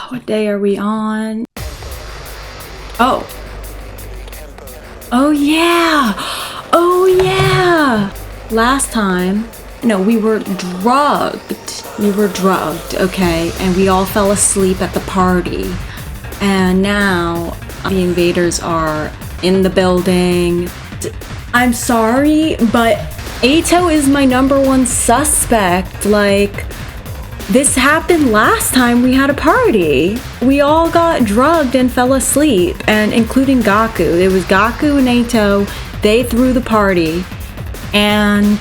What day are we on? Oh. Oh yeah! Oh yeah! Last time, no, we were drugged. We were drugged, okay? And we all fell asleep at the party. And now the invaders are in the building. I'm sorry, but Eito is my #1 suspect. Like, this happened last time we had a party. We all got drugged and fell asleep, and including Gaku. It was Gaku and Eito. They threw the party, and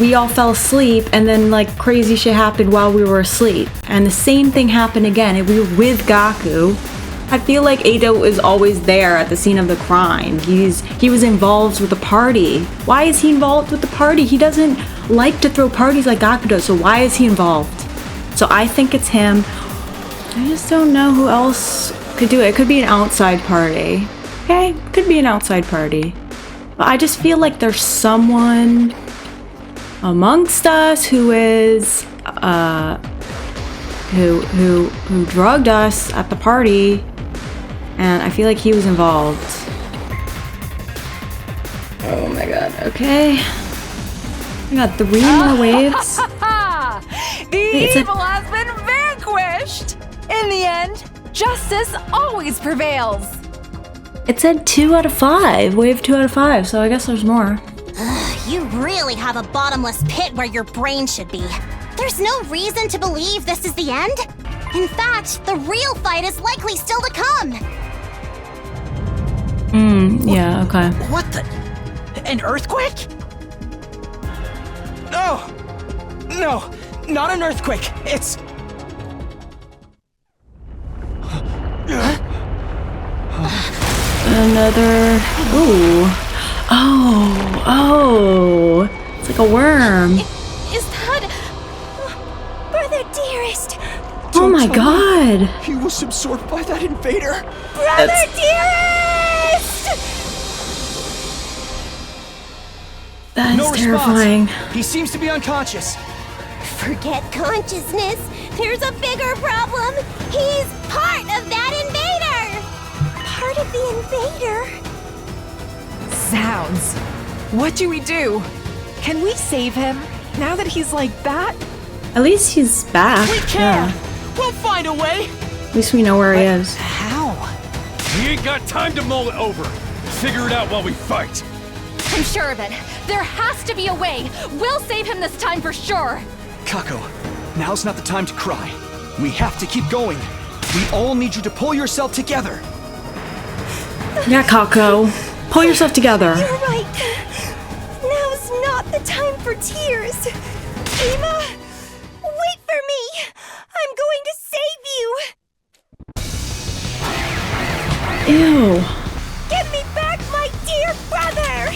we all fell asleep, and then like crazy shit happened while we were asleep. And the same thing happened again, and we were with Gaku. I feel like Eito is always there at the scene of the crime. He was involved with the party. Why is he involved with the party? He doesn't like to throw parties like Gaku does, so why is he involved? So I think it's him. I just don't know who else could do it. It could be an outside party. Okay, it could be an outside party. But I just feel like there's someone amongst us who is who drugged us at the party, and I feel like he was involved. Oh my god. Okay. I got 3 more waves. The evil has been vanquished! In the end, justice always prevails! It said 2 out of 5. Wave 2 out of 5, so I guess there's more. You really have a bottomless pit where your brain should be. There's no reason to believe this is the end. In fact, the real fight is likely still to come. Yeah, okay. What the? An earthquake? No! No! Not an earthquake! It's... Another... Ooh. Oh! It's like a worm. Is that... Brother dearest? Oh my god! He was absorbed by that invader! Brother dearest! That is No terrifying. response. He seems to be unconscious. Forget consciousness. There's a bigger problem. He's part of that invader! Part of the invader? Zounds. What do we do? Can we save him, now that he's like that? At least he's back. We can! We'll find a way! At least we know where he is. How? We ain't got time to mull it over. Figure it out while we fight. I'm sure of it. There has to be a way. We'll save him this time for sure. Kako, now's not the time to cry. We have to keep going. We all need you to pull yourself together. Yeah, Kako. Pull yourself together. You're right. Now's not the time for tears. Ema, wait for me. I'm going to save you. Ew. Give me back my dear brother.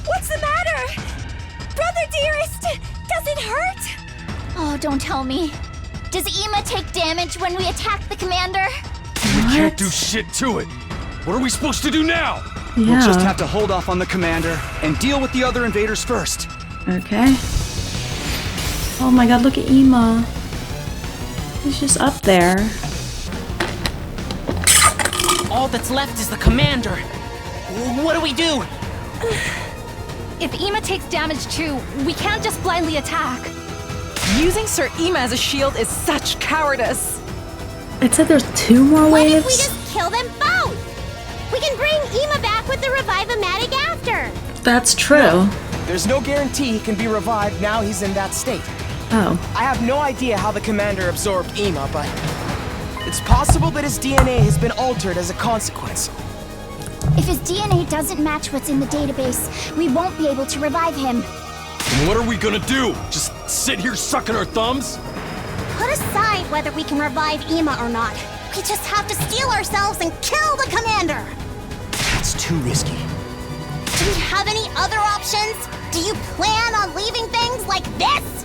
What's the matter? Brother dearest, does it hurt? Oh, don't tell me. Does Ema take damage when we attack the commander? We can't do shit to it. What are we supposed to do now? Yeah. We'll just have to hold off on the commander and deal with the other invaders first. Okay. Oh my god, look at Ema. He's just up there. All that's left is the commander. What do we do? If Ema takes damage too, we can't just blindly attack. Using Sir Ema as a shield is such cowardice. It said there's 2 more What if we waves? just kill them both? We can bring Ema back with the Revive-O-Matic after. That's true. There's no guarantee he can be revived now he's in that state. Oh. I have no idea how the commander absorbed Ema, but it's possible that his DNA has been altered as a consequence. If his DNA doesn't match what's in the database, we won't be able to revive him. And what are we gonna do? Just sit here sucking our thumbs? Put aside whether we can revive Ema or not. We just have to steel ourselves and kill the commander. That's too risky. Do we have any other options? Do you plan on leaving things like this?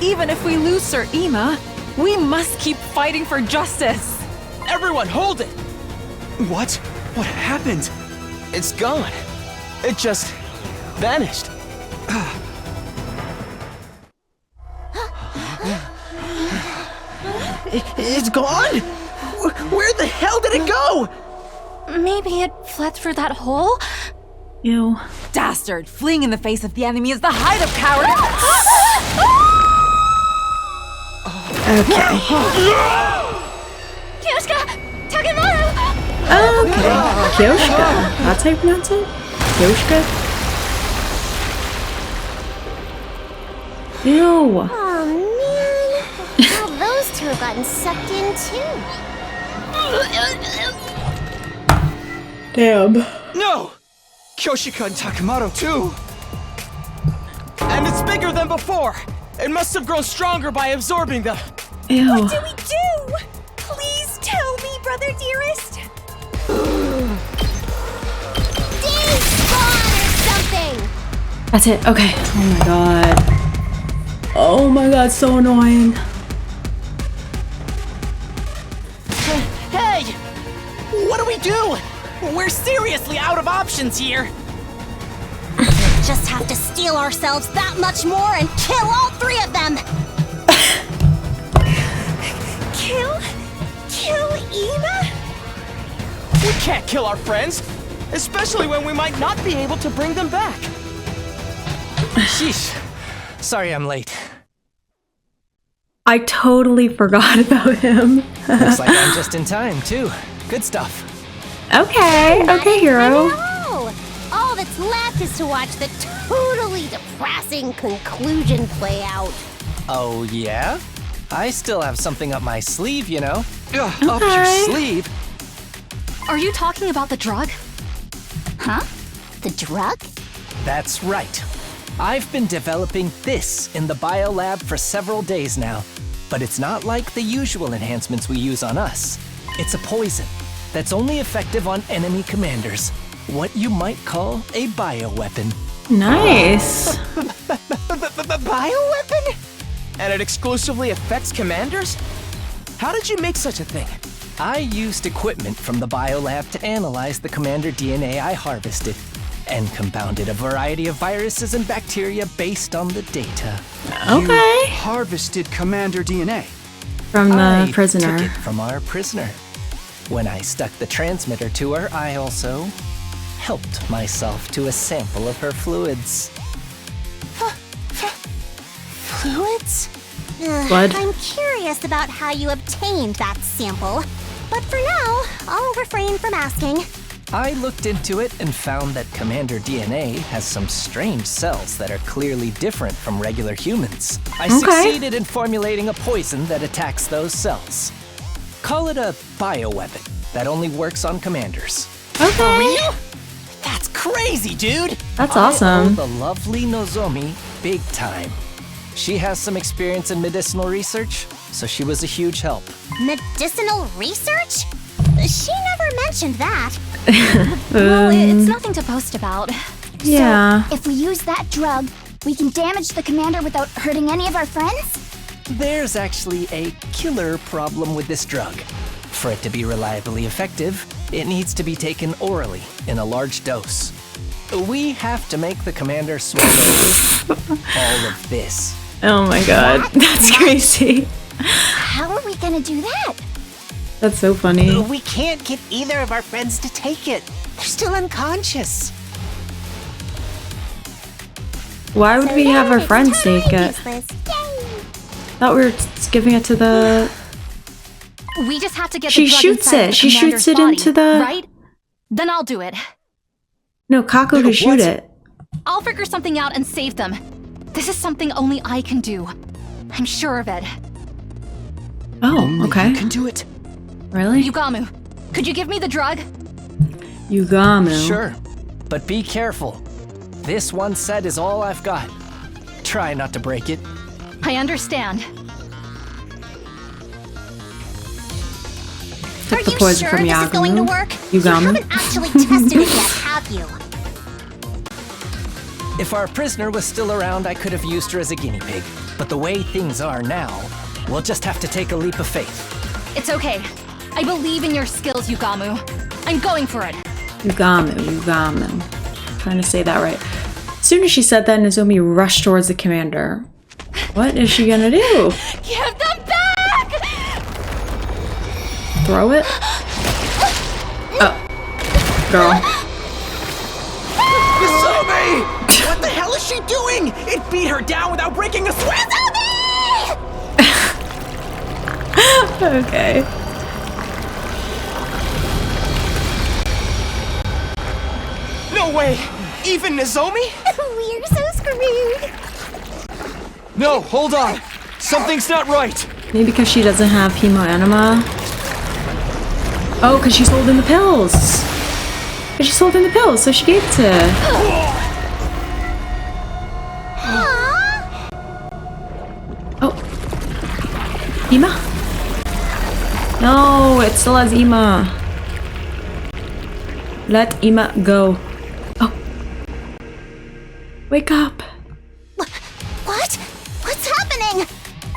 Even if we lose Sir Ema, we must keep fighting for justice. Everyone, hold it! What? What happened? It's gone. It just vanished. It's gone? Where the hell did it go? Maybe it fled through that hole? Ew. Dastard! Fleeing in the face of the enemy is the height of cowardice! Okay. Kyoshka! Takumi! Okay. Kyoshka. That's how you pronounce it? Kyoshka? Ew. Oh man. Well, those two have gotten sucked in too. Damn. No! Kyoshika and Takamaro too! And it's bigger than before! It must have grown stronger by absorbing them! Ew. What do we do? Please tell me, brother dearest. Despawn or something! That's it. Okay. Oh my god. Oh my god, so annoying. Hey! What do we do? We're seriously out of options here! Just have to steel ourselves that much more and kill all three of them! Kill Ina? We can't kill our friends! Especially when we might not be able to bring them back! Sheesh. Sorry I'm late. I totally forgot about him. Looks like I'm just in time, too. Good stuff. Okay. Okay, hero. No! All that's left is to watch the totally depressing conclusion play out. Oh, yeah? I still have something up my sleeve, you know. Up your Okay. sleeve? Are you talking about the drug? Huh? The drug? That's right. I've been developing this in the biolab for several days now. But it's not like the usual enhancements we use on us. It's a poison that's only effective on enemy commanders. What you might call a bioweapon. Nice. Bioweapon? And it exclusively affects commanders? How did you make such a thing? I used equipment from the biolab to analyze the commander DNA I harvested, and compounded a variety of viruses and bacteria based on the data. Okay. You harvested Commander DNA. From the I prisoner. took it from our prisoner. When I stuck the transmitter to her, I also helped myself to a sample of her fluids. Fluids? Blood. I'm curious about how you obtained that sample. But for now, I'll refrain from asking. I looked into it and found that Commander DNA has some strange cells that are clearly different from regular humans. I succeeded in formulating a poison that attacks those cells. Call it a bioweapon that only works on commanders. Okay. That's crazy, dude! That's I owe awesome. the lovely Nozomi big time. She has some experience in medicinal research, so she was a huge help. Medicinal research? She never mentioned that. Well, it's nothing to boast about. Yeah. If we use that drug, we can damage the commander without hurting any of our friends? There's actually a killer problem with this drug. For it to be reliably effective, it needs to be taken orally in a large dose. We have to make the commander swallow all of this. Oh my god. That's crazy. How are we gonna do that? That's so funny. We can't get either of our friends to take it. They're still unconscious. Why would we have our friends take it? Thought we were giving it to the... We just have to get She the drug shoots inside it. the She commander's shoots it body, into the- Right? Then I'll do it. No, Kako could shoot it. I'll figure something out and save them. This is something only I can do. I'm sure of it. Oh, okay. You can do it. Really? Yugamu, could you give me the drug? Yugamu. Sure, but be careful. This one set is all I've got. Try not to break it. I understand. Took Are the you poison sure from this is going to Yugamu. work? Yugamu. You haven't actually tested it yet, have you? If our prisoner was still around, I could have used her as a guinea pig. But the way things are now, we'll just have to take a leap of faith. It's okay. I believe in your skills, Yugamu. I'm going for it. Yugamu. Trying to say that right. As soon as she said that, Nozomi rushed towards the commander. What is she gonna do? Give them back! Throw it? Oh. Girl. Rubyzubie! What the hell is she doing? It beat her down without breaking a sweat. Okay. No way! Even Nozomi? We're so screwed. No, hold on. Something's not right. Maybe because she doesn't have hemo anima. Oh, because she's holding the pills. Because she's holding the pills, so she gave it to. Oh. Ima? No, it still has Ima. Let Ima go. Oh. Wake up. What? What's happening?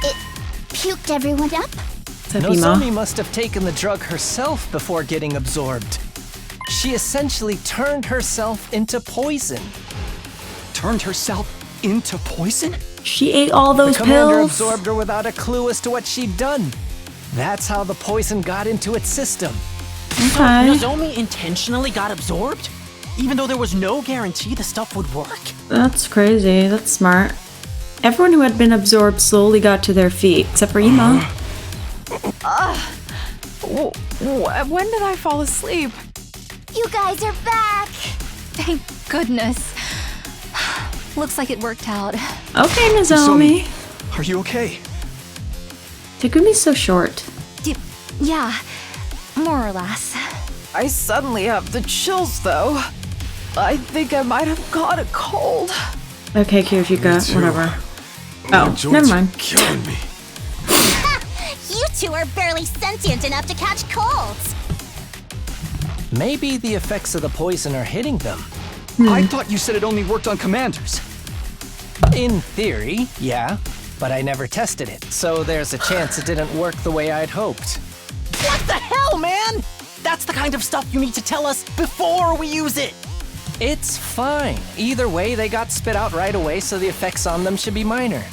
It puked everyone up? Is that Ima? Nozomi must have taken the drug herself before getting absorbed. She essentially turned herself into poison. Turned herself into poison? She ate all those The commander pills. absorbed her without a clue as to what she'd done. That's how the poison got into its system. Okay. Nozomi intentionally got absorbed? Even though there was no guarantee the stuff would work? That's crazy. That's smart. Everyone who had been absorbed slowly got to their feet, except for Ima. When did I fall asleep? You guys are back! Thank goodness. Looks like it worked out. Okay, Nozomi. Are you okay? Takumi's so short. Yeah, more or less. I suddenly have the chills, though. I think I might have caught a cold. Okay, Kyojika, whatever. Oh, never mind. Killing me. You two are barely sentient enough to catch colds! Maybe the effects of the poison are hitting them. I thought you said it only worked on commanders. In theory, yeah. But I never tested it, so there's a chance it didn't work the way I'd hoped. What the hell, man? That's the kind of stuff you need to tell us before we use it. It's fine. Either way, they got spit out right away, so the effects on them should be minor.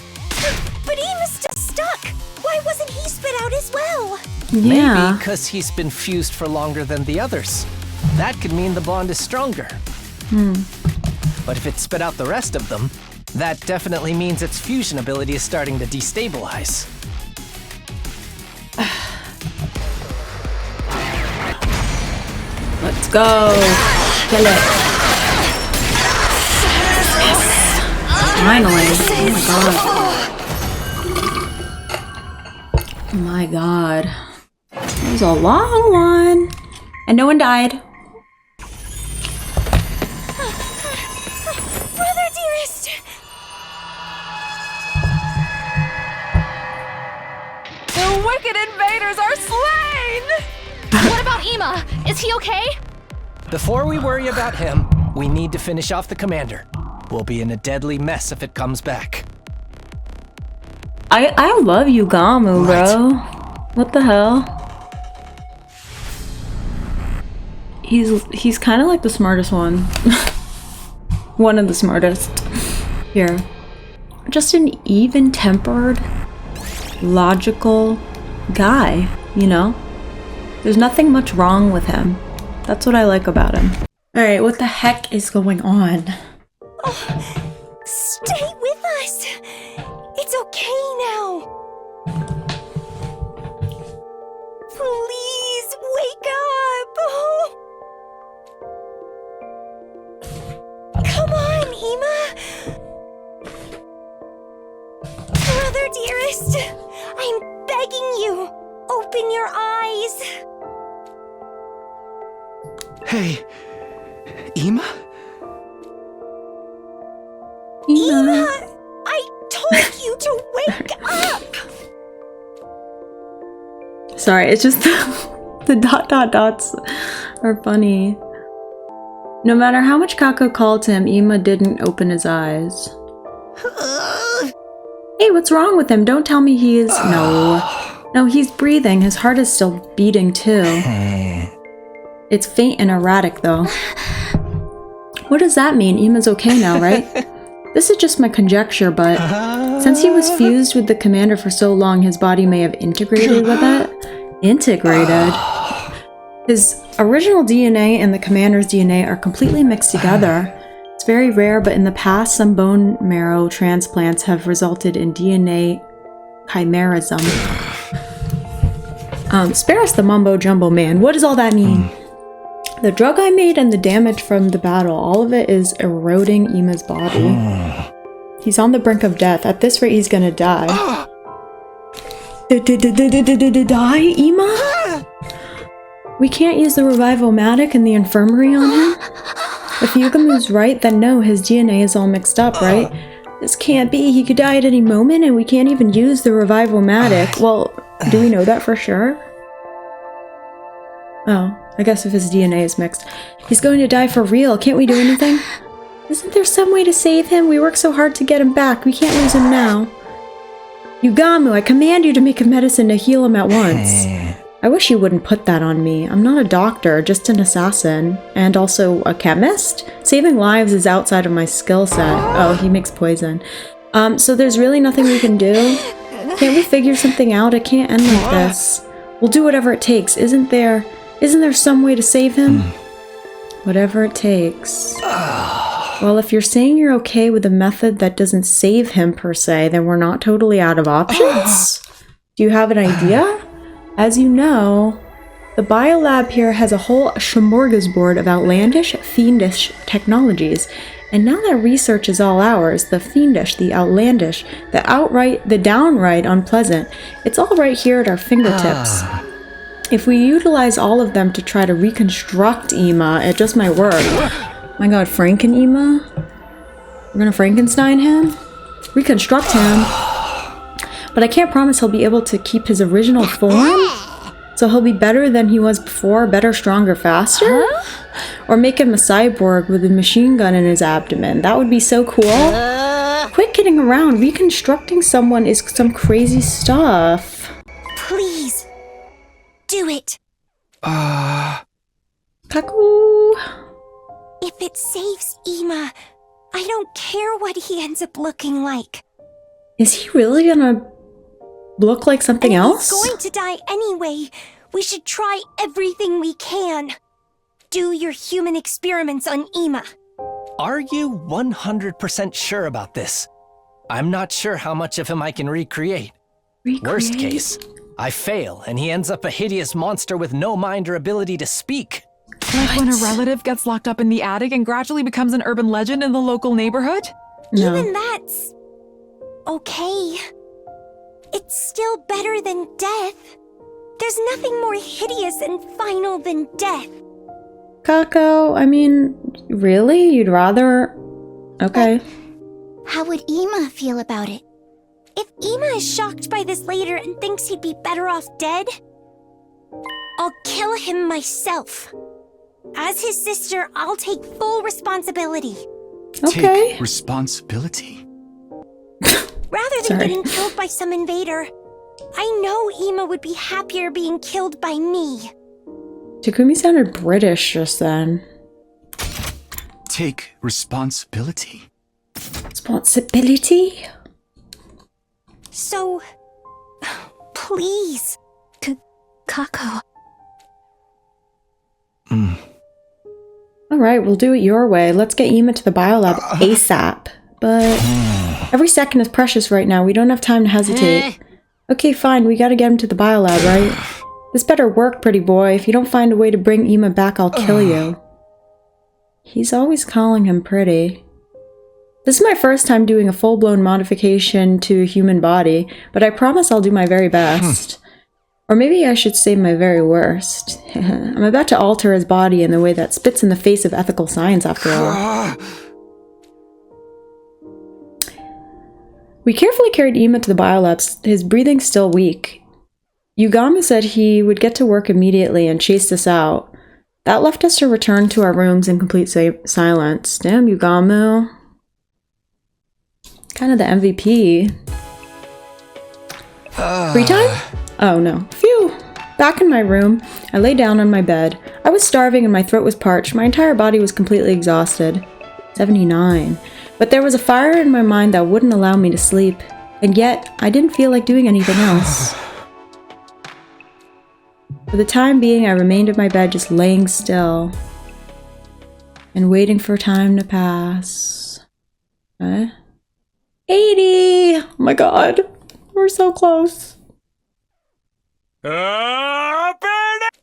But Ima's still stuck. Why wasn't he spit out as well? Yeah. Maybe because he's been fused for longer than the others. That could mean the bond is stronger. But if it spit out the rest of them, that definitely means its fusion ability is starting to destabilize. Let's go. Kill it. Yes. Finally. Oh my god. It was a long one. And no one died. Brother dearest! The wicked invaders are slain! What about Ima? Is he okay? Before we worry about him, we need to finish off the commander. We'll be in a deadly mess if it comes back. I love Yugamu, bro. What the hell? He's kind of like the smartest one. One of the smartest. Here. Just an even-tempered, logical guy, you know? There's nothing much wrong with him. That's what I like about him. Alright, what the heck is going on? Stay with us! It's okay now! Please wake up! Oh. Come on, Ima! Brother dearest, I'm begging you, open your eyes! Hey, Ima? Ima, I told you to wake up! Sorry, it's just the dot dot dots are funny. No matter how much Kako called to him, Ima didn't open his eyes. Hey, what's wrong with him? Don't tell me he is... No, he's breathing. His heart is still beating too. It's faint and erratic, though. What does that mean? Ima's okay now, right? This is just my conjecture, but since he was fused with the commander for so long, his body may have integrated with it. Integrated? His original DNA and the commander's DNA are completely mixed together. It's very rare, but in the past, some bone marrow transplants have resulted in DNA chimerism. Spare us the mumbo jumbo, man. What does all that mean? The drug I made and the damage from the battle, all of it is eroding Ima's body. He's on the brink of death. At this rate, he's gonna die. Die, Ima? We can't use the revival-matic in the infirmary on him? If Yugamu's right, then no, his DNA is all mixed up, right? This can't be. He could die at any moment, and we can't even use the revival-matic. Well, do we know that for sure? Oh, I guess if his DNA is mixed. He's going to die for real. Can't we do anything? Isn't there some way to save him? We worked so hard to get him back. We can't lose him now. Yugamu, I command you to make a medicine to heal him at once. I wish you wouldn't put that on me. I'm not a doctor, just an assassin. And also a chemist? Saving lives is outside of my skill set. Oh, he makes poison. So there's really nothing we can do? Can't we figure something out? It can't end like this. We'll do whatever it takes. Isn't there some way to save him? Whatever it takes. Well, if you're saying you're okay with a method that doesn't save him per se, then we're not totally out of options. Do you have an idea? As you know, the biolab here has a whole smorgasbord of outlandish, fiendish technologies. And now that research is all ours, the fiendish, the outlandish, the downright unpleasant, it's all right here at our fingertips. If we utilize all of them to try to reconstruct Ima, it just might work. My god, Franken Ima? We're gonna Frankenstein him? Reconstruct him? But I can't promise he'll be able to keep his original form. So he'll be better than he was before, better, stronger, faster? Or make him a cyborg with a machine gun in his abdomen. That would be so cool. Quit kidding around. Reconstructing someone is some crazy stuff. Please, do it. Kaku. If it saves Ima, I don't care what he ends up looking like. Is he really gonna look like something else? He's going to die anyway. We should try everything we can. Do your human experiments on Ima. Are you 100% sure about this? I'm not sure how much of him I can recreate. Worst case, I fail and he ends up a hideous monster with no mind or ability to speak. Like when a relative gets locked up in the attic and gradually becomes an urban legend in the local neighborhood? No. Even that's okay. It's still better than death. There's nothing more hideous and final than death. Kako, I mean, really? You'd rather... Okay. But how would Ima feel about it? If Ima is shocked by this later and thinks he'd be better off dead, I'll kill him myself. As his sister, I'll take full responsibility. Okay. Take responsibility? Rather than getting killed by some invader, I know Ima would be happier being killed by me. Takumi sounded British just then. Take responsibility? Responsibility? So, please, Kako. Alright, we'll do it your way. Let's get Ima to the biolab ASAP. But every second is precious right now. We don't have time to hesitate. Okay, fine. We gotta get him to the biolab, right? This better work, pretty boy. If you don't find a way to bring Ima back, I'll kill you. He's always calling him pretty. This is my first time doing a full-blown modification to a human body, but I promise I'll do my very best. Or maybe I should say my very worst. I'm about to alter his body in the way that spits in the face of ethical science, after all. We carefully carried Ima to the biolabs, his breathing still weak. Yugamu said he would get to work immediately and chased us out. That left us to return to our rooms in complete silence. Damn, Yugamu. Kind of the MVP. Free time? Oh no. Phew. Back in my room, I lay down on my bed. I was starving and my throat was parched. My entire body was completely exhausted. 79. But there was a fire in my mind that wouldn't allow me to sleep. And yet, I didn't feel like doing anything else. For the time being, I remained in my bed just laying still. And waiting for time to pass. 80! Oh my god. We're so close.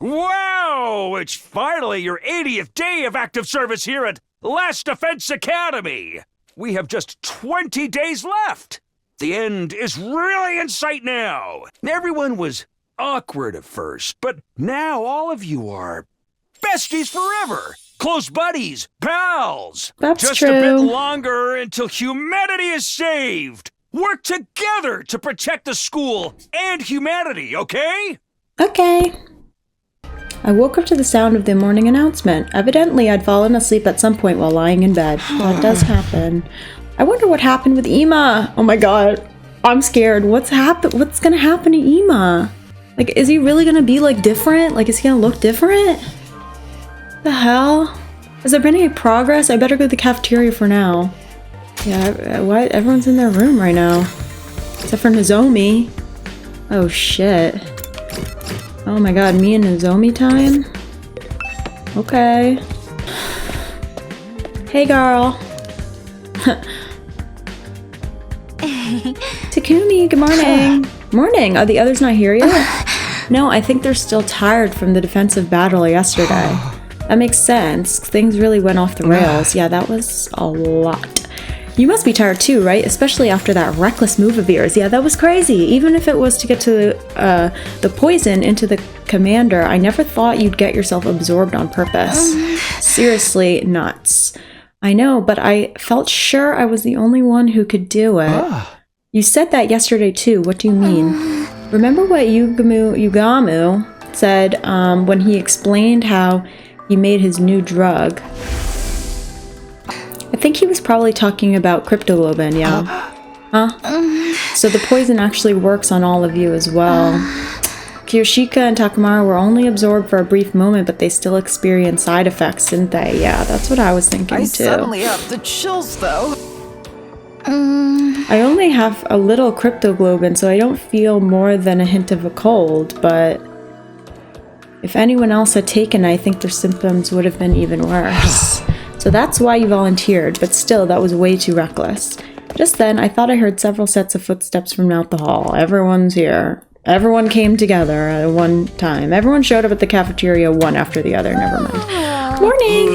Wow! It's finally your 80th day of active service here at Last Defense Academy! We have just 20 days left! The end is really in sight now! Everyone was awkward at first, but now all of you are besties forever! Close buddies, pals! That's just true. a bit longer until humanity is saved! Work together to protect the school and humanity, okay? Okay. I woke up to the sound of the morning announcement. Evidently, I'd fallen asleep at some point while lying in bed. That does happen. I wonder what happened with Ema. Oh my god. I'm scared. What's gonna happen to Ema? Like, is he really gonna be, like, different? Like, is he gonna look different? The hell? Has there been any progress? I better go to the cafeteria for now. Yeah, what? Everyone's in their room right now. Except for Nozomi. Oh shit. Oh my god, me and Nozomi time? Okay. Hey girl. Takumi, good morning. Morning. Are the others not here yet? No, I think they're still tired from the defensive battle yesterday. That makes sense. Things really went off the rails. Yeah, that was a lot. You must be tired too, right? Especially after that reckless move of yours. Yeah, that was crazy. Even if it was to get to the poison into the ComMOMder, I never thought you'd get yourself absorbed on purpose. Seriously, nuts. I know, but I felt sure I was the only one who could do it. You said that yesterday too. What do you mean? Remember what Yugamu said when he explained how he made his new drug? I think he was probably talking about cryptoglobin, yeah. Huh? So the poison actually works on all of you as well. Kiyoshika and Takuma were only absorbed for a brief moment, but they still experienced side effects, didn't they? Yeah, that's what I was thinking too. I suddenly have the chills, though. I only have a little cryptoglobin, so I don't feel more than a hint of a cold, but if anyone else had taken it, I think their symptoms would have been even worse. So that's why you volunteered, but still, that was way too reckless. Just then, I thought I heard several sets of footsteps from out the hall. Everyone's here. Everyone came together at one time. Everyone showed up at the cafeteria one after the other. Never mind. Morning!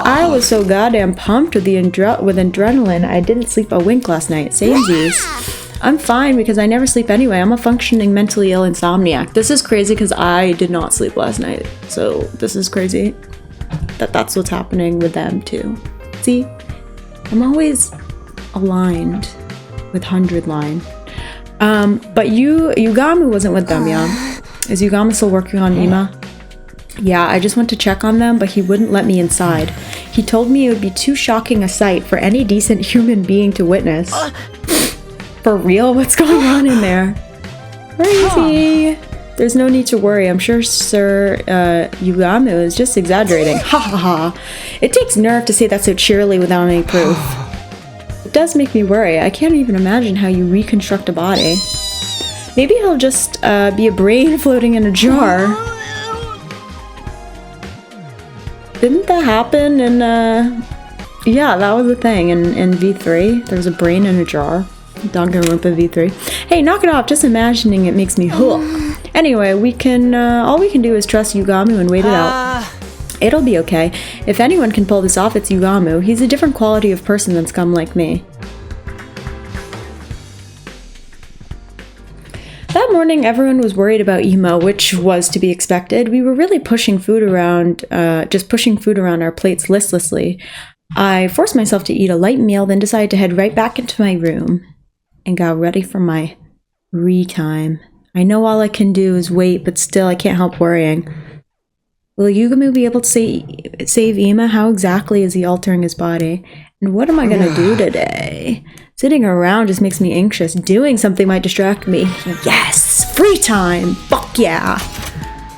I was so goddamn pumped with adrenaline, I didn't sleep a wink last night. Samesies. I'm fine because I never sleep anyway. I'm a functioning mentally ill insomniac. This is crazy because I did not sleep last night. So this is crazy that's what's happening with them too. See? I'm always aligned with 100 line. But Yugamu wasn't with them, yeah? Is Yugamu still working on Ema? Yeah, I just went to check on them, but he wouldn't let me inside. He told me it would be too shocking a sight for any decent human being to witness. For real? What's going on in there? Crazy! There's no need to worry. I'm sure Sir Yugamu is just exaggerating. Ha ha ha! It takes nerve to say that so cheerily without any proof. It does make me worry. I can't even imagine how you reconstruct a body. Maybe he'll just be a brain floating in a jar. Didn't that happen in, yeah, that was a thing in V3. There was a brain in a jar. Danganronpa V3. Hey, knock it off. Just imagining it makes me hook. Anyway, we can, all we can do is trust Yugamu and wait it out. It'll be okay. If anyone can pull this off, it's Yugamu. He's a different quality of person than scum like me. That morning, everyone was worried about Ema, which was to be expected. We were really pushing food around, just pushing food around our plates listlessly. I forced myself to eat a light meal, then decided to head right back into my room and got ready for my re-time. I know all I can do is wait, but still I can't help worrying. Will Yugamu be able to save Ema? How exactly is he altering his body? And what am I gonna do today? Sitting around just makes me anxious. Doing something might distract me. Yes! Free time! Fuck yeah!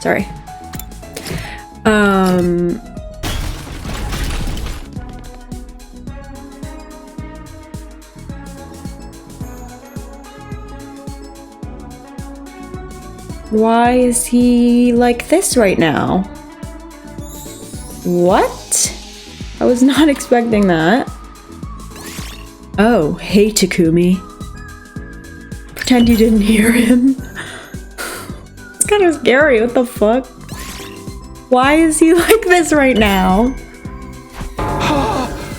Sorry. Why is he like this right now? What? I was not expecting that. Oh, hey Takumi. Pretend you didn't hear him. It's kind of scary, what the fuck? Why is he like this right now?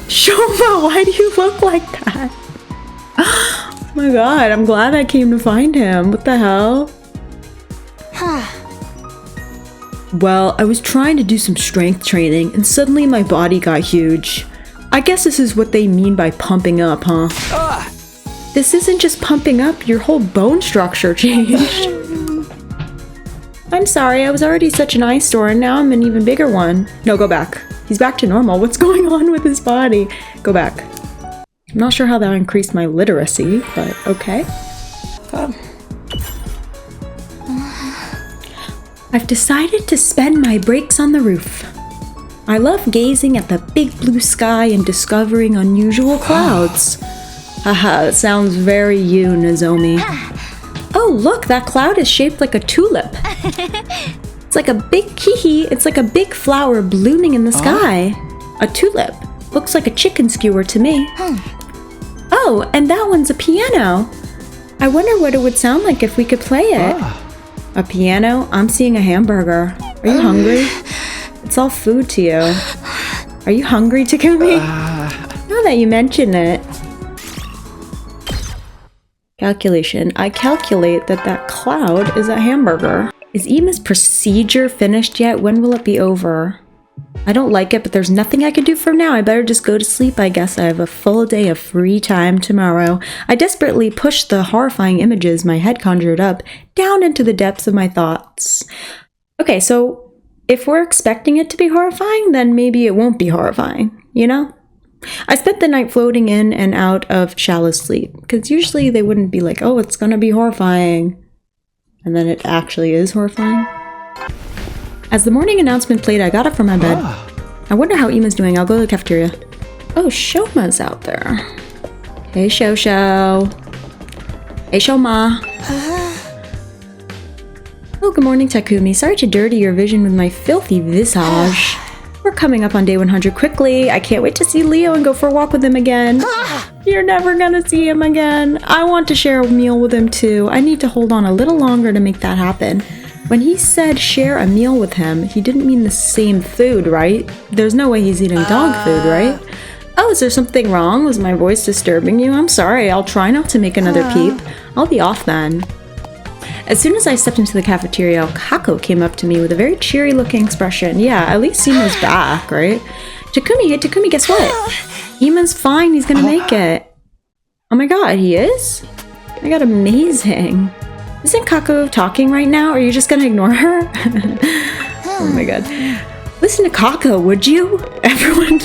Shoma, why do you look like that? Oh my god, I'm glad I came to find him. What the hell? Well, I was trying to do some strength training and suddenly my body got huge. I guess this is what they mean by pumping up, huh? This isn't just pumping up, your whole bone structure changed. I'm sorry, I was already such an eyesore and now I'm an even bigger one. No, go back. He's back to normal. What's going on with his body? Go back. I'm not sure how that increased my literacy, but okay. I've decided to spend my breaks on the roof. I love gazing at the big blue sky and discovering unusual clouds. Haha, that sounds very you, Nozomi. Oh, look, that cloud is shaped like a tulip. It's like a big it's like a big flower blooming in the sky. A tulip. Looks like a chicken skewer to me. Oh, and that one's a piano. I wonder what it would sound like if we could play it. A piano? I'm seeing a hamburger. Are you hungry? It's all food to you. Are you hungry, Takumi? Now that you mention it. Calculation. I calculate that that cloud is a hamburger. Is Ima's procedure finished yet? When will it be over? I don't like it, but there's nothing I can do for now. I better just go to sleep, I guess. I have a full day of free time tomorrow. I desperately pushed the horrifying images my head conjured up down into the depths of my thoughts. Okay, so if we're expecting it to be horrifying, then maybe it won't be horrifying, you know? I spent the night floating in and out of shallow sleep, because usually they wouldn't be like, oh, it's gonna be horrifying. And then it actually is horrifying. As the morning announcement played, I got up from my bed. I wonder how Ima's doing. I'll go to the cafeteria. Oh, Shoma's out there. Hey, Shosho. Hey, Shoma. Oh, good morning, Takumi. Sorry to dirty your vision with my filthy visage. We're coming up on day 100 quickly. I can't wait to see Leo and go for a walk with him again. You're never gonna see him again. I want to share a meal with him too. I need to hold on a little longer to make that happen. When he said share a meal with him, he didn't mean the same food, right? There's no way he's eating dog food, right? Oh, is there something wrong? Was my voice disturbing you? I'm sorry. I'll try not to make another peep. I'll be off then. As soon as I stepped into the cafeteria, Kako came up to me with a very cheery looking expression. Yeah, at least Ima's back, right? Takumi, hey Takumi, guess what? Ima's fine, he's gonna make it. Oh my god, he is? Oh my god, amazing. Isn't Kako talking right now? Or are you just gonna ignore her? Oh my god. Listen to Kako, would you? Everyone.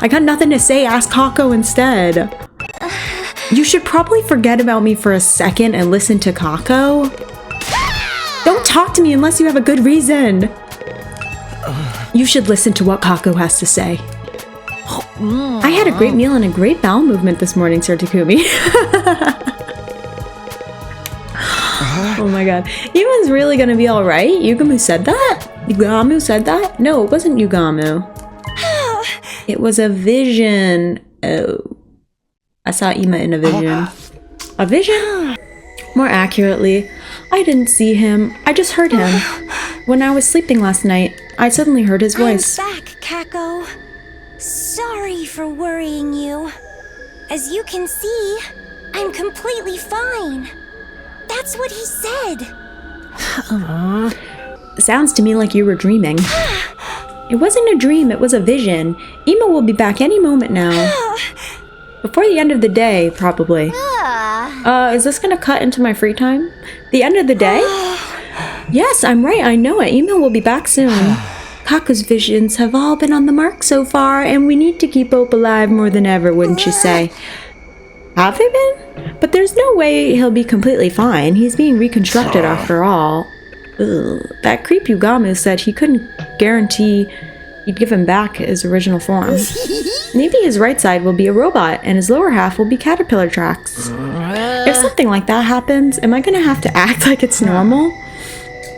I got nothing to say, ask Kako instead. You should probably forget about me for a second and listen to Kako. Don't talk to me unless you have a good reason. You should listen to what Kako has to say. I had a great meal and a great bowel movement this morning, Sir Takumi. Oh my god. Yuman's really gonna be alright? Yugamu said that? Yugamu said that? No, it wasn't Yugamu. It was a vision. Oh. I saw Ima in a vision. A vision? More accurately, I didn't see him. I just heard him. When I was sleeping last night, I suddenly heard his voice. I'm back, Kako. Sorry for worrying you. As you can see, I'm completely fine. That's what he said. Sounds to me like you were dreaming. It wasn't a dream, it was a vision. Ima will be back any moment now. Before the end of the day, probably. Is this gonna cut into my free time? The end of the day? Yes, I'm right, I know it. Ima will be back soon. Kako's visions have all been on the mark so far, and we need to keep Hope alive more than ever, wouldn't you say? Have they been? But there's no way he'll be completely fine. He's being reconstructed after all. Ugh. That creep Yugamu said he couldn't guarantee he'd give him back his original form. Maybe his right side will be a robot and his lower half will be caterpillar tracks. If something like that happens, am I gonna have to act like it's normal?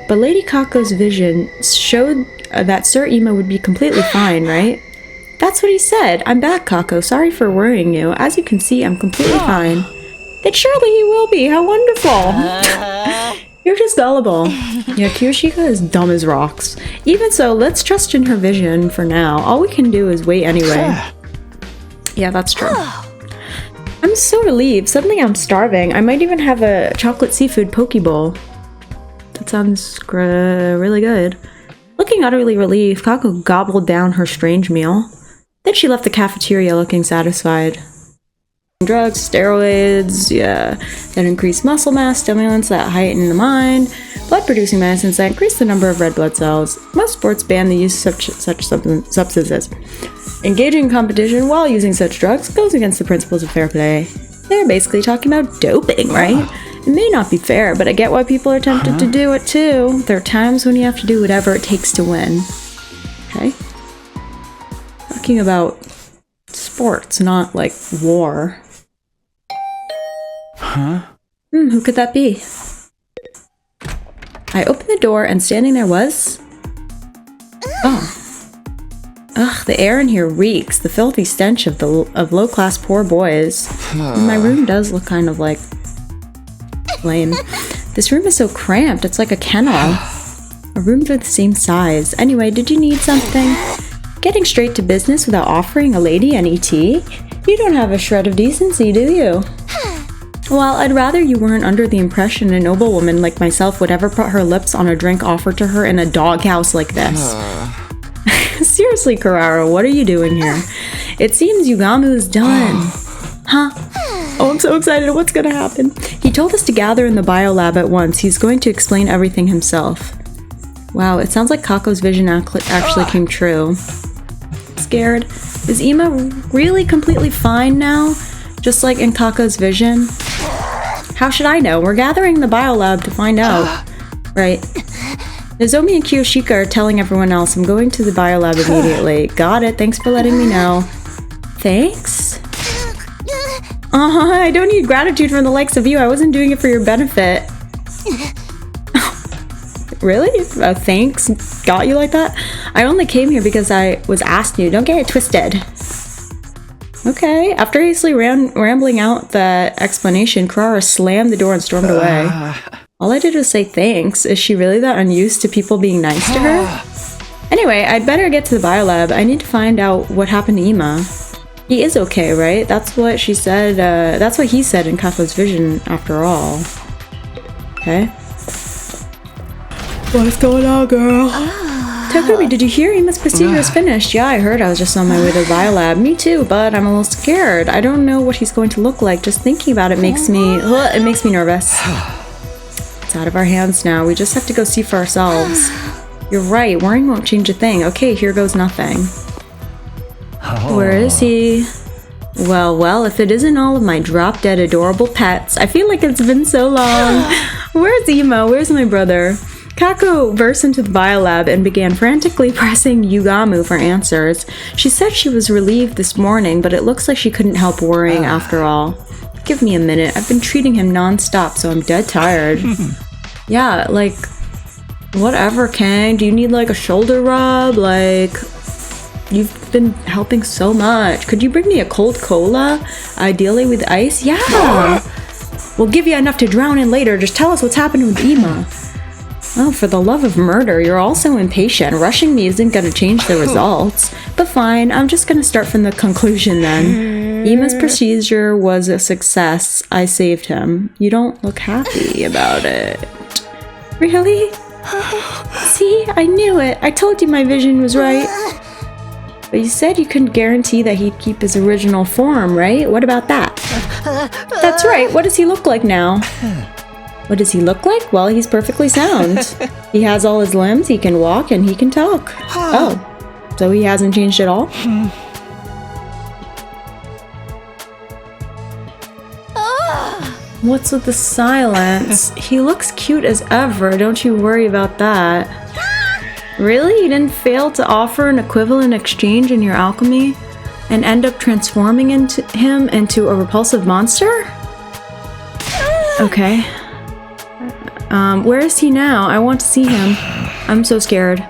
But Lady Kako's vision showed that Sir Ima would be completely fine, right? That's what he said. I'm back, Kako. Sorry for worrying you. As you can see, I'm completely fine. Then surely he will be. How wonderful. You're just gullible. Yeah, Kiyoshika is dumb as rocks. Even so, let's trust in her vision for now. All we can do is wait anyway. Yeah, that's true. I'm so relieved. Suddenly I'm starving. I might even have a chocolate seafood poke bowl. That sounds really good. Looking utterly relieved, Kako gobbled down her strange meal. Then she left the cafeteria looking satisfied. Drugs, steroids, yeah, that increase muscle mass, stimulants that heighten the mind, blood-producing medicines that increase the number of red blood cells. Most sports ban the use of such substances. Engaging in competition while using such drugs goes against the principles of fair play. They're basically talking about doping, right? It may not be fair, but I get why people are tempted to do it too. There are times when you have to do whatever it takes to win. Okay? Talking about sports, not like war. Who could that be? I opened the door and standing there was... Oh. Ugh, the air in here reeks. The filthy stench of low-class poor boys. My room does look kind of like... lame. This room is so cramped. It's like a kennel. Our rooms are the same size. Anyway, did you need something? Getting straight to business without offering a lady any tea? You don't have a shred of decency, do you? Well, I'd rather you weren't under the impression a noble woman like myself would ever put her lips on a drink offered to her in a doghouse like this. Seriously, Karara, what are you doing here? It seems Yugamu is done. Huh? Oh, I'm so excited. What's gonna happen? He told us to gather in the biolab at once. He's going to explain everything himself. Wow, it sounds like Kako's vision actually came true. Scared. Is Ima really completely fine now? Just like in Kako's vision? How should I know? We're gathering in the biolab to find out. Right. Nozomi and Kiyoshika are telling everyone else. I'm going to the biolab immediately. Got it. Thanks for letting me know. Thanks? I don't need gratitude from the likes of you. I wasn't doing it for your benefit. Really? Thanks? Got you like that? I only came here because I was asked to. Don't get it twisted. Okay. After hastily rambling out the explanation, Karara slammed the door and stormed away. All I did was say thanks. Is she really that unused to people being nice to her? Anyway, I'd better get to the biolab. I need to find out what happened to Ima. He is okay, right? That's what she said. That's what he said in Kako's vision, after all. Okay. What's going on, girl? Takumi, did you hear Ima's procedure is finished? Yeah, I heard. I was just on my way to the biolab. Me too, but I'm a little scared. I don't know what he's going to look like. Just thinking about it makes me nervous. It's out of our hands now. We just have to go see for ourselves. You're right. Worrying won't change a thing. Okay, here goes nothing. Where is he? Well, if it isn't all of my drop-dead adorable pets. I feel like it's been so long. Where's Ima? Where's my brother? Kako burst into the biolab and began frantically pressing Yugamu for answers. She said she was relieved this morning, but it looks like she couldn't help worrying after all. Give me a minute. I've been treating him non-stop, so I'm dead tired. Yeah, like, whatever, Kang. Do you need, like, a shoulder rub? Like, you've been helping so much. Could you bring me a cold cola? Ideally with ice? Yeah! We'll give you enough to drown in later. Just tell us what's happened with Ima. Oh, for the love of murder, you're all so impatient. Rushing me isn't gonna change the results. But fine, I'm just gonna start from the conclusion then. Ima's procedure was a success. I saved him. You don't look happy about it. Really? See, I knew it. I told you my vision was right. But you said you couldn't guarantee that he'd keep his original form, right? What about that? That's right. What does he look like now? What does he look like? Well, he's perfectly sound. He has all his limbs, he can walk, and he can talk. Oh, so he hasn't changed at all? What's with the silence? He looks cute as ever, don't you worry about that. Really? You didn't fail to offer an equivalent exchange in your alchemy and end up transforming him into a repulsive monster? Okay. Where is he now? I want to see him. I'm so scared.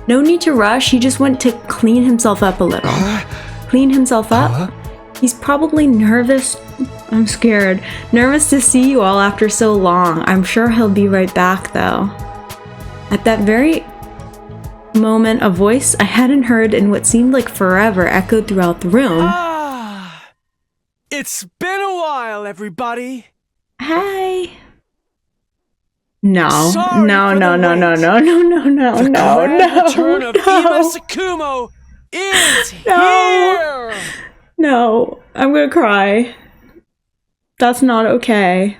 No need to rush, he just went to clean himself up a little. Clean himself up? He's probably nervous. I'm scared. Nervous to see you all after so long. I'm sure he'll be right back though. At that very moment, a voice I hadn't heard in what seemed like forever echoed throughout the room. It's been a while, everybody. Hi. No. Sorry No, for no, the no, no, wait. no, no, no, no, The no, grand no, return of Ima Tsukumo is here. No, I'm gonna cry. That's not okay.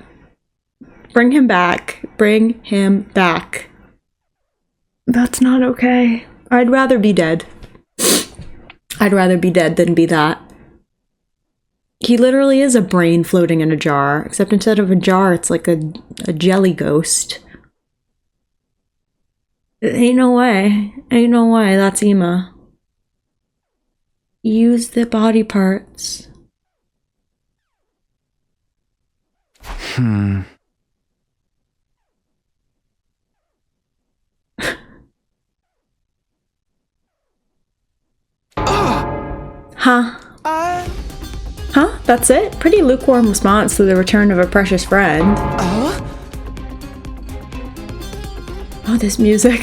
Bring him back. Bring him back. That's not okay. I'd rather be dead. I'd rather be dead than be that. He literally is a brain floating in a jar, except instead of a jar, it's like a jelly ghost. Ain't no way. Ain't no way. That's Ima. Use the body parts. Huh? Huh? That's it? Pretty lukewarm response to the return of a precious friend. Oh, this music.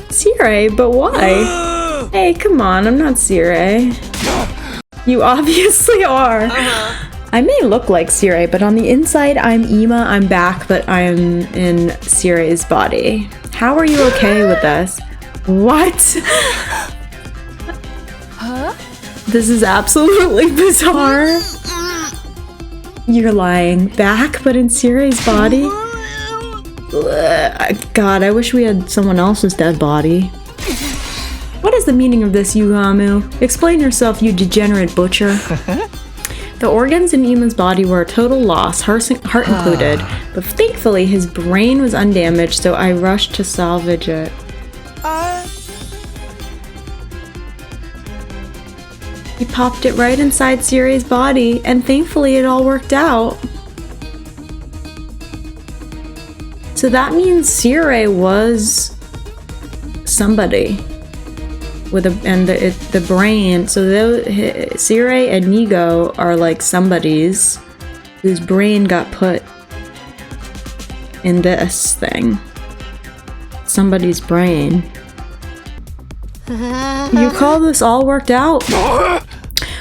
Sirei, but why? Hey, come on, I'm not Sirei. You obviously are. I may look like Sirei, but on the inside, I'm Ima, I'm back, but I'm in Sirei's body. How are you okay with this? What? This is absolutely bizarre. You're lying. Back, but in Sirei's body? God, I wish we had someone else's dead body. What is the meaning of this, Yugamu? Explain yourself, you degenerate butcher. The organs in Ima's body were a total loss, heart included, but thankfully his brain was undamaged, so I rushed to salvage it. He popped it right inside Sirei's body, and thankfully it all worked out. So that means Sirei was somebody with the brain. So Sirei and Nigo are like somebodies whose brain got put in this thing. Somebody's brain. You call this all worked out?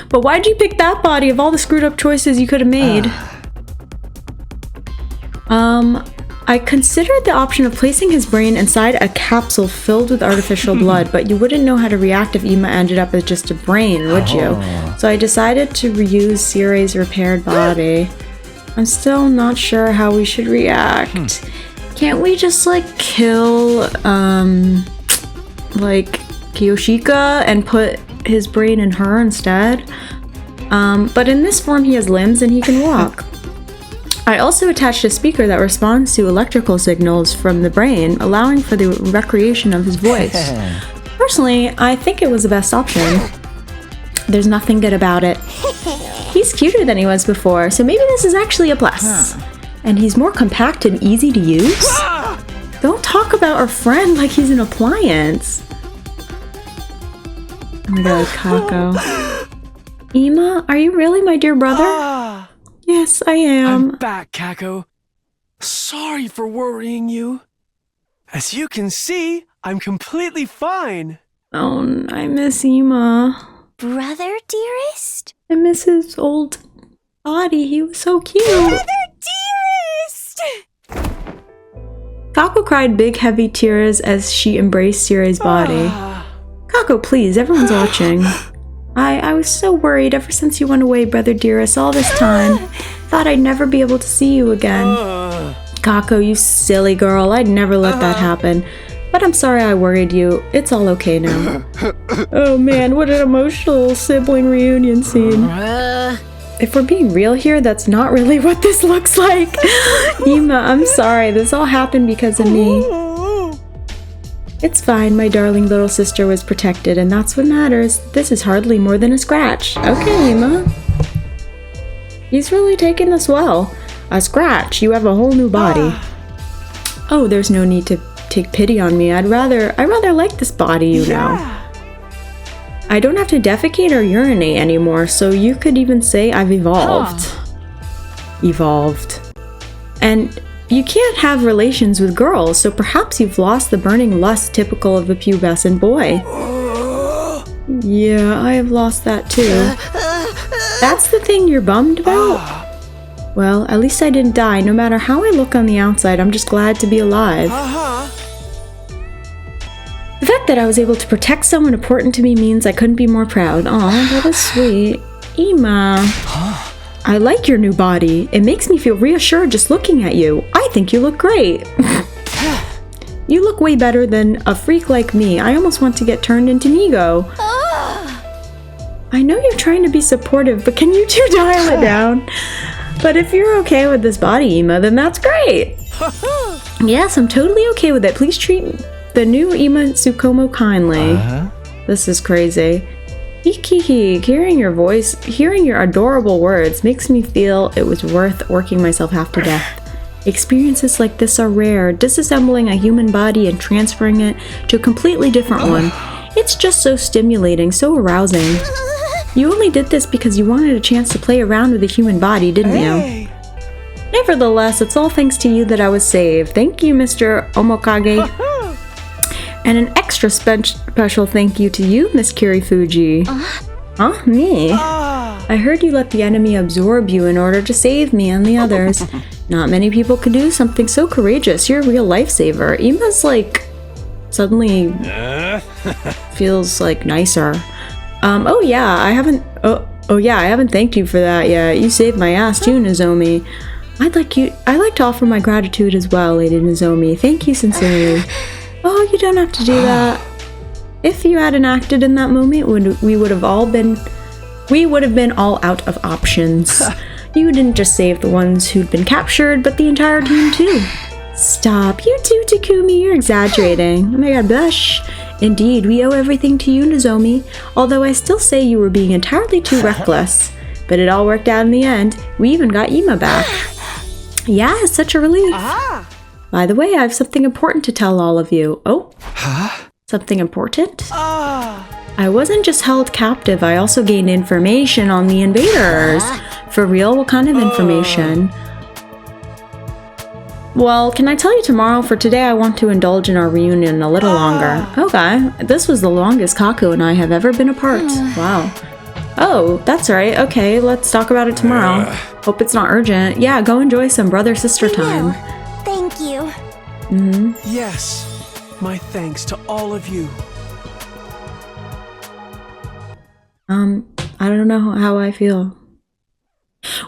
But why'd you pick that body of all the screwed up choices you could have made? I considered the option of placing his brain inside a capsule filled with artificial blood, but you wouldn't know how to react if Ima ended up as just a brain, would you? So I decided to reuse Sirei's repaired body. I'm still not sure how we should react. Can't we just like kill like Kiyoshika and put his brain in her instead? But in this form he has limbs and he can walk. I also attached a speaker that responds to electrical signals from the brain, allowing for the recreation of his voice. Personally, I think it was the best option. There's nothing good about it. He's cuter than he was before, so maybe this is actually a plus. And he's more compact and easy to use? Don't talk about our friend like he's an appliance. Oh my god, Kako. Ima, are you really my dear brother? Yes, I am. I'm back, Kako. Sorry for worrying you. As you can see, I'm completely fine. Oh, I miss Ima. Brother, dearest? I miss his old body. He was so cute. Brother, dearest! Kako cried big, heavy tears as she embraced Sirei's body. Kako, please, everyone's watching. I was so worried ever since you went away, brother dearest, all this time. Thought I'd never be able to see you again. Kako, you silly girl, I'd never let that happen. But I'm sorry I worried you. It's all okay now. Oh man, what an emotional sibling reunion scene. if we're being real here, that's not really what this looks like. Ima, I'm sorry. This all happened because of me. It's fine. My darling little sister was protected, and that's what matters. This is hardly more than a scratch. Okay, Ima. He's really taking this well. A scratch. You have a whole new body. Oh, there's no need to take pity on me. I'd rather like this body, you know. I don't have to defecate or urinate anymore, so you could even say I've evolved. Evolved. And you can't have relations with girls, so perhaps you've lost the burning lust typical of a pubescent boy. Yeah, I have lost that too. That's the thing you're bummed about? Well, at least I didn't die. No matter how I look on the outside, I'm just glad to be alive. The fact that I was able to protect someone important to me means I couldn't be more proud. Aw, that is sweet. Ima. I like your new body. It makes me feel reassured just looking at you. I think you look great. You look way better than a freak like me. I almost want to get turned into Nigo. I know you're trying to be supportive, but can you two dial it down? But if you're okay with this body, Ima, then that's great. Yes, I'm totally okay with it. Please treat the new Ima Tsukumo kindly. This is crazy. Hiki, hearing your voice, hearing your adorable words makes me feel it was worth working myself half to death. Experiences like this are rare. Disassembling a human body and transferring it to a completely different one. It's just so stimulating, so arousing. You only did this because you wanted a chance to play around with a human body, didn't you? Nevertheless, it's all thanks to you that I was saved. Thank you, Mr. Omfggggg. And an extra special thank you to you, Miss Kirifuji. Huh? Me? I heard you let the enemy absorb you in order to save me and the others. Not many people could do something so courageous. You're a real lifesaver. Ima's like, suddenly feels like nicer. Oh yeah, I haven't thanked you for that yet. You saved my ass too, Nozomi. I'd like to offer my gratitude as well, Lady Nozomi. Thank you sincerely. Oh, you don't have to do that. If you hadn't acted in that moment, we would have been all out of options. You didn't just save the ones who'd been captured, but the entire team too. Stop, you too, Takumi, you're exaggerating. Oh my god, blush. Indeed, we owe everything to you, Nozomi, although I still say you were being entirely too reckless. But it all worked out in the end. We even got Ima back. Yeah, it's such a relief. By the way, I have something important to tell all of you. Oh? Something important? I wasn't just held captive, I also gained information on the invaders. For real? What kind of information? Well, can I tell you tomorrow? For today, I want to indulge in our reunion a little longer. Okay. This was the longest Kaku and I have ever been apart. Wow. Oh, that's right. Okay, let's talk about it tomorrow. Hope it's not urgent. Yeah, go enjoy some brother-sister time. Thank you. Yes, my thanks to all of you. I don't know how I feel.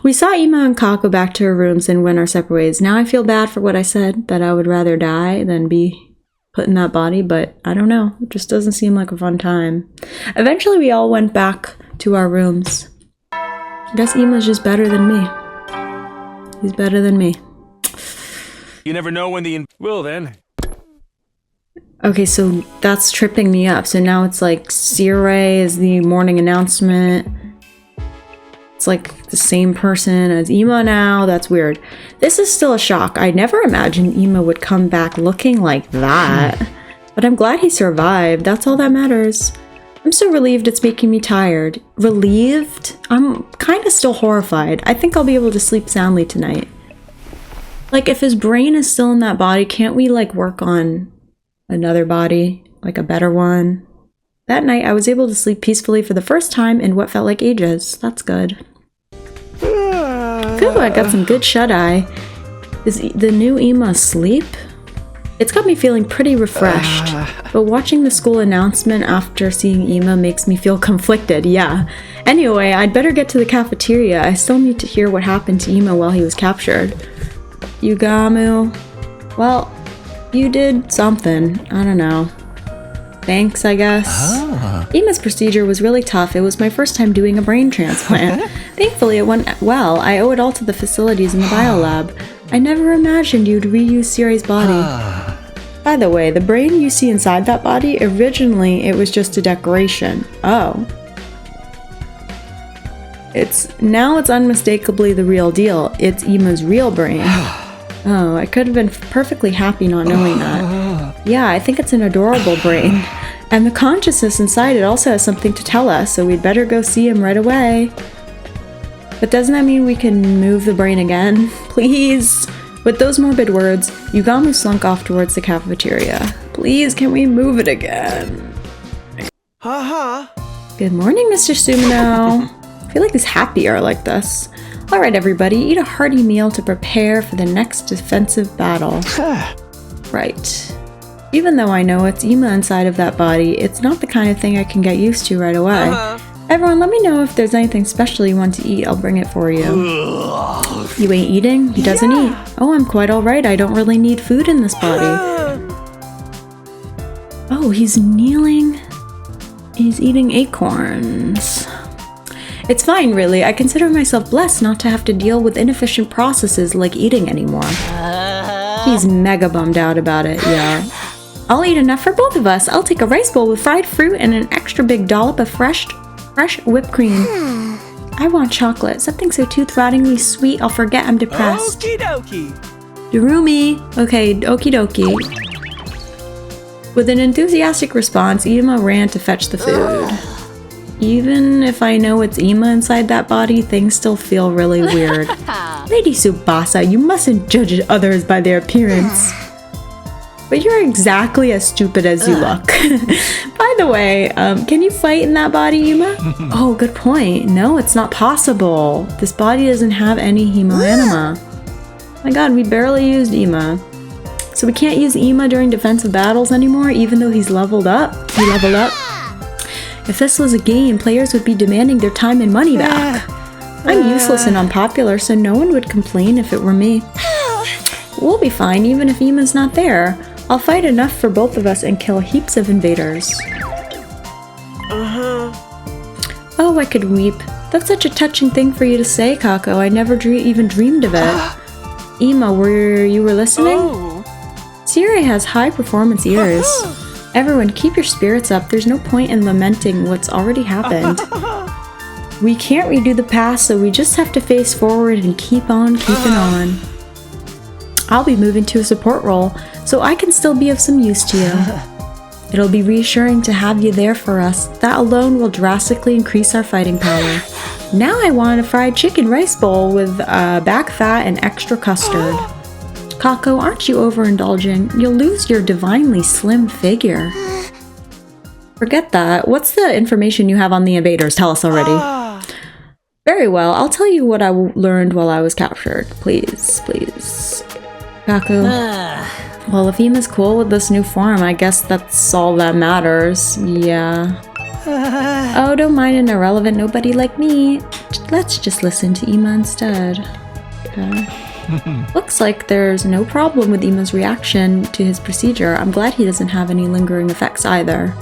We saw Ima and Kaku back to her rooms and went our separate ways. Now I feel bad for what I said, that I would rather die than be put in that body, but I don't know. It just doesn't seem like a fun time. Eventually we all went back to our rooms. I guess Ima's just better than me. He's better than me. You never know when well then. Okay, so that's tripping me up. So now it's like Sirei is the morning announcement. It's like the same person as Ima now. That's weird. This is still a shock. I never imagined Ima would come back looking like that. But I'm glad he survived. That's all that matters. I'm so relieved it's making me tired. Relieved? I'm kind of still horrified. I think I'll be able to sleep soundly tonight. Like, if his brain is still in that body, can't we, like, work on another body? Like, a better one? That night, I was able to sleep peacefully for the first time in what felt like ages. That's good. Ooh, I got some good shut-eye. Is the new Ima asleep? It's got me feeling pretty refreshed. But watching the school announcement after seeing Ima makes me feel conflicted, yeah. Anyway, I'd better get to the cafeteria. I still need to hear what happened to Ima while he was captured. Yugamu. Well, you did something. I don't know. thanks, I guess. Ima's procedure was really tough. It was my first time doing a brain transplant. Thankfully, it went well. I owe it all to the facilities in the biolab. I never imagined you'd reuse Siri's body. By the way, the brain you see inside that body, originally it was just a decoration. Oh. It's unmistakably the real deal. It's Ima's real brain. Oh, I could have been perfectly happy not knowing that. Yeah, I think it's an adorable brain. And the consciousness inside it also has something to tell us, so we'd better go see him right away. But doesn't that mean we can move the brain again? Please? With those morbid words, Yugamu slunk off towards the cafeteria. Please, can we move it again? Good morning, Mr. Sumino. I feel like he's happier like this. Alright everybody, eat a hearty meal to prepare for the next defensive battle. Right. Even though I know it's Ima inside of that body, it's not the kind of thing I can get used to right away. Everyone, let me know if there's anything special you want to eat. I'll bring it for you. You ain't eating? He doesn't eat. Oh, I'm quite alright. I don't really need food in this body. Oh, he's kneeling. He's eating acorns. It's fine, really. I consider myself blessed not to have to deal with inefficient processes like eating anymore. He's mega bummed out about it, yeah. I'll eat enough for both of us. I'll take a rice bowl with fried fruit and an extra big dollop of fresh whipped cream. I want chocolate. Something so tooth-rottingly sweet I'll forget I'm depressed. Okie dokie. Durumi. Okay, okie dokie. With an enthusiastic response, Ima ran to fetch the food. Even if I know it's Ima inside that body, things still feel really weird. Lady Tsubasa, you mustn't judge others by their appearance. But you're exactly as stupid as you look. By the way, can you fight in that body, Ima? Oh, good point. No, it's not possible. This body doesn't have any hemoanima. My god, we barely used Ima. So we can't use Ima during defensive battles anymore, even though he's leveled up? He leveled up? If this was a game, players would be demanding their time and money back. I'm useless and unpopular, so no one would complain if it were me. We'll be fine even if Ima's not there. I'll fight enough for both of us and kill heaps of invaders. Oh, I could weep. That's such a touching thing for you to say, Kako. I never even dreamed of it. Ima, you were listening? Siri has high-performance ears. Everyone, keep your spirits up. There's no point in lamenting what's already happened. We can't redo the past, so we just have to face forward and keep on keeping on. I'll be moving to a support role, so I can still be of some use to you. It'll be reassuring to have you there for us. That alone will drastically increase our fighting power. Now I want a fried chicken rice bowl with back fat and extra custard. Kako, aren't you overindulging? You'll lose your divinely slim figure. Forget that. What's the information you have on the invaders? Tell us already. Very well. I'll tell you what I learned while I was captured. Please, please. Kaku. Well, if Ima's cool with this new form, I guess that's all that matters. Yeah. Oh, don't mind an irrelevant nobody like me. Let's just listen to Ima instead. Okay. Looks like there's no problem with Ima's reaction to his procedure. I'm glad he doesn't have any lingering effects either.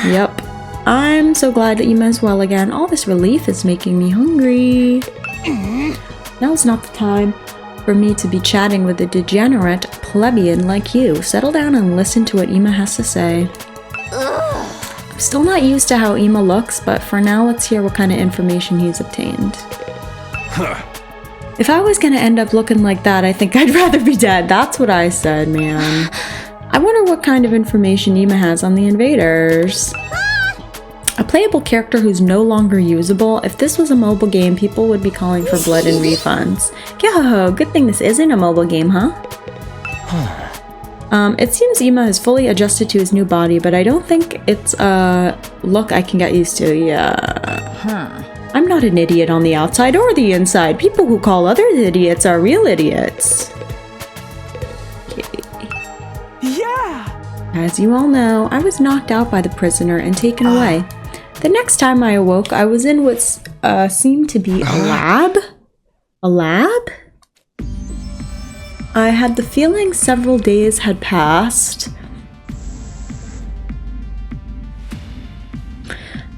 Yep. I'm so glad that Ima's well again. All this relief is making me hungry. Now's not the time for me to be chatting with a degenerate plebeian like you. Settle down and listen to what Ima has to say. I'm still not used to how Ima looks, but for now let's hear what kind of information he's obtained. If I was gonna end up looking like that, I think I'd rather be dead. That's what I said, man. I wonder what kind of information Ima has on the invaders. A playable character who's no longer usable. If this was a mobile game, people would be calling for blood and refunds. Yo, good thing this isn't a mobile game, huh? It seems Ima has fully adjusted to his new body, but I don't think it's a look I can get used to. Yeah. I'm not an idiot on the outside or the inside. People who call others idiots are real idiots. Okay. Yeah! As you all know, I was knocked out by the prisoner and taken away. The next time I awoke, I was in what seemed to be a lab? A lab? I had the feeling several days had passed.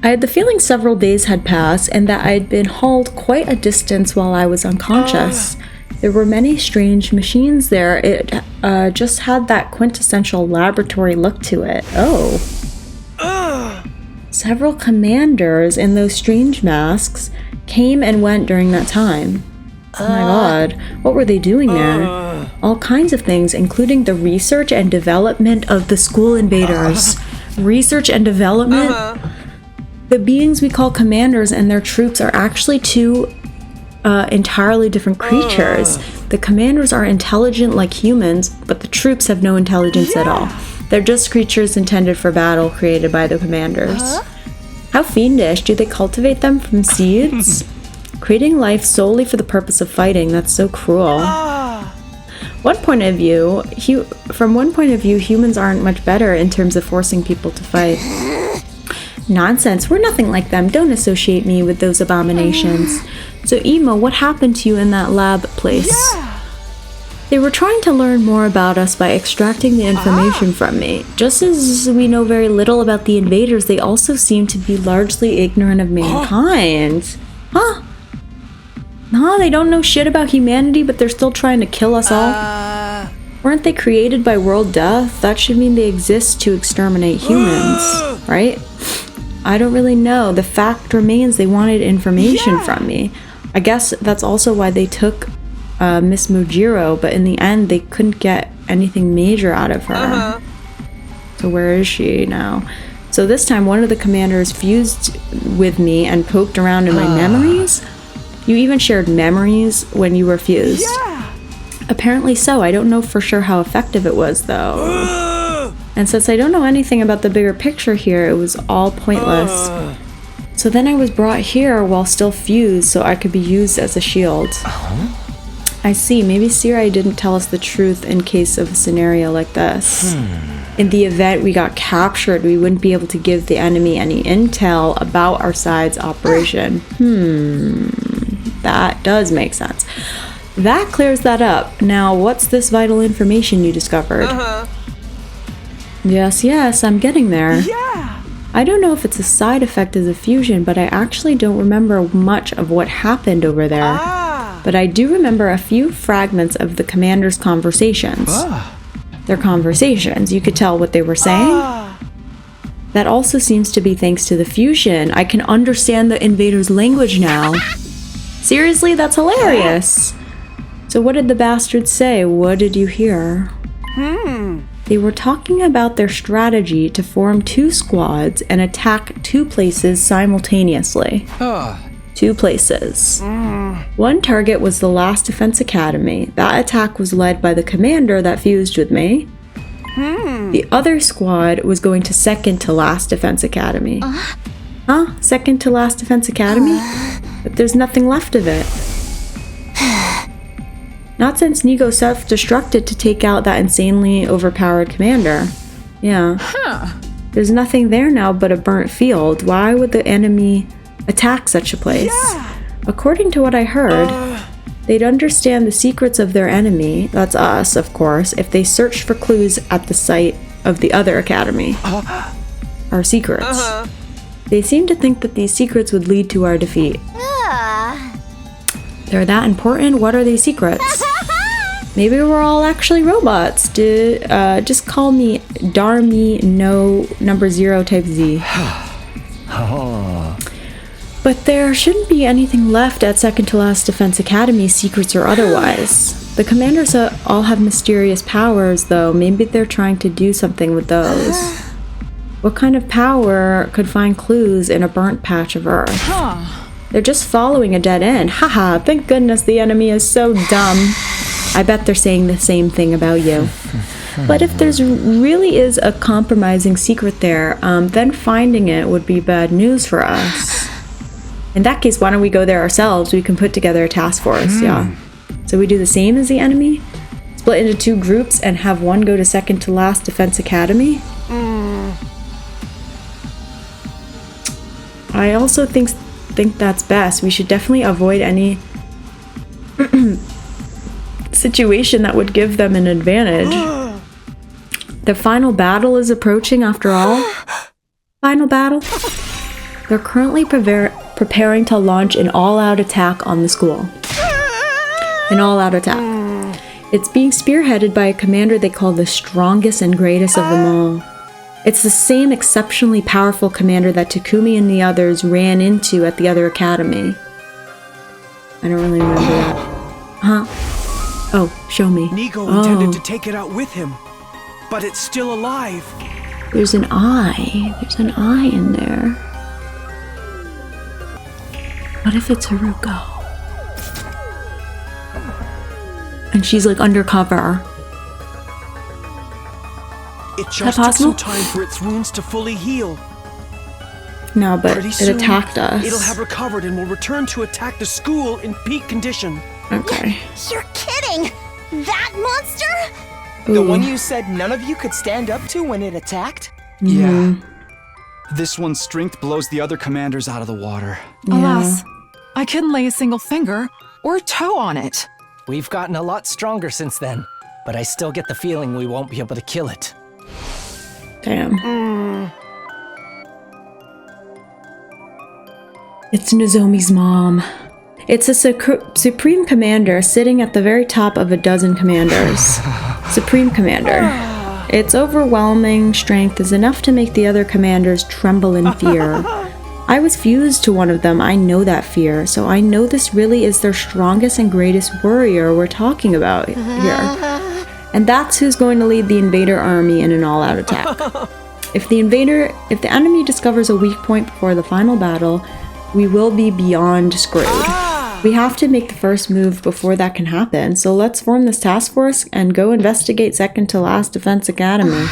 I had the feeling several days had passed and that I'd been hauled quite a distance while I was unconscious. There were many strange machines there. It just had that quintessential laboratory look to it. Oh. Several commanders in those strange masks came and went during that time. Oh my god, what were they doing there? All kinds of things, including the research and development of the school invaders. Research and development? The beings we call commanders and their troops are actually two entirely different creatures. The commanders are intelligent like humans, but the troops have no intelligence at all. They're just creatures intended for battle created by the commanders. How fiendish. Do they cultivate them from seeds? Creating life solely for the purpose of fighting. That's so cruel. From one point of view, humans aren't much better in terms of forcing people to fight. Nonsense. We're nothing like them. Don't associate me with those abominations. So, Ema, what happened to you in that lab place? They were trying to learn more about us by extracting the information from me. Just as we know very little about the invaders, they also seem to be largely ignorant of mankind. Huh? No, they don't know shit about humanity, but they're still trying to kill us all. Weren't they created by world death? That should mean they exist to exterminate humans, right? I don't really know. The fact remains they wanted information from me. I guess that's also why they took Miss Mujiro, but in the end they couldn't get anything major out of her. So where is she now? So this time one of the commanders fused with me and poked around in my memories? You even shared memories when you were fused. Apparently so. I don't know for sure how effective it was though. And since I don't know anything about the bigger picture here, it was all pointless. So then I was brought here while still fused so I could be used as a shield. I see. Maybe Sirai didn't tell us the truth in case of a scenario like this. In the event we got captured, we wouldn't be able to give the enemy any intel about our side's operation. That does make sense. That clears that up. Now, what's this vital information you discovered? Yes, I'm getting there. I don't know if it's a side effect of the fusion, but I actually don't remember much of what happened over there. But I do remember a few fragments of the commander's conversations. Their conversations, you could tell what they were saying. That also seems to be thanks to the fusion. I can understand the invaders' language now. Seriously, that's hilarious. So what did the bastards say? What did you hear? They were talking about their strategy to form 2 squads and attack 2 places simultaneously. 2 places. One target was the Last Defense Academy. That attack was led by the commander that fused with me. The other squad was going to Second to Last Defense Academy. Second to Last Defense Academy? But there's nothing left of it. Not since Nigo self-destructed to take out that insanely overpowered commander. There's nothing there now but a burnt field. Why would the enemy attack such a place? According to what I heard, they'd understand the secrets of their enemy, that's us, of course, if they searched for clues at the site of the other academy. Our secrets. They seem to think that these secrets would lead to our defeat. They're that important? What are these secrets? Maybe we're all actually robots. Just call me Darmy No Number 0 Type Z. But there shouldn't be anything left at Second to Last Defense Academy, secrets or otherwise. The commanders all have mysterious powers, though. Maybe they're trying to do something with those. What kind of power could find clues in a burnt patch of earth? They're just following a dead end. Haha, thank goodness the enemy is so dumb. I bet they're saying the same thing about you. But if there's really is a compromising secret there, then finding it would be bad news for us. In that case, why don't we go there ourselves? We can put together a task force, So we do the same as the enemy? Split into 2 groups and have one go to Second to Last Defense Academy? I also think that's best. We should definitely avoid any situation that would give them an advantage. The final battle is approaching after all. Final battle? They're currently preparing to launch an all-out attack on the school. An all-out attack. It's being spearheaded by a commander they call the strongest and greatest of them all. It's the same exceptionally powerful commander that Takumi and the others ran into at the other academy. I don't really remember that. Huh? Oh, show me. Nico intended to take it out with him, but it's still alive. There's an eye. There's an eye in there. What if it's Haruko? And she's like undercover. It just took some time for its wounds to fully heal. No, but Pretty it soon, attacked us. It'll have recovered and will return to attack the school in peak condition. Okay. You're kidding! That monster? The one you said none of you could stand up to when it attacked? Yeah. This one's strength blows the other commanders out of the water. Alas, I couldn't lay a single finger or toe on it. We've gotten a lot stronger since then, but I still get the feeling we won't be able to kill it. Damn. It's Nozomi's mom. It's a supreme commander sitting at the very top of a dozen commanders. Supreme commander. Its overwhelming strength is enough to make the other commanders tremble in fear. I was fused to one of them, I know that fear, so I know this really is their strongest and greatest warrior we're talking about here. And that's who's going to lead the invader army in an all-out attack. If the enemy discovers a weak point before the final battle, we will be beyond screwed. We have to make the first move before that can happen, so let's form this task force and go investigate second to last Defense Academy.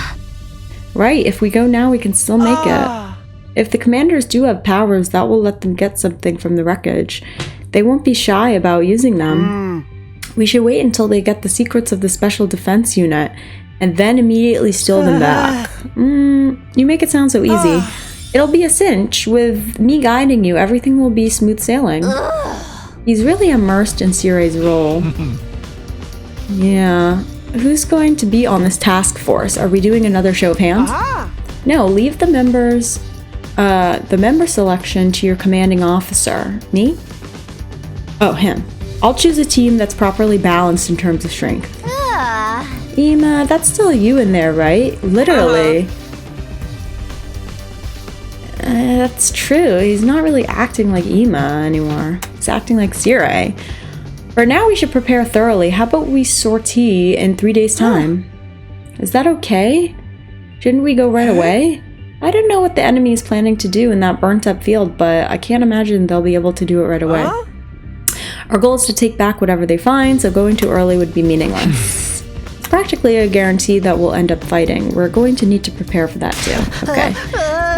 Right, if we go now, we can still make it. If the commanders do have powers, that will let them get something from the wreckage. They won't be shy about using them. We should wait until they get the secrets of the Special Defense Unit, and then immediately steal them back. You make it sound so easy. It'll be a cinch. With me guiding you, everything will be smooth sailing. He's really immersed in Sirei's role. Yeah. Who's going to be on this task force? Are we doing another show of hands? No, leave the member selection to your commanding officer. Me? Oh, him. I'll choose a team that's properly balanced in terms of strength. Ima, that's still you in there, right? Literally. That's true. He's not really acting like Ima anymore. He's acting like Sirei. For now, we should prepare thoroughly. How about we sortie in 3 days' time? Is that okay? Shouldn't we go right away? I don't know what the enemy is planning to do in that burnt-up field, but I can't imagine they'll be able to do it right away. Our goal is to take back whatever they find, so going too early would be meaningless. It's practically a guarantee that we'll end up fighting. We're going to need to prepare for that too. Okay.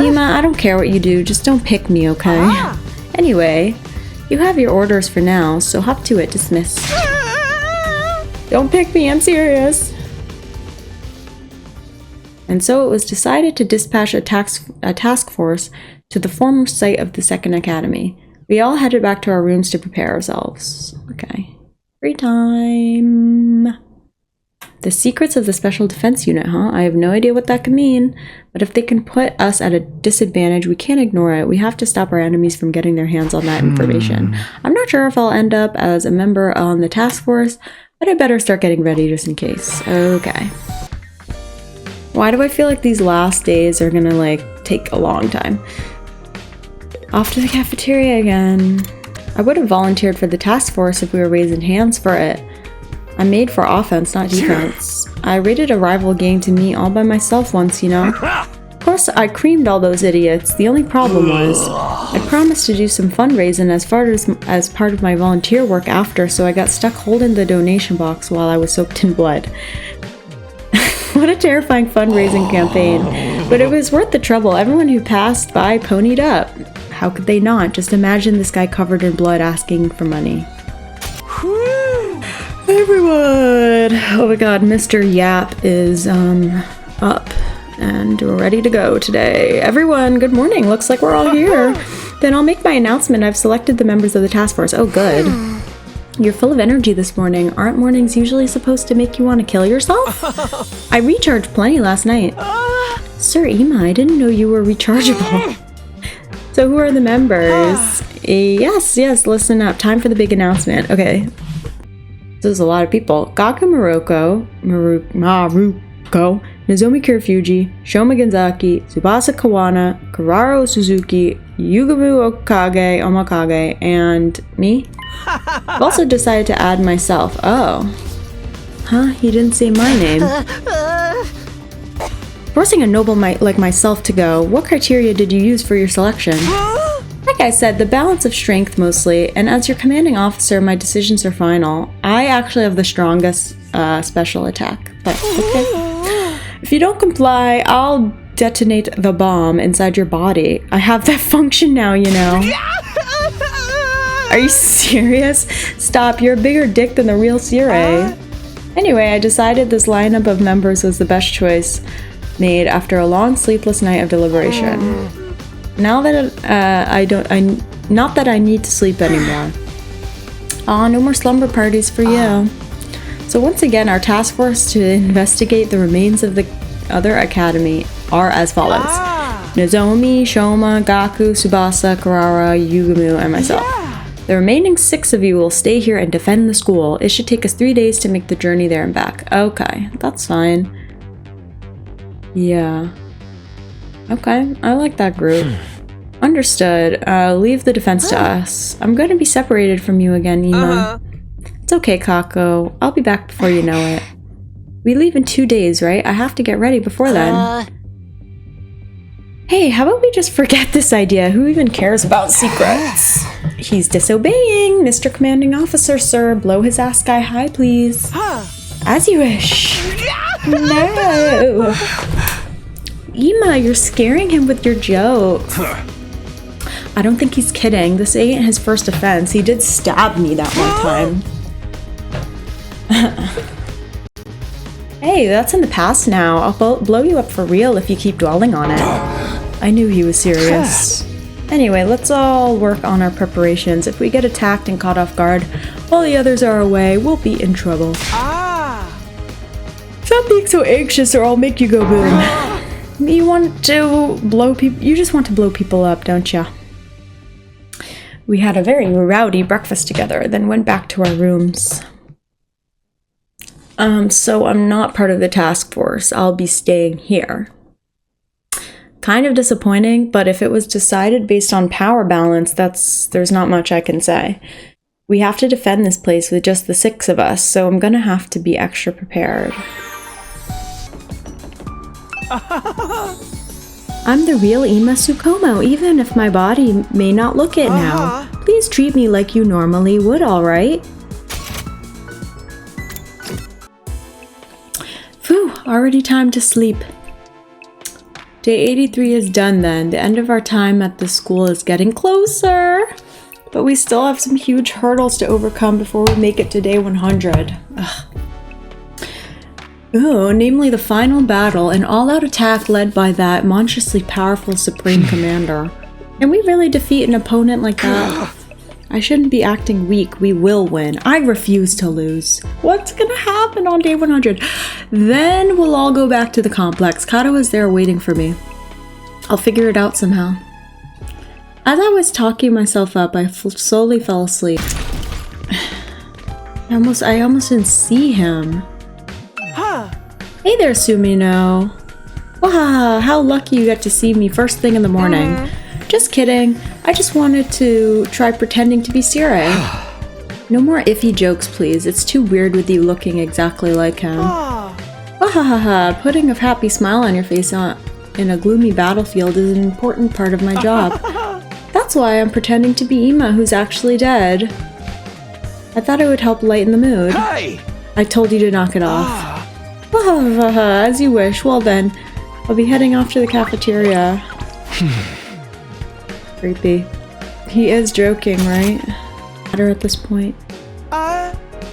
Ima, I don't care what you do, just don't pick me, okay? Anyway, you have your orders for now, so hop to it, dismiss. Don't pick me, I'm serious. And so it was decided to dispatch a task force to the former site of the Second Academy. We all headed back to our rooms to prepare ourselves. Okay. Free time. The secrets of the Special Defense Unit, huh? I have no idea what that could mean. But if they can put us at a disadvantage, we can't ignore it. We have to stop our enemies from getting their hands on that information. I'm not sure if I'll end up as a member on the task force, but I better start getting ready just in case. Okay. Why do I feel like these last days are gonna, like, take a long time? Off to the cafeteria again. I would have volunteered for the task force if we were raising hands for it. I'm made for offense, not defense. I raided a rival gang to meet all by myself once, you know? Of course, I creamed all those idiots. The only problem was, I promised to do some fundraising as part of my volunteer work after, so I got stuck holding the donation box while I was soaked in blood. What a terrifying fundraising campaign. But it was worth the trouble. Everyone who passed by ponied up. How could they not? Just imagine this guy covered in blood asking for money. Everyone! Oh my god, Mr. Yap is up and we're ready to go today. Everyone, good morning. Looks like we're all here. Then I'll make my announcement. I've selected the members of the task force. Oh, good. You're full of energy this morning. Aren't mornings usually supposed to make you want to kill yourself? I recharged plenty last night. Sir Ima, I didn't know you were rechargeable. So who are the members? Yes, listen up. Time for the big announcement. Okay. This is a lot of people. Gaku Maruko, Nozomi Kirifuji, Shoma Genzaki, Tsubasa Kawana, Kararo Suzuki, Yugamu Omakage, and me. I've also decided to add myself. Oh. Huh? He didn't say my name. Forcing a noble like myself to go, what criteria did you use for your selection? Like I said, the balance of strength mostly, and as your commanding officer, my decisions are final. I actually have the strongest special attack, but okay. If you don't comply, I'll detonate the bomb inside your body. I have that function now, you know. Are you serious? Stop, you're a bigger dick than the real CRA. Anyway, I decided this lineup of members was the best choice made after a long sleepless night of deliberation. Now that not that I need to sleep anymore. Aw, no more slumber parties for you. So once again, our task force to investigate the remains of the other academy are as follows. Nozomi, Shoma, Gaku, Tsubasa, Karara, Yugamu, and myself. The remaining 6 of you will stay here and defend the school. It should take us 3 days to make the journey there and back. Okay, that's fine. Yeah. Okay, I like that group. Understood. Leave the defense to us. I'm going to be separated from you again, Ima. It's okay, Kako. I'll be back before you know it. We leave in 2 days, right? I have to get ready before then. Hey, how about we just forget this idea? Who even cares about secrets? He's disobeying. Mr. Commanding Officer, sir. Blow his ass sky high, please. As you wish. No. Ima, you're scaring him with your joke. I don't think he's kidding. This ain't his first offense. He did stab me that one time. Hey, that's in the past now. I'll blow you up for real if you keep dwelling on it. I knew he was serious. Anyway, let's all work on our preparations. If we get attacked and caught off guard while the others are away, we'll be in trouble. Stop being so anxious or I'll make you go boom. You want to blow people? You just want to blow people up, don't ya? We had a very rowdy breakfast together, then went back to our rooms. So I'm not part of the task force. I'll be staying here. Kind of disappointing, but if it was decided based on power balance, there's not much I can say. We have to defend this place with just the 6 of us, so I'm gonna have to be extra prepared. I'm the real Ima Tsukumo, even if my body may not look it now. Please treat me like you normally would, alright? Phew, already time to sleep. Day 83 is done then. The end of our time at this school is getting closer. But we still have some huge hurdles to overcome before we make it to day 100. Ugh. Ooh, namely the final battle, an all-out attack led by that monstrously powerful Supreme Commander. Can we really defeat an opponent like that? I shouldn't be acting weak. We will win. I refuse to lose. What's gonna happen on day 100? Then we'll all go back to the complex. Kato is there waiting for me. I'll figure it out somehow. As I was talking myself up, I slowly fell asleep. I almost didn't see him. Hey there, Sumino. Wow, how lucky you got to see me first thing in the morning. Just kidding. I just wanted to try pretending to be Sire. No more iffy jokes, please. It's too weird with you looking exactly like him. Wahahaha, putting a happy smile on your face in a gloomy battlefield is an important part of my job. That's why I'm pretending to be Ima, who's actually dead. I thought it would help lighten the mood. Hey! I told you to knock it off. As you wish. Well then, I'll be heading off to the cafeteria. Creepy. He is joking, right? Matter at this point.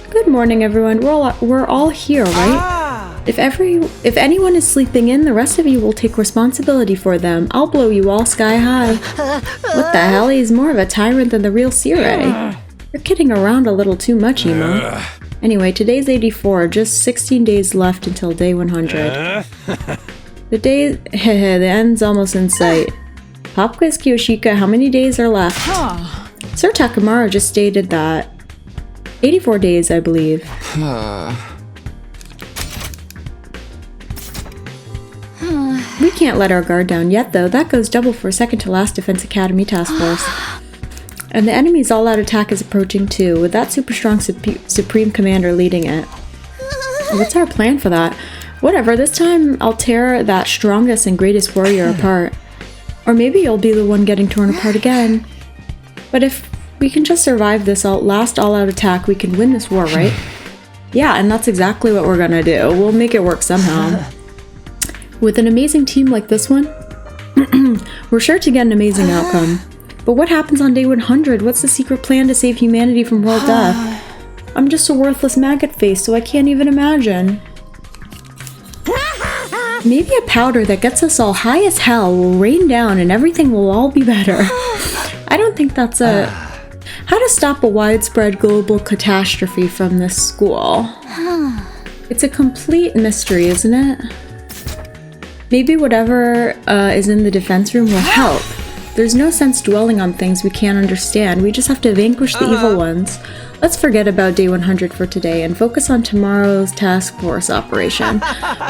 Good morning, everyone. We're all here, right? If anyone is sleeping in, the rest of you will take responsibility for them. I'll blow you all sky high. What the hell? He's more of a tyrant than the real Sire. You're kidding around a little too much, Ima. Anyway, today's 84, just 16 days left until day 100. The end's almost in sight. Pop quiz Kiyoshika, how many days are left? Sir Takamura just stated that 84 days, I believe. We can't let our guard down yet, though. That goes double for second to last Defense Academy task force. And the enemy's all-out attack is approaching too, with that super strong Supreme Commander leading it. What's our plan for that? Whatever, this time I'll tear that strongest and greatest warrior apart. Or maybe you'll be the one getting torn apart again. But if we can just survive this last all-out attack, we can win this war, right? Yeah, and that's exactly what we're gonna do. We'll make it work somehow. With an amazing team like this one, we're sure to get an amazing outcome. But what happens on day 100? What's the secret plan to save humanity from world death? I'm just a worthless maggot face, so I can't even imagine. Maybe a powder that gets us all high as hell will rain down and everything will all be better. I don't think that's a... How to stop a widespread global catastrophe from this school? It's a complete mystery, isn't it? Maybe whatever is in the defense room will help. There's no sense dwelling on things we can't understand. We just have to vanquish the evil ones. Let's forget about day 100 for today and focus on tomorrow's task force operation.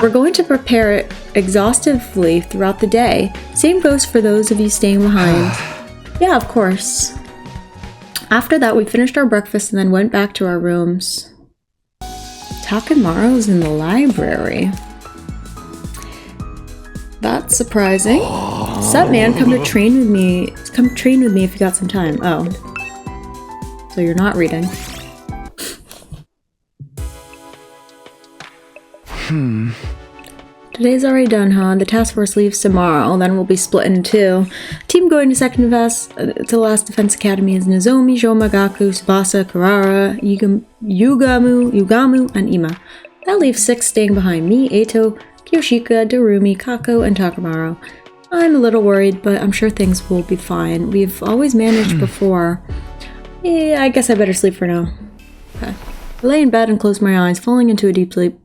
We're going to prepare it exhaustively throughout the day. Same goes for those of you staying behind. Yeah, of course. After that, we finished our breakfast and then went back to our rooms. Takamura's in the library. That's surprising. Sup, man? Come to train with me. Come train with me if you got some time. Oh. So you're not reading. Today's already done, huh? The task force leaves tomorrow, then we'll be split in two. Team going to second to last defense academy is Nozomi, Shomagaku, Tsubasa, Karara, Yugamu, and Ima. That leaves 6 staying behind me, Eito, Kiyoshika, Darumi, Kako, and Takamura. I'm a little worried, but I'm sure things will be fine. We've always managed before. Yeah, I guess I better sleep for now. Okay. I lay in bed and close my eyes, falling into a deep sleep.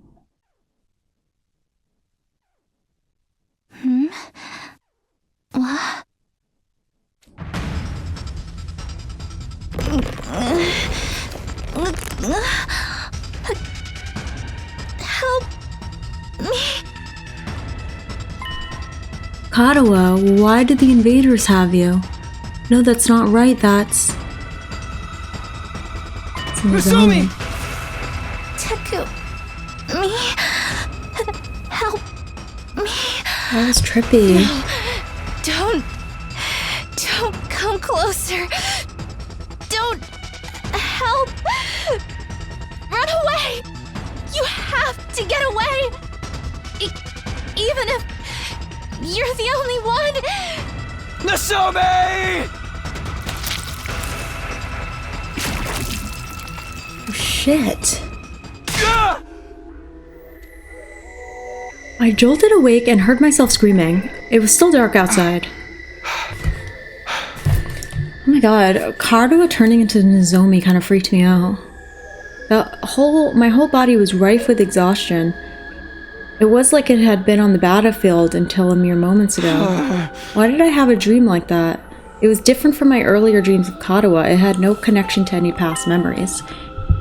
What? Help me. Katawa, why did the invaders have you? No, that's not right, that's... Rubyzubie! Takumi, help me. That was trippy. Don't come closer. Don't help. Run away. You have to get away. Even if you're the only one. Rubyzubie! Oh, shit. I jolted awake and heard myself screaming. It was still dark outside. Oh my god, Katawa turning into Nozomi kind of freaked me out. My whole body was rife with exhaustion. It was like it had been on the battlefield until a mere moments ago. Why did I have a dream like that? It was different from my earlier dreams of Katawa. It had no connection to any past memories.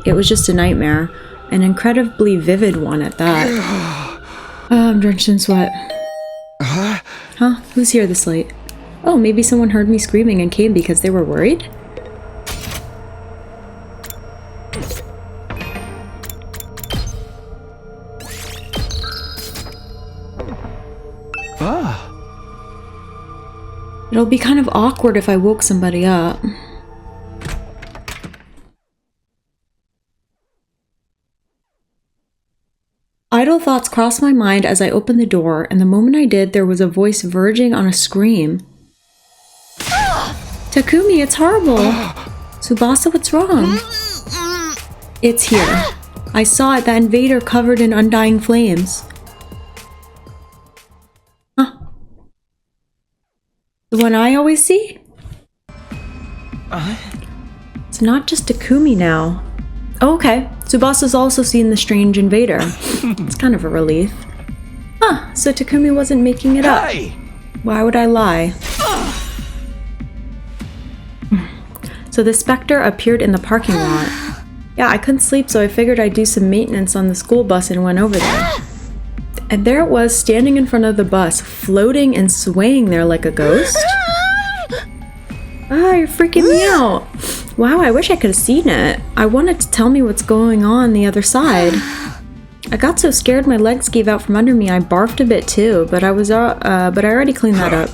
It was just a nightmare, an incredibly vivid one at that. Oh, I'm drenched in sweat. Huh? Who's here this late? Oh, maybe someone heard me screaming and came because they were worried? It'll be kind of awkward if I woke somebody up. Idle thoughts crossed my mind as I opened the door, and the moment I did, there was a voice verging on a scream. Takumi, it's horrible! Tsubasa, what's wrong? It's here. I saw it, that invader covered in undying flames. Huh? The one I always see? It's not just Takumi now. Oh, okay. Tsubasa's also seen the strange invader. It's kind of a relief. Huh, so Takumi wasn't making it up. Why would I lie? So the specter appeared in the parking lot. Yeah, I couldn't sleep, so I figured I'd do some maintenance on the school bus and went over there. And there it was, standing in front of the bus, floating and swaying there like a ghost. Ah, you're freaking me out. Wow, I wish I could have seen it. I wanted to tell me what's going on the other side. I got so scared my legs gave out from under me, I barfed a bit too, but I already cleaned that up.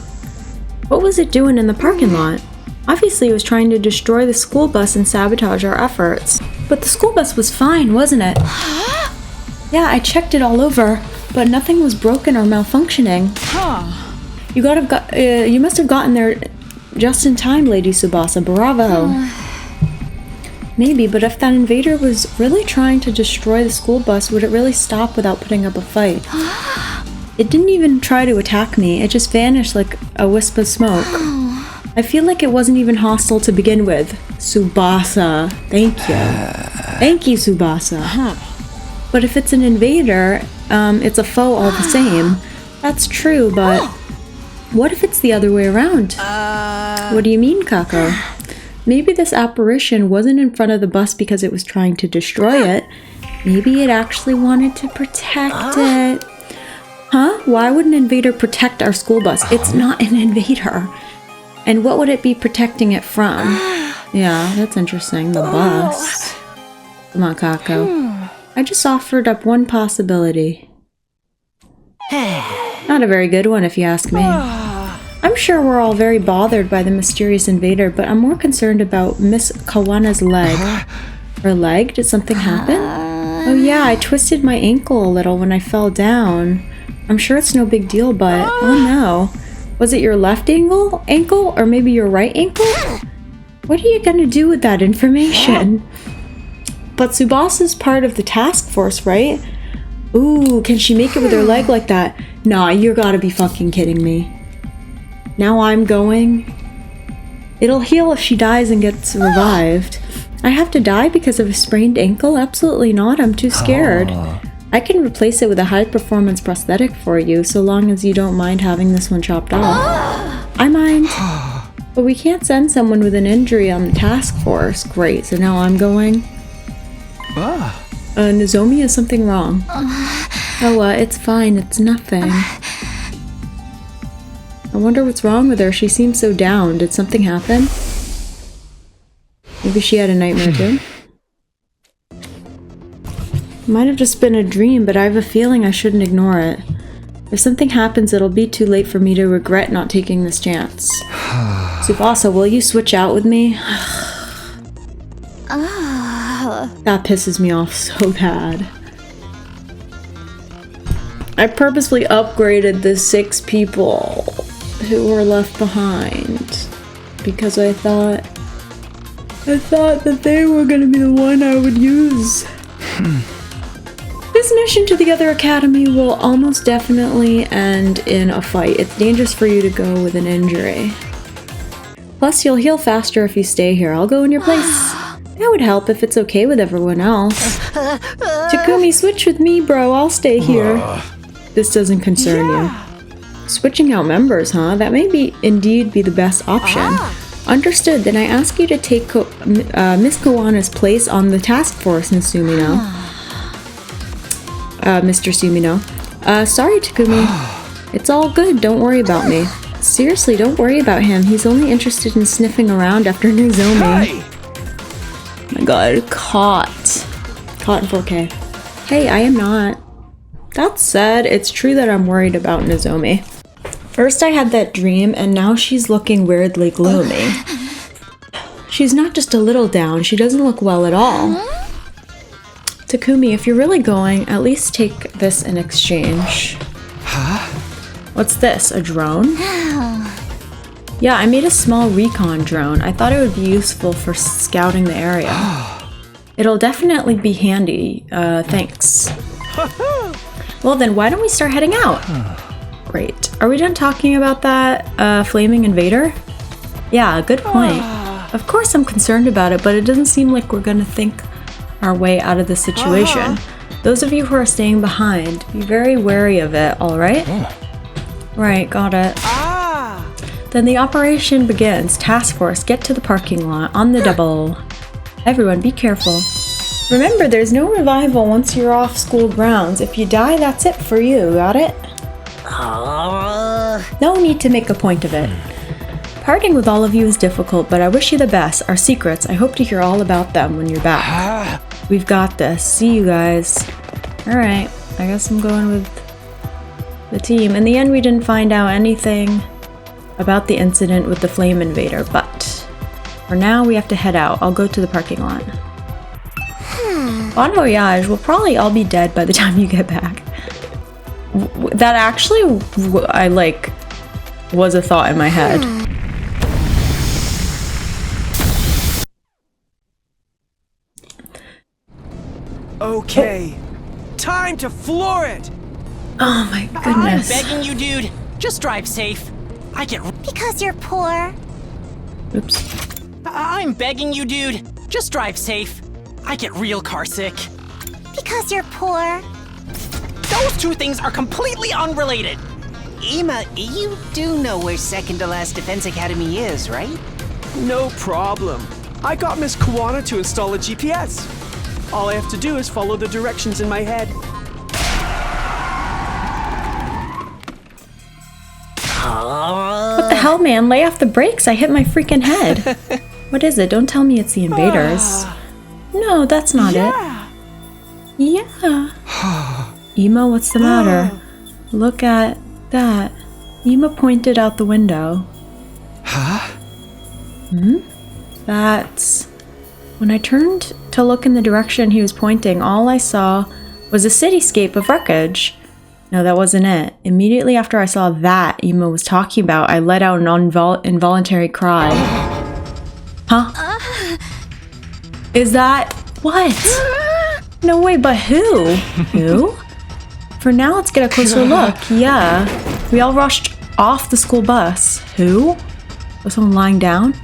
What was it doing in the parking lot? Obviously it was trying to destroy the school bus and sabotage our efforts. But the school bus was fine, wasn't it? Yeah, I checked it all over, but nothing was broken or malfunctioning. You must have gotten there just in time, Lady Tsubasa. Bravo. Maybe, but if that invader was really trying to destroy the school bus, would it really stop without putting up a fight? It didn't even try to attack me. It just vanished like a wisp of smoke. I feel like it wasn't even hostile to begin with. Tsubasa. Thank you. Thank you, Tsubasa. But if it's an invader, it's a foe all the same. That's true, but what if it's the other way around? What do you mean, Kako? Maybe this apparition wasn't in front of the bus because it was trying to destroy it. Maybe it actually wanted to protect it. Huh? Why would an invader protect our school bus? It's not an invader. And what would it be protecting it from? Yeah, that's interesting. The bus. Come on, Kako. I just offered up one possibility. Not a very good one, if you ask me. I'm sure we're all very bothered by the mysterious invader, but I'm more concerned about Miss Kawana's leg. Her leg? Did something happen? Oh yeah, I twisted my ankle a little when I fell down. I'm sure it's no big deal, but oh no. Was it your left ankle? Or maybe your right ankle? What are you gonna do with that information? But Tsubasa's part of the task force, right? Ooh, can she make it with her leg like that? Nah, you gotta be fucking kidding me. Now I'm going. It'll heal if she dies and gets revived. I have to die because of a sprained ankle? Absolutely not, I'm too scared. I can replace it with a high-performance prosthetic for you, so long as you don't mind having this one chopped off. I mind. But we can't send someone with an injury on the task force. Great, so now I'm going. Nozomi, is something wrong? Oh, it's fine, it's nothing. I wonder what's wrong with her. She seems so down. Did something happen? Maybe she had a nightmare too? Might have just been a dream, but I have a feeling I shouldn't ignore it. If something happens, it'll be too late for me to regret not taking this chance. Tsubasa, will you switch out with me? That pisses me off so bad. I purposely upgraded the 6 people who were left behind because I thought that they were gonna be the one I would use. This mission to the other academy will almost definitely end in a fight. It's dangerous for you to go with an injury. Plus, you'll heal faster if you stay here. I'll go in your place. That would help if it's okay with everyone else. Takumi, switch with me, bro. I'll stay here. This doesn't concern you. Switching out members, huh? That may indeed be the best option. Understood. Then I ask you to take Miss Kawana's place on the task force, Miss Sumino. Mr. Sumino. Sorry, Takumi. It's all good. Don't worry about me. Seriously, don't worry about him. He's only interested in sniffing around after Nozomi. Oh my god, caught. Caught in 4K. Hey, I am not. That said, it's true that I'm worried about Nozomi. First I had that dream, and now she's looking weirdly gloomy. She's not just a little down, she doesn't look well at all. Takumi, if you're really going, at least take this in exchange. Huh? What's this, a drone? Yeah, I made a small recon drone. I thought it would be useful for scouting the area. It'll definitely be handy, thanks. Well then, why don't we start heading out? Great. Are we done talking about that, flaming invader? Yeah, good point. Of course I'm concerned about it, but it doesn't seem like we're gonna think our way out of the situation. Those of you who are staying behind, be very wary of it, alright? Right, got it. Then the operation begins. Task force, get to the parking lot on the double. Everyone, be careful. Remember, there's no revival once you're off school grounds. If you die, that's it for you. Got it? No need to make a point of it. Parting with all of you is difficult, but I wish you the best. Our secrets, I hope to hear all about them when you're back. We've got this. See you guys. Alright, I guess I'm going with the team. In the end, we didn't find out anything about the incident with the flame invader, but for now, we have to head out. I'll go to the parking lot. Bon voyage, we'll probably all be dead by the time you get back. That actually, was a thought in my head. Okay, time to floor it! Oh my goodness. I'm begging you, dude. Just drive safe. I get... Because you're poor. Oops. I'm begging you, dude. Just drive safe. I get real carsick. Because you're poor. Those two things are completely unrelated. Ima, you do know where second to last Defense Academy is, right? No problem. I got Miss Kawana to install a GPS. All I have to do is follow the directions in my head. What the hell, man? Lay off the brakes. I hit my freaking head. What is it? Don't tell me it's the invaders. No, that's not it. Yeah. Ima, what's the matter? Look at that. Ima pointed out the window. Huh? That's... When I turned to look in the direction he was pointing, all I saw was a cityscape of wreckage. No, that wasn't it. Immediately after I saw that Ima was talking about, I let out an involuntary cry. Huh? Is that... What? No way, but who? Who? For now, let's get a closer look. Yeah. We all rushed off the school bus. Who? Was someone lying down?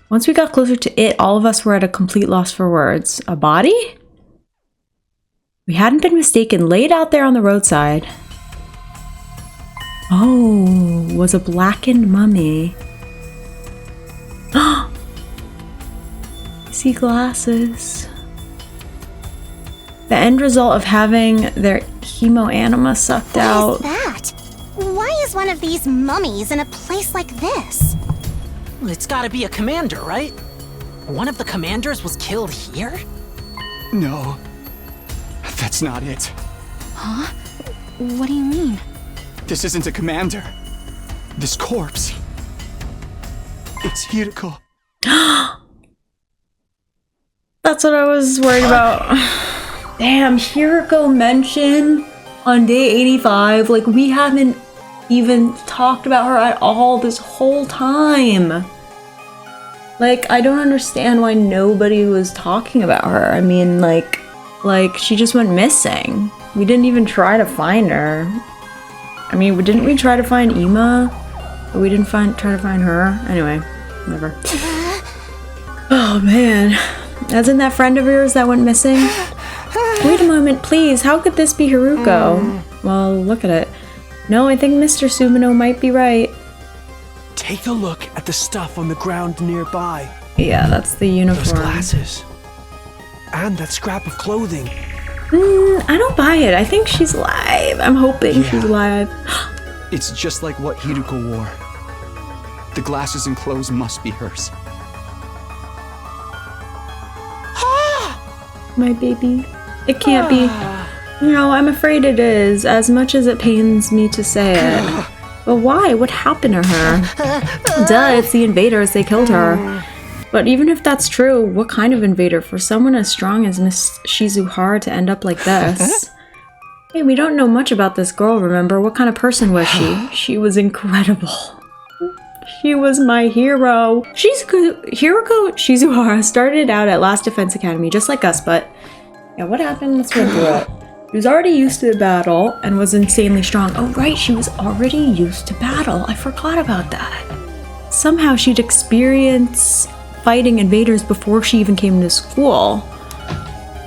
Once we got closer to it, all of us were at a complete loss for words. A body? We hadn't been mistaken, laid out there on the roadside. Oh, was a blackened mummy. See glasses. The end result of having their hemoanima sucked out. What is that? Why is one of these mummies in a place like this? It's gotta be a commander, right? One of the commanders was killed here? No. That's not it. Huh? What do you mean? This isn't a commander. This corpse. It's Hiriko. That's what I was worried about. Damn, Hiriko mentioned on day 85. Like, we haven't even talked about her at all this whole time. Like, I don't understand why nobody was talking about her. I mean, like she just went missing. We didn't even try to find her. I mean, didn't we try to find Ima? But we didn't try to find her. Anyway, whatever. Oh man. As in that friend of yours that went missing? Wait a moment, please. How could this be Haruko? Well, look at it. No, I think Mr. Sumino might be right. Take a look at the stuff on the ground nearby. Yeah, that's the uniform. Those glasses. And that scrap of clothing. I don't buy it. I think she's alive. I'm hoping she's alive. It's just like what Hiriko wore. The glasses and clothes must be hers. My baby. It can't be. No, I'm afraid it is, as much as it pains me to say it. But why? What happened to her? Duh, it's the invaders. They killed her. But even if that's true, what kind of invader? For someone as strong as Miss Shizuhara to end up like this? Hey, we don't know much about this girl, remember? What kind of person was she? She was incredible. She was my hero. Hiriko Shizuhara started out at Last Defense Academy, just like us, but... Yeah, what happened? Let's run through it. She was already used to the battle and was insanely strong. Oh, right, she was already used to battle. I forgot about that. Somehow she'd experience fighting invaders before she even came to school.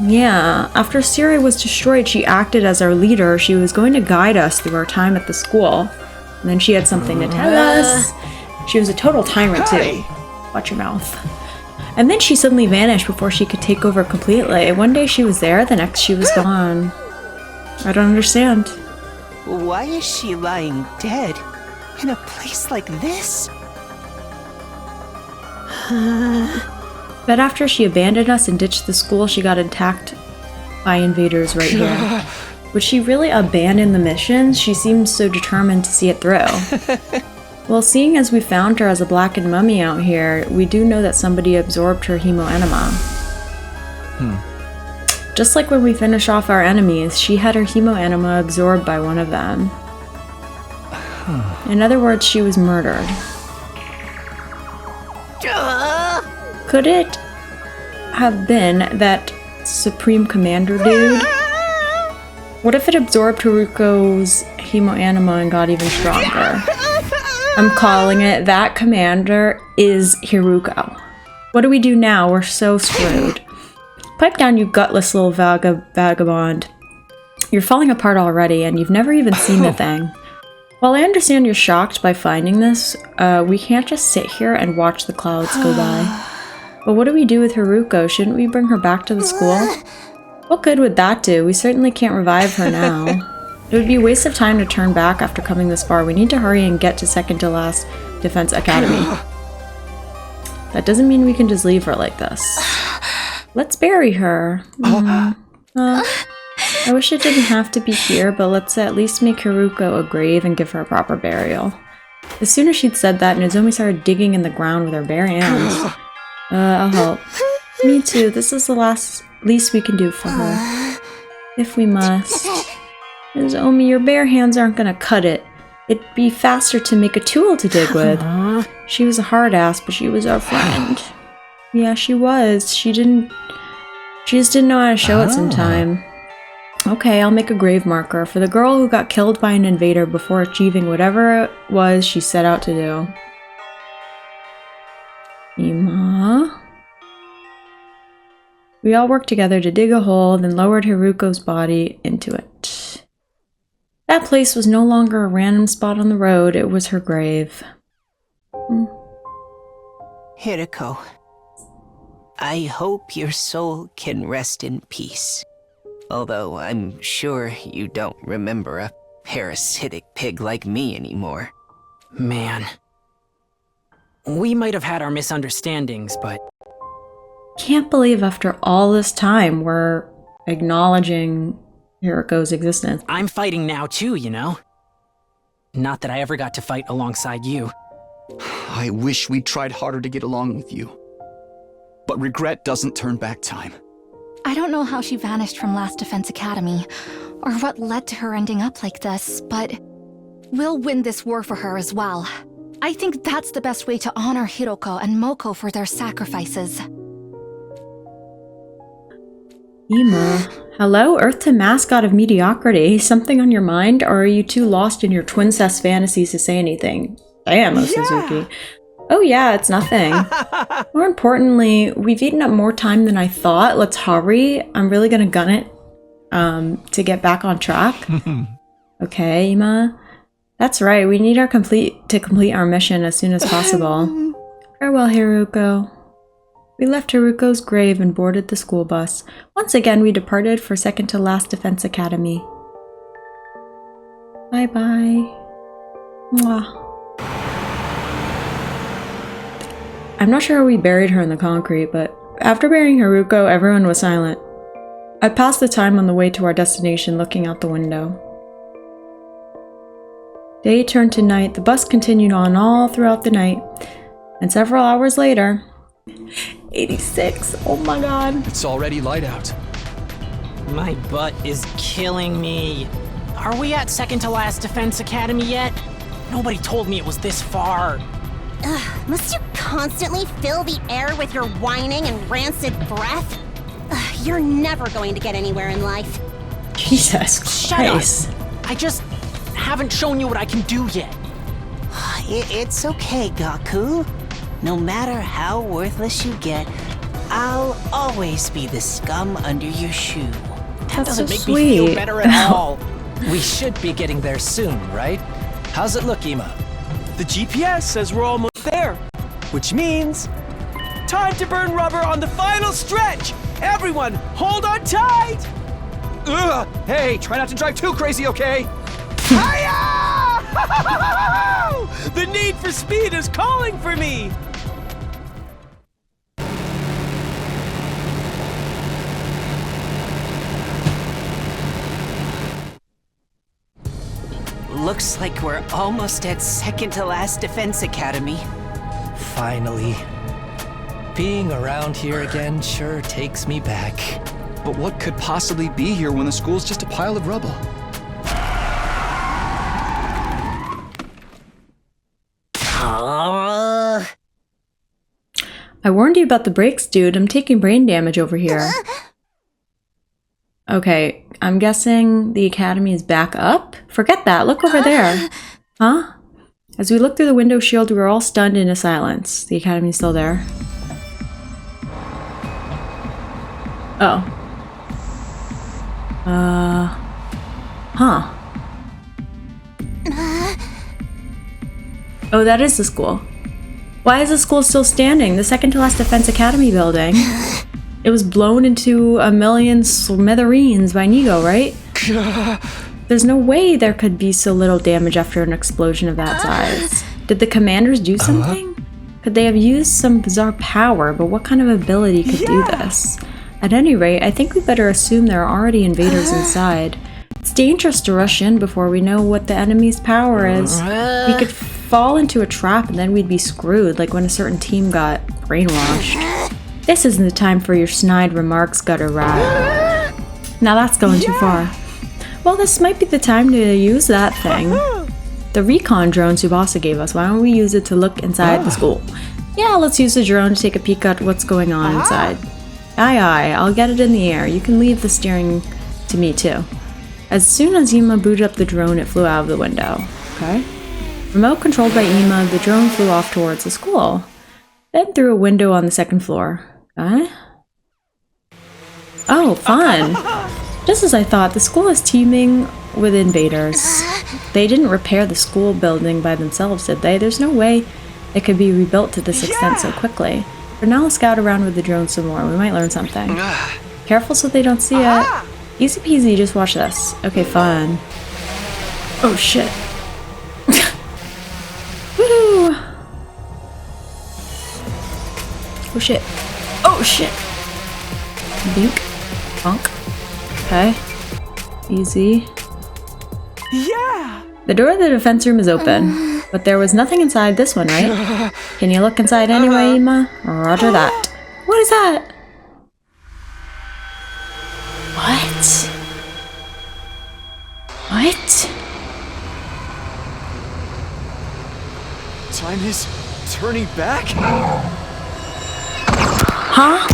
Yeah, after Siri was destroyed, she acted as our leader. She was going to guide us through our time at the school. And then she had something to tell us. She was a total tyrant too. Watch your mouth. And then she suddenly vanished before she could take over completely. One day she was there, the next she was gone. I don't understand. Why is she lying dead in a place like this? But after she abandoned us and ditched the school, she got attacked by invaders right here. Would she really abandon the mission? She seems so determined to see it through. Well, seeing as we found her as a blackened mummy out here, we do know that somebody absorbed her hemoenema. Just like when we finish off our enemies, she had her hemoenema absorbed by one of them. In other words, she was murdered. Could it have been that Supreme Commander dude? What if it absorbed Haruko's hemoenema and got even stronger? I'm calling it. That commander is Haruko. What do we do now? We're so screwed. Pipe down, you gutless little vagabond. You're falling apart already, and you've never even seen the thing. While I understand you're shocked by finding this, we can't just sit here and watch the clouds go by. But what do we do with Haruko? Shouldn't we bring her back to the school? What good would that do? We certainly can't revive her now. It would be a waste of time to turn back after coming this far. We need to hurry and get to second to last Defense Academy. That doesn't mean we can just leave her like this. Let's bury her. I wish it didn't have to be here, but let's at least make Haruko a grave and give her a proper burial. As soon as she'd said that, Nozomi started digging in the ground with her bare hands. I'll help. Me too. This is the least we can do for her. If we must. Nozomi, your bare hands aren't gonna cut it. It'd be faster to make a tool to dig with. She was a hard ass, but she was our friend. Yeah, she was. She just didn't know how to show it sometime. Okay, I'll make a grave marker for the girl who got killed by an invader before achieving whatever it was she set out to do. Ima. We all worked together to dig a hole, then lowered Haruko's body into it. That place was no longer a random spot on the road, it was her grave. Hiriko, I hope your soul can rest in peace. Although I'm sure you don't remember a parasitic pig like me anymore. Man. We might have had our misunderstandings, but... Can't believe after all this time we're acknowledging Hiriko's existence. I'm fighting now too, you know? Not that I ever got to fight alongside you. I wish we'd tried harder to get along with you. But regret doesn't turn back time. I don't know how she vanished from Last Defense Academy, or what led to her ending up like this, but we'll win this war for her as well. I think that's the best way to honor Hiroko and Moko for their sacrifices. Ima. Hello, Earth to mascot of mediocrity. Something on your mind, or are you too lost in your twincest fantasies to say anything? Damn, Suzuki. Oh yeah, it's nothing. More importantly, we've eaten up more time than I thought. Let's hurry. I'm really gonna gun it to get back on track. Okay, Ima. That's right, we need to complete our mission as soon as possible. Farewell, Haruko. We left Haruko's grave and boarded the school bus. Once again, we departed for second to last Defense Academy. Bye-bye. Mwah. I'm not sure how we buried her in the concrete, but after burying Haruko, everyone was silent. I passed the time on the way to our destination looking out the window. Day turned to night, the bus continued on all throughout the night, and several hours later... 86, oh my god. It's already light out. My butt is killing me. Are we at second to last Defense Academy yet? Nobody told me it was this far. Ugh, must you constantly fill the air with your whining and rancid breath? Ugh, you're never going to get anywhere in life. Jesus Christ. Shut up. I just haven't shown you what I can do yet. It's okay, Gaku. No matter how worthless you get, I'll always be the scum under your shoe. That doesn't make me feel better at all. We should be getting there soon, right? How's it look, Ima? The GPS says we're almost there, which means time to burn rubber on the final stretch. Everyone, hold on tight. Ugh! Hey, try not to drive too crazy, okay? Hiya! The need for speed is calling for me. Looks like we're almost at second to last Defense Academy. Finally. Being around here again sure takes me back. But what could possibly be here when the school's just a pile of rubble? I warned you about the brakes, dude. I'm taking brain damage over here. Okay, I'm guessing the academy is back up? Forget that, look over there. Huh? As we look through the window shield, we were all stunned into silence. The academy's still there. Oh. Huh. Oh, that is the school. Why is the school still standing? The second to last Defense Academy building. It was blown into a million smithereens by Nigo, right? There's no way there could be so little damage after an explosion of that size. Did the commanders do something? Could they have used some bizarre power, but what kind of ability could do this? At any rate, I think we better assume there are already invaders inside. It's dangerous to rush in before we know what the enemy's power is. We could fall into a trap and then we'd be screwed, like when a certain team got brainwashed. This isn't the time for your snide remarks, Gutter Rat. Now that's going too far. Well, this might be the time to use that thing. The recon drone Tsubasa gave us, why don't we use it to look inside the school? Yeah, let's use the drone to take a peek at what's going on inside. Aye aye, I'll get it in the air. You can leave the steering to me too. As soon as Ima booted up the drone, it flew out of the window. Okay. Remote controlled by Ima, the drone flew off towards the school. Then through a window on the second floor. Huh? Oh, fun! Just as I thought, the school is teeming with invaders. They didn't repair the school building by themselves, did they? There's no way it could be rebuilt to this extent so quickly. For now, let's scout around with the drone some more. We might learn something. Careful so they don't see it. Easy peasy, just watch this. Okay, fun. Oh shit. Woohoo! Oh shit. Oh shit! Bink. Bonk. Okay. Easy. Yeah! The door of the defense room is open, but there was nothing inside this one, right? Can you look inside anyway, Ima? Roger that. What is that? What? What? Time is turning back? Huh?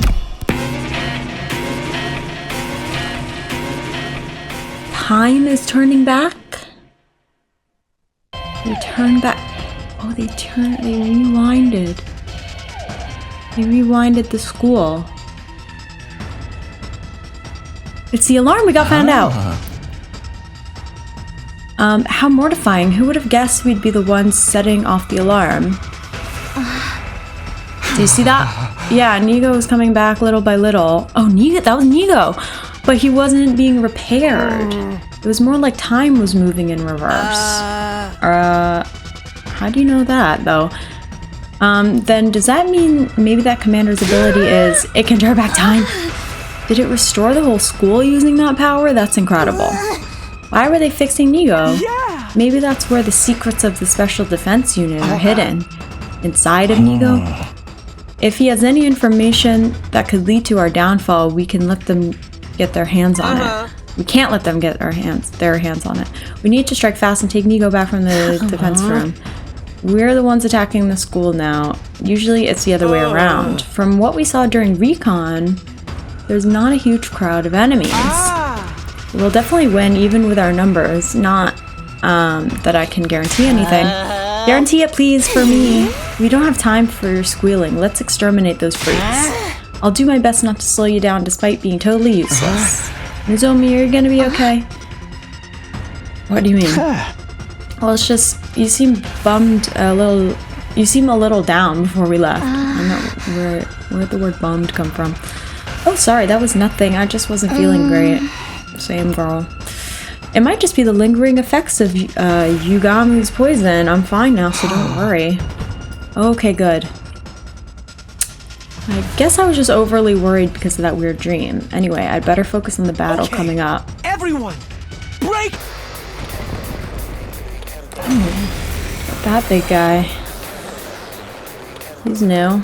Time is turning back? They turned back. Oh, they rewinded. They rewinded the school. It's the alarm, we got found out. How mortifying. Who would have guessed we'd be the ones setting off the alarm? Do you see that? Yeah, Nigo was coming back little by little. Oh, Nigo, that was Nigo! But he wasn't being repaired. It was more like time was moving in reverse. How do you know that, though? Then does that mean maybe that commander's ability is it can turn back time? Did it restore the whole school using that power? That's incredible. Why were they fixing Nigo? Yeah! Maybe that's where the secrets of the Special Defense Unit are hidden. Inside of Nigo? If he has any information that could lead to our downfall, we can let them get their hands on it. We can't let them get their hands on it. We need to strike fast and take Nigo back from the defense room. We're the ones attacking the school now. Usually it's the other way around. From what we saw during recon, there's not a huge crowd of enemies. We'll definitely win even with our numbers. Not that I can guarantee anything. Guarantee it please for me. We don't have time for your squealing. Let's exterminate those freaks. I'll do my best not to slow you down despite being totally useless. Nozomi, you're gonna be okay. What do you mean? Well, it's just you seem bummed a little. You seem a little down before we left. I don't know where'd the word bummed come from. Oh, sorry, that was nothing. I just wasn't feeling great. Same girl. It might just be the lingering effects of Yugamu's poison. I'm fine now, so don't worry. Okay, good. I guess I was just overly worried because of that weird dream. Anyway, I'd better focus on the battle coming up. Everyone, break! That big guy. He's new.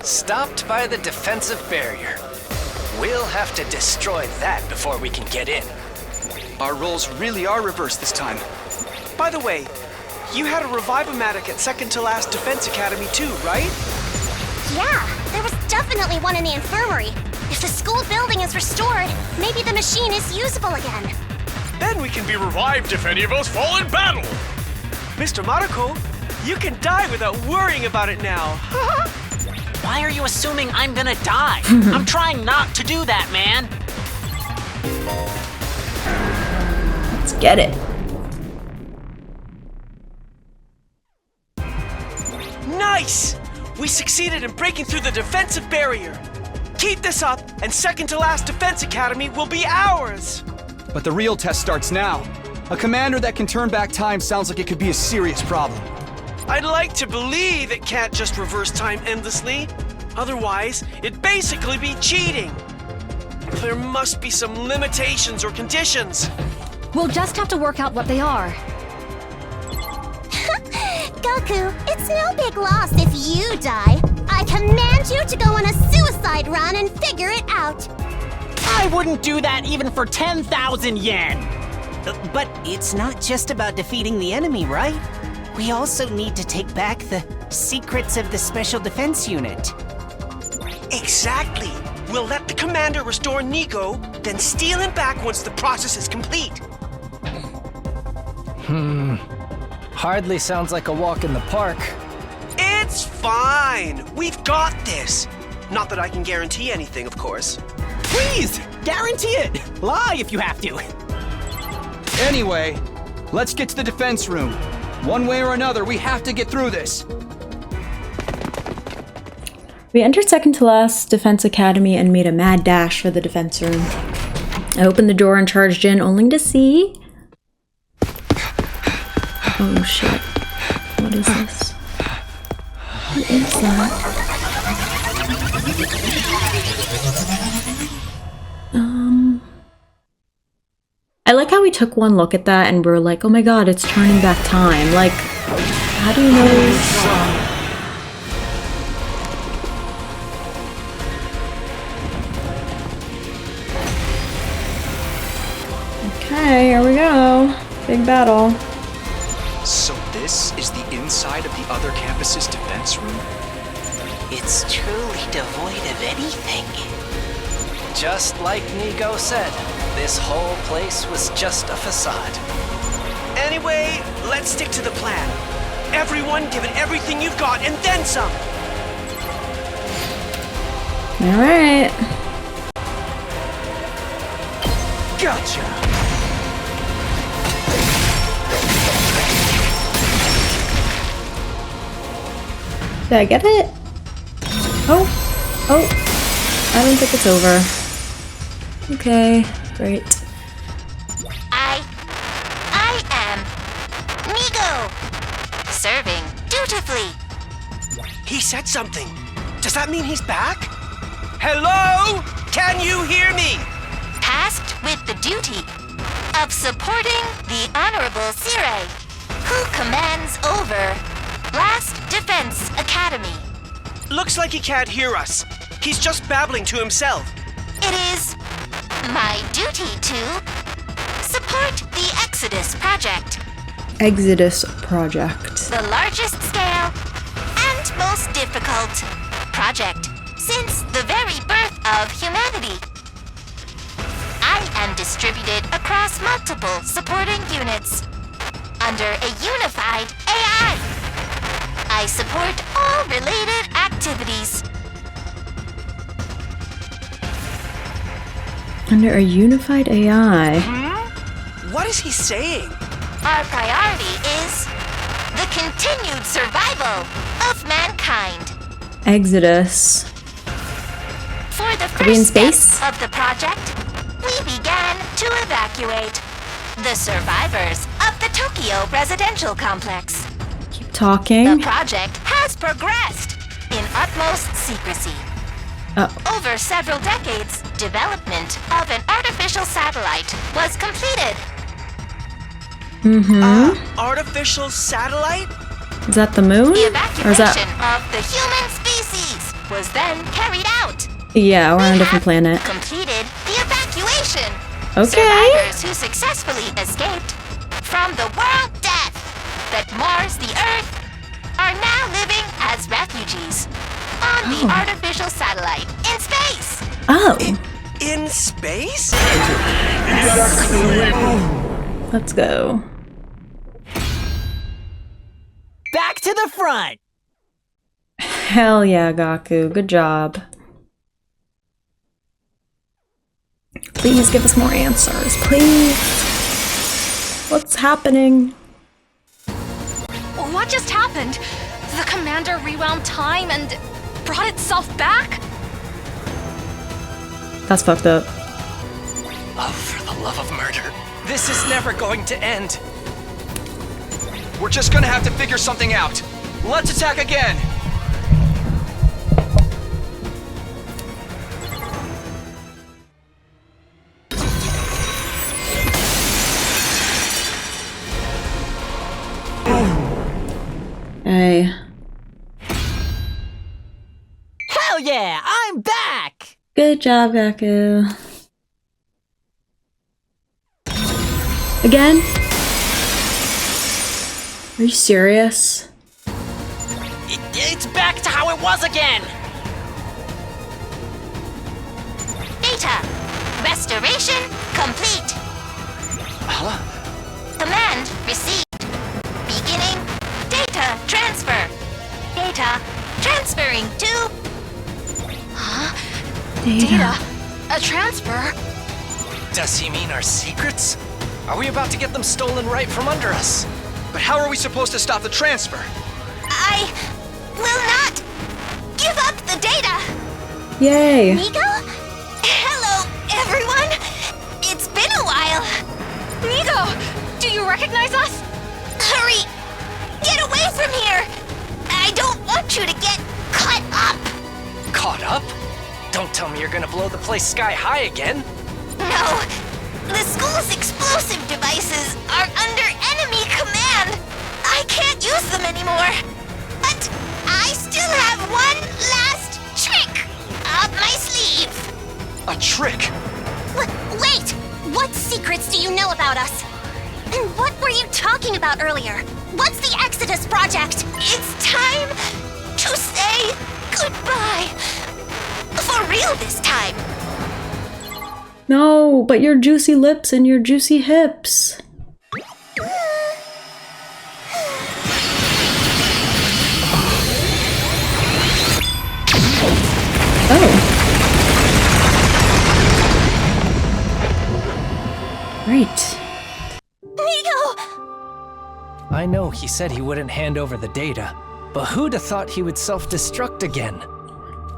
Stopped by the defensive barrier. We'll have to destroy that before we can get in. Our roles really are reversed this time. By the way, you had a Rubyzubie at second to last Defense Academy too, right? Yeah, there was definitely one in the infirmary. If the school building is restored, maybe the machine is usable again. Then we can be revived if any of us fall in battle. Mr. Mariko, you can die without worrying about it now. Why are you assuming I'm gonna die? I'm trying not to do that, man. Let's get it. Nice! We succeeded in breaking through the defensive barrier. Keep this up, and second to last Defense Academy will be ours. But the real test starts now. A commander that can turn back time sounds like it could be a serious problem. I'd like to believe it can't just reverse time endlessly. Otherwise, it'd basically be cheating. There must be some limitations or conditions. We'll just have to work out what they are. Goku, it's no big loss if you die. I command you to go on a suicide run and figure it out. I wouldn't do that even for 10,000 yen. But it's not just about defeating the enemy, right? We also need to take back the secrets of the Special Defense Unit. Exactly. We'll let the commander restore Nico, then steal him back once the process is complete. Hardly sounds like a walk in the park. It's fine. We've got this. Not that I can guarantee anything, of course. Please, guarantee it. Lie if you have to. Anyway, let's get to the defense room. One way or another, we have to get through this. We entered second to last Defense Academy and made a mad dash for the defense room. I opened the door and charged in, only to see... Oh shit. What is this? What is that? I like how we took one look at that and we were like, oh my god, it's turning back time. Like, how do you know? Okay, here we go. Big battle. So this is the inside of the other campus's defense room? It's truly devoid of anything. Just like Nico said, this whole place was just a facade. Anyway, let's stick to the plan. Everyone give it everything you've got and then some. All right. Gotcha. Did I get it? Oh. I don't think it's over. Okay, great. I am Nico, serving dutifully. He said something. Does that mean he's back? Hello? Can you hear me? Tasked with the duty of supporting the Honorable Sire, who commands over Last Defense Academy. Looks like he can't hear us. He's just babbling to himself. It is my duty to support the Exodus Project. Exodus Project. The largest scale and most difficult project since the very birth of humanity. I am distributed across multiple supporting units under a unified AI. I support all related activities. Under a unified AI. What is he saying? Our priority is the continued survival of mankind. Exodus. For the Are we in first step space? of the project, we began to evacuate the survivors of the Tokyo residential complex. Keep talking. The project has progressed in utmost secrecy. Over several decades, development of an artificial satellite was completed. Artificial satellite? Is that the moon? The Or is evacuation that... of the human species was then carried out. Yeah, we're on a different planet. Completed the evacuation. Okay. Survivors who successfully escaped from the world death that mars the Earth are now living as refugees on the artificial satellite in space. Oh. In space? Let's go. Back to the front! Hell yeah, Gaku. Good job. Please give us more answers, please. What's happening? What just happened? The commander rewound time and brought itself back? That's fucked up. Oh, for the love of murder. This is never going to end. We're just gonna have to figure something out. Let's attack again! Hey. Hell yeah, I'm back! Good job, Gaku. Again? Are you serious? It's back to how it was again! Data. Restoration complete. Huh? Command received. Beginning data transfer. Data transferring to... Data? A transfer? Does he mean our secrets? Are we about to get them stolen right from under us? But how are we supposed to stop the transfer? I will not give up the data. Yay. Nico? Hello, everyone. It's been a while. Nico, do you recognize us? Hurry! Get away from here! I don't want you to get caught up! Caught up? Don't tell me you're gonna blow the place sky high again. No! The school's explosive devices are under enemy command! I can't use them anymore! But I still have one last trick up my sleeve! A trick? Wait! What secrets do you know about us? And what were you talking about earlier? What's the Exodus project? It's time to say goodbye! For real this time! No, but your juicy lips and your juicy hips. Oh. Great. I know he said he wouldn't hand over the data, but who'd have thought he would self-destruct again?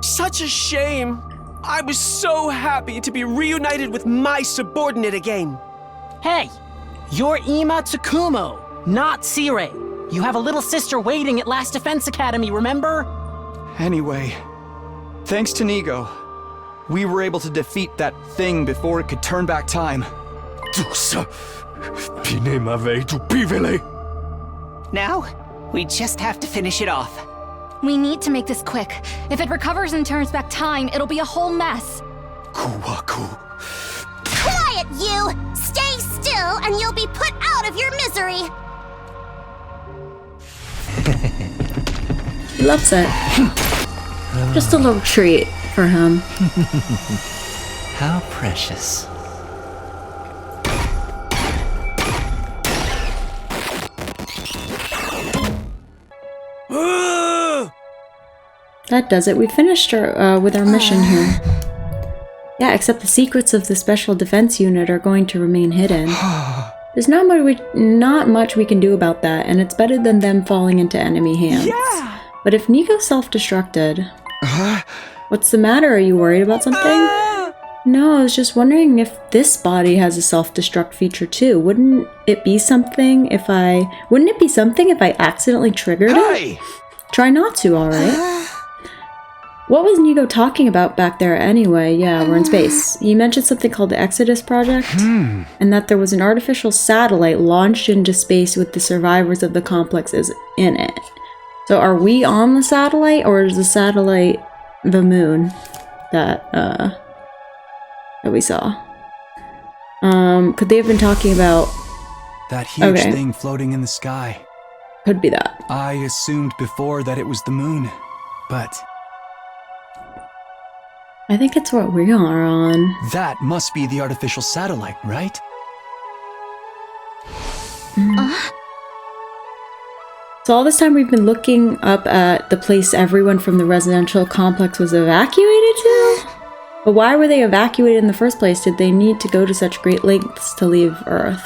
Such a shame. I was so happy to be reunited with my subordinate again. Hey, you're Ima Tsukumo, not Sire. You have a little sister waiting at Last Defense Academy, remember? Anyway, thanks to Nigo, we were able to defeat that thing before it could turn back time. Now, we just have to finish it off. We need to make this quick. If it recovers and turns back time, it'll be a whole mess. Quiet, you! Stay still and you'll be put out of your misery! He loves it. Just a little treat for him. How precious. That does it. We finished our, with our mission here. Yeah, except the secrets of the Special Defense Unit are going to remain hidden. There's not much we can do about that, and it's better than them falling into enemy hands. Yeah! But if Nico self-destructed... What's the matter? Are you worried about something? No, I was just wondering if this body has a self-destruct feature too. Wouldn't it be something if I accidentally triggered it? Try not to, alright? What was Nico talking about back there anyway? Yeah, we're in space. He mentioned something called the Exodus Project, and that there was an artificial satellite launched into space with the survivors of the complexes in it. So are we on the satellite, or is the satellite the moon that we saw? Could they have been talking about that huge thing floating in the sky? Could be that. I assumed before that it was the moon, but I think it's what we are on. That must be the artificial satellite, right? So all this time we've been looking up at the place everyone from the residential complex was evacuated to? But why were they evacuated in the first place? Did they need to go to such great lengths to leave Earth?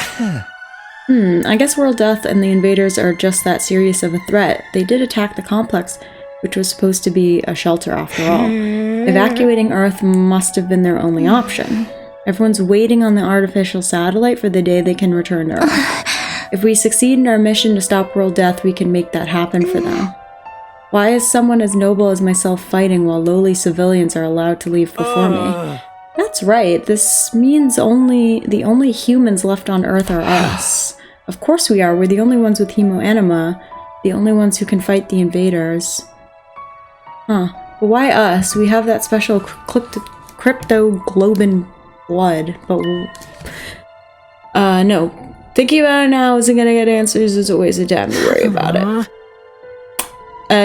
I guess world death and the invaders are just that serious of a threat. They did attack the complex, which was supposed to be a shelter after all. Evacuating Earth must have been their only option. Everyone's waiting on the artificial satellite for the day they can return to Earth. If we succeed in our mission to stop world death, we can make that happen for them. Why is someone as noble as myself fighting while lowly civilians are allowed to leave before me? That's right, this means the only humans left on Earth are us. Of course we are, we're the only ones with hemoanima, the only ones who can fight the invaders. But why us? We have that special cryptoglobin blood, but no. Thinking about it now isn't gonna get answers, it's a waste of time to worry about it.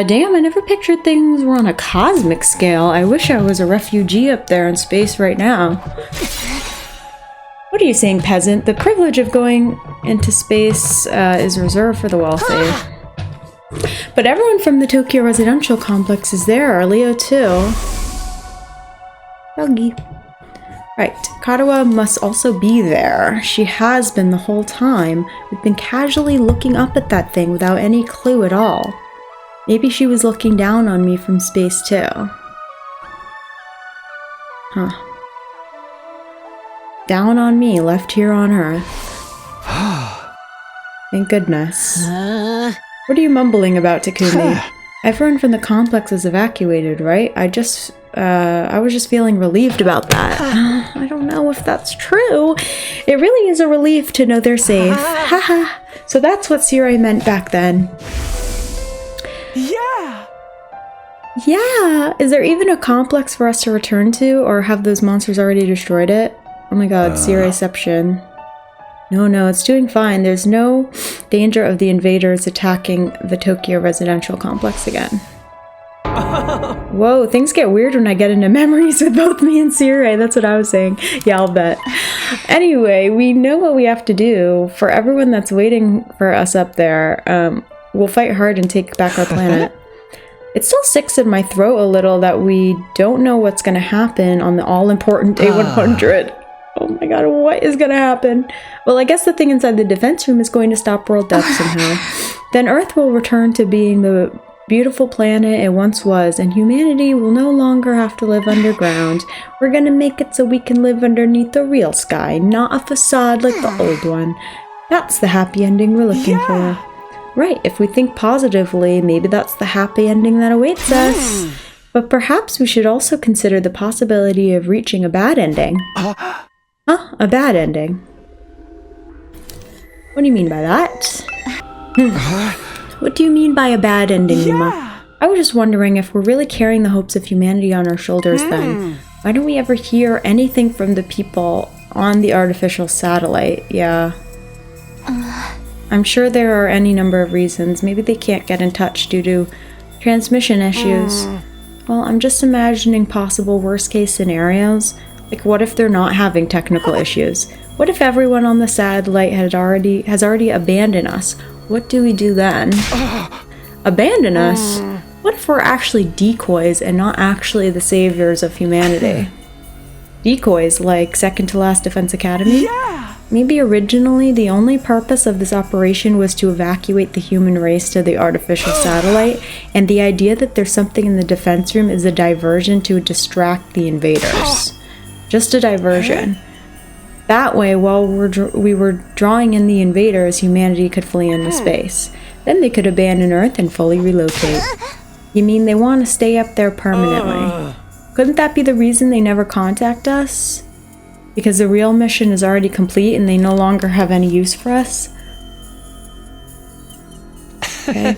Damn, I never pictured things were on a cosmic scale. I wish I was a refugee up there in space right now. What are you saying, peasant? The privilege of going into space is reserved for the wealthy. But everyone from the Tokyo residential complex is there, Leo too. Doggy. Right, Katawa must also be there. She has been the whole time. We've been casually looking up at that thing without any clue at all. Maybe she was looking down on me from space too. Down on me, left here on Earth. Thank goodness. What are you mumbling about, Takumi? Everyone from the complex is evacuated, right? I was just feeling relieved about that. I don't know if that's true. It really is a relief to know they're safe. Haha. So that's what Sirai meant back then. Yeah! Is there even a complex for us to return to, or have those monsters already destroyed it? Oh my god, Siraiception. No, it's doing fine. There's no danger of the invaders attacking the Tokyo residential complex again. Whoa, things get weird when I get into memories with both me and Sirai. That's what I was saying. Yeah, I'll bet. Anyway, we know what we have to do. For everyone that's waiting for us up there, we'll fight hard and take back our planet. It still sticks in my throat a little that we don't know what's going to happen on the all-important Day 100. Oh my god, what is going to happen? Well, I guess the thing inside the defense room is going to stop world death somehow. Then Earth will return to being the beautiful planet it once was, and humanity will no longer have to live underground. We're going to make it so we can live underneath the real sky, not a facade like the old one. That's the happy ending we're looking for. Right, if we think positively, maybe that's the happy ending that awaits us. But perhaps we should also consider the possibility of reaching a bad ending. A bad ending? What do you mean by that? What do you mean by a bad ending, Yuma? I was just wondering if we're really carrying the hopes of humanity on our shoulders then. Why don't we ever hear anything from the people on the artificial satellite? Yeah. I'm sure there are any number of reasons. Maybe they can't get in touch due to transmission issues. Well, I'm just imagining possible worst-case scenarios. Like, what if they're not having technical issues? What if everyone on the satellite has already abandoned us? What do we do then? Abandon us? What if we're actually decoys and not actually the saviors of humanity? Decoys like second to last Defense Academy? Maybe originally the only purpose of this operation was to evacuate the human race to the artificial satellite, and the idea that there's something in the defense room is a diversion to distract the invaders. Just a diversion. That way, while we were drawing in the invaders, humanity could flee into space. Then they could abandon Earth and fully relocate. You mean they want to stay up there permanently? Couldn't that be the reason they never contact us? Because the real mission is already complete and they no longer have any use for us? Okay.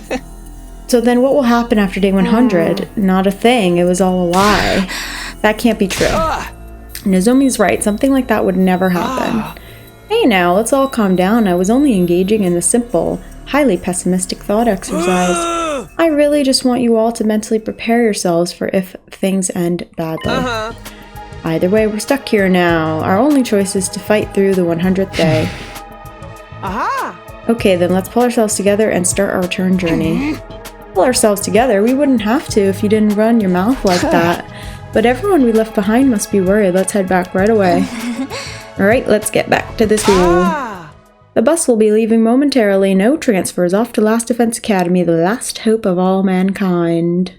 So then what will happen after day 100? Not a thing. It was all a lie. That can't be true. Nozomi's right. Something like that would never happen. Hey now, let's all calm down. I was only engaging in a simple, highly pessimistic thought exercise. I really just want you all to mentally prepare yourselves for if things end badly. Either way, we're stuck here now. Our only choice is to fight through the 100th day. Okay, then let's pull ourselves together and start our return journey. Pull ourselves together? We wouldn't have to if you didn't run your mouth like that. But everyone we left behind must be worried. Let's head back right away. Alright, let's get back to the school. The bus will be leaving momentarily. No transfers. Off to Last Defense Academy, the last hope of all mankind.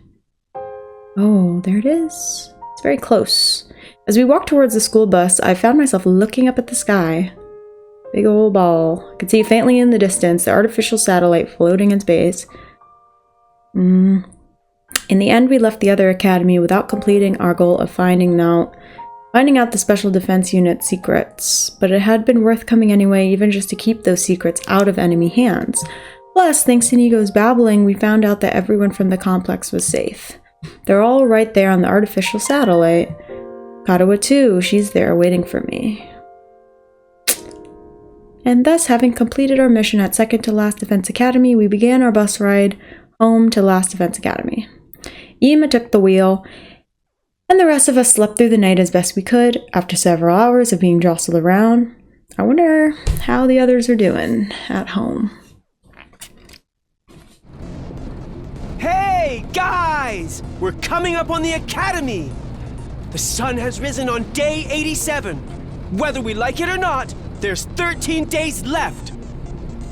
Oh, there it is. It's very close. As we walked towards the school bus, I found myself looking up at the sky. Big old ball. I could see faintly in the distance the artificial satellite floating in space. In the end, we left the other academy without completing our goal of finding out the Special Defense Unit's secrets. But it had been worth coming anyway, even just to keep those secrets out of enemy hands. Plus, thanks to Nigo's babbling, we found out that everyone from the complex was safe. They're all right there on the artificial satellite. Karawa too, she's there waiting for me. And thus, having completed our mission at Second to Last Defense Academy, we began our bus ride home to Last Defense Academy. Ima took the wheel, and the rest of us slept through the night as best we could. After several hours of being jostled around, I wonder how the others are doing at home. Hey, guys! We're coming up on the academy! The sun has risen on day 87. Whether we like it or not, there's 13 days left.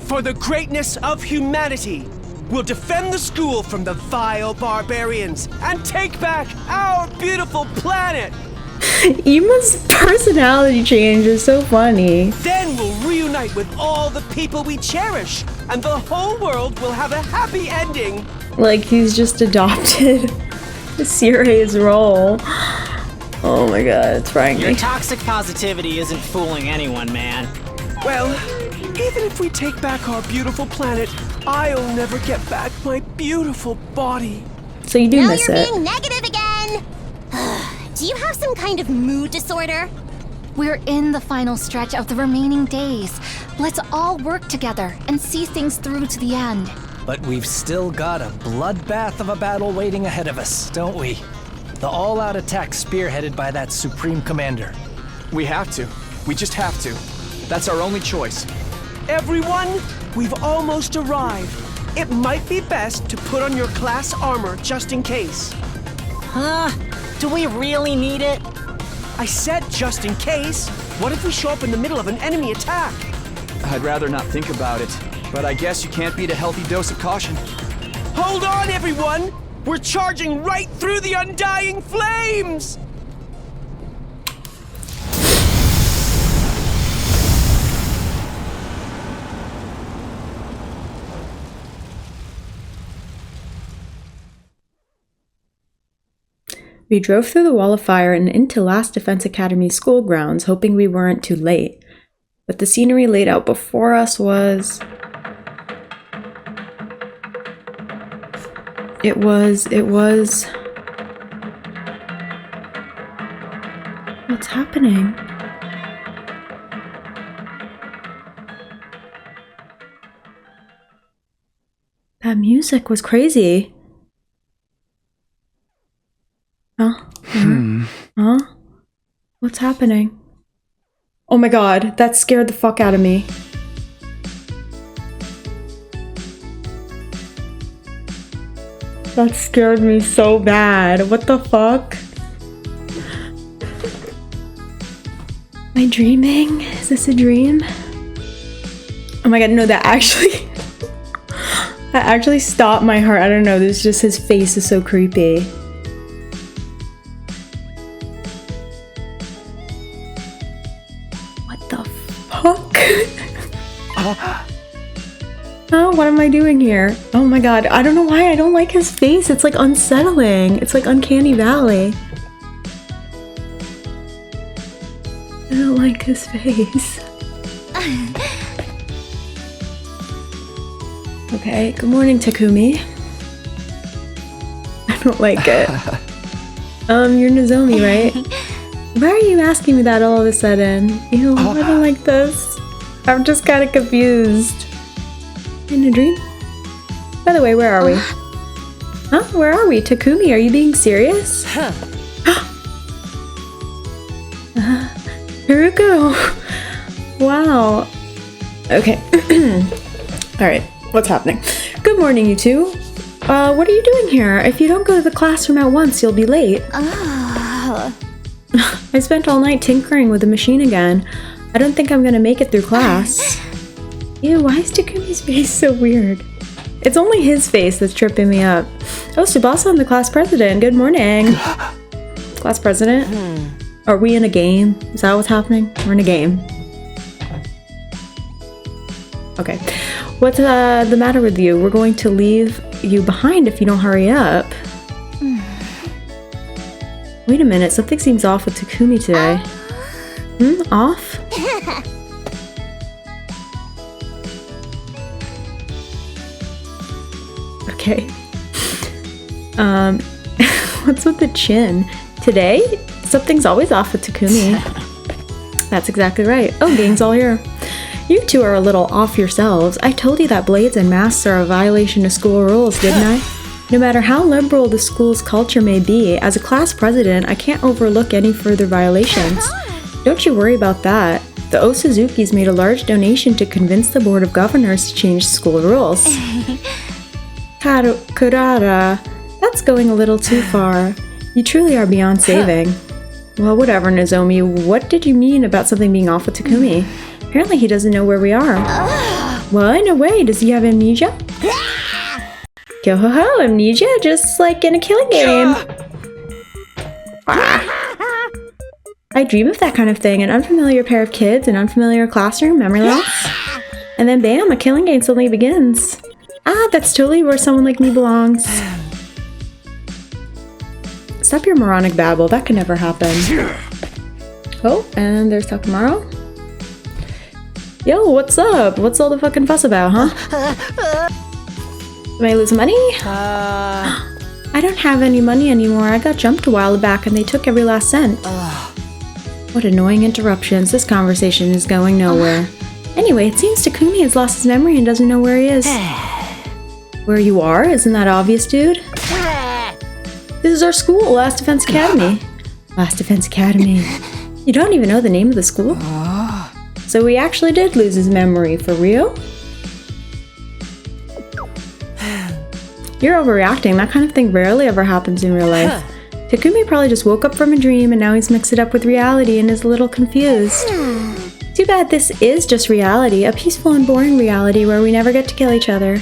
For the greatness of humanity, we'll defend the school from the vile barbarians and take back our beautiful planet! Ima's personality change is so funny. Then we'll reunite with all the people we cherish, and the whole world will have a happy ending. Like he's just adopted Sirei's role. Oh my god, it's frightening. Your toxic positivity isn't fooling anyone, man. Well, even if we take back our beautiful planet, I'll never get back my beautiful body. So you do miss it. Now you're being negative again! Do you have some kind of mood disorder? We're in the final stretch of the remaining days. Let's all work together and see things through to the end. But we've still got a bloodbath of a battle waiting ahead of us, don't we? The all-out attack spearheaded by that Supreme Commander. We have to. We just have to. That's our only choice. Everyone, we've almost arrived. It might be best to put on your class armor just in case. Do we really need it? I said just in case. What if we show up in the middle of an enemy attack? I'd rather not think about it, but I guess you can't beat a healthy dose of caution. Hold on, everyone! We're charging right through the undying flames! We drove through the wall of fire and into Last Defense Academy school grounds, hoping we weren't too late. But the scenery laid out before us was... It was... What's happening? That music was crazy. Huh? Huh? What's happening? Oh my god, that scared the fuck out of me. That scared me so bad. What the fuck? I dreaming? Is this a dream? Oh my god, no, that actually... that actually stopped my heart. I don't know, this just, his face is so creepy. What the fuck? Oh, what am I doing here? Oh my god, I don't know why I don't like his face. It's like unsettling. It's like Uncanny Valley. I don't like his face. Okay, good morning, Takumi. I don't like it. You're Nozomi, right? Why are you asking me that all of a sudden? Ew, I don't like this. I'm just kind of confused. In a dream? By the way, where are we? Huh? Where are we? Takumi, are you being serious? Haruko! Wow. Okay. Alright, what's happening? Good morning, you two. What are you doing here? If you don't go to the classroom at once, you'll be late. I spent all night tinkering with the machine again. I don't think I'm gonna make it through class. Ew, why is Takumi's face so weird? It's only his face that's tripping me up. Oh, Tsubasa, I'm the class president. Good morning. Class president? Are we in a game? Is that what's happening? We're in a game. Okay. What's the matter with you? We're going to leave you behind if you don't hurry up. Wait a minute, something seems off with Takumi today. Off? Okay. What's with the chin? Today? Something's always off with Takumi. That's exactly right. Oh, gang's all here. You two are a little off yourselves. I told you that blades and masks are a violation of school rules, didn't I? No matter how liberal the school's culture may be, as a class president, I can't overlook any further violations. Don't you worry about that. The Osuzukis made a large donation to convince the Board of Governors to change school rules. Kurara, that's going a little too far. You truly are beyond saving. Well, whatever, Nozomi. What did you mean about something being off with Takumi? Apparently he doesn't know where we are. What? No way. Does he have amnesia? Yo-ho-ho, amnesia? Just like in a killing game. I dream of that kind of thing. An unfamiliar pair of kids, an unfamiliar classroom, memory loss. And then bam, a killing game suddenly begins. Ah, that's totally where someone like me belongs. Stop your moronic babble, that could never happen. Oh, and there's Takamaro. Yo, what's up? What's all the fucking fuss about, huh? Am I losing money? I don't have any money anymore. I got jumped a while back and they took every last cent. What annoying interruptions. This conversation is going nowhere. Anyway, it seems Takumi has lost his memory and doesn't know where he is. Where you are? Isn't that obvious, dude? This is our school, Last Defense Academy. Last Defense Academy. You don't even know the name of the school? So he actually did lose his memory, for real? You're overreacting. That kind of thing rarely ever happens in real life. Takumi probably just woke up from a dream and now he's mixed it up with reality and is a little confused. Too bad this is just reality, a peaceful and boring reality where we never get to kill each other.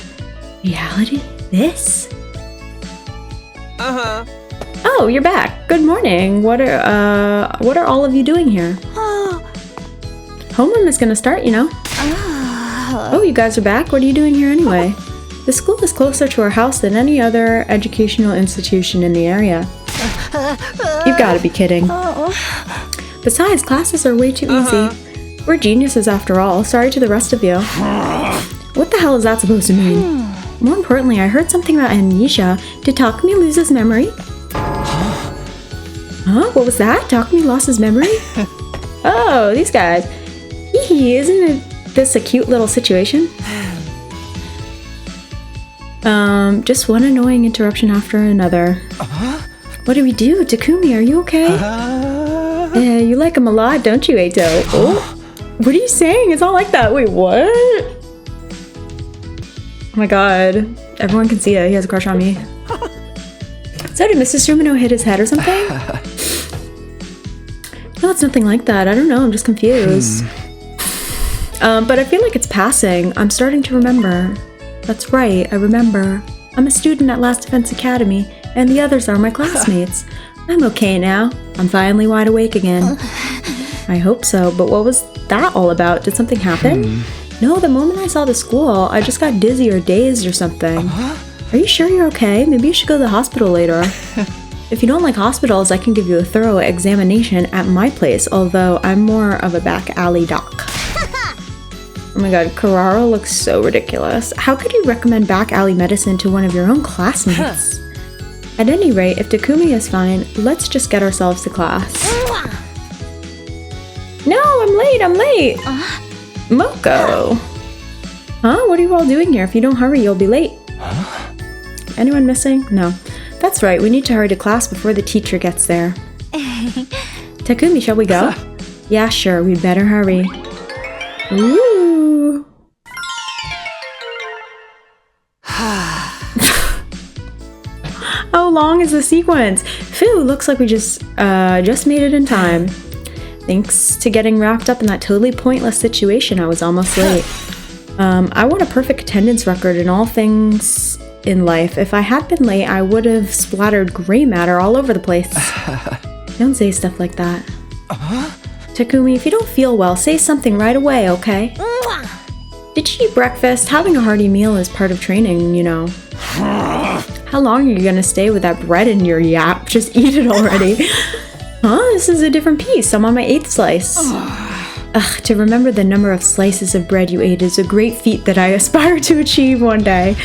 Reality? This? Oh, you're back. Good morning. What are all of you doing here? Homeroom is gonna start, you know. Oh, you guys are back? What are you doing here anyway? The school is closer to our house than any other educational institution in the area. You've gotta be kidding. Besides, classes are way too easy. We're geniuses after all. Sorry to the rest of you. What the hell is that supposed to mean? More importantly, I heard something about amnesia. Did Takumi lose his memory? Huh? What was that? Takumi lost his memory? Oh, these guys. Hee, isn't this a cute little situation? Just one annoying interruption after another. What do we do? Takumi, are you okay? Yeah, you like him a lot, don't you, Eito? Oh, what are you saying? It's not like that. Wait, what? Oh my god. Everyone can see it. He has a crush on me. So did Mrs. Sumino hit his head or something? No, it's nothing like that. I don't know. I'm just confused. But I feel like it's passing. I'm starting to remember. That's right. I remember. I'm a student at Last Defense Academy, and the others are my classmates. I'm okay now. I'm finally wide awake again. I hope so, but what was that all about? Did something happen? No, the moment I saw the school, I just got dizzy or dazed or something. Are you sure you're okay? Maybe you should go to the hospital later. If you don't like hospitals, I can give you a thorough examination at my place, although I'm more of a back alley doc. Oh my god, Carrara looks so ridiculous. How could you recommend back alley medicine to one of your own classmates? At any rate, if Takumi is fine, let's just get ourselves to class. No, I'm late! Moko! Huh? What are you all doing here? If you don't hurry, you'll be late. Anyone missing? No. That's right, we need to hurry to class before the teacher gets there. Takumi, shall we go? Yeah, sure, we'd better hurry. Ooh! How long is the sequence? Phew, looks like we just made it in time. Thanks to getting wrapped up in that totally pointless situation, I was almost late. I want a perfect attendance record in all things in life. If I had been late, I would have splattered gray matter all over the place. Don't say stuff like that. Takumi, if you don't feel well, say something right away, okay? Did you eat breakfast? Having a hearty meal is part of training, you know. How long are you gonna stay with that bread in your yap? Just eat it already. Huh? This is a different piece. I'm on my 8th slice. Ugh, to remember the number of slices of bread you ate is a great feat that I aspire to achieve one day.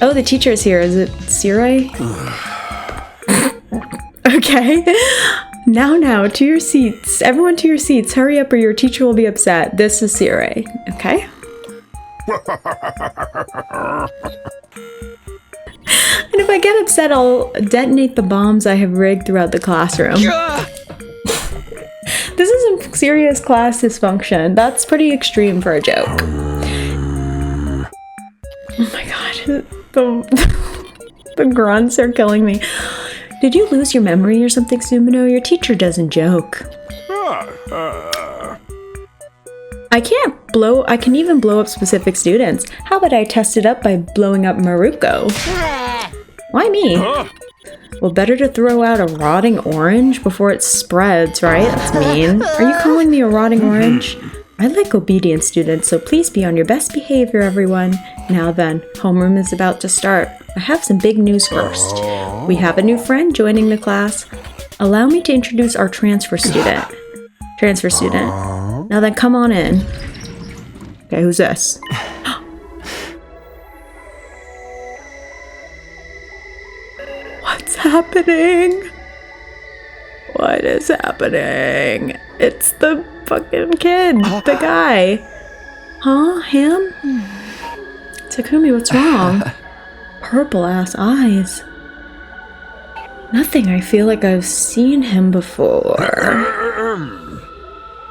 Oh, the teacher is here. Is it Sirei? Okay. Now, to your seats. Everyone to your seats. Hurry up or your teacher will be upset. This is Sirei. Okay? And if I get upset, I'll detonate the bombs I have rigged throughout the classroom. This is some serious class dysfunction. That's pretty extreme for a joke. Oh my god. The grunts are killing me. Did you lose your memory or something, Sumino? Your teacher doesn't joke. I can even blow up specific students. How about I test it up by blowing up Maruko? Why me? Well, better to throw out a rotting orange before it spreads, right? That's mean. Are you calling me a rotting orange? I like obedient students, so please be on your best behavior, everyone. Now then, homeroom is about to start. I have some big news first. We have a new friend joining the class. Allow me to introduce our transfer student. Now then, come on in. Okay, who's this? What's happening? What is happening? It's the fucking kid, the guy. Huh? Him? Takumi, what's wrong? Purple ass eyes. Nothing. I feel like I've seen him before.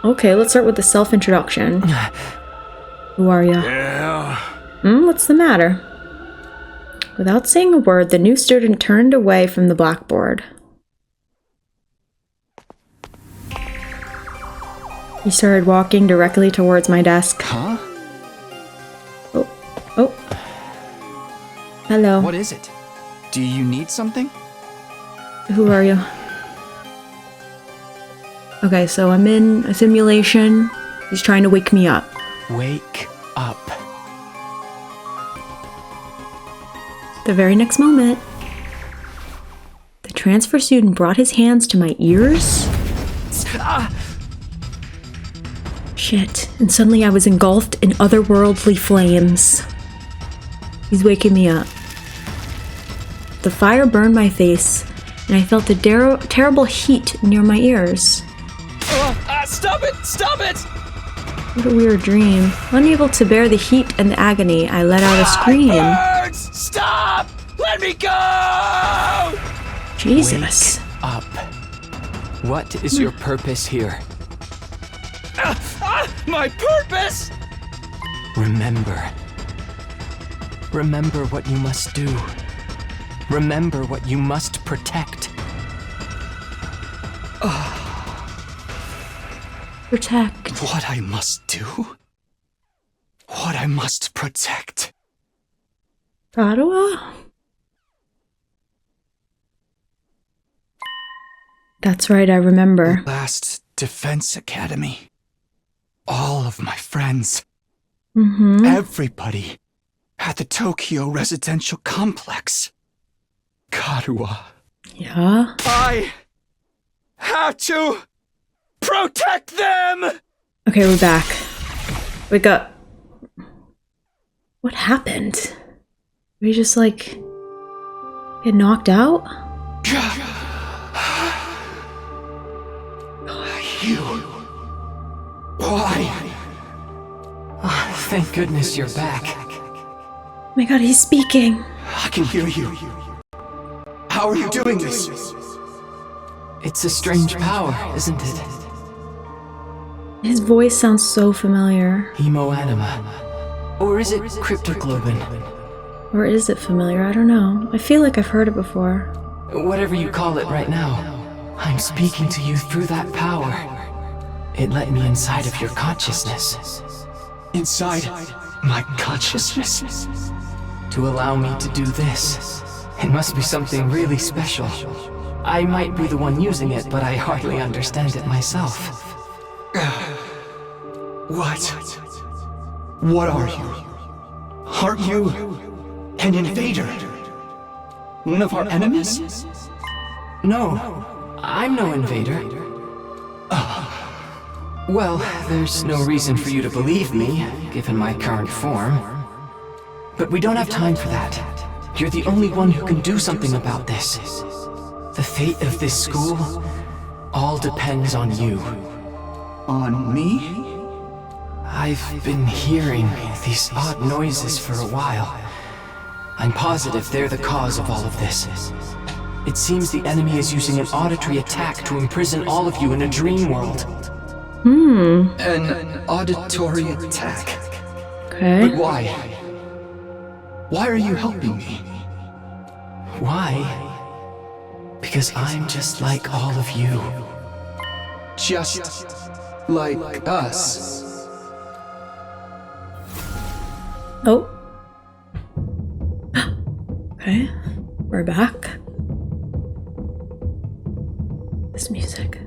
Okay, let's start with the self-introduction. Who are ya? What's the matter? Without saying a word, the new student turned away from the blackboard. He started walking directly towards my desk. Huh? Oh. Hello. What is it? Do you need something? Who are you? Okay, so I'm in a simulation. He's trying to wake me up. Wake up. The very next moment, the transfer student brought his hands to my ears. Shit, and suddenly I was engulfed in otherworldly flames. He's waking me up. The fire burned my face, and I felt the terrible heat near my ears. Stop it! Stop it! What a weird dream. Unable to bear the heat and the agony, I let out a scream. Birds! Stop! Let me go! Jesus. Wake up. What is your purpose here? My purpose? Remember. Remember what you must do. Remember what you must protect. Protect. What I must do? What I must protect? Ottawa? That's right, I remember. The last Defense Academy. All of my friends. Everybody at the Tokyo residential complex. Karuwa. Yeah? I have to protect them! Okay, we're back. Wake up. What happened? We just like get knocked out? You. Why? Oh, thank goodness you're back. Oh my god, he's speaking. I can hear you. How are you doing this? It's a strange power, isn't it? His voice sounds so familiar. Hemoanima. Or is it cryptoglobin? Or is it familiar? I don't know. I feel like I've heard it before. Whatever you call it right now, I'm speaking to you through that power. It let me inside of your consciousness. Inside my consciousness? To allow me to do this. It must be something really special. I might be the one using it, but I hardly understand it myself. What are you? Aren't you an invader? One of our enemies? No, I'm no invader. Well, there's no reason for you to believe me, given my current form. But we don't have time for that. You're the only one who can do something about this. The fate of this school all depends on you. On me? I've been hearing these odd noises for a while. I'm positive they're the cause of all of this. It seems the enemy is using an auditory attack to imprison all of you in a dream world. An auditory attack. Okay. But why? Why are you helping me? Why? Because I'm just like all of you. Just like us. Oh. Okay. We're back. This music.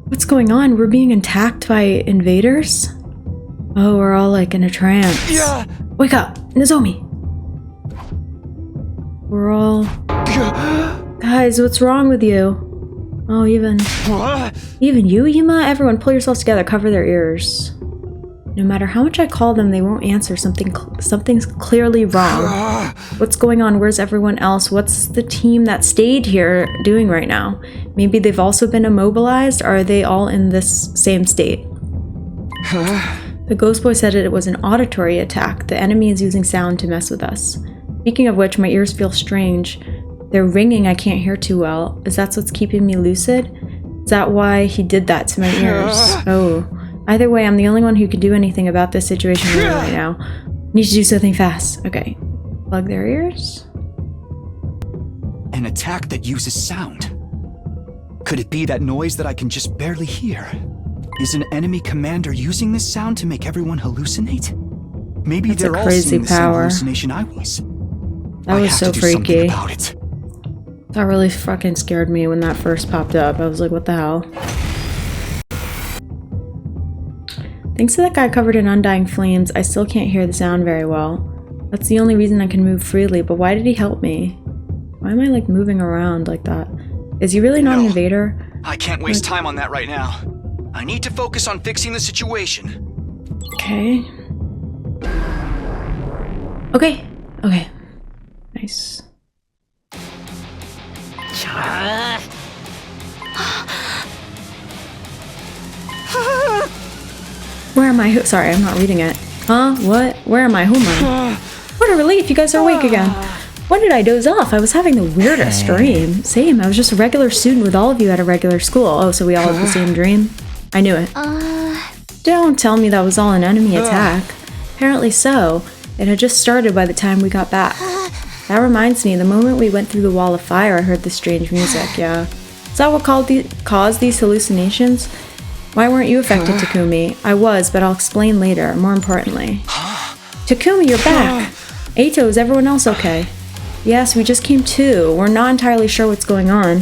What's going on? We're being attacked by invaders? Oh, we're all like in a trance. Yeah. Wake up, Nozomi. We're all... Guys, what's wrong with you? Oh, even you, Yuma? Everyone pull yourselves together, cover their ears. No matter how much I call them, they won't answer. Something's clearly wrong. What's going on? Where's everyone else? What's the team that stayed here doing right now? Maybe they've also been immobilized? Or are they all in this same state? The ghost boy said it was an auditory attack. The enemy is using sound to mess with us. Speaking of which, my ears feel strange. They're ringing, I can't hear too well. Is that what's keeping me lucid? Is that why he did that to my ears? Oh. Either way, I'm the only one who can do anything about this situation right now. Need to do something fast. Okay. Plug their ears? An attack that uses sound. Could it be that noise that I can just barely hear? Is an enemy commander using this sound to make everyone hallucinate? Maybe That's they're a all crazy seeing the same power. hallucination I was. That was so freaky. About it. That really fucking scared me when that first popped up. I was like, what the hell? Thanks to that guy covered in undying flames, I still can't hear the sound very well. That's the only reason I can move freely, but why did he help me? Why am I like moving around like that? Is he really not an invader? I can't waste time on that right now. I need to focus on fixing the situation. Okay. Okay. Okay. Nice. Where am I? Sorry, I'm not reading it. Huh? What? Where am I? Who am I? What a relief, you guys are awake again. When did I doze off? I was having the weirdest dream. Same, I was just a regular student with all of you at a regular school. Oh, so we all had the same dream? I knew it. Don't tell me that was all an enemy attack. Apparently so. It had just started by the time we got back. That reminds me, the moment we went through the wall of fire, I heard the strange music, yeah. Is that what caused these hallucinations? Why weren't you affected, Takumi? I was, but I'll explain later, more importantly. Takumi, you're back! Eito, is everyone else okay? Yes, we just came to. We're not entirely sure what's going on.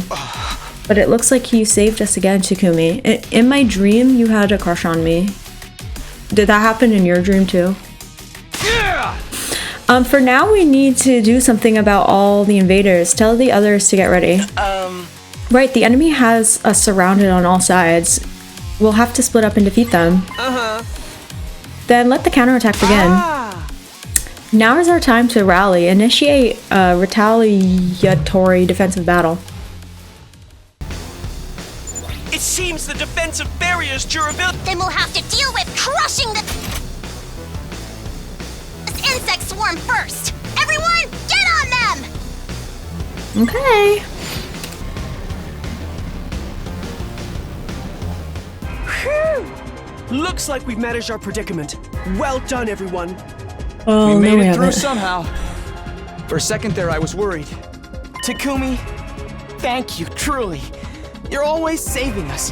But it looks like you saved us again, Takumi. In my dream, you had a crush on me. Did that happen in your dream too? Yeah! For now, we need to do something about all the invaders. Tell the others to get ready. Right, the enemy has us surrounded on all sides. We'll have to split up and defeat them. Then let the counterattack begin. Now is our time to rally. Initiate a retaliatory defensive battle. It seems the defensive barrier's durability. Then we'll have to deal with crushing the insect swarm first. Everyone, get on them! Okay. Looks like we've managed our predicament. Well done, everyone. Oh, we no, made we it through haven't. somehow. For a second there, I was worried. Takumi, thank you, truly. You're always saving us.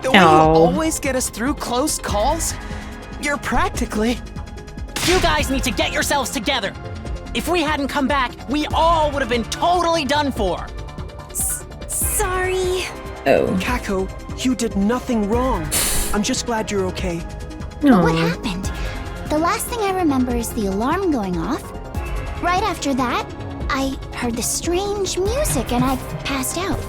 The way you Aw. always get us through close calls, you're practically... You guys need to get yourselves together. If we hadn't come back, we all would have been totally done for. Sorry. Oh. Kako, you did nothing wrong. I'm just glad you're okay. What happened? The last thing I remember is the alarm going off. Right after that, I heard the strange music and I passed out.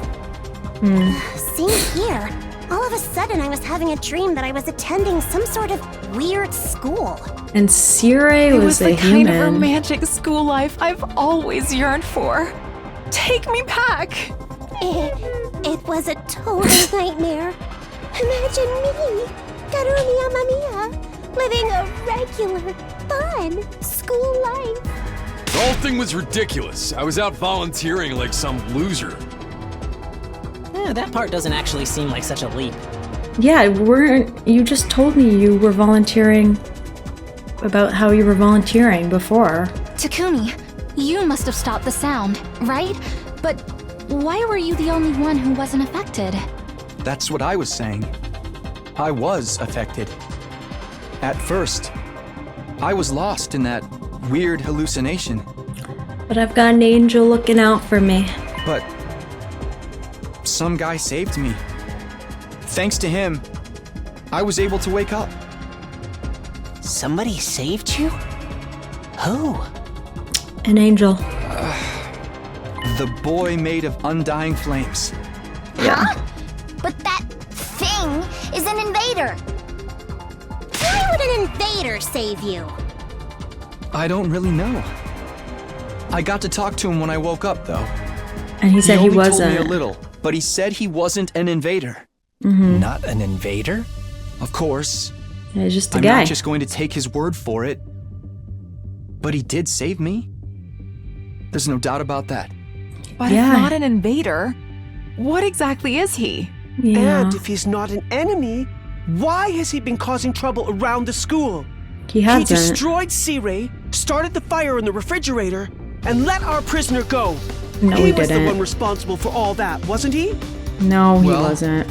Same here. All of a sudden, I was having a dream that I was attending some sort of weird school. And Sirei It was was a the kind of human. romantic school life I've always yearned for. Take me back! It was a total nightmare. Imagine me, Karumi Amamiya, living a regular, fun school life. The whole thing was ridiculous. I was out volunteering like some loser. That part doesn't actually seem like such a leap. Yeah, you just told me you were volunteering about how you were volunteering before. Takumi, you must have stopped the sound, right? But why were you the only one who wasn't affected? That's what I was saying. I was affected. At first, I was lost in that weird hallucination. But I've got an angel looking out for me. But some guy saved me. Thanks to him, I was able to wake up. Somebody saved you? Who? An angel. The boy made of undying flames. Yeah. But that thing is an invader. Why would an invader save you? I don't really know. I got to talk to him when I woke up, though. And he said he only wasn't. told me a little, but he said he wasn't an invader. Not an invader? Of course. Yeah, he's just a I'm guy. not just going to take his word for it. But he did save me. There's no doubt about that. But Yeah. if not an invader, what exactly is he? Yeah. And if he's not an enemy, why has he been causing trouble around the school? He He hasn't. destroyed Sirei, started the fire in the refrigerator, and let our prisoner go. No, he he was the didn't. one responsible for all that, wasn't he? No, he Well- wasn't.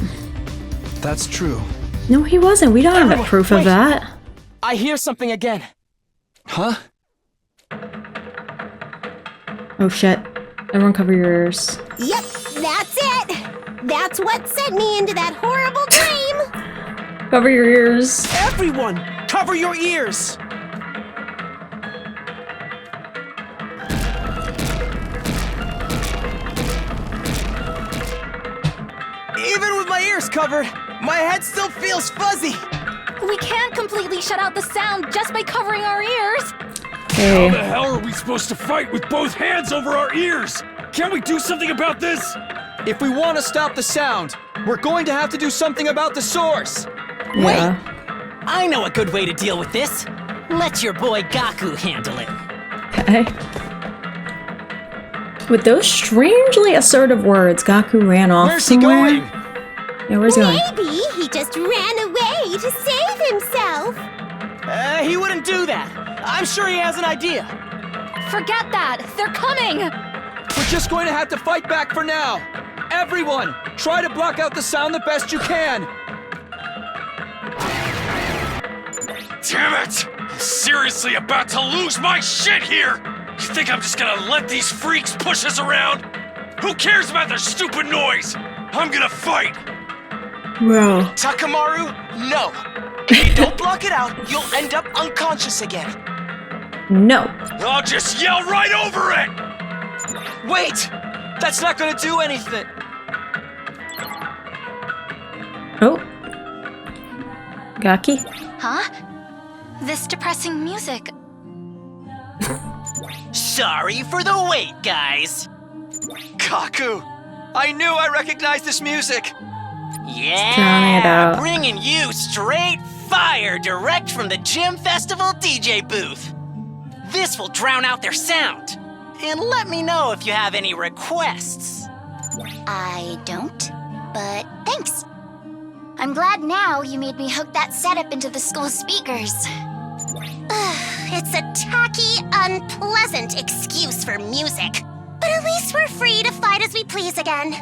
That's true. No, he wasn't. We don't have Everyone, proof wait. of that. I hear something again. Huh? Oh shit. Everyone cover your ears. Yep, that's it. That's what sent me into that horrible dream. Cover your ears. Everyone, cover your ears! Even with my ears covered, my head still feels fuzzy. We can't completely shut out the sound just by covering our ears. How Hey. the hell are we supposed to fight with both hands over our ears? Can't we do something about this? If we want to stop the sound, we're going to have to do something about the source. Yeah. I know a good way to deal with this. Let your boy Gaku handle it. Okay. With those strangely assertive words, Gaku ran off Where's he somewhere. going? Yeah, where's he going? Maybe he just ran away to save himself. He wouldn't do that. I'm sure he has an idea. Forget that! They're coming! We're just going to have to fight back for now. Everyone, try to block out the sound the best you can. Damn it! I'm seriously about to lose my shit here! You think I'm just gonna let these freaks push us around? Who cares about their stupid noise? I'm gonna fight! Bro. Takamaru, no. If you don't block it out, you'll end up unconscious again. No. I'll just yell right over it! Wait! That's not gonna do anything. Oh. Gaki? Huh? This depressing music. Sorry for the wait, guys. Kaku, I knew I recognized this music. Turn it Yeah, out. bringing you straight fire direct from the Gym Festival DJ booth. This will drown out their sound. And let me know if you have any requests. I don't, but thanks. I'm glad now you made me hook that setup into the school speakers. It's a tacky, unpleasant excuse for music. But at least we're free to fight as we please again.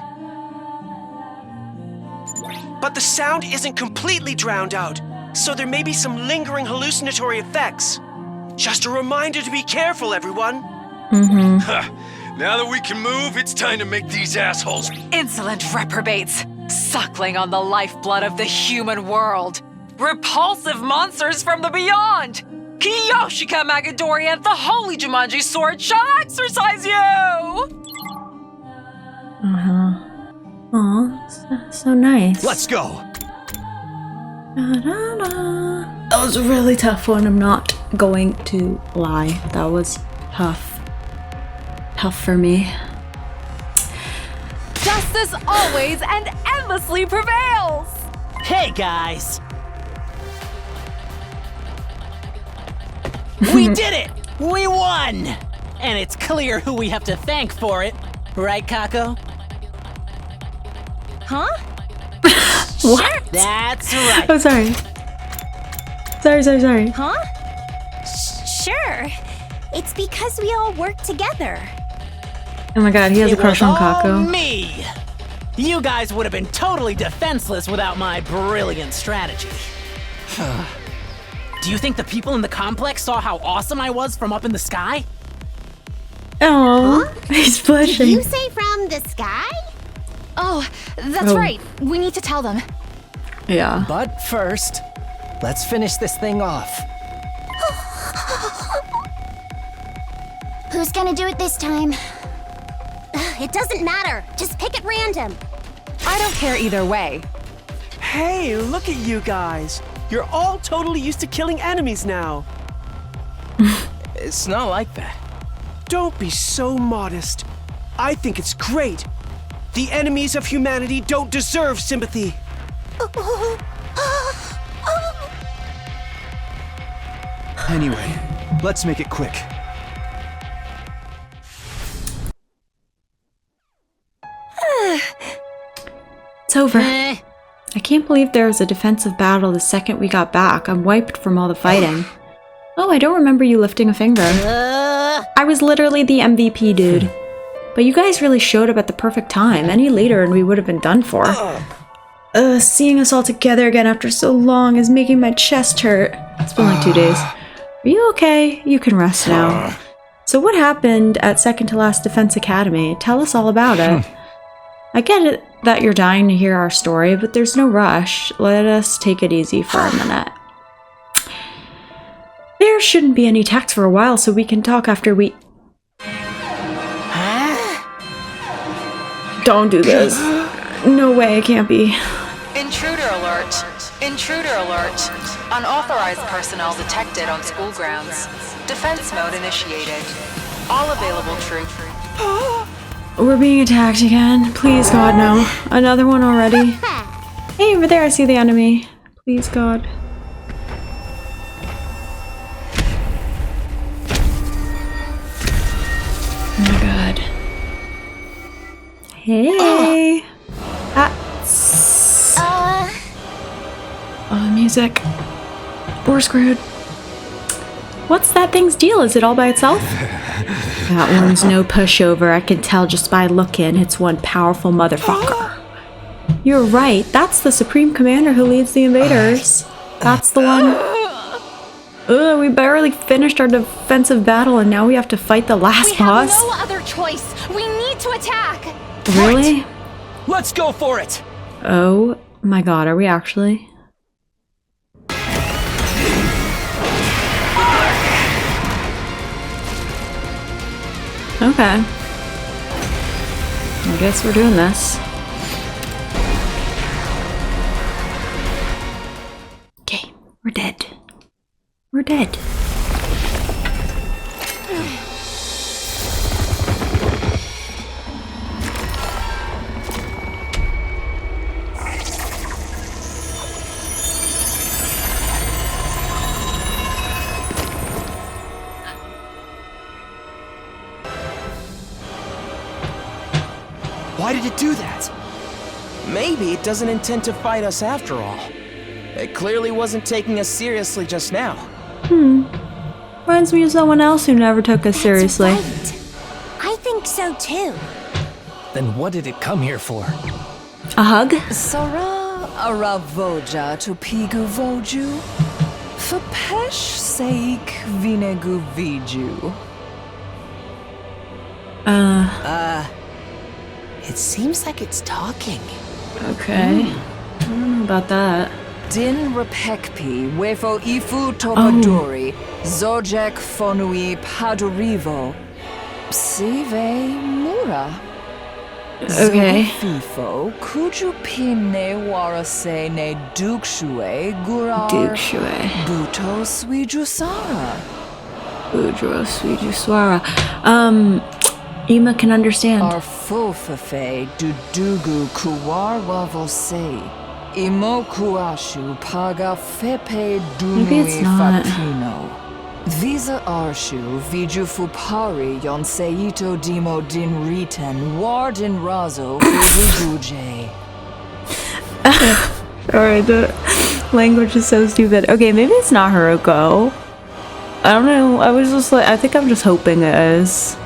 But the sound isn't completely drowned out, so there may be some lingering hallucinatory effects. Just a reminder to be careful, everyone. Now that we can move, it's time to make these assholes. Insolent reprobates, suckling on the lifeblood of the human world. Repulsive monsters from the beyond. Kiyoshika Magadori and the Holy Jumanji Sword shall exorcise you! Aw, so nice. Let's go. That was a really tough one, I'm not going to lie. That was tough. Tough for me. Justice always and endlessly prevails! Hey, guys. We did it! We won! And it's clear who we have to thank for it. Right, Kako? Huh? What? That's right. Oh, sorry. Sorry. Huh? Sure. It's because we all work together. Oh my god, he has a It crush was on all Kako. me! You guys would have been totally defenseless without my brilliant strategy. Do you think the people in the complex saw how awesome I was from up in the sky? Oh, he's blushing. You say from the sky? Oh, that's Oh. right. We need to tell them. Yeah. But first, let's finish this thing off. Who's gonna do it this time? It doesn't matter. Just pick at random. I don't care either way. Hey, look at you guys. You're all totally used to killing enemies now. It's not like that. Don't be so modest. I think it's great. The enemies of humanity don't deserve sympathy. Anyway, let's make it quick. It's over. Eh. I can't believe there was a defensive battle the second we got back. I'm wiped from all the fighting. Oh, I don't remember you lifting a finger. I was literally the MVP, dude. But you guys really showed up at the perfect time. Any later and we would have been done for. Seeing us all together again after so long is making my chest hurt. It's been like 2 days. Are you okay? You can rest now. So what happened at second to last Defense Academy? Tell us all about it. I get it that you're dying to hear our story, but there's no rush. Let us take it easy for a minute. There shouldn't be any attacks for a while, so we can talk after we... Don't do this. No way, it can't be. Intruder alert. Intruder alert. Unauthorized personnel detected on school grounds. Defense mode initiated. All available troops. We're being attacked again. Please, God, no. Another one already. Hey, over there, I see the enemy. Please, God. Oh my God. Hey. That's... Oh, music. We're screwed. What's that thing's deal? Is it all by itself? That one's no pushover, I can tell just by looking. It's one powerful motherfucker. You're right, that's the Supreme Commander who leads the invaders. That's the one. Ugh, we barely finished our defensive battle and now we have to fight the last boss. We have no other choice. We need to attack. Really? Let's go for it! Oh my god, are we actually? Okay. I guess we're doing this. Okay, we're dead. We're dead. Why did it do that? Maybe it doesn't intend to fight us after all. It clearly wasn't taking us seriously just now. Reminds me of someone else who never took us seriously. Right. I think so too. Then what did it come here for? A hug? Sara aravoja to pigu voju. For pesh sake vinegu viju. It seems like it's talking. Okay. I don't know about that. Din repekpi wefo ifu topadori. Zojek fonui padurivo. Psive mura. Okay. Fifo kuju pine warase ne dukshue gurar. Dukshue. Buto swijusara. Budro Swijuswara. Ima can understand. Arfofefe dudugu kuwarwa vose. Imo kuashu paga fepe Maybe it's dunui not. fapino. Visa arshu viju fupari yon seito dimo din riten wardin razo fujuguje. Alright, the language is so stupid. Okay, maybe it's not Haruko. I don't know. I was just like, I think I'm just hoping it is.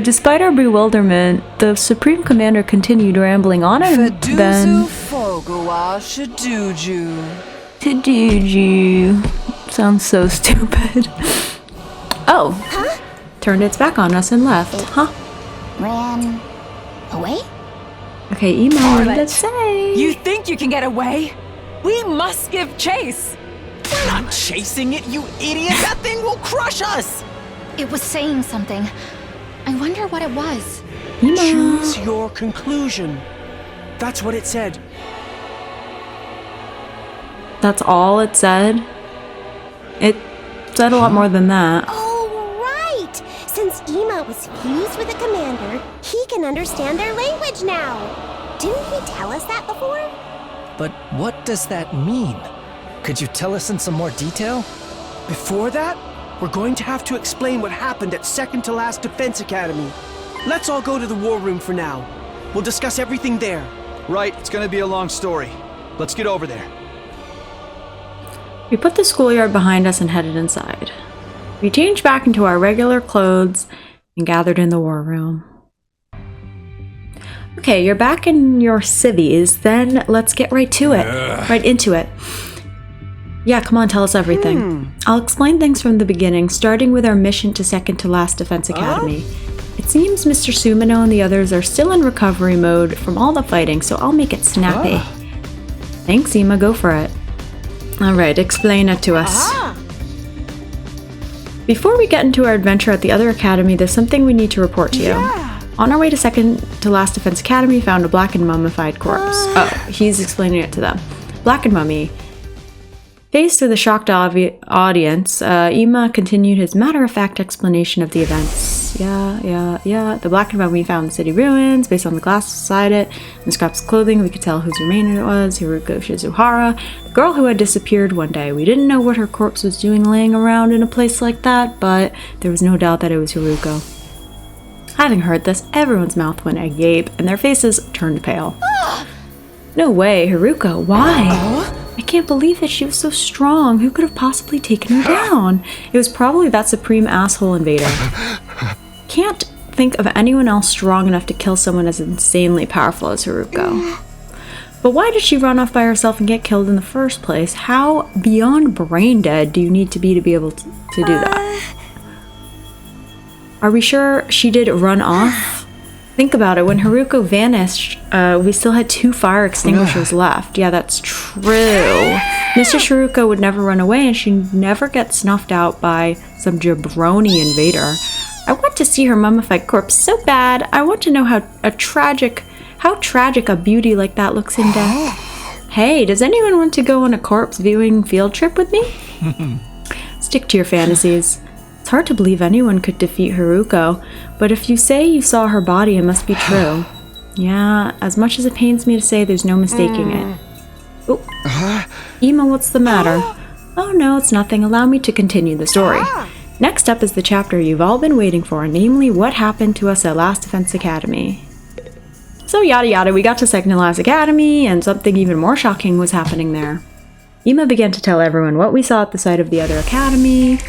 Despite our bewilderment, the Supreme Commander continued rambling on and then... Taduju. Sounds so stupid. Oh. Huh? Turned its back on us and left. Huh? Ran away? Okay, Emo, what did it say? You think you can get away? We must give chase. We're not chasing it, you idiot! That thing will crush us! It was saying something. I wonder what it was. Emo. Choose your conclusion. That's what it said. That's all it said? It said a lot more than that. Oh, right! Since Ema was fused with the commander, he can understand their language now. Didn't he tell us that before? But what does that mean? Could you tell us in some more detail? Before that, we're going to have to explain what happened at second to last Defense Academy. Let's all go to the war room for now. We'll discuss everything there. Right, it's gonna be a long story. Let's get over there. We put the schoolyard behind us and headed inside. We changed back into our regular clothes and gathered in the war room. Okay, you're back in your civvies, then let's get right to it. Right into it. Yeah, come on, tell us everything. I'll explain things from the beginning, starting with our mission to second to last Defense Academy. It seems Mr. Sumino and the others are still in recovery mode from all the fighting, so I'll make it snappy. Thanks, Ema, go for it. Alright, explain it to us. Before we get into our adventure at the other academy, there's something we need to report to you. On our way to second to last Defense Academy, found a blackened mummified corpse. Oh, he's explaining it to them. Blackened mummy. Faced with a shocked audience, Ema continued his matter-of-fact explanation of the events. Yeah. The blackened mummy found in the city ruins. Based on the glass beside it and the scraps of clothing, we could tell whose remainder it was. Haruko Shizuhara, the girl who had disappeared one day. We didn't know what her corpse was doing laying around in a place like that, but there was no doubt that it was Haruko. Having heard this, everyone's mouth went agape and their faces turned pale. No way, Haruko, why? I can't believe that she was so strong. Who could have possibly taken her down? It was probably that supreme asshole invader. Can't think of anyone else strong enough to kill someone as insanely powerful as Haruko. But why did she run off by herself and get killed in the first place? How beyond brain dead do you need to be able to do that? Are we sure she did run off? Think about it. When Haruko vanished, we still had 2 fire extinguishers left. Yeah, that's true. Mistress Haruko would never run away, and she never gets snuffed out by some jabroni invader. I want to see her mummified corpse so bad. I want to know how tragic a beauty like that looks in death. Hey, does anyone want to go on a corpse viewing field trip with me? Stick to your fantasies. It's hard to believe anyone could defeat Haruko, but if you say you saw her body, it must be true. Yeah, as much as it pains me to say, there's no mistaking it. Oh, Ima, what's the matter? Oh no, it's nothing. Allow me to continue the story. Next up is the chapter you've all been waiting for, namely what happened to us at Last Defense Academy. So yada yada, we got to second to last academy, and something even more shocking was happening there. Ima began to tell everyone what we saw at the site of the other academy,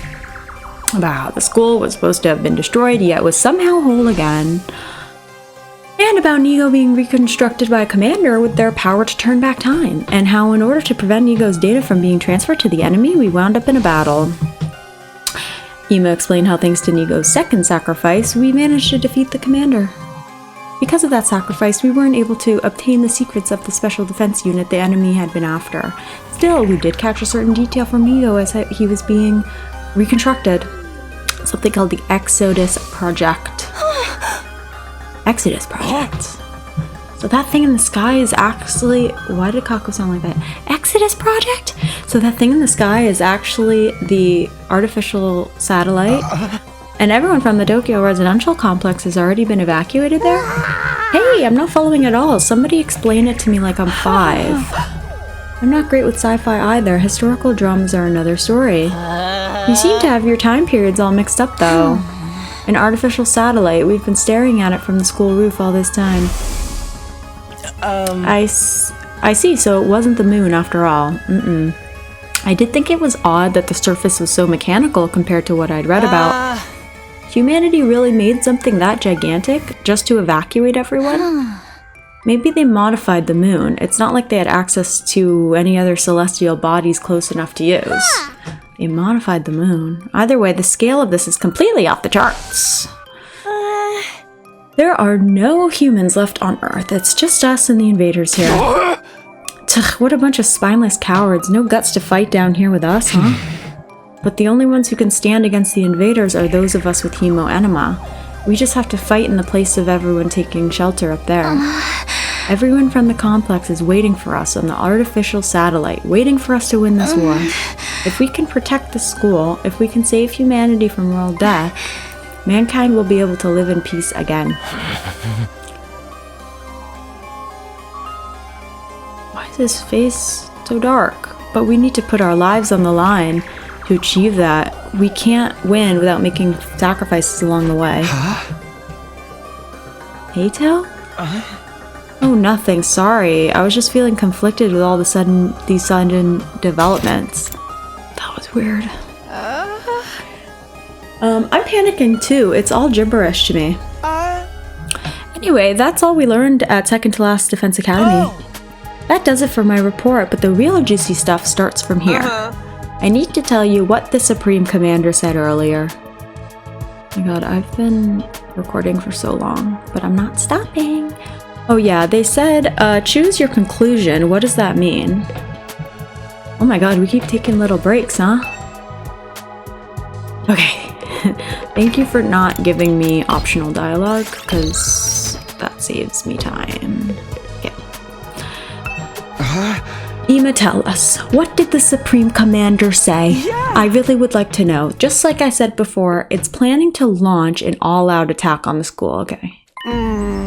about how the school was supposed to have been destroyed yet was somehow whole again, and about Nigo being reconstructed by a commander with their power to turn back time, and how in order to prevent Nigo's data from being transferred to the enemy, we wound up in a battle. Ima explained how thanks to Nigo's second sacrifice, we managed to defeat the commander. Because of that sacrifice, we weren't able to obtain the secrets of the special defense unit the enemy had been after. Still, we did catch a certain detail from Nigo as he was being reconstructed. Something called the Exodus Project. Exodus Project. So that thing in the sky is actually... Why did Kako sound like that? Exodus Project? So that thing in the sky is actually the artificial satellite. And everyone from the Tokyo residential complex has already been evacuated there? Hey, I'm not following at all. Somebody explain it to me like I'm 5. I'm not great with sci-fi either. Historical dramas are another story. You seem to have your time periods all mixed up though. An artificial satellite. We've been staring at it from the school roof all this time. I see, so it wasn't the moon after all. I did think it was odd that the surface was so mechanical compared to what I'd read about. Humanity really made something that gigantic just to evacuate everyone? Maybe they modified the moon. It's not like they had access to any other celestial bodies close enough to use. They modified the moon. Either way, the scale of this is completely off the charts. There are no humans left on Earth. It's just us and the invaders here. What a bunch of spineless cowards. No guts to fight down here with us, huh? But the only ones who can stand against the invaders are those of us with hemo enema. We just have to fight in the place of everyone taking shelter up there. Everyone from the complex is waiting for us on the artificial satellite, waiting for us to win this war. If we can protect the school, if we can save humanity from world death, mankind will be able to live in peace again. Why is his face so dark? But we need to put our lives on the line to achieve that. We can't win without making sacrifices along the way. Eito? Oh, nothing. Sorry. I was just feeling conflicted with all these sudden developments. That was weird. I'm panicking too. It's all gibberish to me. Anyway, that's all we learned at Second to Last Defense Academy. That does it for my report, but the real juicy stuff starts from here. I need to tell you what the Supreme Commander said earlier. Oh my god, I've been recording for so long, but I'm not stopping. Oh yeah, they said, choose your conclusion. What does that mean? Oh my god, we keep taking little breaks, huh? Okay. Thank you for not giving me optional dialogue, because that saves me time. Okay. Ima, tell us, what did the Supreme Commander say? Yeah. I really would like to know. Just like I said before, it's planning to launch an all-out attack on the school, okay?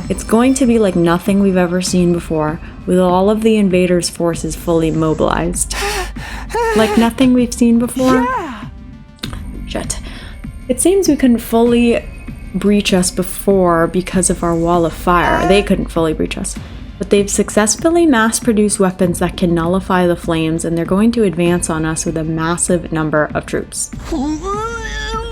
It's going to be like nothing we've ever seen before, with all of the invaders' forces fully mobilized. Like nothing we've seen before? Yeah. Shit. It seems we couldn't fully breach us before because of our wall of fire. They couldn't fully breach us. But they've successfully mass-produced weapons that can nullify the flames, and they're going to advance on us with a massive number of troops.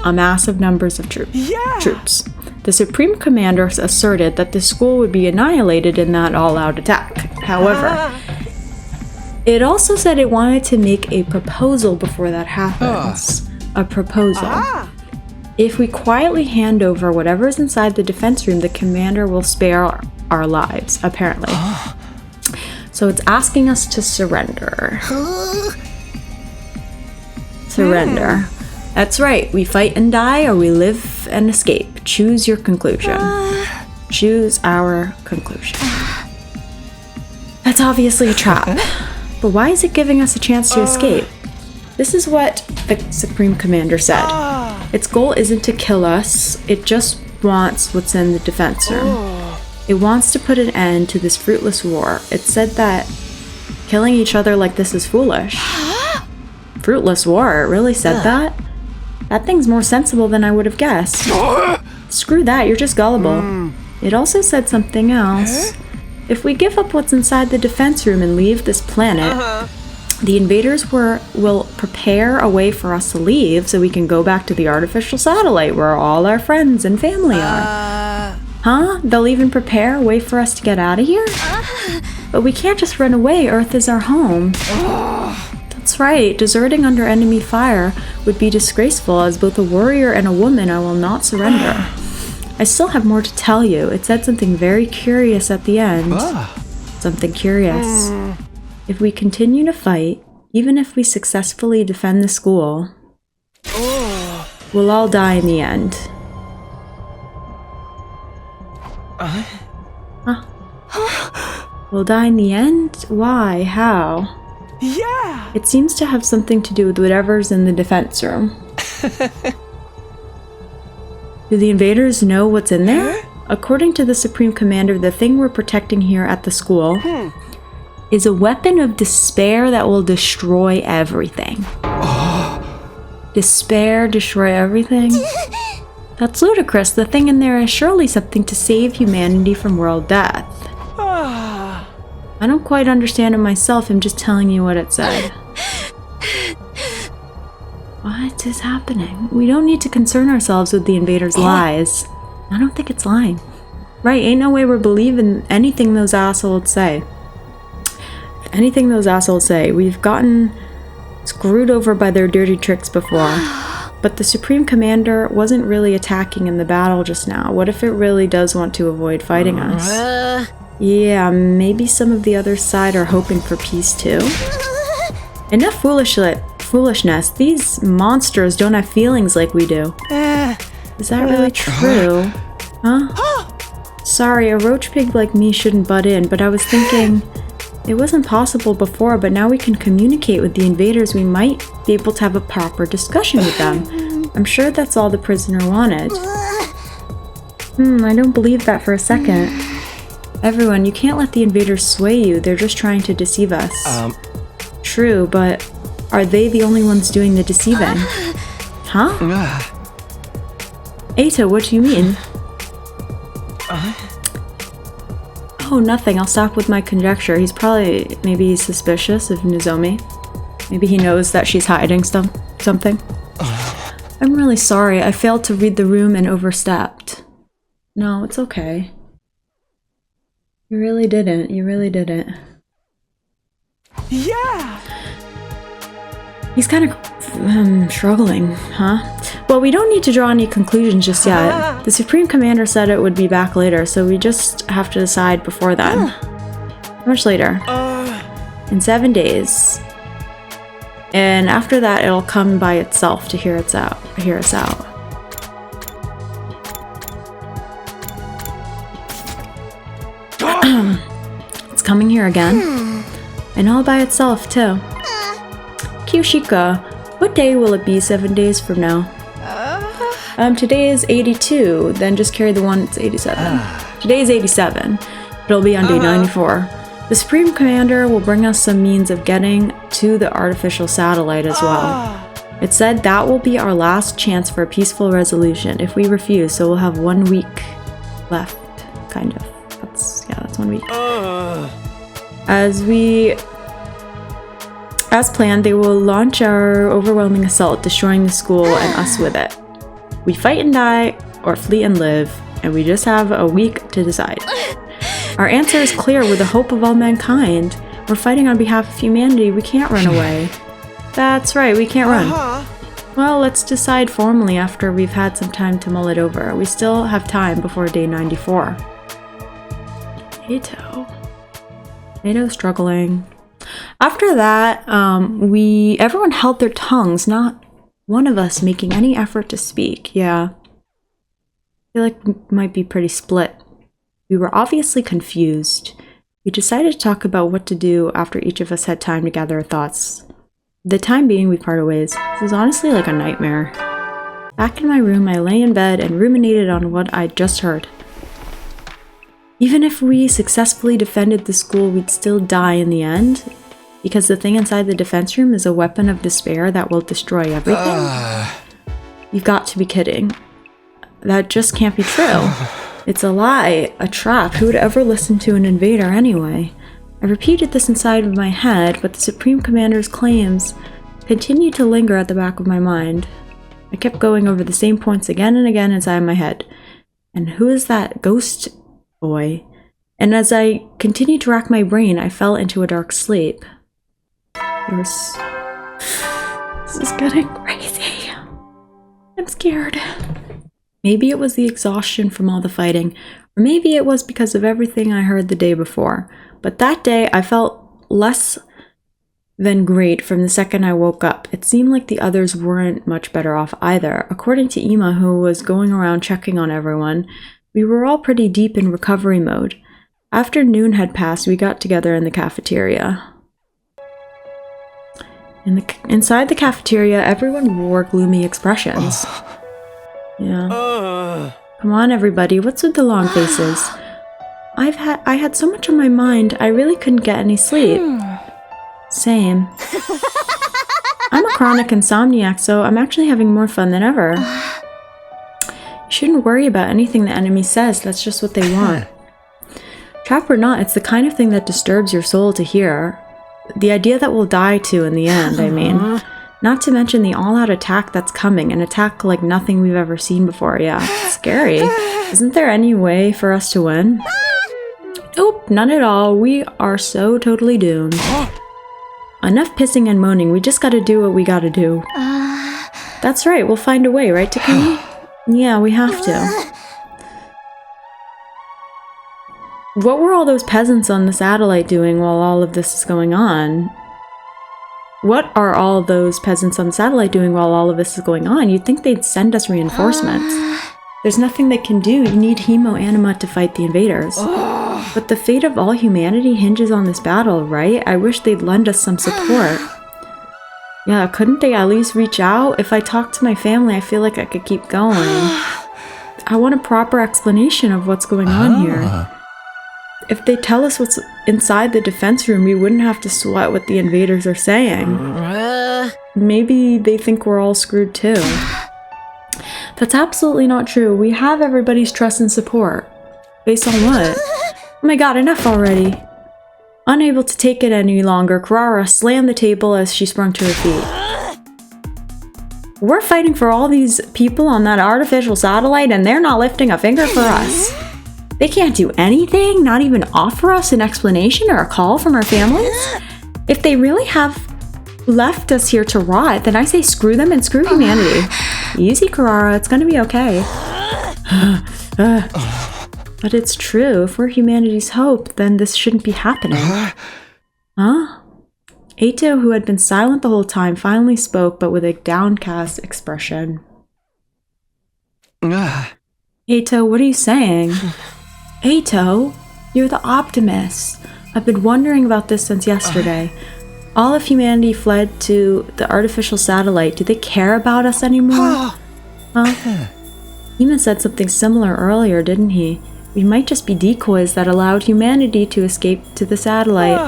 A massive numbers of troops. The Supreme Commander asserted that the school would be annihilated in that all-out attack. However, it also said it wanted to make a proposal before that happens. A proposal. If we quietly hand over whatever is inside the defense room, the commander will spare our lives, apparently. So it's asking us to surrender. Surrender. That's right. We fight and die, or we live and escape. Choose your conclusion. Choose our conclusion. That's obviously a trap. But why is it giving us a chance to escape? This is what the Supreme Commander said. Its goal isn't to kill us. It just wants what's in the defense room. It wants to put an end to this fruitless war. It said that killing each other like this is foolish. Fruitless war, it really said that? That thing's more sensible than I would have guessed. Screw that, you're just gullible. It also said something else. If we give up what's inside the defense room and leave this planet, the invaders will prepare a way for us to leave so we can go back to the artificial satellite where all our friends and family are. Huh? They'll even prepare a way for us to get out of here? But we can't just run away. Earth is our home. That's right. Deserting under enemy fire would be disgraceful. As both a warrior and a woman, I will not surrender. I still have more to tell you. It said something very curious at the end. Something curious. If we continue to fight, even if we successfully defend the school, we'll all die in the end. We'll die in the end? Why? How? Yeah! It seems to have something to do with whatever's in the defense room. Do the invaders know what's in there? According to the Supreme Commander, the thing we're protecting here at the school is a weapon of despair that will destroy everything. Despair, destroy everything? That's ludicrous. The thing in there is surely something to save humanity from world death. I don't quite understand it myself. I'm just telling you what it said. What is happening? We don't need to concern ourselves with the invaders' lies. I don't think it's lying. Right, ain't no way we're believing anything those assholes say. Anything those assholes say. We've gotten screwed over by their dirty tricks before. But the Supreme Commander wasn't really attacking in the battle just now. What if it really does want to avoid fighting us? Yeah, maybe some of the other side are hoping for peace too. Enough foolishness. These monsters don't have feelings like we do. Is that really true? Huh? Sorry, a roach pig like me shouldn't butt in, but I was thinking it wasn't possible before, but now we can communicate with the invaders. We might be able to have a proper discussion with them. I'm sure that's all the prisoner wanted. I don't believe that for a second. Everyone, you can't let the invaders sway you. They're just trying to deceive us. True, but are they the only ones doing the deceiving? Huh? Eito, what do you mean? Oh, nothing. I'll stop with my conjecture. Maybe he's suspicious of Nozomi. Maybe he knows that she's hiding something. I'm really sorry. I failed to read the room and overstepped. No, it's okay. You really didn't. You really didn't. Yeah! He's kind of struggling, huh? Well, we don't need to draw any conclusions just yet. The Supreme Commander said it would be back later, so we just have to decide before then. How much later? In 7 days. And after that, it'll come by itself to hear us out. It's coming here again. And all by itself, too. Kyoshika, what day will it be 7 days from now? Today is 82, then just carry the one that's 87. Today is 87. It'll be on day 94. The Supreme Commander will bring us some means of getting to the artificial satellite as well. It said that will be our last chance for a peaceful resolution if we refuse, so we'll have 1 week left, kind of. That's It's 1 week. As planned, they will launch our overwhelming assault, destroying the school and us with it. We fight and die, or flee and live, and we just have a week to decide. Our answer is clear: we're the hope of all mankind. We're fighting on behalf of humanity. We can't run away. That's right, we can't run. Well, let's decide formally after we've had some time to mull it over. We still have time before day 94. Eito. Eito's struggling. After that, everyone held their tongues, not one of us making any effort to speak. Yeah. I feel like we might be pretty split. We were obviously confused. We decided to talk about what to do after each of us had time to gather our thoughts. The time being, we parted ways. It was honestly like a nightmare. Back in my room, I lay in bed and ruminated on what I'd just heard. Even if we successfully defended the school, we'd still die in the end, because the thing inside the defense room is a weapon of despair that will destroy everything. You've got to be kidding. That just can't be true. It's a lie, a trap. Who would ever listen to an invader anyway? I repeated this inside of my head, but the Supreme Commander's claims continued to linger at the back of my mind. I kept going over the same points again and again inside my head. And who is that ghost boy? And as I continued to rack my brain, I fell into a dark sleep. This is getting crazy. I'm scared. Maybe it was the exhaustion from all the fighting, or maybe it was because of everything I heard the day before. But that day, I felt less than great from the second I woke up. It seemed like the others weren't much better off either. According to Ima, who was going around checking on everyone, we were all pretty deep in recovery mode. After noon had passed, we got together in the cafeteria. Inside the cafeteria, everyone wore gloomy expressions. Yeah. Come on, everybody. What's with the long faces? I had so much on my mind, I really couldn't get any sleep. Same. I'm a chronic insomniac, so I'm actually having more fun than ever. You shouldn't worry about anything the enemy says, that's just what they want. Trap or not, it's the kind of thing that disturbs your soul to hear. The idea that we'll die too in the end, I mean. Not to mention the all-out attack that's coming, an attack like nothing we've ever seen before. Yeah, it's scary. Isn't there any way for us to win? Nope, none at all. We are so totally doomed. Enough pissing and moaning, we just gotta do what we gotta do. That's right, we'll find a way, right, Takumi? Yeah, we have to. What were all those peasants on the satellite doing while all of this is going on? What are all those peasants on the satellite doing while all of this is going on? You'd think they'd send us reinforcements. There's nothing they can do. You need hemo-anima to fight the invaders. But the fate of all humanity hinges on this battle, right? I wish they'd lend us some support. Yeah, couldn't they at least reach out? If I talk to my family, I feel like I could keep going. I want a proper explanation of what's going on here. If they tell us what's inside the defense room, we wouldn't have to sweat what the invaders are saying. Maybe they think we're all screwed too. That's absolutely not true. We have everybody's trust and support. Based on what? Oh my god, enough already. Unable to take it any longer, Karara slammed the table as she sprung to her feet. We're fighting for all these people on that artificial satellite and they're not lifting a finger for us. They can't do anything, not even offer us an explanation or a call from our families? If they really have left us here to rot, then I say screw them and screw humanity. Easy, Karara, it's gonna be okay. But it's true, if we're humanity's hope, then this shouldn't be happening. Huh? Eito, who had been silent the whole time, finally spoke, but with a downcast expression. Eito, what are you saying? Eito, you're the optimist. I've been wondering about this since yesterday. All of humanity fled to the artificial satellite. Do they care about us anymore? Huh? Ima said something similar earlier, didn't he? We might just be decoys that allowed humanity to escape to the satellite.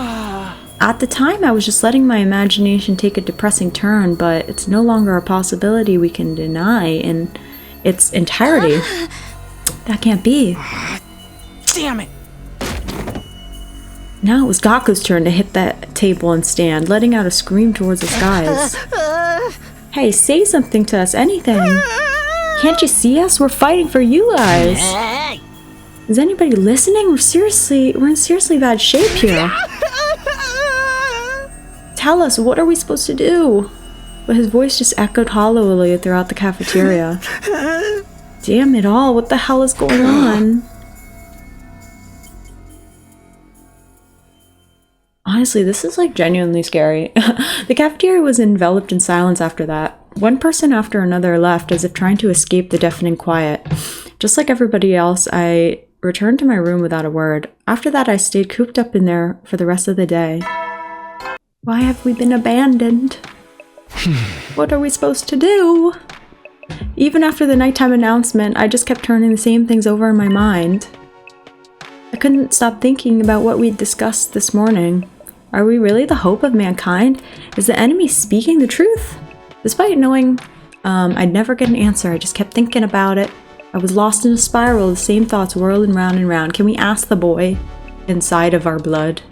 At the time, I was just letting my imagination take a depressing turn, but it's no longer a possibility we can deny in its entirety. That can't be. Damn it! Now it was Gaku's turn to hit that table and stand, letting out a scream towards the skies. Hey, say something to us, anything. Can't you see us? We're fighting for you guys. Is anybody listening? We're in seriously bad shape here. Tell us, what are we supposed to do? But his voice just echoed hollowly throughout the cafeteria. Damn it all, what the hell is going on? Honestly, this is like genuinely scary. The cafeteria was enveloped in silence after that. One person after another left as if trying to escape the deafening quiet. Just like everybody else, I returned to my room without a word. After that, I stayed cooped up in there for the rest of the day. Why have we been abandoned? What are we supposed to do? Even after the nighttime announcement, I just kept turning the same things over in my mind. I couldn't stop thinking about what we'd discussed this morning. Are we really the hope of mankind? Is the enemy speaking the truth? Despite knowing I'd never get an answer, I just kept thinking about it. I was lost in a spiral, the same thoughts whirling round and round. Can we ask the boy inside of our blood?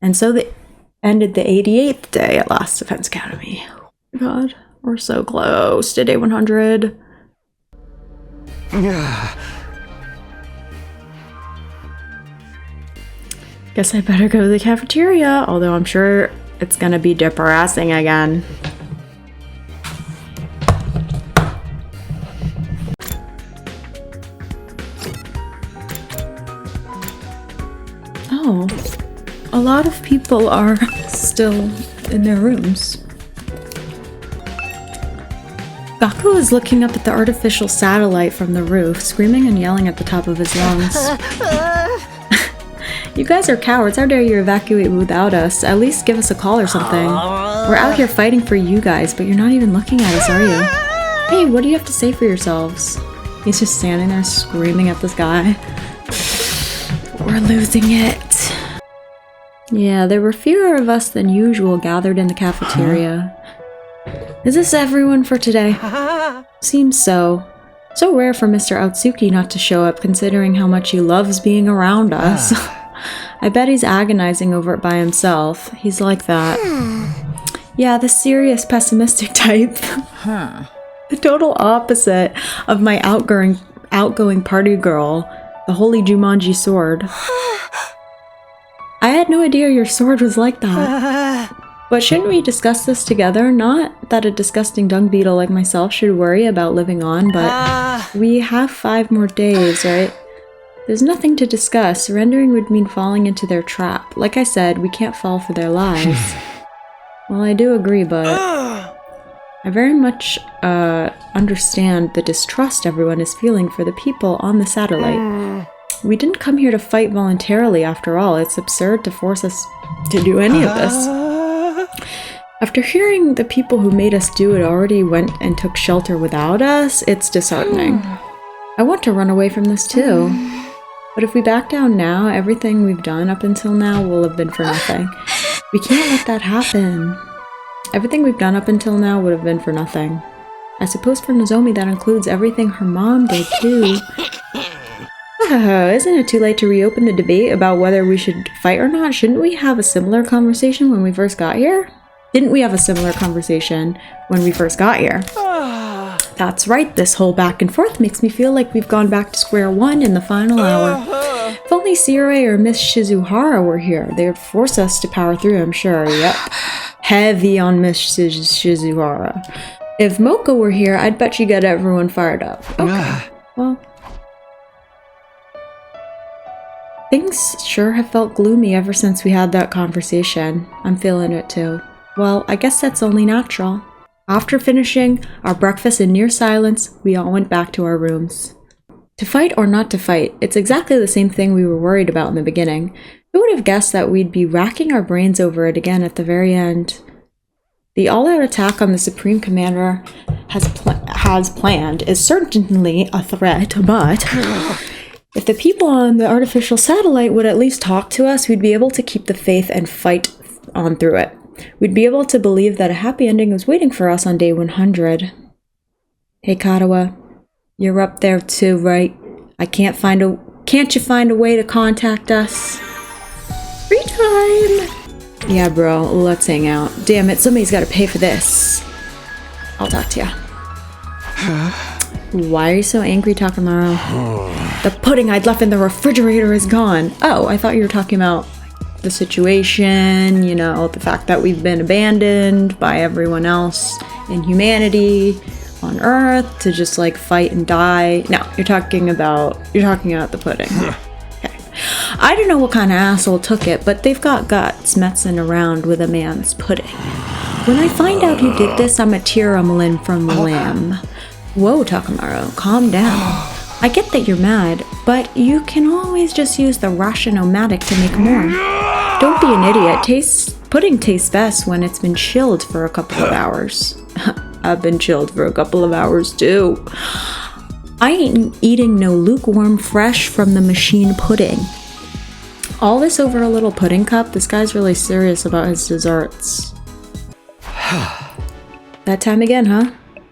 And so they ended the 88th day at Last Defense Academy. Oh my god, we're so close to day 100. Guess I better go to the cafeteria, although I'm sure it's gonna be depressing again. Oh, a lot of people are still in their rooms. Gaku is looking up at the artificial satellite from the roof, screaming and yelling at the top of his lungs. You guys are cowards. How dare you evacuate without us? At least give us a call or something. We're out here fighting for you guys, but you're not even looking at us, are you? Hey, what do you have to say for yourselves? He's just standing there screaming at this guy. We're losing it. Yeah, there were fewer of us than usual gathered in the cafeteria. Is this everyone for today? Seems so. So rare for Mr. Otsuki not to show up, considering how much he loves being around us. I bet he's agonizing over it by himself. He's like that. Yeah, the serious, pessimistic type. The total opposite of my outgoing party girl, the holy Jumanji sword. I had no idea your sword was like that. But shouldn't we discuss this together? Not that a disgusting dung beetle like myself should worry about living on, but we have 5 more days, right? There's nothing to discuss. Surrendering would mean falling into their trap. Like I said, we can't fall for their lies. Well, I do agree, but I very much understand the distrust everyone is feeling for the people on the satellite. We didn't come here to fight voluntarily after all. It's absurd to force us to do any of this. After hearing the people who made us do it already went and took shelter without us, it's disheartening. I want to run away from this too. But if we back down now, everything we've done up until now will have been for nothing. We can't let that happen. Everything we've done up until now would have been for nothing. I suppose for Nozomi that includes everything her mom did too. Isn't it too late to reopen the debate about whether we should fight or not? Shouldn't we have a similar conversation when we first got here? Didn't we have a similar conversation when we first got here? That's right, this whole back and forth makes me feel like we've gone back to square one in the final hour. If only Sirei or Miss Shizuhara were here, they would force us to power through, I'm sure. Yep. Heavy on Miss Shizuhara. If Mocha were here, I'd bet she'd get everyone fired up. Okay, well... Things sure have felt gloomy ever since we had that conversation. I'm feeling it too. Well, I guess that's only natural. After finishing our breakfast in near silence, we all went back to our rooms. To fight or not to fight, it's exactly the same thing we were worried about in the beginning. Who would have guessed that we'd be racking our brains over it again at the very end? The all-out attack on the Supreme Commander has planned is certainly a threat, but... If the people on the artificial satellite would at least talk to us, we'd be able to keep the faith and fight on through it. We'd be able to believe that a happy ending was waiting for us on day 100. Hey, Katawa, you're up there too, right? I can't find Can't you find a way to contact us? Free time! Yeah, bro, let's hang out. Damn it, somebody's gotta pay for this. I'll talk to ya. Why are you so angry, Takumi? The pudding I'd left in the refrigerator is gone. Oh, I thought you were talking about the situation, you know, the fact that we've been abandoned by everyone else in humanity on Earth to just like fight and die. No, you're talking about the pudding. Okay. I don't know what kind of asshole took it, but they've got guts messing around with a man's pudding. When I find out who did this, I'm a tear limb from the limb. Whoa, Takumi, calm down. I get that you're mad, but you can always just use the Russian-o-matic to make more. Don't be an idiot. Pudding tastes best when it's been chilled for a couple of hours. I've been chilled for a couple of hours too. I ain't eating no lukewarm fresh from the machine pudding. All this over a little pudding cup? This guy's really serious about his desserts. That time again, huh?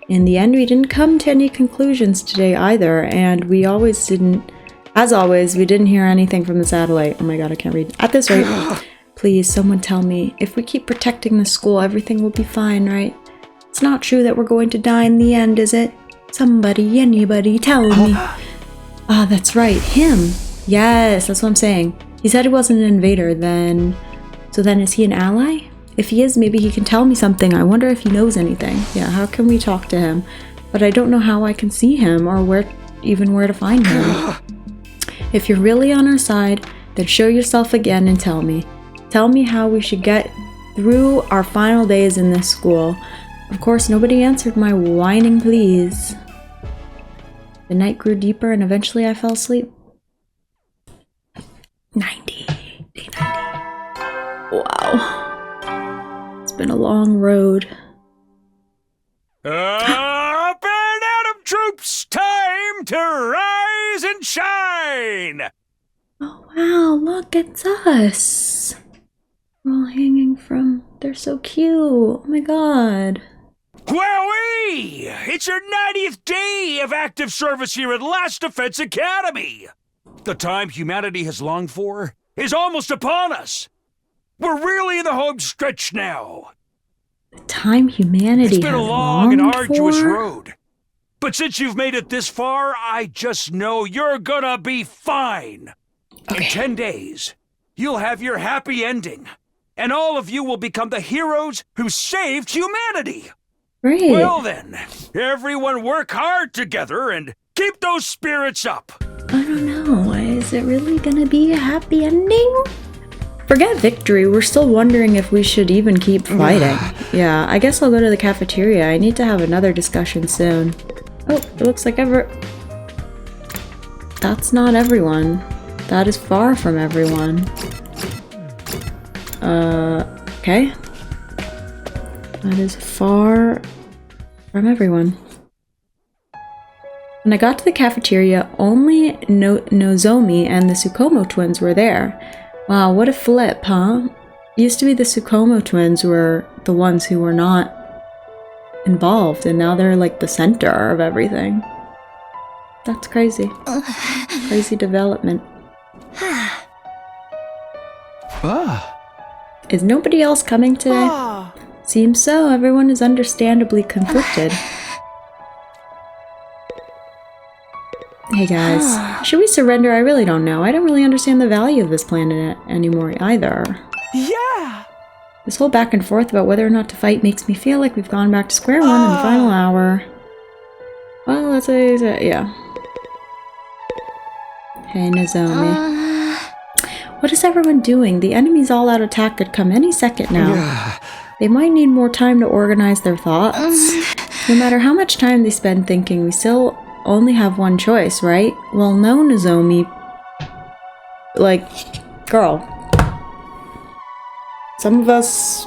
In the end, we didn't come to any conclusions today either, and we didn't hear anything from the satellite. Oh my god, I can't read. At this rate, please, someone tell me, if we keep protecting the school, everything will be fine, right? It's not true that we're going to die in the end, is it? Somebody, anybody, tell me. Ah, that's right, him. Yes, that's what I'm saying. He said he wasn't an invader, so then is he an ally? If he is, maybe he can tell me something. I wonder if he knows anything. Yeah, how can we talk to him? But I don't know how I can see him or where to find him. If you're really on our side, then show yourself again and tell me. Tell me how we should get through our final days in this school. Of course, nobody answered my whining pleas. The night grew deeper and eventually I fell asleep. 90. Day 90. Wow. It's been a long road. Up and Atom troops! Time to rise and shine! Oh wow, look, it's us. We're all hanging from... They're so cute. Oh my god. Wowee! It's your 90th day of active service here at Last Defense Academy! The time humanity has longed for is almost upon us! We're really in the home stretch now! The time humanity It's been a long and arduous road. But since you've made it this far, I just know you're gonna be fine! Okay. In 10 days, you'll have your happy ending. And all of you will become the heroes who saved humanity! Great. Well then, everyone work hard together and keep those spirits up! I don't know, is it really gonna be a happy ending? Forget victory, we're still wondering if we should even keep fighting. Yeah, I guess I'll go to the cafeteria. I need to have another discussion soon. Oh, it looks like that's not everyone. That is far from everyone. Okay. That is far from everyone. When I got to the cafeteria, only Nozomi and the Tsukumo twins were there. Wow, what a flip, huh? Used to be the Tsukumo twins were the ones who were not involved, and now they're like the center of everything. That's crazy. Crazy development. Is nobody else coming today? Seems so. Everyone is understandably conflicted. Hey guys, should we surrender? I really don't know. I don't really understand the value of this planet anymore either. Yeah! This whole back and forth about whether or not to fight makes me feel like we've gone back to square one in the final hour. Well, let's say, yeah. Hey, Nozomi. What is everyone doing? The enemy's all-out attack could come any second now. They might need more time to organize their thoughts. No matter how much time they spend thinking, we still only have one choice, right? Well, no, Nozomi. Like, girl. Some of us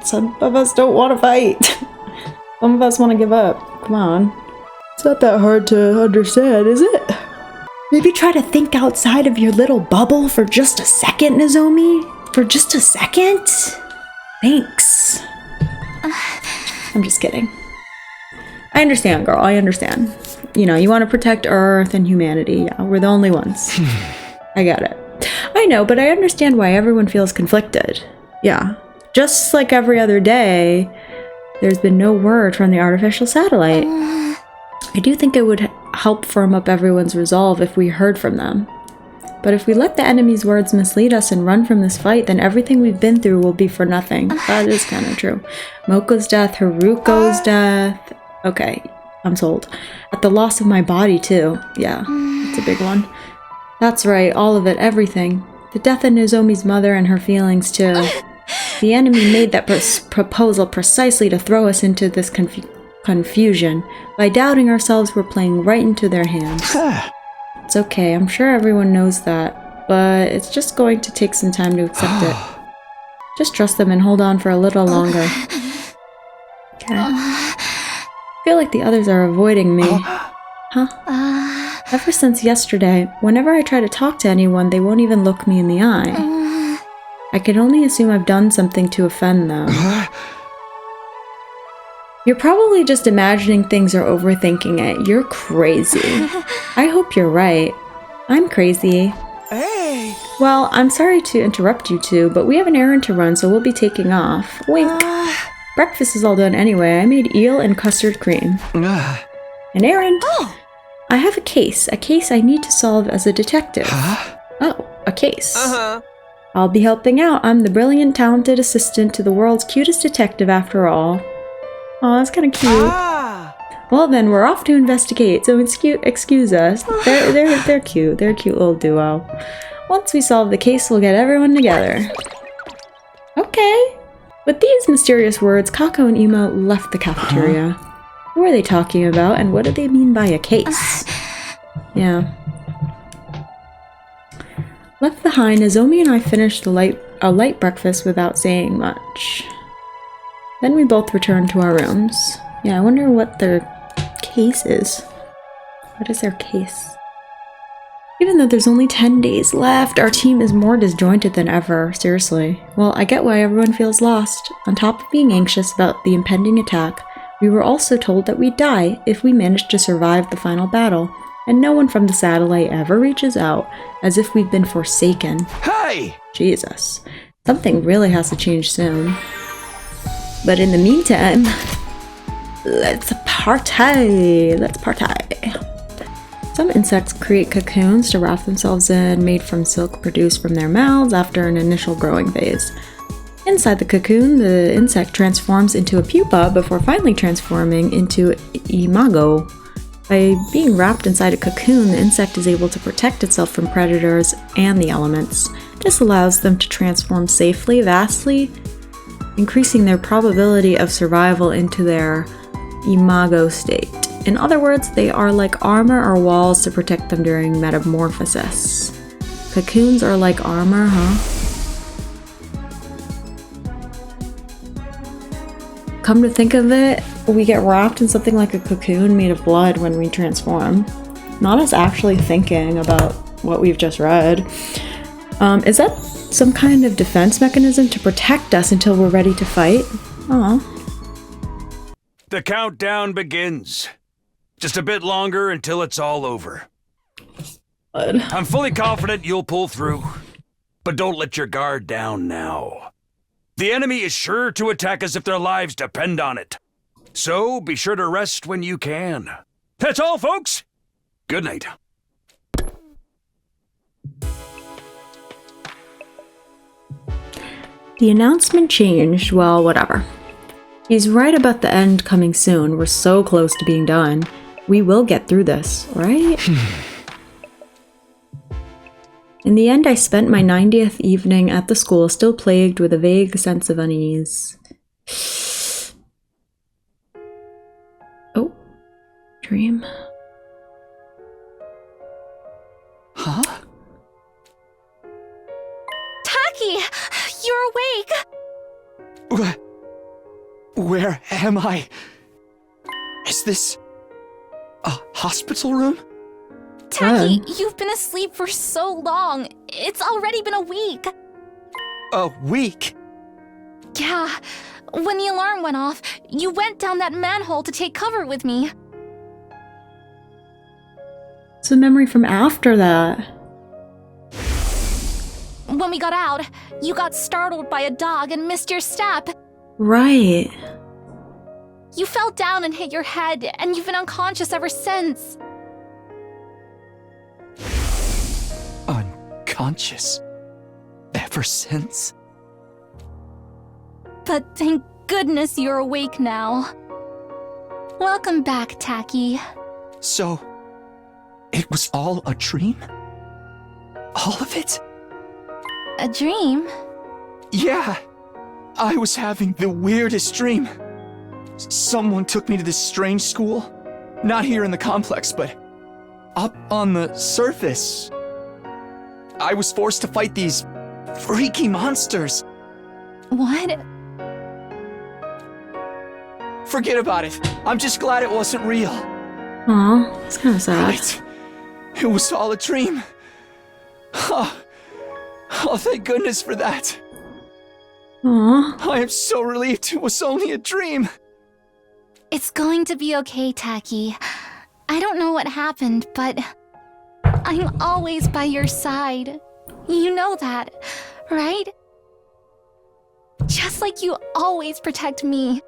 don't want to fight. Some of us want to give up. Come on. It's not that hard to understand, is it? Maybe try to think outside of your little bubble for just a second, Nozomi? For just a second? Thanks. I'm just kidding. I understand, girl. I understand. you know, you want to protect Earth and humanity. Yeah, we're the only ones. I get it. I know, but I understand why everyone feels conflicted. Yeah. Just like every other day, there's been no word from the artificial satellite. I do think it would help firm up everyone's resolve if we heard from them. But if we let the enemy's words mislead us and run from this fight, then everything we've been through will be for nothing. That is kind of true. Moko's death, Haruko's death. Okay, I'm sold. At the loss of my body, too. Yeah, it's a big one. That's right, all of it, everything. The death of Nozomi's mother and her feelings, too. The enemy made that proposal precisely to throw us into this confusion. By doubting ourselves, we're playing right into their hands. It's okay, I'm sure everyone knows that, but it's just going to take some time to accept it. Just trust them and hold on for a little longer. Okay. I feel like the others are avoiding me. Huh? Ever since yesterday, whenever I try to talk to anyone, they won't even look me in the eye. I can only assume I've done something to offend them. You're probably just imagining things or overthinking it. You're crazy. I hope you're right. I'm crazy. Hey! Well, I'm sorry to interrupt you two, but we have an errand to run, so we'll be taking off. Wink. Breakfast is all done anyway. I made eel and custard cream. An errand? Oh! I have a case I need to solve as a detective. Oh, a case. I'll be helping out. I'm the brilliant, talented assistant to the world's cutest detective after all. Oh, that's kind of cute. Well then, we're off to investigate, so excuse us. They're cute. They're a cute little duo. Once we solve the case, we'll get everyone together. Okay. With these mysterious words, Kako and Imo left the cafeteria. Who are they talking about, and what do they mean by a case? Yeah. Left behind, Nozomi and I finished a light breakfast without saying much. Then we both returned to our rooms. Yeah, I wonder what their case is. What is their case? Even though there's only 10 days left, our team is more disjointed than ever. Seriously. Well, I get why everyone feels lost. On top of being anxious about the impending attack, we were also told that we'd die if we managed to survive the final battle. And no one from the satellite ever reaches out, as if we've been forsaken. Hey! Jesus. Something really has to change soon. But in the meantime, let's party! Let's party! Some insects create cocoons to wrap themselves in, made from silk produced from their mouths after an initial growing phase. Inside the cocoon, the insect transforms into a pupa before finally transforming into imago. By being wrapped inside a cocoon, the insect is able to protect itself from predators and the elements. This allows them to transform safely, vastly increasing their probability of survival into their imago state. In other words, they are like armor or walls to protect them during metamorphosis. Cocoons are like armor, huh? Come to think of it, we get wrapped in something like a cocoon made of blood when we transform. Not us actually thinking about what we've just read. Is that some kind of defense mechanism to protect us until we're ready to fight? Aw. The countdown begins. Just a bit longer until it's all over. I'm fully confident you'll pull through, but don't let your guard down now. The enemy is sure to attack as if their lives depend on it. So be sure to rest when you can. That's all, folks. Good night. The announcement changed, well, whatever. He's right about the end coming soon. We're so close to being done. We will get through this, right? In the end, I spent my 90th evening at the school still plagued with a vague sense of unease. Oh, dream. Huh? Taki! You're awake! Where am I? Is this a hospital room? Taki, you've been asleep for so long. It's already been a week. A week? Yeah. When the alarm went off, you went down that manhole to take cover with me. It's a memory from after that. When we got out, you got startled by a dog and missed your step. Right. You fell down and hit your head, and you've been unconscious ever since. Unconscious? Ever since? But thank goodness you're awake now. Welcome back, Taki. So, it was all a dream? All of it? A dream? Yeah. I was having the weirdest dream. Someone took me to this strange school. Not here in the complex, but up on the surface. I was forced to fight these freaky monsters. What? Forget about it. I'm just glad it wasn't real. Aw, it's kind of sad. Right. It was all a dream. Oh, thank goodness for that. Aw. I am so relieved it was only a dream. It's going to be okay, Taki. I don't know what happened, but I'm always by your side. You know that, right? Just like you always protect me.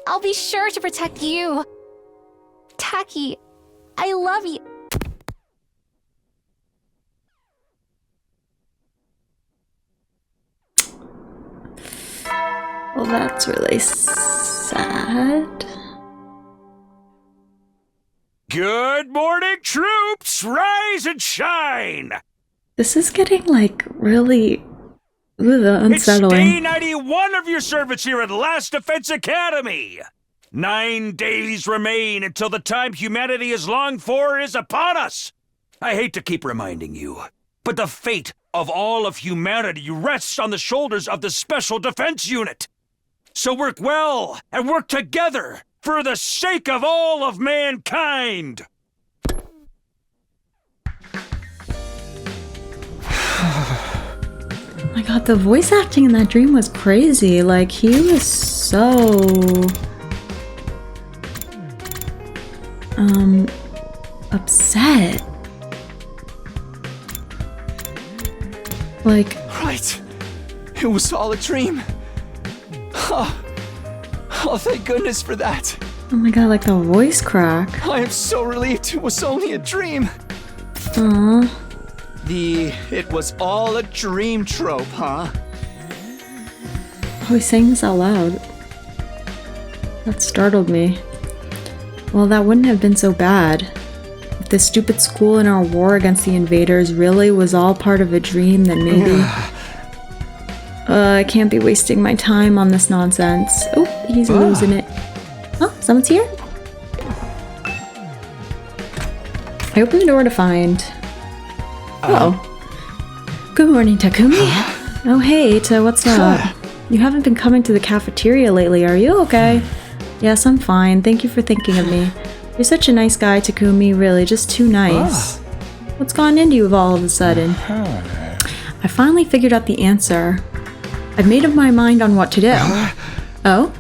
I'll be sure to protect you. Taki, I love you. Well, that's really sad. Good morning, troops! Rise and shine! This is getting, like, really unsettling. It's day 91 of your service here at Last Defense Academy! 9 days remain until the time humanity has longed for is upon us! I hate to keep reminding you, but the fate of all of humanity rests on the shoulders of the Special Defense Unit! So work well and work together for the sake of all of mankind! Oh my god, the voice acting in that dream was crazy. Like, he was so... upset. Like... Right. It was all a dream. Oh, thank goodness for that. Oh my god, like the voice crack. I am so relieved it was only a dream. Aww. The "it was all a dream" trope, huh? Oh, he's saying this out loud. That startled me. Well, that wouldn't have been so bad. If this stupid school and our war against the invaders really was all part of a dream, then maybe... I can't be wasting my time on this nonsense. Oh, he's losing it. Oh, someone's here? I opened the door to find... Uh-oh. Good morning, Takumi. Oh, hey, Eito, what's up? You haven't been coming to the cafeteria lately, are you okay? Yes, I'm fine. Thank you for thinking of me. You're such a nice guy, Takumi, really, just too nice. What's gone into you all of a sudden? I finally figured out the answer. I've made up my mind on what to do. Oh?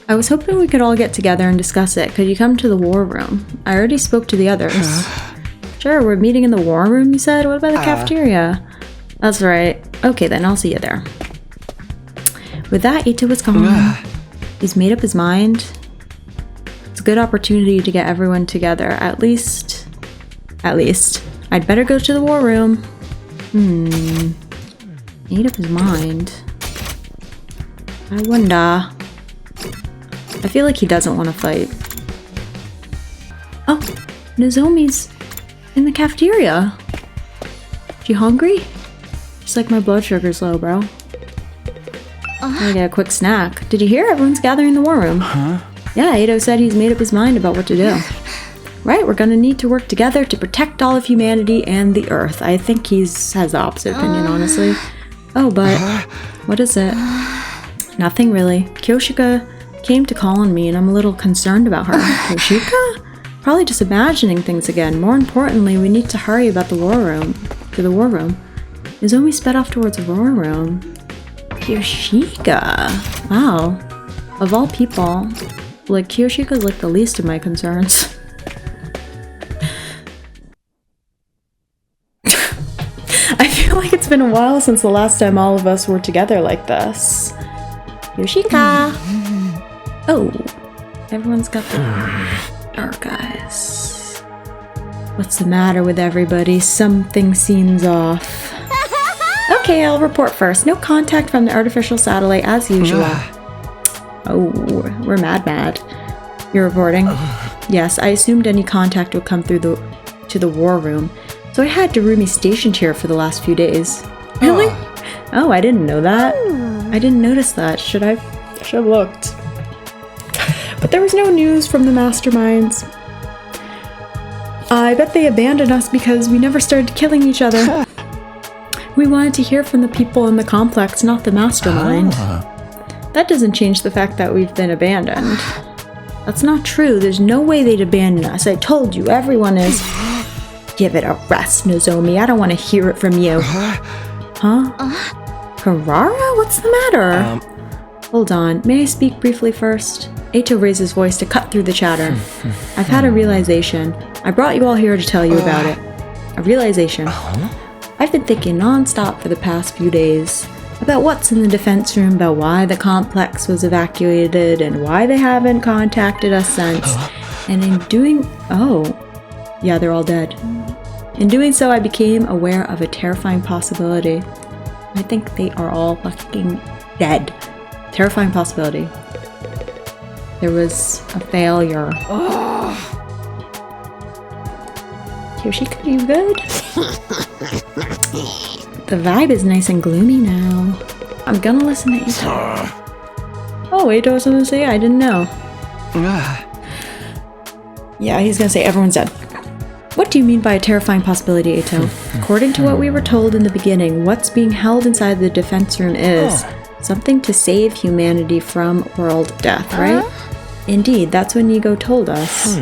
I was hoping we could all get together and discuss it. Could you come to the war room? I already spoke to the others. Sure, we're meeting in the war room, you said? What about the cafeteria? That's right. Okay then, I'll see you there. With that, Eito was gone. He's made up his mind. It's a good opportunity to get everyone together. At least. I'd better go to the war room. Made up his mind. I wonder. I feel like he doesn't want to fight. Oh, Nozomi's in the cafeteria. You hungry? Just like my blood sugar's low, bro. I get a quick snack. Did you hear? Everyone's gathering in the war room. Yeah, Eito said he's made up his mind about what to do. Right, we're gonna need to work together to protect all of humanity and the Earth. I think he has the opposite opinion, honestly. Oh, but what is it? Nothing really. Kyoshika came to call on me and I'm a little concerned about her. Kyoshika? Probably just imagining things again. More importantly, we need to hurry about the war room. To the war room. Nozomi sped off towards the war room. Kyoshika. Wow. Of all people, like Kyoshika's like the least of my concerns. feel like it's been a while since the last time all of us were together like this. Yoshika! Oh, everyone's got the dark eyes. What's the matter with everybody? Something seems off. Okay, I'll report first. No contact from the artificial satellite as usual. Oh, we're mad. You're reporting? Yes, I assumed any contact would come through to the war room, so I had Takumi stationed here for the last few days. Really? Oh, I didn't know that. I didn't notice that. Should have looked. But there was no news from the masterminds. I bet they abandoned us because we never started killing each other. We wanted to hear from the people in the complex, not the mastermind. That doesn't change the fact that we've been abandoned. That's not true. There's no way they'd abandon us. I told you, everyone is... Give it a rest, Nozomi. I don't want to hear it from you. Huh? Karara? What's the matter? Hold on. May I speak briefly first? Eito raised his voice to cut through the chatter. I've had a realization. I brought you all here to tell you about it. A realization. I've been thinking non-stop for the past few days about what's in the defense room, about why the complex was evacuated, and why they haven't contacted us since. And in doing... Oh. Yeah, they're all dead. In doing so, I became aware of a terrifying possibility. I think they are all fucking dead. Terrifying possibility. There was a failure. Yoshika, you good? The vibe is nice and gloomy now. I'm gonna listen to Eito. Oh, Eito has something to say? I didn't know. Yeah, he's gonna say everyone's dead. What do you mean by a terrifying possibility, Eito? According to what we were told in the beginning, what's being held inside the defense room is something to save humanity from world death, right? Indeed, that's what Nigo told us.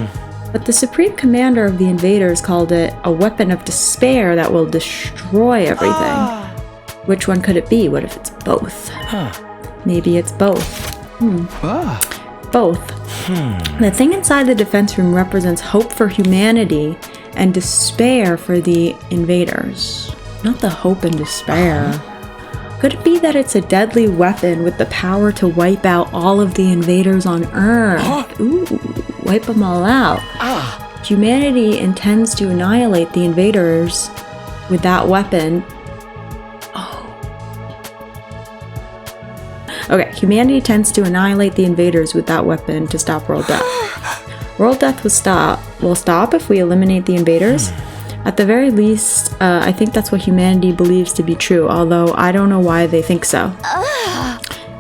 But the Supreme Commander of the invaders called it a weapon of despair that will destroy everything. Which one could it be? What if it's both? Maybe it's both. Both. The thing inside the defense room represents hope for humanity and despair for the invaders. Not the hope and despair. Could it be that it's a deadly weapon with the power to wipe out all of the invaders on Earth? Ooh, wipe them all out. Humanity intends to annihilate the invaders with that weapon. Okay, humanity tends to annihilate the invaders with that weapon to stop world death. World death will stop if we eliminate the invaders. At the very least, I think that's what humanity believes to be true, although I don't know why they think so.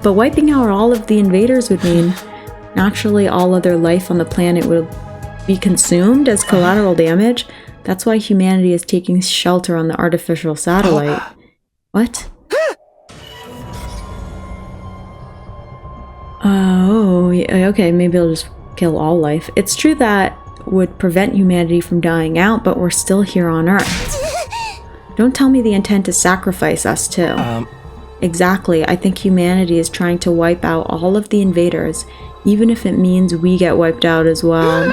But wiping out all of the invaders would mean naturally all other life on the planet will be consumed as collateral damage. That's why humanity is taking shelter on the artificial satellite. What? Oh, yeah, okay, maybe I'll just kill all life. It's true that would prevent humanity from dying out, but we're still here on Earth. Don't tell me the intent is sacrifice us too. Exactly, I think humanity is trying to wipe out all of the invaders, even if it means we get wiped out as well.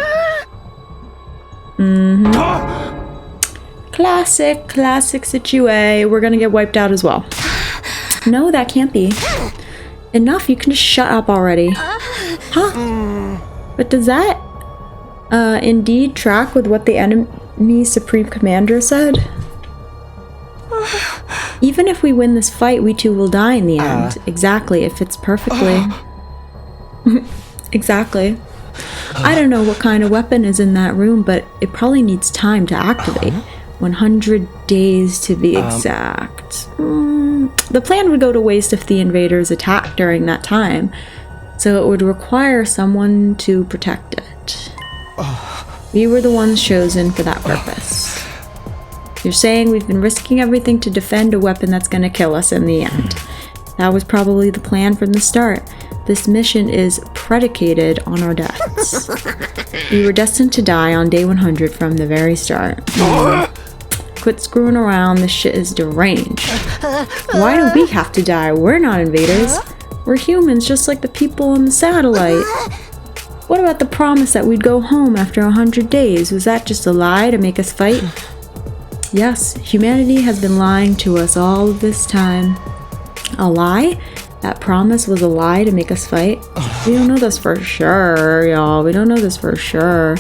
Classic situation. We're gonna get wiped out as well. No, that can't be. Enough, you can just shut up already. Huh? But does that indeed track with what the enemy Supreme Commander said? Even if we win this fight, we too will die in the end. Exactly, if it's perfectly... Exactly. I don't know what kind of weapon is in that room, but it probably needs time to activate. 100 days to be exact. The plan would go to waste if the invaders attacked during that time, so it would require someone to protect it. We were the ones chosen for that purpose. You're saying we've been risking everything to defend a weapon that's gonna kill us in the end. That was probably the plan from the start. This mission is predicated on our deaths. We were destined to die on day 100 from the very start. Quit screwing around, this shit is deranged. Why do we have to die? We're not invaders. We're humans just like the people on the satellite. What about the promise that we'd go home after 100 days? Was that just a lie to make us fight? Yes, humanity has been lying to us all of this time. A lie? That promise was a lie to make us fight? We don't know this for sure, y'all. We don't know this for sure.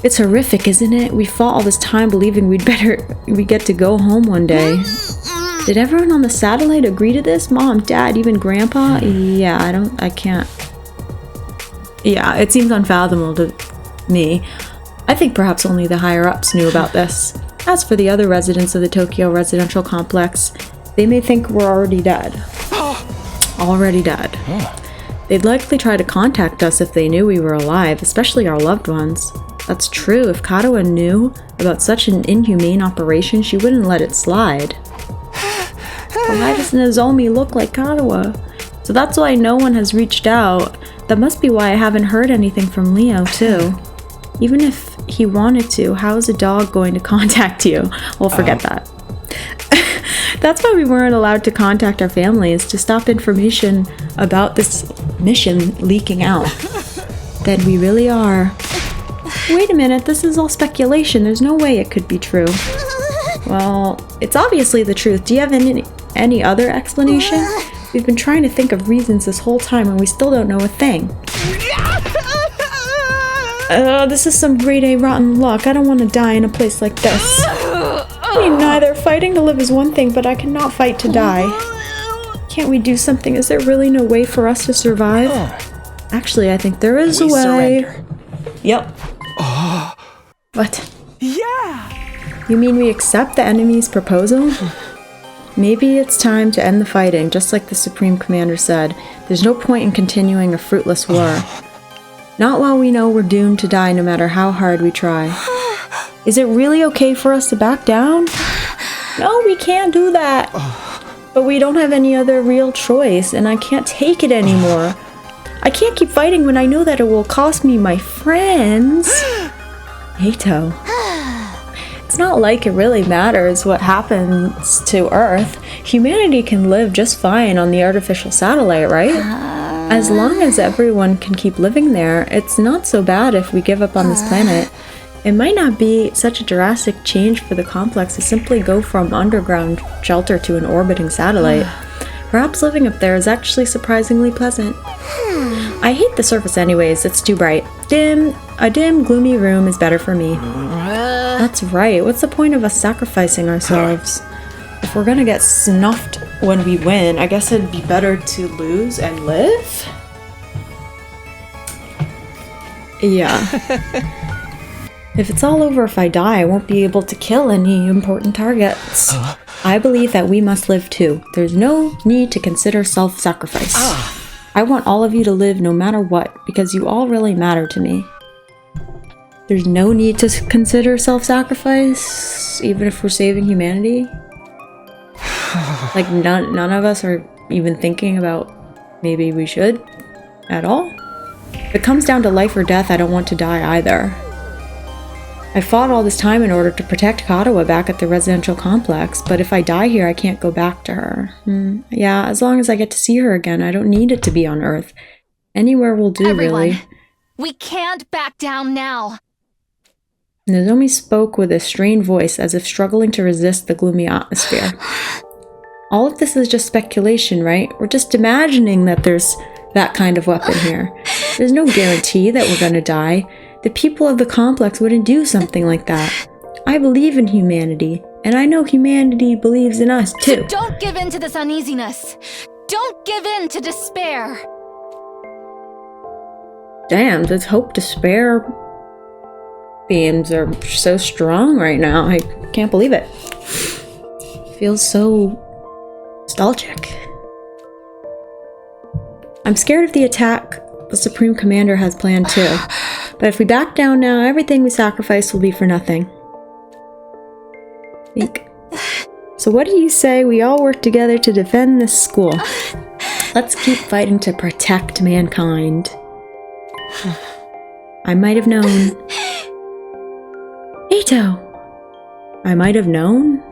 It's horrific, isn't it? We fought all this time believing we'd get to go home one day. Did everyone on the satellite agree to this? Mom, Dad, even Grandpa? Yeah, I can't. Yeah, it seems unfathomable to me. I think perhaps only the higher-ups knew about this. As for the other residents of the Tokyo residential complex, they may think we're already dead. Already dead. They'd likely try to contact us if they knew we were alive, especially our loved ones. That's true. If Katawa knew about such an inhumane operation, she wouldn't let it slide. But why doesn't Nozomi look like Katawa? So that's why no one has reached out. That must be why I haven't heard anything from Leo, too. Even if he wanted to, how is a dog going to contact you? Well, forget that. That's why we weren't allowed to contact our families, to stop information about this mission leaking out. Then we really are. Wait a minute, this is all speculation. There's no way it could be true. Well, it's obviously the truth. Do you have any other explanation? We've been trying to think of reasons this whole time and we still don't know a thing. This is some grade A rotten luck. I don't want to die in a place like this. I mean, neither. Fighting to live is one thing, but I cannot fight to die. Can't we do something? Is there really no way for us to survive? Actually, I think there is a way. Surrender. Yep. What? Yeah! You mean we accept the enemy's proposal? Maybe it's time to end the fighting, just like the Supreme Commander said. There's no point in continuing a fruitless war. Not while we know we're doomed to die no matter how hard we try. Is it really okay for us to back down? No, we can't do that. But we don't have any other real choice, and I can't take it anymore. I can't keep fighting when I know that it will cost me my friends. Eito. It's not like it really matters what happens to Earth. Humanity can live just fine on the artificial satellite, right? As long as everyone can keep living there, it's not so bad if we give up on this planet. It might not be such a drastic change for the complex to simply go from underground shelter to an orbiting satellite. Perhaps living up there is actually surprisingly pleasant. I hate the surface anyways, it's too bright. A dim, gloomy room is better for me. That's right, what's the point of us sacrificing ourselves? If we're gonna get snuffed when we win, I guess it'd be better to lose and live? Yeah. If it's all over if I die, I won't be able to kill any important targets. I believe that we must live too. There's no need to consider self-sacrifice. I want all of you to live no matter what, because you all really matter to me. There's no need to consider self-sacrifice, even if we're saving humanity? Like, none of us are even thinking about maybe we should at all? If it comes down to life or death, I don't want to die either. I fought all this time in order to protect Katawa back at the residential complex, but if I die here, I can't go back to her. Yeah, as long as I get to see her again, I don't need it to be on Earth. Anywhere will do, really. We can't back down now. Nozomi spoke with a strained voice, as if struggling to resist the gloomy atmosphere. All of this is just speculation, right? We're just imagining that there's that kind of weapon here. There's no guarantee that we're gonna die. The people of the complex wouldn't do something like that. I believe in humanity, and I know humanity believes in us, too. So don't give in to this uneasiness. Don't give in to despair. Damn, this hope-despair themes are so strong right now. I can't believe it. Feels so nostalgic. I'm scared of the attack the Supreme Commander has planned too. But if we back down now, everything we sacrifice will be for nothing. So what do you say we all work together to defend this school? Let's keep fighting to protect mankind. I might have known. Eito! I might have known?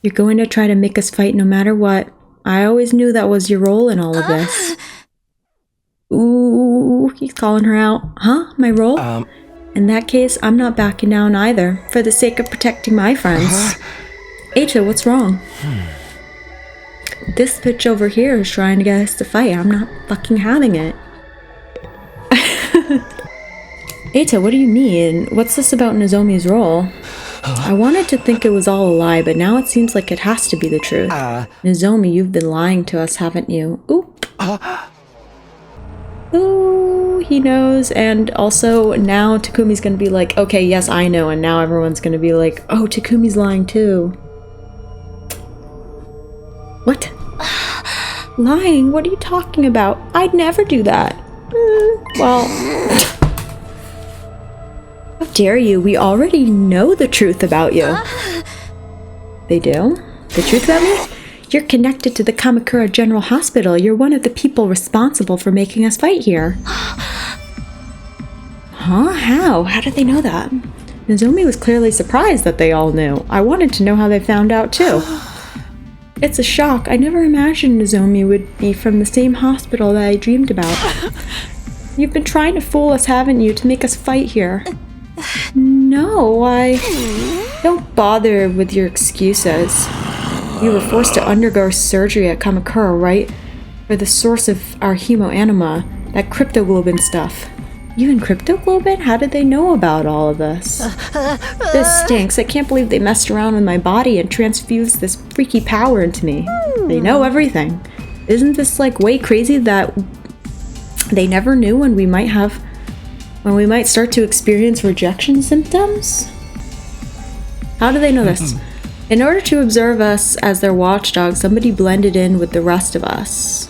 You're going to try to make us fight no matter what. I always knew that was your role in all of this. Ooh, he's calling her out. Huh? My role? In that case, I'm not backing down either, for the sake of protecting my friends. Eito, what's wrong? This bitch over here is trying to get us to fight. I'm not fucking having it. Eito, what do you mean? What's this about Nozomi's role? I wanted to think it was all a lie, but now it seems like it has to be the truth. Nozomi, you've been lying to us, haven't you? Oop. Ooh, he knows. And also, now Takumi's gonna be like, okay, yes, I know. And now everyone's gonna be like, oh, Takumi's lying too. What? Lying? What are you talking about? I'd never do that. Well... How dare you? We already know the truth about you. They do? The truth about me? You're connected to the Kamakura General Hospital. You're one of the people responsible for making us fight here. Huh? How? How did they know that? Nozomi was clearly surprised that they all knew. I wanted to know how they found out too. It's a shock. I never imagined Nozomi would be from the same hospital that I dreamed about. You've been trying to fool us, haven't you, to make us fight here? No, don't bother with your excuses. You were forced to undergo surgery at Kamakura, right? For the source of our hemoanima, that cryptoglobin stuff. Even cryptoglobin? How did they know about all of this? This stinks. I can't believe they messed around with my body and transfused this freaky power into me. They know everything. Isn't this like way crazy that they never knew when we might start to experience rejection symptoms? How do they know this? In order to observe us as their watchdog, somebody blended in with the rest of us.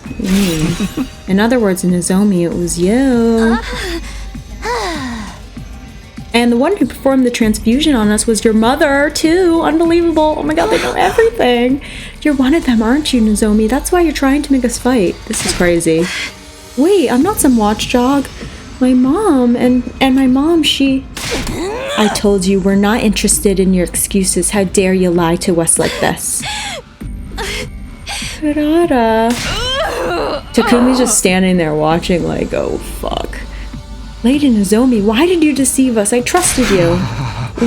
In other words, Nozomi, it was you. And the one who performed the transfusion on us was your mother, too. Unbelievable. Oh my god, they know everything. You're one of them, aren't you, Nozomi? That's why you're trying to make us fight. This is crazy. Wait, I'm not some watchdog. My mom, and my mom, she... I told you, we're not interested in your excuses. How dare you lie to us like this? Kurata. Takumi's just standing there watching like, oh fuck. Lady Nozomi, why did you deceive us? I trusted you.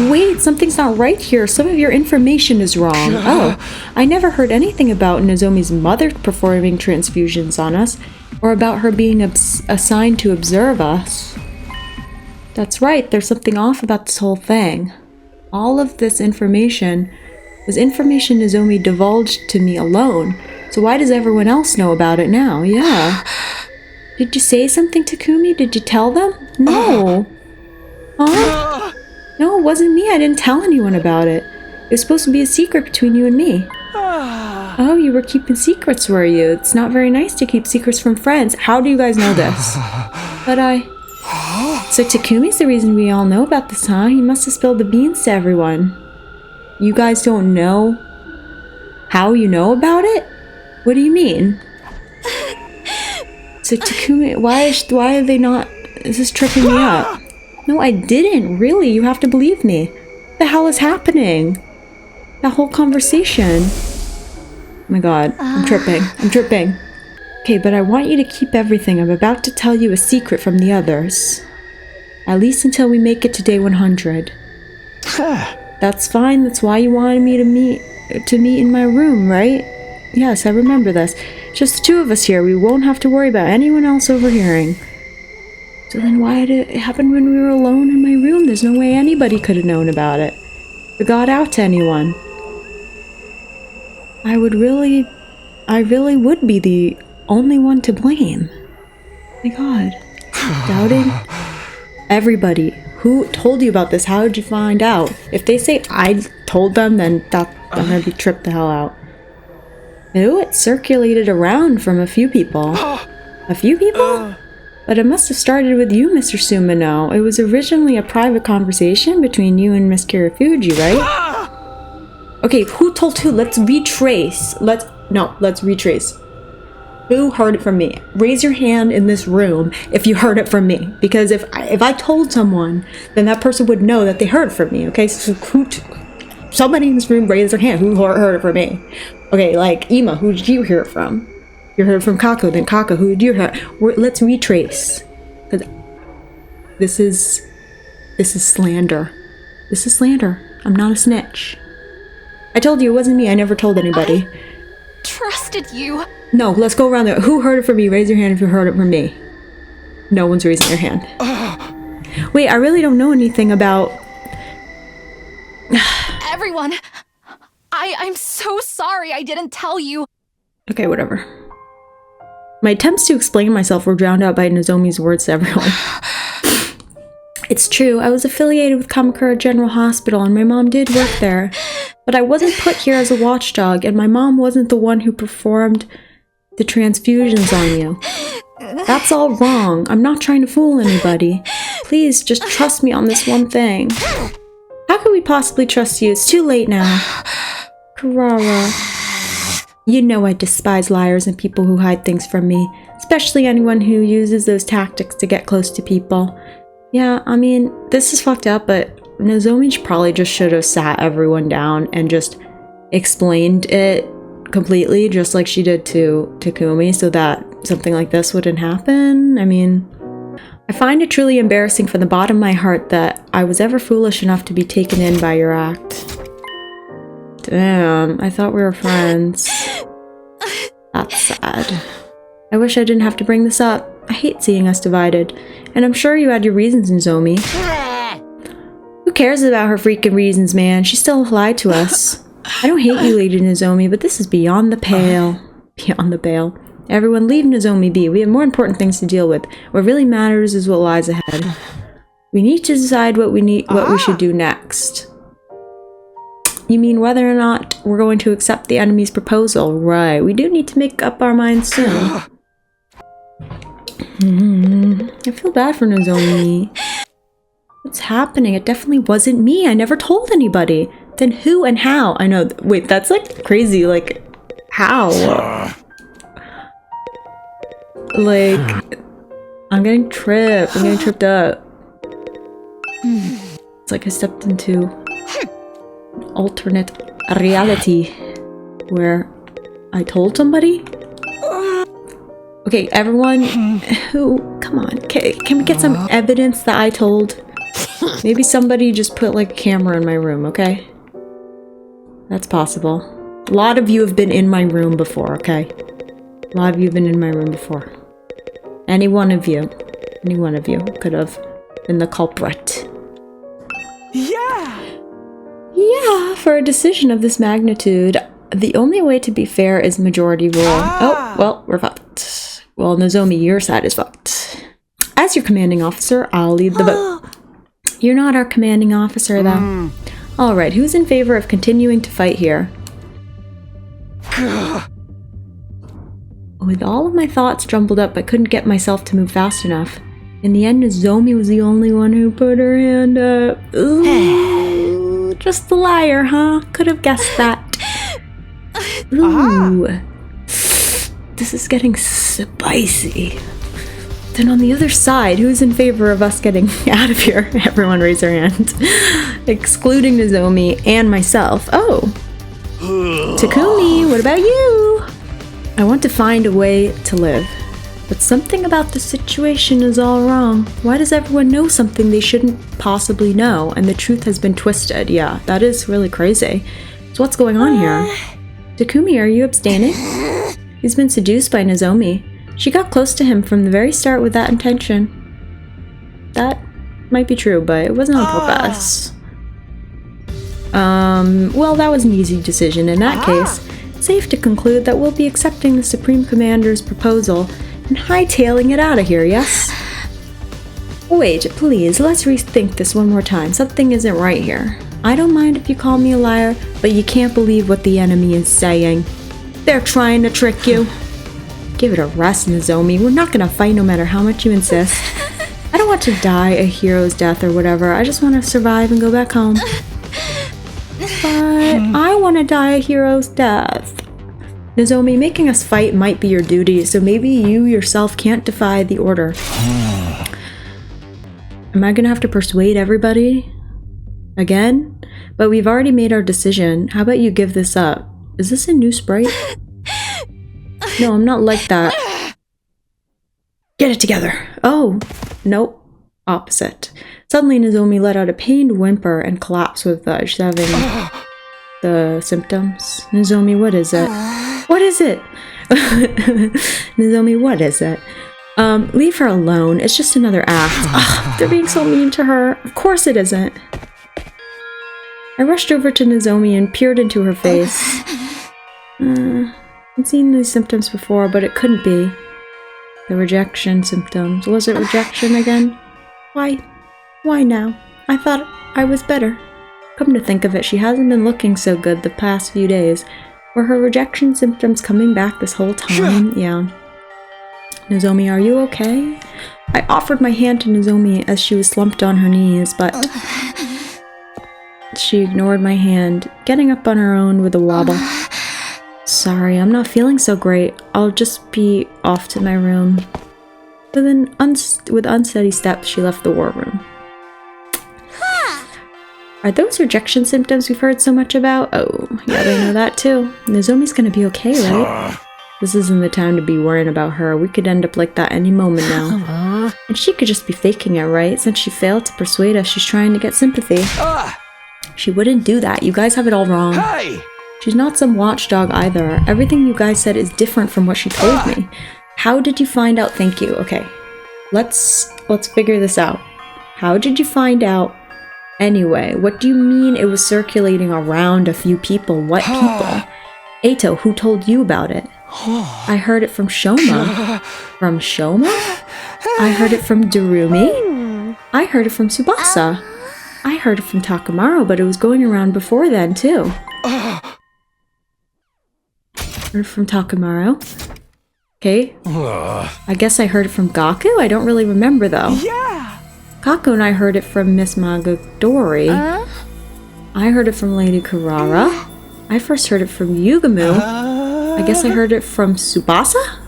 Wait, something's not right here. Some of your information is wrong. Oh, I never heard anything about Nozomi's mother performing transfusions on us, or about her being assigned to observe us. That's right, there's something off about this whole thing. All of this information was information Nozomi divulged to me alone, so why does everyone else know about it now? Yeah. Did you say something, Takumi? Did you tell them? No. Huh? No, it wasn't me. I didn't tell anyone about it. It was supposed to be a secret between you and me. Oh, you were keeping secrets, were you? It's not very nice to keep secrets from friends. How do you guys know this? But So Takumi's the reason we all know about this, huh? He must have spilled the beans to everyone. You guys don't know how you know about it? What do you mean? So Takumi, why are they not... This is tripping me up. No, I didn't. Really, you have to believe me. What the hell is happening? That whole conversation. Oh my god, I'm tripping. Okay, but I want you to keep everything. I'm about to tell you a secret from the others. At least until we make it to day 100. That's fine. That's why you wanted me to meet in my room, right? Yes, I remember this. Just the two of us here. We won't have to worry about anyone else overhearing. So then why did it happen when we were alone in my room? There's no way anybody could have known about it. If it got out to anyone. I really would be the only one to blame. My god. Doubting? Everybody. Who told you about this? How did you find out? If they say I told them, then I'm gonna be tripped the hell out. Ew, it circulated around from a few people. A few people? But it must have started with you, Mr. Sumino. It was originally a private conversation between you and Miss Kirifuji, right? Okay, who told who? Let's retrace. Let's retrace. Who heard it from me? Raise your hand in this room if you heard it from me. Because if I told someone, then that person would know that they heard it from me, okay? So somebody in this room raise their hand who heard it from me. Okay, like, Ima, who did you hear it from? You heard it from Kako, then Kako, who did you hear it? Let's retrace. Because this is This is slander. This is slander. I'm not a snitch. I told you it wasn't me. I never told anybody. Trusted you. No, let's go around there. Who heard it from me? Raise your hand if you heard it from me. No one's raising their hand. Wait, I really don't know anything about... Everyone, I'm so sorry I didn't tell you. Okay, whatever. My attempts to explain myself were drowned out by Nozomi's words to everyone. It's true, I was affiliated with Kamakura General Hospital and my mom did work there. But I wasn't put here as a watchdog and my mom wasn't the one who performed the transfusions on you. That's all wrong. I'm not trying to fool anybody. Please, just trust me on this one thing. How could we possibly trust you? It's too late now. Karara. You know I despise liars and people who hide things from me. Especially anyone who uses those tactics to get close to people. Yeah, I mean, this is fucked up, but Nozomi probably just should have sat everyone down and just explained it completely, just like she did to Takumi, so that something like this wouldn't happen. I mean, I find it truly embarrassing from the bottom of my heart that I was ever foolish enough to be taken in by your act. Damn, I thought we were friends. That's sad. I wish I didn't have to bring this up. I hate seeing us divided. And I'm sure you had your reasons, Nozomi. Who cares about her freaking reasons, man? She still lied to us. I don't hate you, Lady Nozomi, but this is beyond the pale. Beyond the pale. Everyone leave Nozomi be. We have more important things to deal with. What really matters is what lies ahead. We need to decide what we should do next. You mean whether or not we're going to accept the enemy's proposal? Right. We do need to make up our minds soon. I feel bad for Nozomi. What's happening? It definitely wasn't me. I never told anybody. Then who and how? I know. Wait, that's like crazy. Like, how? Like, I'm getting tripped. I'm getting tripped up. It's like I stepped into an alternate reality where I told somebody. Okay, everyone who, come on, can we get some evidence that I told? Maybe somebody just put like a camera in my room, okay? That's possible. A lot of you have been in my room before, okay? A lot of you have been in my room before. Any one of you could have been the culprit. Yeah, for a decision of this magnitude, the only way to be fair is majority rule. Oh, well, we're fucked. Well, Nozomi, your side is fucked. As your commanding officer, I'll lead the vote. You're not our commanding officer, though. Alright, who's in favor of continuing to fight here? With all of my thoughts jumbled up, I couldn't get myself to move fast enough. In the end, Nozomi was the only one who put her hand up. Ooh, just the liar, huh? Could have guessed that. Ooh. This is getting spicy. Then on the other side, who's in favor of us getting out of here? Everyone raise their hand. Excluding Nozomi and myself. Oh. Takumi, what about you? I want to find a way to live. But something about the situation is all wrong. Why does everyone know something they shouldn't possibly know? And the truth has been twisted. Yeah, that is really crazy. So what's going on here? Takumi, are you abstaining? He's been seduced by Nozomi. She got close to him from the very start with that intention. That might be true, but it wasn't on purpose. Well, that was an easy decision. In that case, safe to conclude that we'll be accepting the Supreme Commander's proposal and hightailing it out of here, yes? Wait, please, let's rethink this one more time. Something isn't right here. I don't mind if you call me a liar, but you can't believe what the enemy is saying. They're trying to trick you. Give it a rest, Nozomi. We're not gonna fight no matter how much you insist. I don't want to die a hero's death or whatever. I just want to survive and go back home. But I want to die a hero's death. Nozomi, making us fight might be your duty, so maybe you yourself can't defy the order. Am I gonna have to persuade everybody? Again? But we've already made our decision. How about you give this up? Is this a new sprite? No, I'm not like that. Get it together. Oh, nope. opposite. Suddenly, Nozomi let out a pained whimper and collapsed with she's having the symptoms. Nozomi, what is it? What is it? Nozomi, what is it? Leave her alone. It's just another act. Ugh, they're being so mean to her. Of course it isn't. I rushed over to Nozomi and peered into her face. I'd seen these symptoms before, but it couldn't be. The rejection symptoms. Was it rejection again? Why? Why now? I thought I was better. Come to think of it, she hasn't been looking so good the past few days. Were her rejection symptoms coming back this whole time? Yeah. Nozomi, are you okay? I offered my hand to Nozomi as she was slumped on her knees, but she ignored my hand, getting up on her own with a wobble. Sorry, I'm not feeling so great. I'll just be off to my room. With unsteady steps, she left the war room. Are those rejection symptoms we've heard so much about? Oh, yeah, they know that too. Nozomi's gonna be okay, right? This isn't the time to be worrying about her. We could end up like that any moment now. And she could just be faking it, right? Since she failed to persuade us, she's trying to get sympathy. She wouldn't do that. You guys have it all wrong. Hey! She's not some watchdog either. Everything you guys said is different from what she told me. How did you find out? Thank you. Okay. Let's figure this out. How did you find out? Anyway, what do you mean it was circulating around a few people? What people? Eito, who told you about it? I heard it from Shoma. From Shoma? I heard it from Darumi. I heard it from Tsubasa. I heard it from Takamaru, but it was going around before then, too. Heard from Takamaru. Okay. I guess I heard it from Gaku? I don't really remember, though. Yeah! Gaku and I heard it from Miss Magadori. I heard it from Lady Kurara. I first heard it from Yugamu. I guess I heard it from Tsubasa?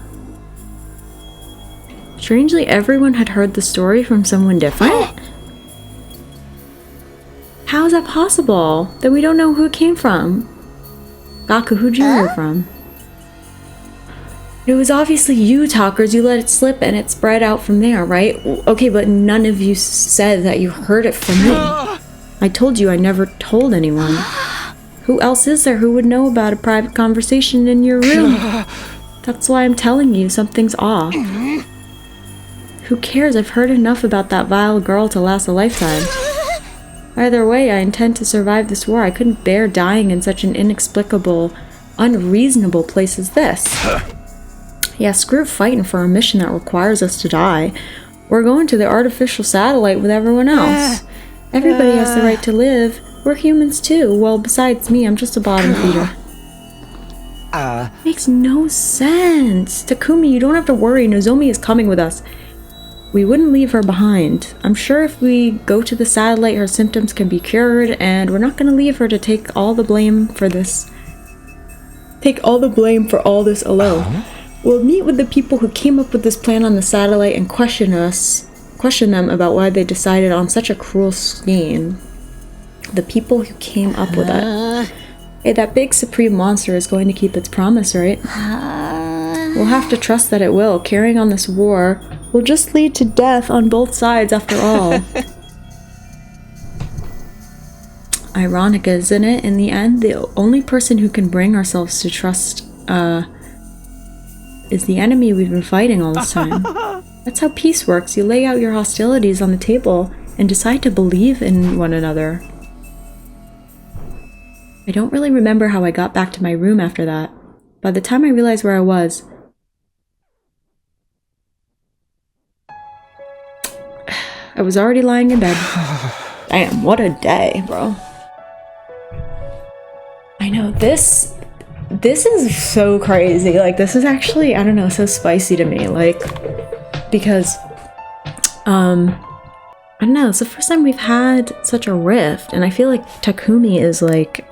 Strangely, everyone had heard the story from someone different? How is that possible? That we don't know who it came from? Gaku, who'd you hear it from? It was obviously you, talkers. You let it slip and it spread out from there, right? Okay, but none of you said that you heard it from me. I told you I never told anyone. Who else is there who would know about a private conversation in your room? That's why I'm telling you, something's off. Who cares? I've heard enough about that vile girl to last a lifetime. Either way, I intend to survive this war. I couldn't bear dying in such an inexplicable, unreasonable place as this. Yeah, screw fighting for a mission that requires us to die. We're going to the artificial satellite with everyone else. Everybody has the right to live. We're humans too. Well, besides me, I'm just a bottom feeder. Makes no sense. Takumi, you don't have to worry. Nozomi is coming with us. We wouldn't leave her behind. I'm sure if we go to the satellite, her symptoms can be cured, and we're not going to leave her to take all the blame for this. Take all the blame for all this alone. We'll meet with the people who came up with this plan on the satellite and question them about why they decided on such a cruel scheme. The people who came up with it. Hey, that big supreme monster is going to keep its promise, right? We'll have to trust that it will. Carrying on this war will just lead to death on both sides after all. Ironic, isn't it? In the end, the only person who can bring ourselves to trust, is the enemy we've been fighting all this time. That's how peace works. You lay out your hostilities on the table and decide to believe in one another. I don't really remember how I got back to my room after that. By the time I realized where I was, I was already lying in bed. Damn, what a day, bro. I know, this is so crazy. Like, this is actually, I don't know, so spicy to me. Like, because, I don't know, it's the first time we've had such a rift, and I feel like Takumi is like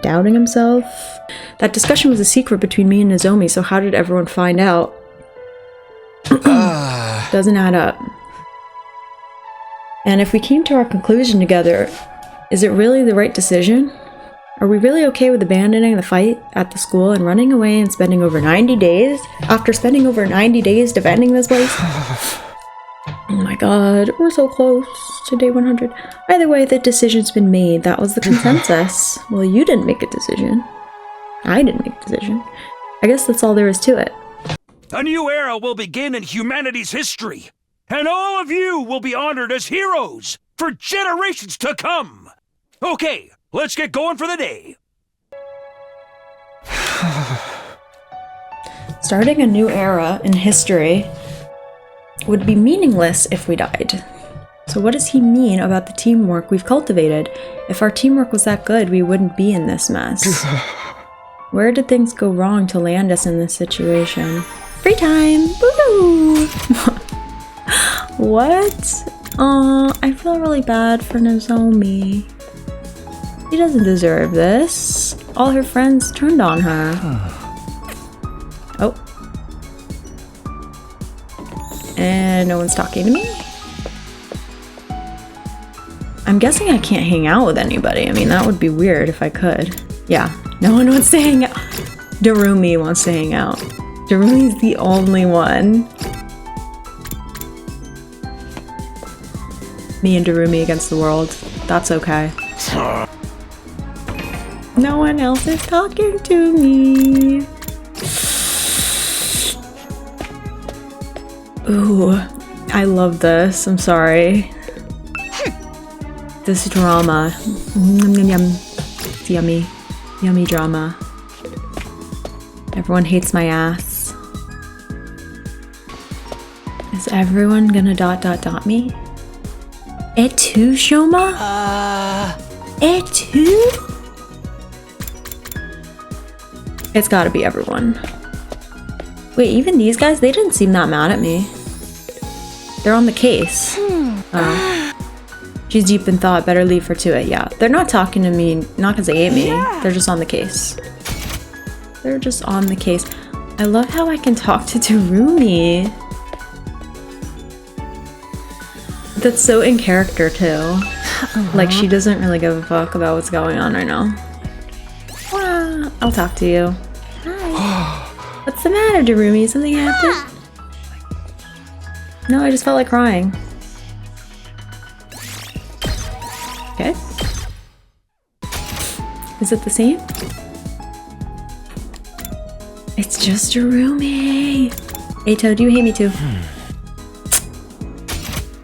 doubting himself. That discussion was a secret between me and Nozomi, so how did everyone find out? Doesn't add up. And if we came to our conclusion together, is it really the right decision? Are we really okay with abandoning the fight at the school and running away and spending over 90 days? After spending over 90 days defending this place? god, we're so close to day 100. Either way, the decision's been made. That was the consensus. Well, you didn't make a decision. I didn't make a decision. I guess that's all there is to it. A new era will begin in humanity's history, and all of you will be honored as heroes for generations to come. Okay, let's get going for the day. Starting a new era in history would be meaningless if we died. So what does he mean about the teamwork we've cultivated? If our teamwork was that good, we wouldn't be in this mess. Where did things go wrong to land us in this situation? Free time! Woo! What? I feel really bad for Nozomi. She doesn't deserve this. All her friends turned on her. Oh. And no one's talking to me? I'm guessing I can't hang out with anybody. I mean, that would be weird if I could. Yeah, no one wants to hang out. Darumi wants to hang out. Darumi's the only one. Me and Darumi against the world. That's okay. No one else is talking to me. Ooh, I love this. I'm sorry. This drama. Yum, yum, yum. It's yummy. Yummy drama. Everyone hates my ass. Is everyone gonna ... me? Eito, Shoma? Eito? It's gotta be everyone. Wait, even these guys? They didn't seem that mad at me. They're on the case. She's deep in thought, better leave her to it. Yeah, they're not talking to me, not because they hate me. Yeah. They're just on the case. They're just on the case. I love how I can talk to Darumi. That's so in character too. Like she doesn't really give a fuck about what's going on right now. I'll talk to you. Hi. What's the matter, Darumi? Something happened? No, I just felt like crying. Okay. Is it the same? It's just Darumi. Eito, do you hate me too?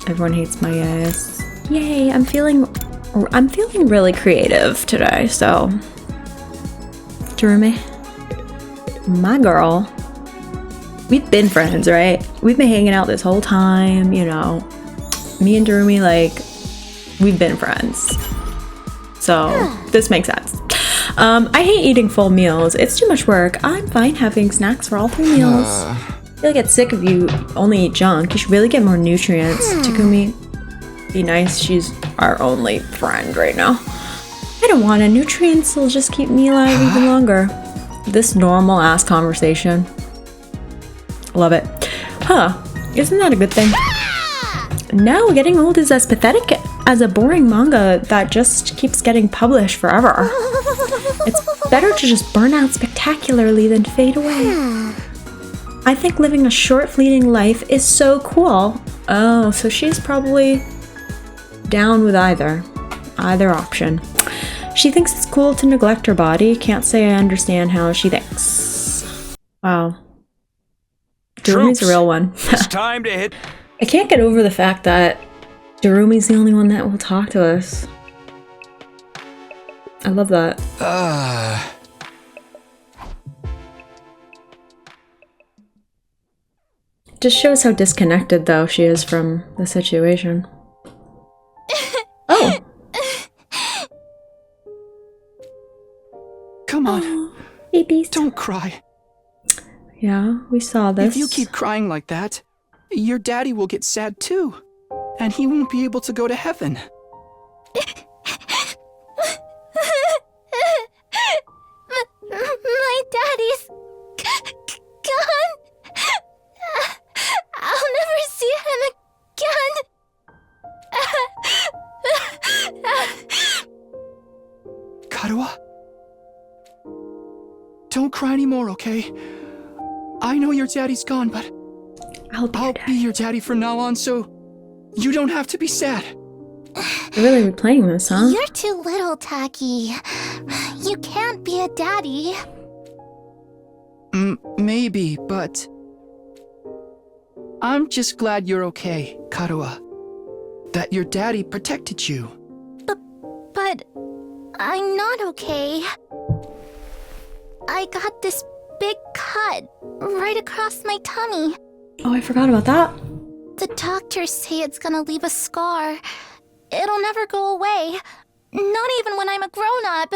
Everyone hates my ass. Yay, I'm feeling really creative today, so Darumi, my girl. We've been friends, right? We've been hanging out this whole time, you know. Me and Darumi, like, we've been friends. So, this makes sense. I hate eating full meals. It's too much work. I'm fine having snacks for all 3 meals. I feel like I get sick if you only eat junk. You should really get more nutrients. Takumi, be nice. She's our only friend right now. I don't want nutrients will just keep me alive even longer. This normal ass conversation. Love it. Huh. Isn't that a good thing? No, getting old is as pathetic as a boring manga that just keeps getting published forever. It's better to just burn out spectacularly than fade away. I think living a short, fleeting life is so cool. Oh, so she's probably down with either option. She thinks it's cool to neglect her body. Can't say I understand how she thinks. Wow. Darumi's a real one. It's time to hit. I can't get over the fact that Darumi's the only one that will talk to us. I love that. Just shows how disconnected, though, she is from the situation. Oh! Come on. Babies. Don't cry. Yeah, we saw this. If you keep crying like that, your daddy will get sad too. And he won't be able to go to heaven. My daddy's gone. I'll never see him again. Karuha? Don't cry anymore, okay? I know your daddy's gone, but I'll be your daddy from now on, so You don't have to be sad. You're really replaying this, huh? You're too little, Taki. You can't be a daddy. Maybe, but... I'm just glad you're okay, Karuha. That your daddy protected you. But I'm not okay. I got this big cut right across my tummy. Oh, I forgot about that. The doctors say it's gonna leave a scar. It'll never go away. Not even when I'm a grown-up.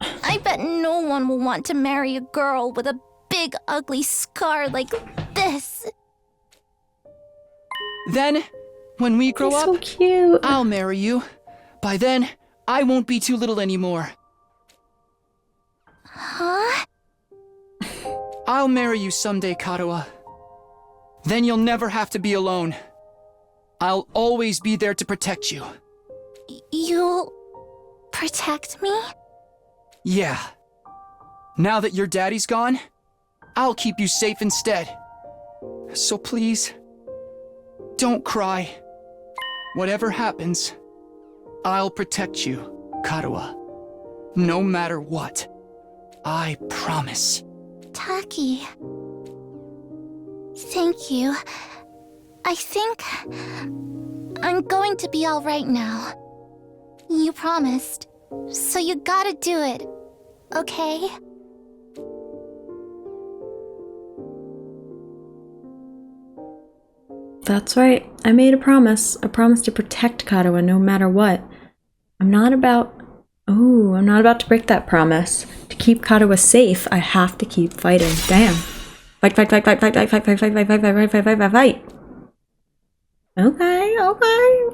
I bet no one will want to marry a girl with a big, ugly scar like this. Then, when we grow up, so cute. I'll marry you. By then, I won't be too little anymore. Huh? I'll marry you someday, Karuha. Then you'll never have to be alone. I'll always be there to protect you. You'll protect me? Yeah. Now that your daddy's gone, I'll keep you safe instead. So please, don't cry. Whatever happens, I'll protect you, Karuha. No matter what. I promise. Taki. Thank you. I think I'm going to be all right now. You promised, so you gotta do it, okay? That's right. I made a promise to protect Karuha no matter what. I'm not about to break that promise. To keep Karuha safe, I have to keep fighting. Damn. Fight, fight, fight, fight, fight, fight, fight, fight, fight, fight, fight, fight, fight, fight, fight, fight. Okay, okay.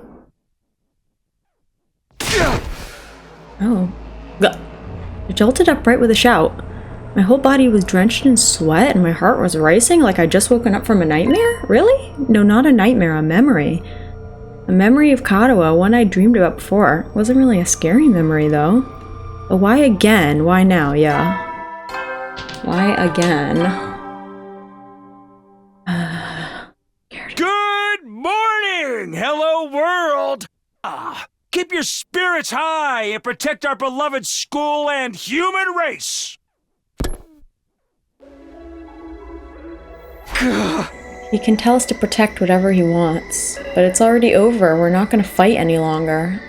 Oh. I jolted upright with a shout. My whole body was drenched in sweat and my heart was racing like I'd just woken up from a nightmare? Really? No, not a nightmare, a memory. A memory of Karuha, one I dreamed about before. It wasn't really a scary memory, though. But why again? Why now? Yeah. Why again? Good morning! Hello, world! Keep your spirits high and protect our beloved school and human race! He can tell us to protect whatever he wants, but it's already over. We're not going to fight any longer.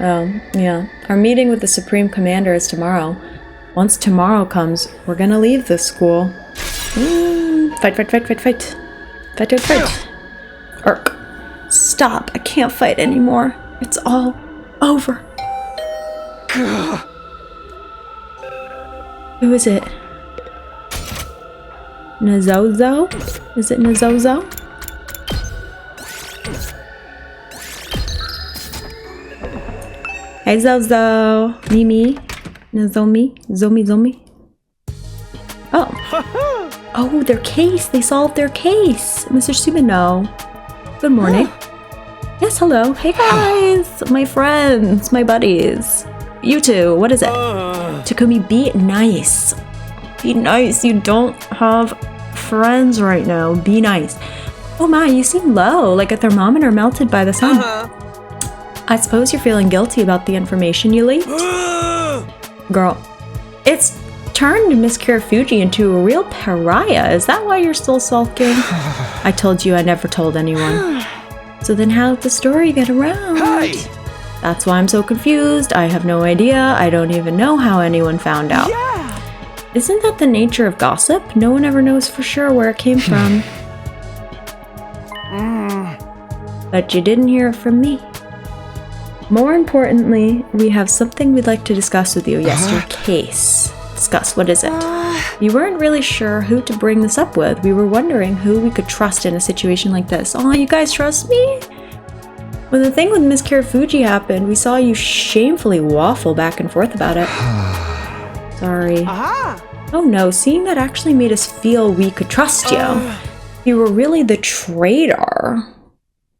Yeah. Our meeting with the Supreme Commander is tomorrow. Once tomorrow comes, we're going to leave this school. Fight, fight, fight, fight, fight. Fight, fight, fight. Ark. Stop. I can't fight anymore. It's all over. Who is it? Nazozo? Is it Nazozo? Hey Zozo! Mimi? Nozomi? Zomi? Oh. Oh, their case! They solved their case! Mr. Sumino. Good morning. Yes, hello. Hey guys! My friends, my buddies. You two, what is it? Takumi, be nice. Be nice, you don't have friends right now. Be nice. Oh my, you seem low, like a thermometer melted by the sun. I suppose you're feeling guilty about the information you leaked? Girl, it's turned Miss Kirafuji into a real pariah. Is that why you're still sulking? I told you I never told anyone. So then how did the story get around? Hey! That's why I'm so confused. I have no idea. I don't even know how anyone found out. Yeah! Isn't that the nature of gossip? No one ever knows for sure where it came from. But you didn't hear it from me. More importantly, we have something we'd like to discuss with you. Yes, your case. Discuss. What is it? You weren't really sure who to bring this up with. We were wondering who we could trust in a situation like this. Oh, you guys trust me? When the thing with Miss Kirafuji happened, we saw you shamefully waffle back and forth about it. Sorry. Oh no, seeing that actually made us feel we could trust you. You were really the traitor.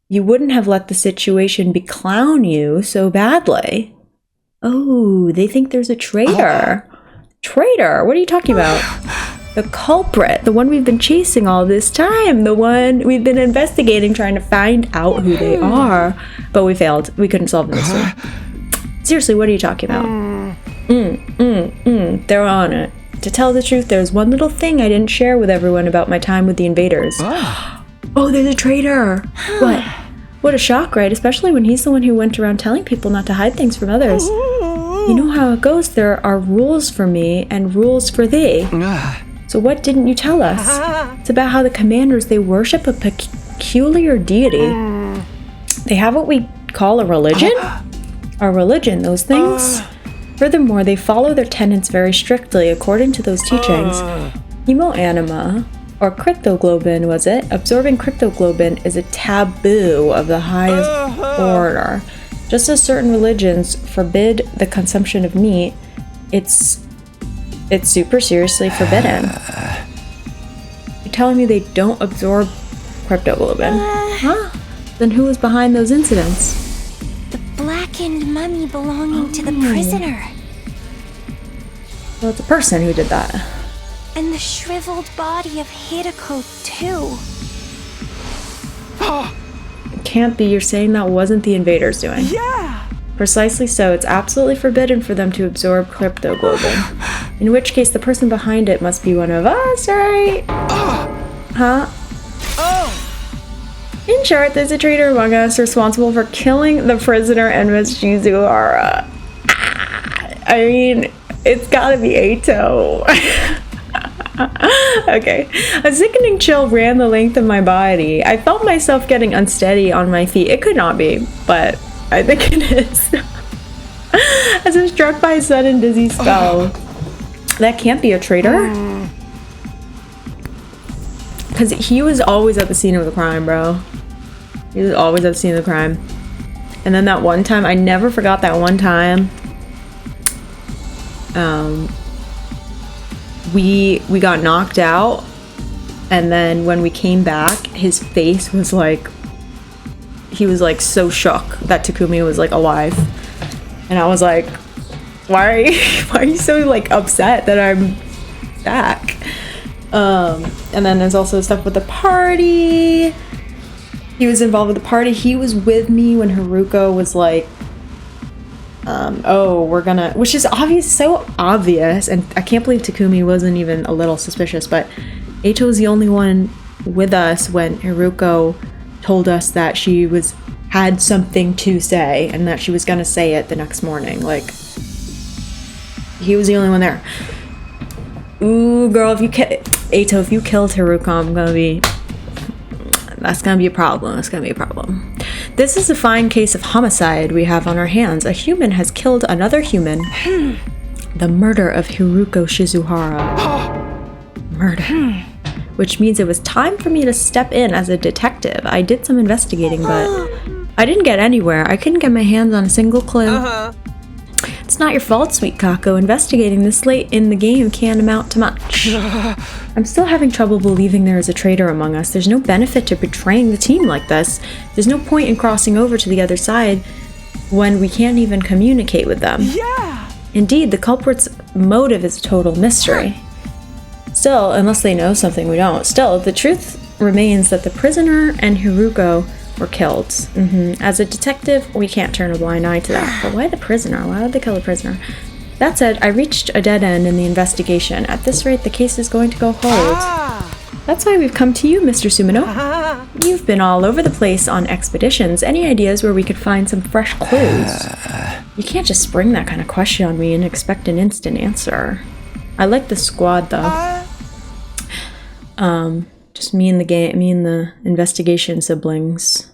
You wouldn't have let the situation beclown you so badly. Oh, they think there's a traitor. Traitor? What are you talking about? The culprit, the one we've been chasing all this time, the one we've been investigating, trying to find out who they are. But we failed. We couldn't solve the mystery. Seriously, what are you talking about? They're on it. To tell the truth, there's one little thing I didn't share with everyone about my time with the invaders. Oh, there's a traitor. What? What a shock, right? Especially when he's the one who went around telling people not to hide things from others. You know how it goes. There are rules for me and rules for thee. So what didn't you tell us? It's about how the commanders, they worship a peculiar deity. They have what we call a religion? A religion, those things? Furthermore, they follow their tenets very strictly according to those teachings. Hemoanima, or cryptoglobin, was it? Absorbing cryptoglobin is a taboo of the highest order. Just as certain religions forbid the consumption of meat, it's super seriously forbidden. You're telling me they don't absorb cryptoglobin? Huh? Then who was behind those incidents? The blackened mummy belonging to the prisoner. Well, it's a person who did that. And the shriveled body of Hideko, too. It can't be. You're saying that wasn't the invaders doing. Yeah! Precisely so. It's absolutely forbidden for them to absorb cryptoglobin. In which case, the person behind it must be one of us, right? Huh? In short, there's a traitor among us responsible for killing the prisoner and Miss Shizuhara. I mean, it's gotta be Eito. Okay. A sickening chill ran the length of my body. I felt myself getting unsteady on my feet. It could not be, but I think it is. As if struck by a sudden dizzy spell. That can't be a traitor. Because he was always at the scene of the crime, bro. He was always at the scene of the crime. And then that one time, I never forgot that one time. We got knocked out. And then when we came back, his face was like... He was like so shook that Takumi was like alive. And I was like, why are you so like upset that I'm back? And then there's also stuff with the party. He was involved with the party. He was with me when Haruko was like, oh, we're gonna, which is obvious, so obvious. And I can't believe Takumi wasn't even a little suspicious, but Eito was the only one with us when Haruko told us that she had something to say and that she was gonna say it the next morning. Like, he was the only one there. Ooh, girl, Eito, if you killed Haruko, that's gonna be a problem. That's gonna be a problem. This is a fine case of homicide we have on our hands. A human has killed another human. The murder of Haruko Shizuhara. Murder. Which means it was time for me to step in as a detective. I did some investigating, but I didn't get anywhere. I couldn't get my hands on a single clue. It's not your fault, sweet Kako. Investigating this late in the game can't amount to much. I'm still having trouble believing there is a traitor among us. There's no benefit to betraying the team like this. There's no point in crossing over to the other side when we can't even communicate with them. Yeah! Indeed, the culprit's motive is a total mystery. Still, unless they know something we don't. Still, the truth remains that the prisoner and Haruko were killed. As a detective, we can't turn a blind eye to that. But why the prisoner? Why would they kill the prisoner? That said, I reached a dead end in the investigation. At this rate, the case is going to go hold. That's why we've come to you, Mr. Sumino. You've been all over the place on expeditions. Any ideas where we could find some fresh clues? You can't just spring that kind of question on me and expect an instant answer. I like the squad, though. Just me and the investigation siblings.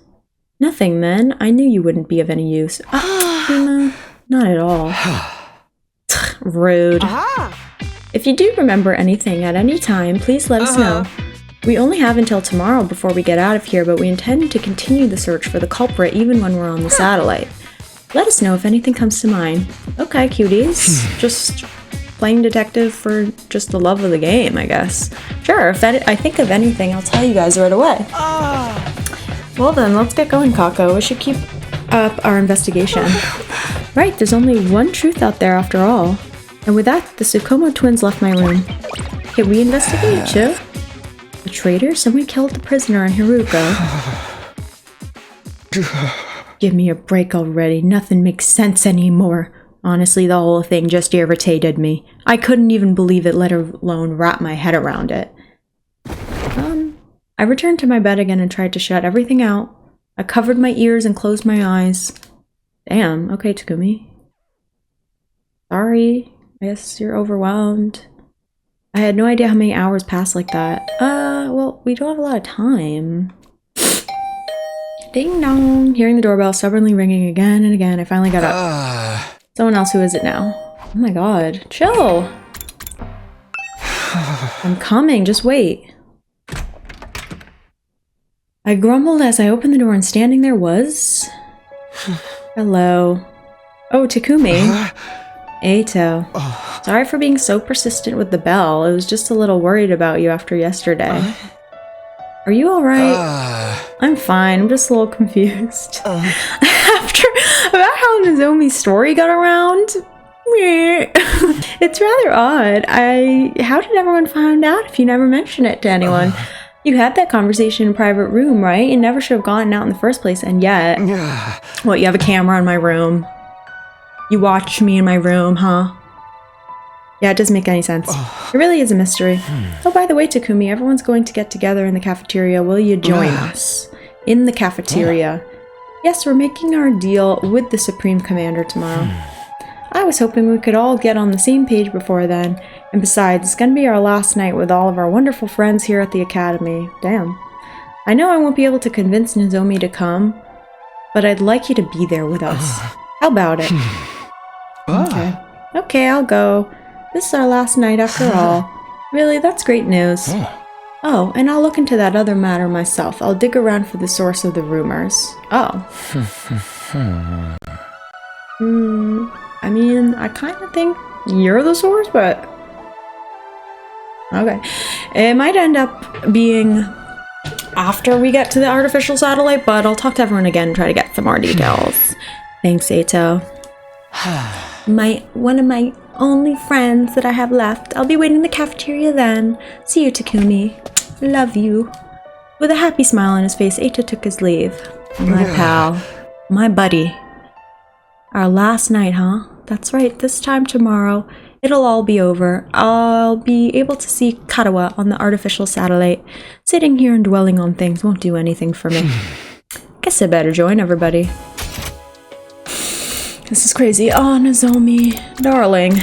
Nothing, then. I knew you wouldn't be of any use. No, not at all. Rude. If you do remember anything at any time, please let us know. We only have until tomorrow before we get out of here, but we intend to continue the search for the culprit even when we're on the satellite. Let us know if anything comes to mind. Okay, cuties. Just playing detective for just the love of the game, I guess. Sure, if I think of anything, I'll tell you guys right away. Well then, let's get going, Kako. We should keep up our investigation. Right, there's only one truth out there after all. And with that, the Tsukumo twins left my room. Can we investigate too? The traitor? Someone killed the prisoner in Haruko. Give me a break already. Nothing makes sense anymore. Honestly, the whole thing just irritated me. I couldn't even believe it, let alone wrap my head around it. I returned to my bed again and tried to shut everything out. I covered my ears and closed my eyes. Damn, okay, Takumi. Sorry, I guess you're overwhelmed. I had no idea how many hours passed like that. Well, we don't have a lot of time. Ding dong! Hearing the doorbell stubbornly ringing again and again, I finally got up. Someone else, who is it now? Oh my god, chill! I'm coming, just wait. I grumbled as I opened the door, and standing there was... Hello. Oh, Takumi. Eito. Sorry for being so persistent with the bell. I was just a little worried about you after yesterday. Are you alright? I'm fine. I'm just a little confused. About how Nozomi's story got around? It's rather odd. How did everyone find out if you never mentioned it to anyone? You had that conversation in a private room, right? You never should have gotten out in the first place, and yet... What, you have a camera in my room? You watch me in my room, huh? Yeah, it doesn't make any sense. It really is a mystery. Oh, by the way, Takumi, everyone's going to get together in the cafeteria. Will you join us? In the cafeteria. Yes, we're making our deal with the Supreme Commander tomorrow. I was hoping we could all get on the same page before then. And besides, it's gonna be our last night with all of our wonderful friends here at the Academy. Damn. I know I won't be able to convince Nozomi to come, but I'd like you to be there with us. How about it? Okay. Okay, I'll go. This is our last night after all. Really, that's great news. Oh, and I'll look into that other matter myself. I'll dig around for the source of the rumors. Oh. I mean, I kind of think you're the source, but... Okay. It might end up being after we get to the artificial satellite, but I'll talk to everyone again and try to get some more details. Thanks, Eito. One of my only friends that I have left. I'll be waiting in the cafeteria then. See you, Takumi. Love you. With a happy smile on his face, Eito took his leave. My pal. My buddy. Our last night, huh? That's right, this time tomorrow, it'll all be over. I'll be able to see Karawa on the artificial satellite. Sitting here and dwelling on things won't do anything for me. Guess I better join everybody. This is crazy. Oh, Nozomi. Darling.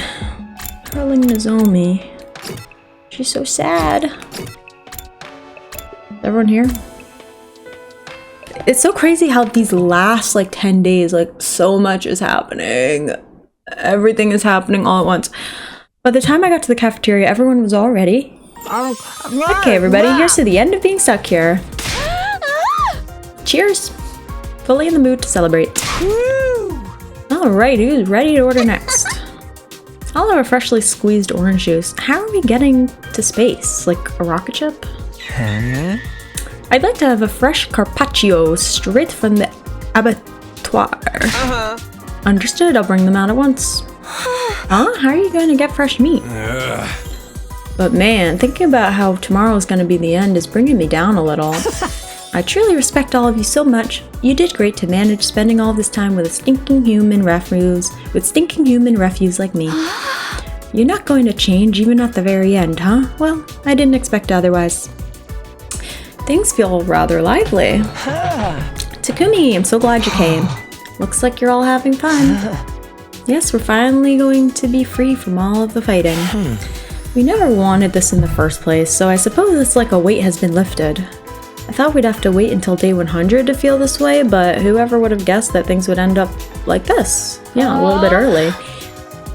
Darling Nozomi. She's so sad. Is everyone here? It's so crazy how these last like 10 days, like so much is happening. Everything is happening all at once. By the time I got to the cafeteria, everyone was all ready. Okay, everybody, here's to the end of being stuck here. Cheers. Fully in the mood to celebrate. Alright, who's ready to order next? I'll have a freshly squeezed orange juice. How are we getting to space? Like a rocket ship? I'd like to have a fresh carpaccio straight from the abattoir. Understood, I'll bring them out at once. Huh? How are you going to get fresh meat? But man, thinking about how tomorrow's going to be the end is bringing me down a little. I truly respect all of you so much. You did great to manage spending all this time with a stinking human refuse like me. You're not going to change even at the very end, huh? Well, I didn't expect otherwise. Things feel rather lively. Takumi, I'm so glad you came. Looks like you're all having fun. Yes, we're finally going to be free from all of the fighting. We never wanted this in the first place, so I suppose it's like a weight has been lifted. I thought we'd have to wait until day 100 to feel this way, but whoever would have guessed that things would end up like this? Yeah, a little bit early.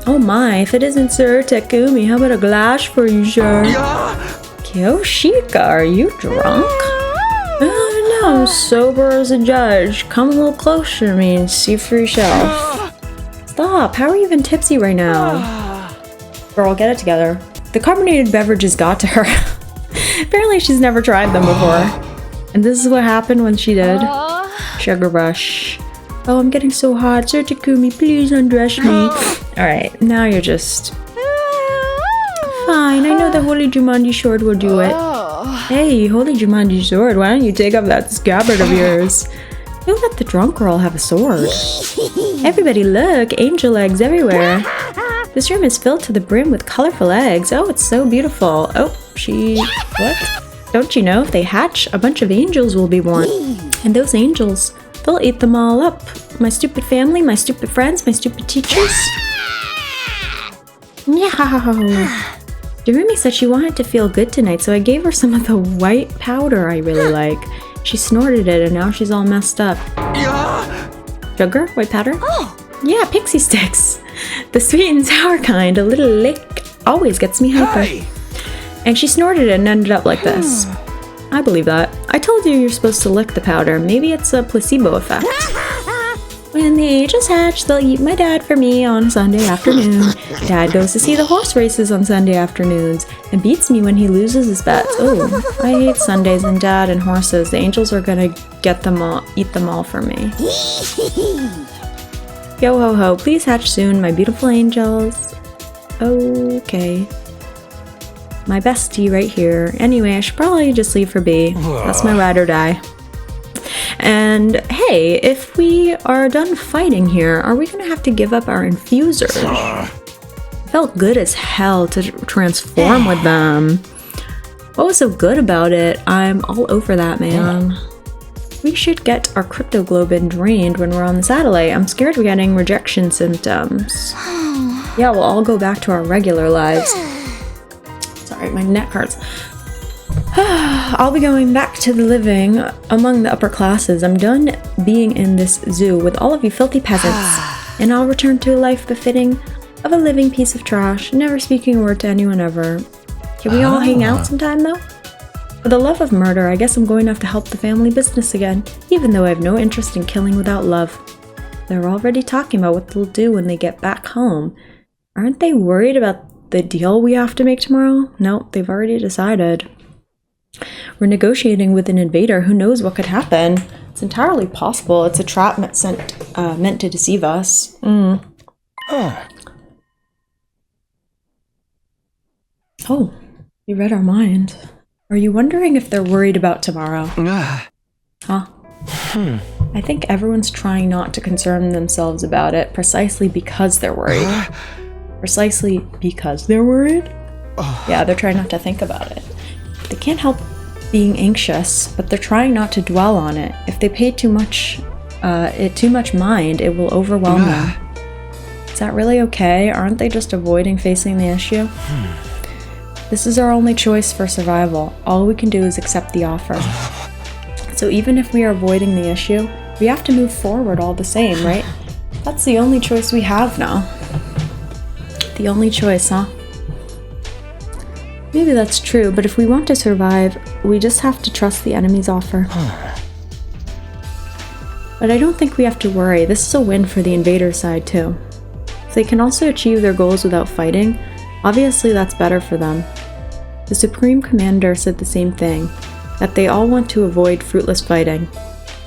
Oh my, if it isn't Sir Takumi, how about a glass for you, sir? Kyoshika, are you drunk? Oh no, I'm sober as a judge. Come a little closer to me and see for yourself. Stop, how are you even tipsy right now? Girl, get it together. The carbonated beverages got to her. Apparently she's never tried them before. And this is what happened when she did. Sugar rush. Oh, I'm getting so hot. Sir Takumi, please undress me. Alright, now you're just... fine. I know the Holy Jumanji sword will do it. Hey, Holy Jumanji sword, why don't you take off that scabbard of yours? Don't let the drunk girl have a sword. Everybody look, angel eggs everywhere. This room is filled to the brim with colorful eggs. Oh, it's so beautiful. Oh, what? Don't you know if they hatch, a bunch of angels will be born. And those angels, they'll eat them all up. My stupid family, my stupid friends, my stupid teachers. Yeah. Dorumi said she wanted to feel good tonight, so I gave her some of the white powder I really like. She snorted it and now she's all messed up. Sugar? White powder? Oh! Yeah, pixie sticks. The sweet and sour kind. A little lick always gets me hyper. Hey. And she snorted it and ended up like this. I believe that. I told you you're supposed to lick the powder. Maybe it's a placebo effect. When the angels hatch, they'll eat my dad for me on Sunday afternoon. Dad goes to see the horse races on Sunday afternoons and beats me when he loses his bets. Oh, I hate Sundays and Dad and horses. The angels are gonna eat them all for me. Yo ho ho, please hatch soon, my beautiful angels. Okay. My bestie right here. Anyway, I should probably just leave for B. That's my ride or die. And hey, if we are done fighting here, are we gonna have to give up our infusers? It felt good as hell to transform with them. What was so good about it? I'm all over that, man. We should get our cryptoglobin drained when we're on the satellite. I'm scared of getting rejection symptoms. Yeah, we'll all go back to our regular lives. Sorry, my neck hurts. I'll be going back to the living among the upper classes. I'm done being in this zoo with all of you filthy peasants. And I'll return to a life befitting of a living piece of trash, never speaking a word to anyone ever. Can we all hang out sometime though? For the love of murder, I guess I'm going to have to help the family business again, even though I have no interest in killing without love. They're already talking about what they'll do when they get back home. Aren't they worried about the deal we have to make tomorrow? No, they've already decided. We're negotiating with an invader. Who knows what could happen? It's entirely possible. It's a trap meant to deceive us. Oh, you read our mind. Are you wondering if they're worried about tomorrow? Huh? I think everyone's trying not to concern themselves about it precisely because they're worried. Precisely because they're worried? Yeah, they're trying not to think about it. They can't help being anxious, but they're trying not to dwell on it. If they pay too much mind, it will overwhelm them. Is that really okay? Aren't they just avoiding facing the issue? This is our only choice for survival. All we can do is accept the offer. So even if we are avoiding the issue, we have to move forward all the same, right? That's the only choice we have now. The only choice, huh? Maybe that's true, but if we want to survive, we just have to trust the enemy's offer. But I don't think we have to worry. This is a win for the invader side too. If they can also achieve their goals without fighting, obviously that's better for them. The Supreme Commander said the same thing, that they all want to avoid fruitless fighting.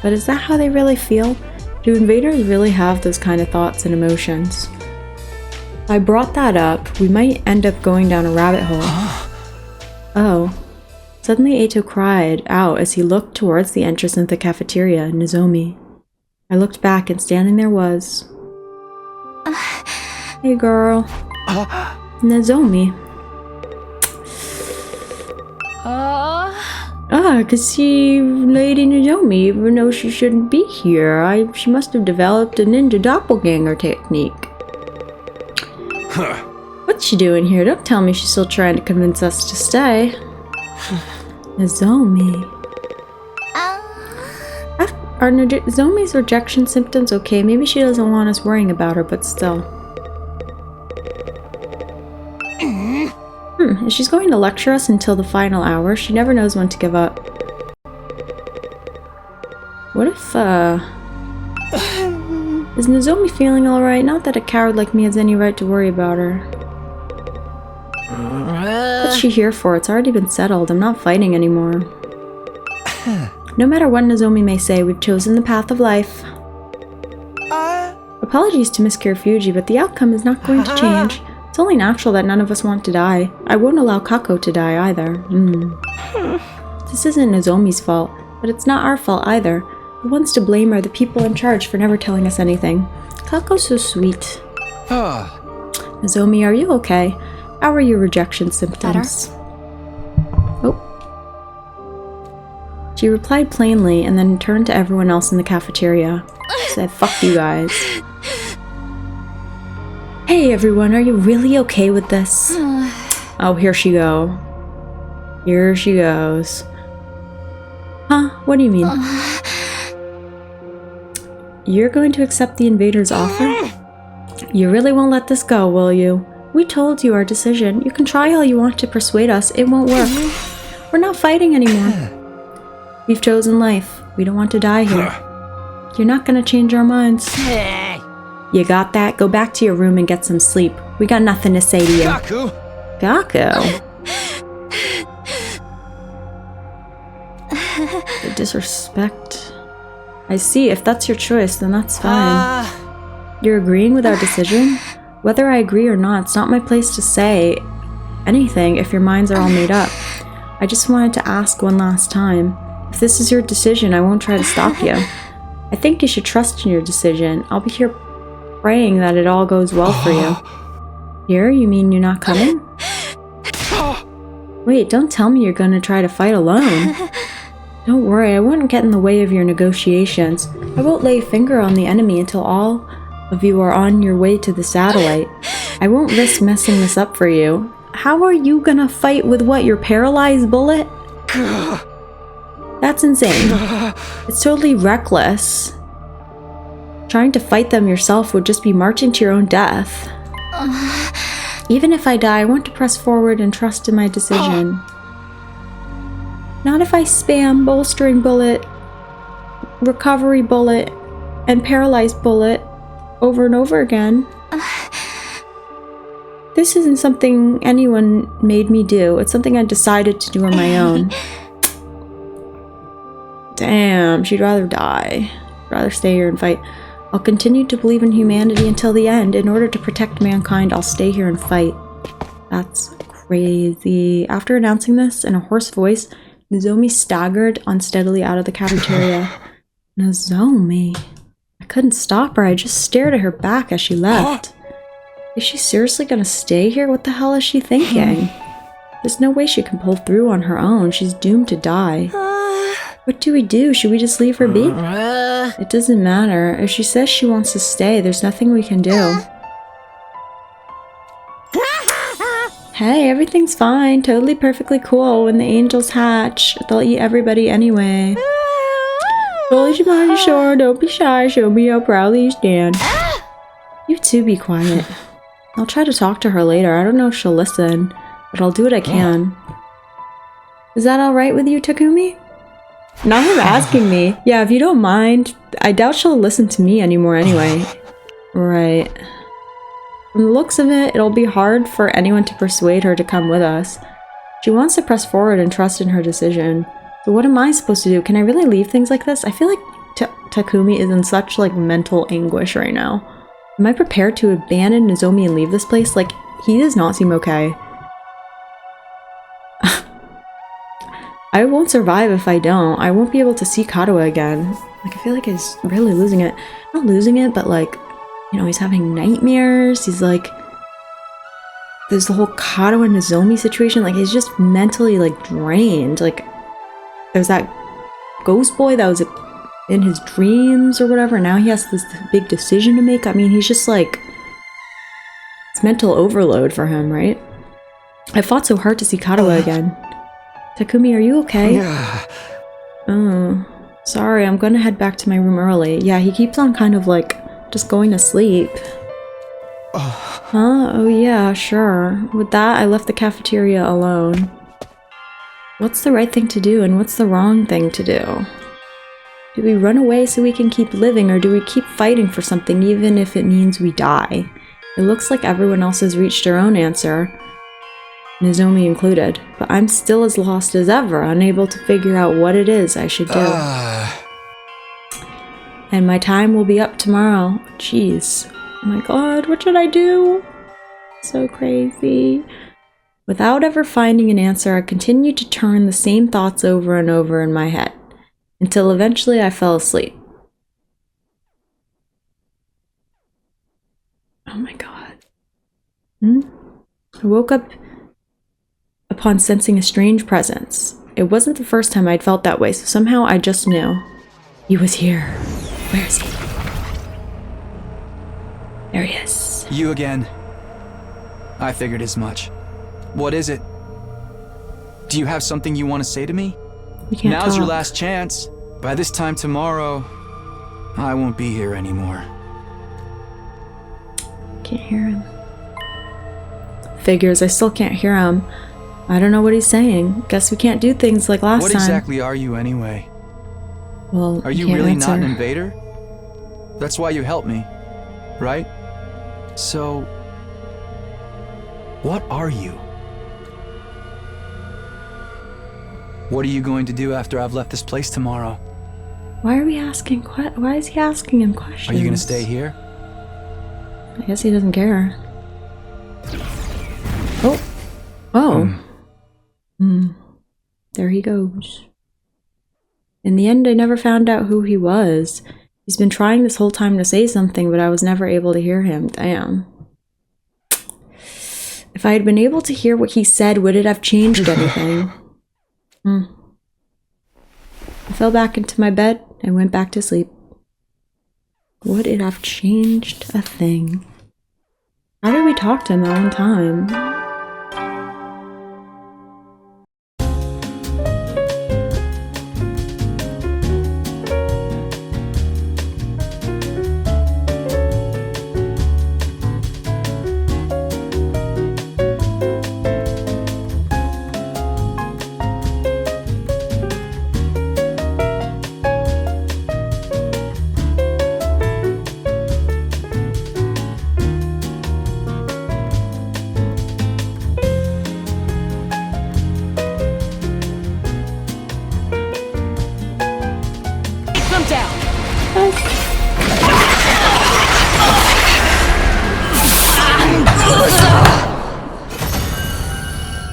But is that how they really feel? Do invaders really have those kind of thoughts and emotions? If I brought that up, we might end up going down a rabbit hole. Oh. Suddenly Eito cried out as he looked towards the entrance of the cafeteria, Nozomi. I looked back and standing there was... Hey girl. Nozomi. Cause see, Lady Nozomi, even though she shouldn't be here, she must have developed a ninja doppelganger technique. What's she doing here? Don't tell me she's still trying to convince us to stay. Nozomi. Are Nozomi's rejection symptoms okay? Maybe she doesn't want us worrying about her, but still. If she's going to lecture us until the final hour, she never knows when to give up. What if, is Nozomi feeling alright? Not that a coward like me has any right to worry about her. What's she here for? It's already been settled. I'm not fighting anymore. No matter what Nozomi may say, we've chosen the path of life. Apologies to Miss Kirifuji, but the outcome is not going to change. It's only natural that none of us want to die. I won't allow Kako to die either. This isn't Nozomi's fault, but it's not our fault either. The ones to blame are the people in charge for never telling us anything. Kako's so sweet. Nozomi, are you okay? How are your rejection symptoms? Oh. She replied plainly and then turned to everyone else in the cafeteria. She said, fuck you guys. Hey everyone, are you really okay with this? Oh, here she go. Here she goes. Huh? What do you mean? You're going to accept the invader's offer? You really won't let this go, will you? We told you our decision. You can try all you want to persuade us. It won't work. We're not fighting anymore. We've chosen life. We don't want to die here. You're not gonna change our minds. You got that? Go back to your room and get some sleep. We got nothing to say to you. Gaku? The disrespect. I see. If that's your choice, then that's fine. You're agreeing with our decision? Whether I agree or not, it's not my place to say anything if your minds are all made up. I just wanted to ask one last time. If this is your decision, I won't try to stop you. I think you should trust in your decision. I'll be here praying that it all goes well for you. Here? You mean you're not coming? Wait, don't tell me you're gonna try to fight alone. Don't worry, I won't get in the way of your negotiations. I won't lay a finger on the enemy until all of you are on your way to the satellite. I won't risk messing this up for you. How are you gonna fight with what, your paralyzed bullet? That's insane. It's totally reckless. Trying to fight them yourself would just be marching to your own death. Even if I die, I want to press forward and trust in my decision. Not if I spam bolstering bullet, recovery bullet, and paralyzed bullet over and over again. This isn't something anyone made me do. It's something I decided to do on my own. Damn, she'd rather die. Rather stay here and fight. I'll continue to believe in humanity until the end. In order to protect mankind, I'll stay here and fight. That's crazy. After announcing this in a hoarse voice, Nozomi staggered unsteadily out of the cafeteria. Nozomi. I couldn't stop her. I just stared at her back as she left. Is she seriously gonna stay here? What the hell is she thinking? There's no way she can pull through on her own. She's doomed to die. What do we do? Should we just leave her be? It doesn't matter. If she says she wants to stay, there's nothing we can do. Hey, everything's fine. Totally perfectly cool. When the angels hatch, they'll eat everybody anyway. Holy Jumanji Shore, don't be shy. Show me how proudly you stand. You two be quiet. I'll try to talk to her later. I don't know if she'll listen, but I'll do what I can. Is that alright with you, Takumi? Not him asking me. Yeah, if you don't mind. I doubt she'll listen to me anymore anyway. Right. From the looks of it, it'll be hard for anyone to persuade her to come with us. She wants to press forward and trust in her decision. So what am I supposed to do? Can I really leave things like this? I feel like Takumi is in such like mental anguish right now. Am I prepared to abandon Nozomi and leave this place? Like, he does not seem okay. I won't survive if I don't. I won't be able to see Kadoa again. Like, I feel like he's really losing it. Not losing it, but like, you know, he's having nightmares. He's like, there's the whole Kadoa and Nozomi situation. Like, he's just mentally like drained. Like, there's that ghost boy that was in his dreams or whatever. Now he has this big decision to make. I mean, he's just like, it's mental overload for him, right? I fought so hard to see Kadoa again. Takumi, are you okay? Oh, sorry, I'm gonna head back to my room early. Yeah, he keeps on kind of like just going to sleep. Huh? Oh yeah, sure. With that, I left the cafeteria alone. What's the right thing to do and what's the wrong thing to do? Do we run away so we can keep living, or do we keep fighting for something even if it means we die? It looks like everyone else has reached their own answer, Nozomi included, but I'm still as lost as ever, unable to figure out what it is I should do. And my time will be up tomorrow. Jeez. Oh my god, what should I do? So crazy. Without ever finding an answer, I continued to turn the same thoughts over and over in my head, until eventually I fell asleep. Oh my god. I woke up upon sensing a strange presence. It wasn't the first time I'd felt that way, so somehow I just knew. He was here. Where is he? There he is. You again. I figured as much. What is it? Do you have something you want to say to me? We can't Now's your talk. last chance. By this time tomorrow, I won't be here anymore. Can't hear him. Figures, I still can't hear him. I don't know what he's saying. Guess we can't do things like last time. What exactly are you anyway? Well, are you really not an invader? That's why you helped me, right? So, what are you? What are you going to do after I've left this place tomorrow? Why are we asking? Why is he asking him questions? Are you gonna stay here? I guess he doesn't care. Oh. Oh. There he goes. In the end, I never found out who he was. He's been trying this whole time to say something, but I was never able to hear him. Damn. If I had been able to hear what he said, would it have changed anything? I fell back into my bed and went back to sleep. Would it have changed a thing? How did we talk to him that one time?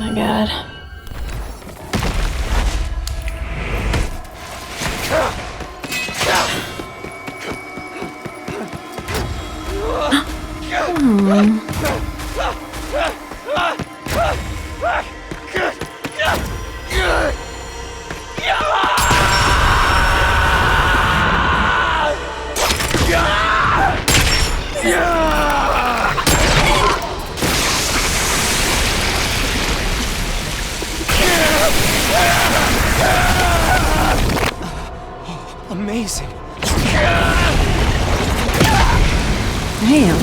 My god. Amazing. Damn.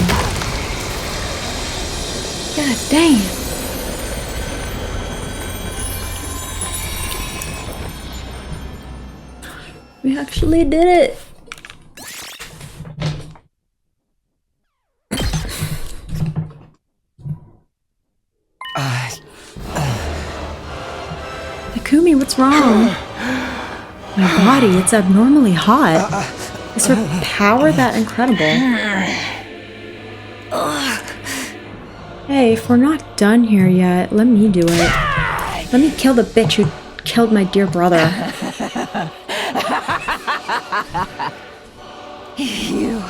God damn. We actually did it. Takumi, what's wrong? My body, it's abnormally hot. Is her power that incredible? Hey, if we're not done here yet, let me do it. Let me kill the bitch who killed my dear brother. You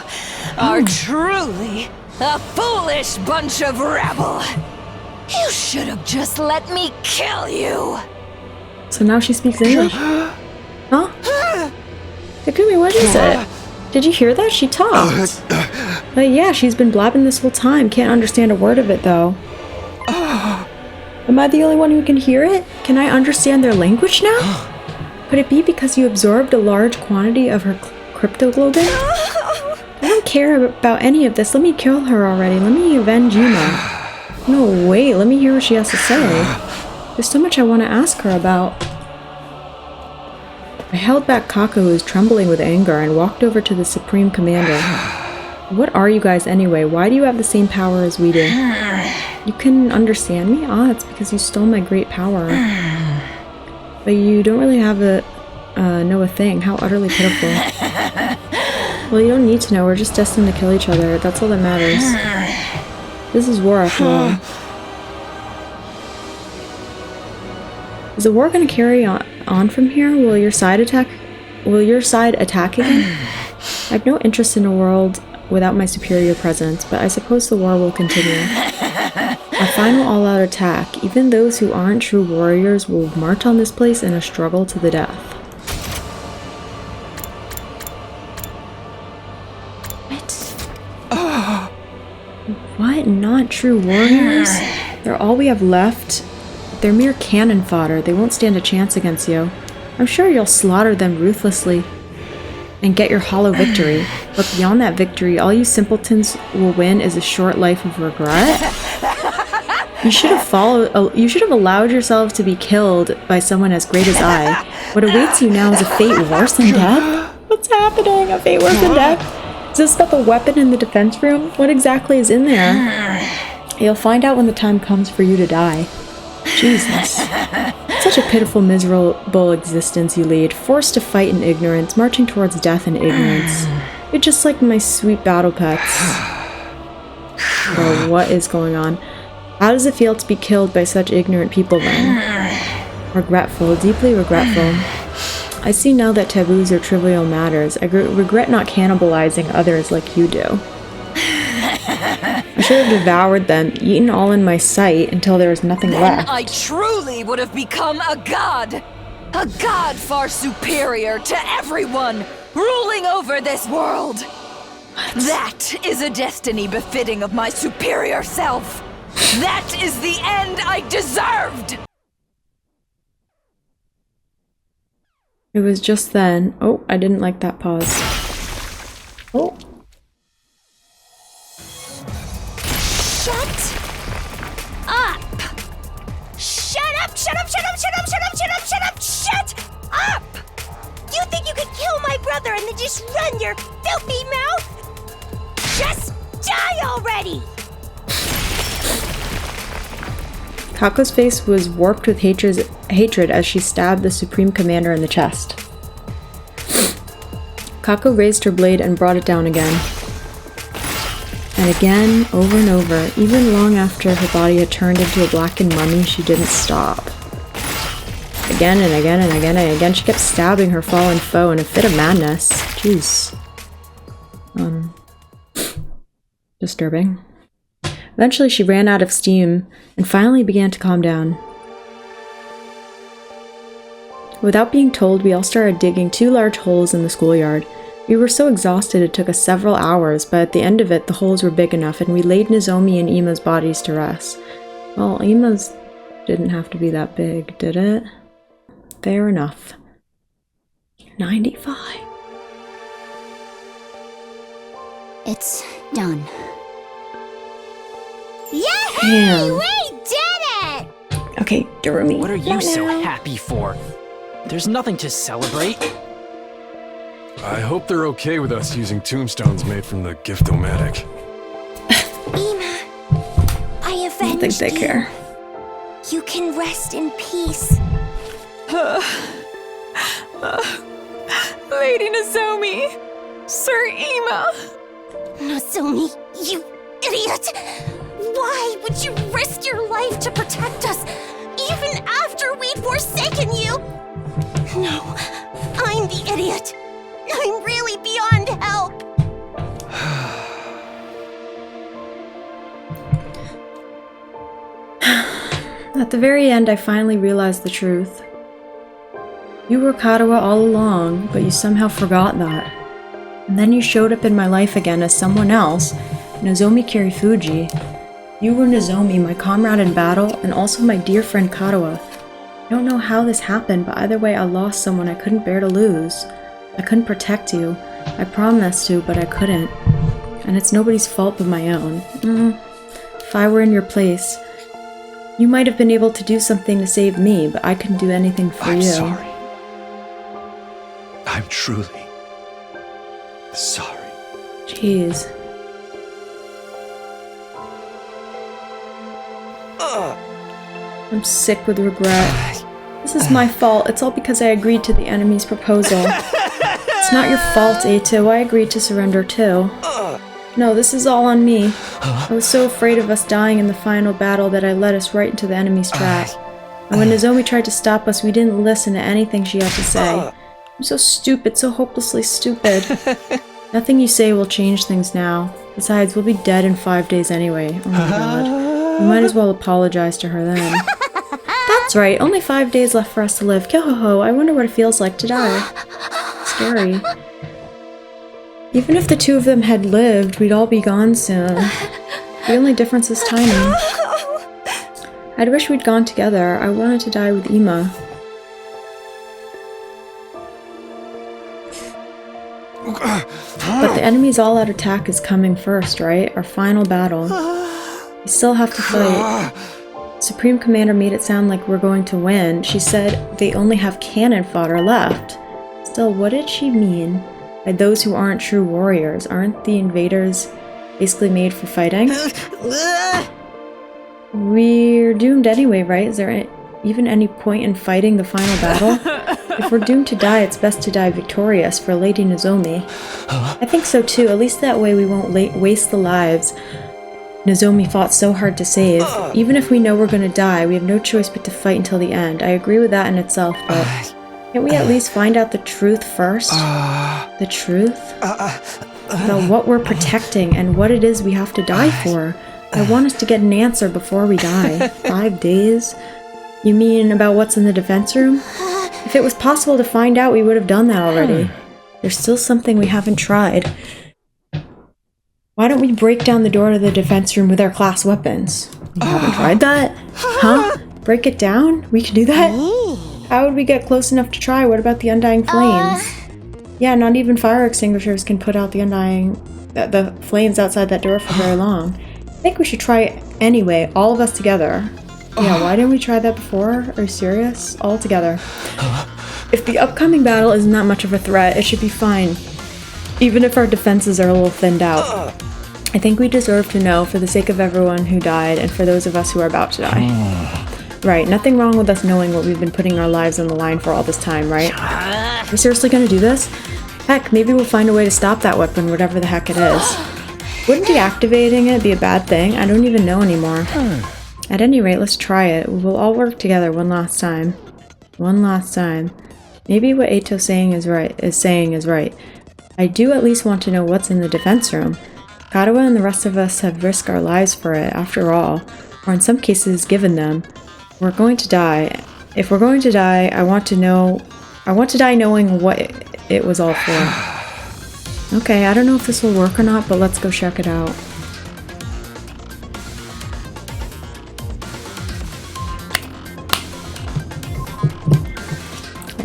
are truly a foolish bunch of rabble. You should have just let me kill you. So now she speaks English. Huh? Takumi, what is it? Did you hear that? She talked. But yeah, she's been blabbing this whole time. Can't understand a word of it, though. Am I the only one who can hear it? Can I understand their language now? Could it be because you absorbed a large quantity of her cryptoglobin? I don't care about any of this. Let me kill her already. Let me avenge Yuma. No, wait. Let me hear what she has to say. There's so much I want to ask her about. I held back Kaku, who was trembling with anger, and walked over to the Supreme Commander. What are you guys anyway? Why do you have the same power as we do? You can understand me? Ah, it's because you stole my great power. But you don't really have know a thing. How utterly pitiful. Well, you don't need to know. We're just destined to kill each other. That's all that matters. This is war after all. Is the war gonna carry on from here? Will your side attack again? I have no interest in a world without my superior presence, but I suppose the war will continue. A final all-out attack. Even those who aren't true warriors will march on this place in a struggle to the death. What? Not true warriors? They're all we have left. They're mere cannon fodder. They won't stand a chance against you. I'm sure you'll slaughter them ruthlessly and get your hollow victory. But beyond that victory, all you simpletons will win is a short life of regret. You should have allowed yourself to be killed by someone as great as I. What awaits you now is a fate worse than death? What's happening? A fate worse than death? Is this about the weapon in the defense room? What exactly is in there? You'll find out when the time comes for you to die. Jesus. Such a pitiful, miserable existence you lead, forced to fight in ignorance, marching towards death in ignorance. You're just like my sweet battle pets. Bro, what is going on? How does it feel to be killed by such ignorant people then? Regretful, deeply regretful. I see now that taboos are trivial matters. I regret not cannibalizing others like you do. I should have devoured them, eaten all in my sight until there was nothing left. I truly would have become a god! A god far superior to everyone, ruling over this world! What? That is a destiny befitting of my superior self! That is the end I deserved! It was just then. Oh, I didn't like that pause. Oh. Shut up! Shut up! Shut up! Shut up! Shut up! Shut up! Shut up! Shut up! Shut up! You think you could kill my brother and then just run your filthy mouth? Just die already! Kako's face was warped with hatred as she stabbed the Supreme Commander in the chest. Kako raised her blade and brought it down again. And again, over and over, even long after her body had turned into a blackened mummy, she didn't stop. Again and again and again and again, she kept stabbing her fallen foe in a fit of madness. Jeez. Disturbing. Eventually, she ran out of steam and finally began to calm down. Without being told, we all started digging 2 large holes in the schoolyard. We were so exhausted it took us several hours, but at the end of it, the holes were big enough, and we laid Nozomi and Ima's bodies to rest. Well, Ima's didn't have to be that big, did it? Fair enough. 95. It's done. Yay! Damn. We did it! Okay, Durumi. What are you so happy for? There's nothing to celebrate. I hope they're okay with us using tombstones made from the Gift-O-Matic. Ima, I avenged you. I don't think they care. You can rest in peace. Lady Nozomi! Sir Ima! Nozomi, you idiot! Why would you risk your life to protect us, even after we'd forsaken you? No, I'm the idiot. I'm really beyond help. At the very end, I finally realized the truth. You were Karawa all along, but you somehow forgot that. And then you showed up in my life again as someone else, Nozomi Kirifuji. You were Nozomi, my comrade in battle, and also my dear friend Karawa. I don't know how this happened, but either way I lost someone I couldn't bear to lose. I couldn't protect you. I promised to, but I couldn't. And it's nobody's fault but my own. If I were in your place, you might have been able to do something to save me, but I couldn't do anything for you. I'm sorry. I'm truly sorry. Jeez. I'm sick with regret. This is my fault. It's all because I agreed to the enemy's proposal. It's not your fault, Eito. I agreed to surrender too. No, this is all on me. I was so afraid of us dying in the final battle that I led us right into the enemy's trap. And when Nozomi tried to stop us, we didn't listen to anything she had to say. I'm so stupid, so hopelessly stupid. Nothing you say will change things now. Besides, we'll be dead in 5 days anyway. Oh my god. We might as well apologize to her then. That's right, only 5 days left for us to live. Kyo-ho-ho, I wonder what it feels like to die. Scary. Even if the two of them had lived, we'd all be gone soon. The only difference is timing. I'd wish we'd gone together. I wanted to die with Ima. But the enemy's all-out attack is coming first, right? Our final battle. We still have to fight. Supreme Commander made it sound like we're going to win. She said they only have cannon fodder left. Still, what did she mean by those who aren't true warriors? Aren't the invaders basically made for fighting? We're doomed anyway, right? Is there even any point in fighting the final battle? If we're doomed to die, it's best to die victorious for Lady Nozomi. I think so too, at least that way we won't waste the lives Nozomi fought so hard to save. Even if we know we're gonna die, we have no choice but to fight until the end. I agree with that in itself, but can't we at least find out the truth first? The truth? About what we're protecting and what it is we have to die for. I want us to get an answer before we die. 5 days? You mean about what's in the defense room? If it was possible to find out, we would have done that already. There's still something we haven't tried. Why don't we break down the door to the defense room with our class weapons? We haven't tried that? Huh? Break it down? We can do that? How would we get close enough to try? What about the undying flames? Yeah, not even fire extinguishers can put out the the flames outside that door for very long. I think we should try it anyway, all of us together. Yeah, why didn't we try that before? Are you serious? All together. If the upcoming battle isn't that much of a threat, it should be fine. Even if our defenses are a little thinned out. I think we deserve to know for the sake of everyone who died and for those of us who are about to die. Right, nothing wrong with us knowing what we've been putting our lives on the line for all this time, right? We're seriously gonna do this? Heck, maybe we'll find a way to stop that weapon, whatever the heck it is. Wouldn't deactivating it be a bad thing? I don't even know anymore. At any rate, let's try it. We'll all work together one last time. One last time. Maybe what Eito's saying is right. I do at least want to know what's in the defense room. Kadoa and the rest of us have risked our lives for it, after all. Or in some cases, given them. We're going to die. If we're going to die, I want to die knowing what it was all for. Okay, I don't know if this will work or not, but let's go check it out.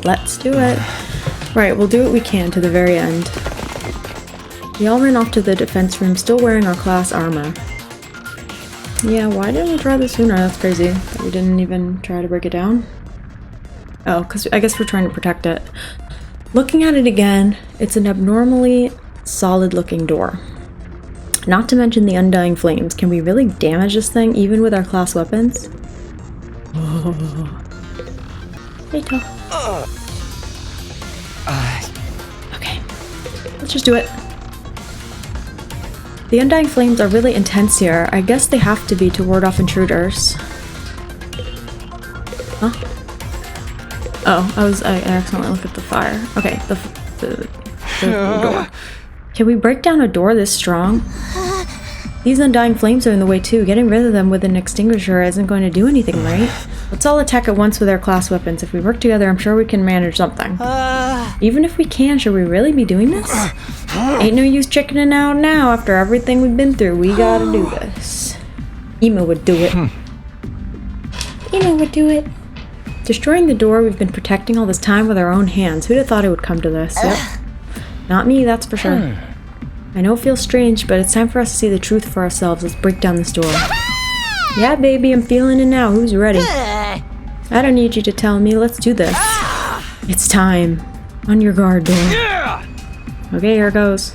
Let's do it. Right, we'll do what we can to the very end. We all ran off to the defense room, still wearing our class armor. Yeah, why didn't we try this sooner? That's crazy. That we didn't even try to break it down. Oh, because I guess we're trying to protect it. Looking at it again, it's an abnormally solid-looking door. Not to mention the undying flames. Can we really damage this thing, even with our class weapons? Eito. Okay, let's just do it. The undying flames are really intense here. I guess they have to be to ward off intruders. Huh? Oh, I accidentally looked at the fire. Okay, the door. Can we break down a door this strong? These undying flames are in the way too. Getting rid of them with an extinguisher isn't going to do anything, right? Let's all attack at once with our class weapons. If we work together, I'm sure we can manage something. Even if we can, should we really be doing this? Ain't no use chickening out now after everything we've been through. We gotta do this. Ima would do it. Ima would do it. Destroying the door we've been protecting all this time with our own hands. Who'd have thought it would come to this? Yep. Not me, that's for sure. I know it feels strange, but it's time for us to see the truth for ourselves. Let's break down this door. Yeah, baby, I'm feeling it now. Who's ready? I don't need you to tell me. Let's do this. It's time. On your guard, door. Okay, here goes.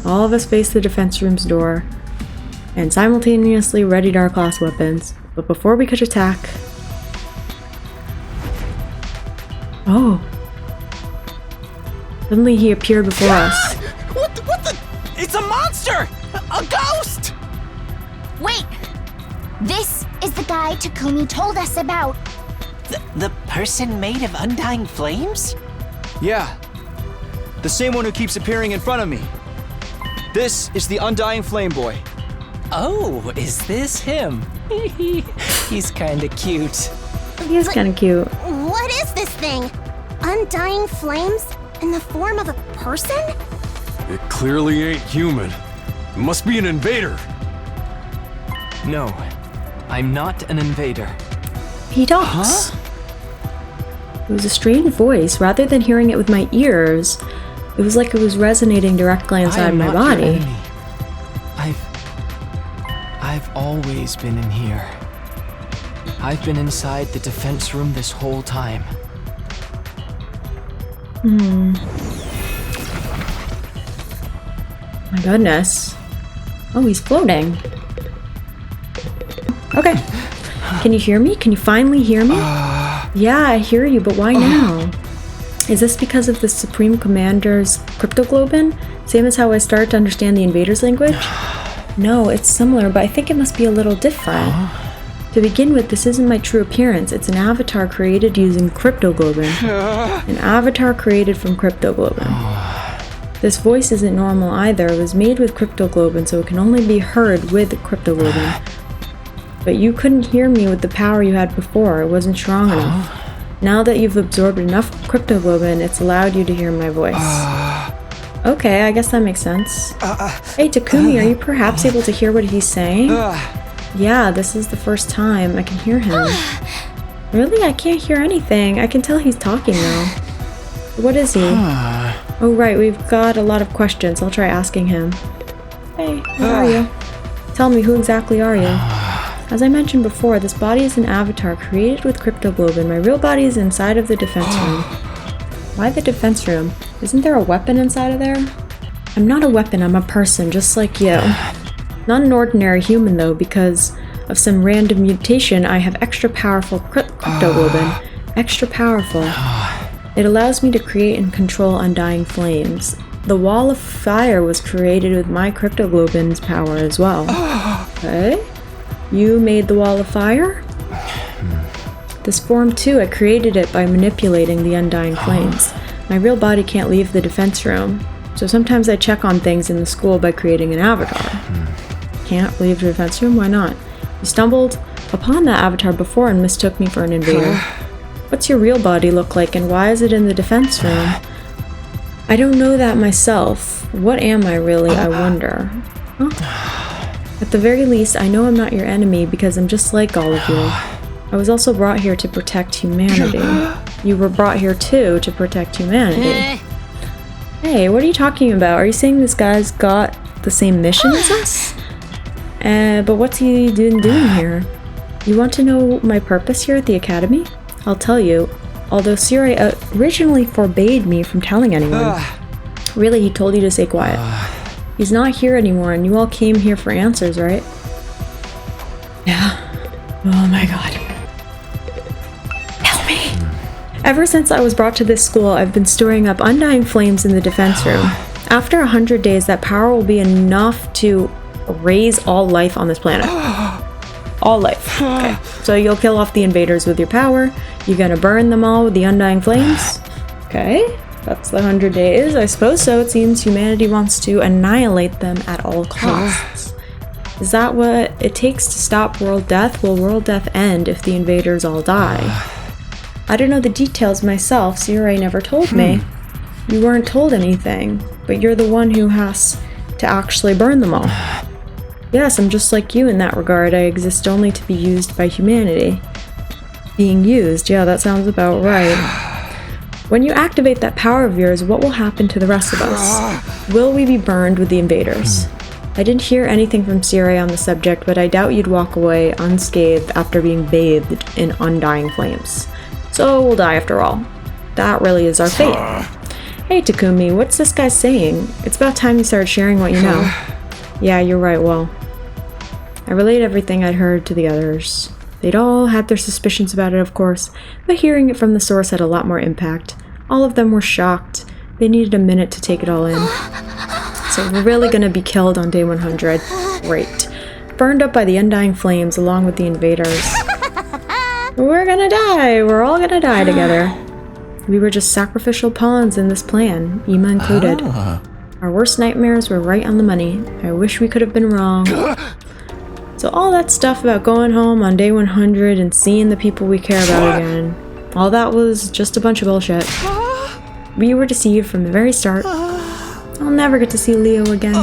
All of us face the defense room's door and simultaneously readied our class weapons. But before we could attack... Oh. Suddenly he appeared before us. What the? It's a monster! A ghost! Wait! This is the guy Takumi told us about. The person made of undying flames? Yeah. The same one who keeps appearing in front of me. This is the Undying Flame Boy. Oh, is this him? He's kinda cute. He is kinda cute. What is this thing? Undying flames in the form of a person? It clearly ain't human. It must be an invader. No, I'm not an invader. He talks. It was a strange voice. Rather than hearing it with my ears, it was like it was resonating directly inside my body. I've always been in here. I've been inside the defense room this whole time. My goodness. Oh, he's floating. Okay. Can you hear me? Can you finally hear me? Yeah, I hear you, but why now? Is this because of the Supreme Commander's cryptoglobin? Same as how I started to understand the invaders' language? No, it's similar, but I think it must be a little different. To begin with, this isn't my true appearance. It's an avatar created using cryptoglobin. An avatar created from cryptoglobin. This voice isn't normal either. It was made with cryptoglobin, so it can only be heard with cryptoglobin. But you couldn't hear me with the power you had before. It wasn't strong enough. Now that you've absorbed enough cryptoglobin, it's allowed you to hear my voice. Okay, I guess that makes sense. Hey, Takumi, are you perhaps able to hear what he's saying? Yeah, this is the first time I can hear him. Really? I can't hear anything. I can tell he's talking now. What is he? Oh, right, we've got a lot of questions. I'll try asking him. Hey, who are you? Tell me, who exactly are you? As I mentioned before, this body is an avatar created with cryptoglobin. My real body is inside of the defense room. Why the defense room? Isn't there a weapon inside of there? I'm not a weapon, I'm a person, just like you. Not an ordinary human though, because of some random mutation, I have extra powerful cryptoglobin. Extra powerful. It allows me to create and control undying flames. The wall of fire was created with my cryptoglobin's power as well. Okay? You made the wall of fire? This form too, I created it by manipulating the undying flames. My real body can't leave the defense room, so sometimes I check on things in the school by creating an avatar. Can't leave the defense room? Why not? You stumbled upon that avatar before and mistook me for an invader. What's your real body look like and why is it in the defense room? I don't know that myself. What am I really, I wonder? At the very least, I know I'm not your enemy because I'm just like all of you. I was also brought here to protect humanity. You were brought here too to protect humanity. Hey, what are you talking about? Are you saying this guy's got the same mission as us? But what's he doing here? You want to know my purpose here at the academy? I'll tell you. Although Siri originally forbade me from telling anyone. Really, he told you to stay quiet. He's not here anymore, and you all came here for answers, right? Yeah. Oh my god. Help me! Ever since I was brought to this school, I've been storing up undying flames in the defense room. After 100 days, that power will be enough to erase all life on this planet. All life. Okay. So you'll kill off the invaders with your power. You're gonna burn them all with the undying flames. Okay. That's the 100 days, I suppose so. It seems humanity wants to annihilate them at all costs. Is that what it takes to stop world death? Will world death end if the invaders all die? I don't know the details myself, Siri never told me. You weren't told anything, but you're the one who has to actually burn them all. Yes, I'm just like you in that regard. I exist only to be used by humanity. Being used, yeah, that sounds about right. When you activate that power of yours, what will happen to the rest of us? Will we be burned with the invaders? I didn't hear anything from Siri on the subject, but I doubt you'd walk away unscathed after being bathed in undying flames. So we'll die after all. That really is our fate. Hey Takumi, what's this guy saying? It's about time you started sharing what you know. Yeah, you're right, well. I relayed everything I'd heard to the others. They'd all had their suspicions about it, of course, but hearing it from the source had a lot more impact. All of them were shocked. They needed a minute to take it all in. So we're really gonna be killed on day 100. Great. Burned up by the undying flames along with the invaders. We're gonna die. We're all gonna die together. We were just sacrificial pawns in this plan, Ima included. Our worst nightmares were right on the money. I wish we could have been wrong. So all that stuff about going home on day 100 and seeing the people we care about again, all that was just a bunch of bullshit. We were deceived from the very start. I'll never get to see Leo again.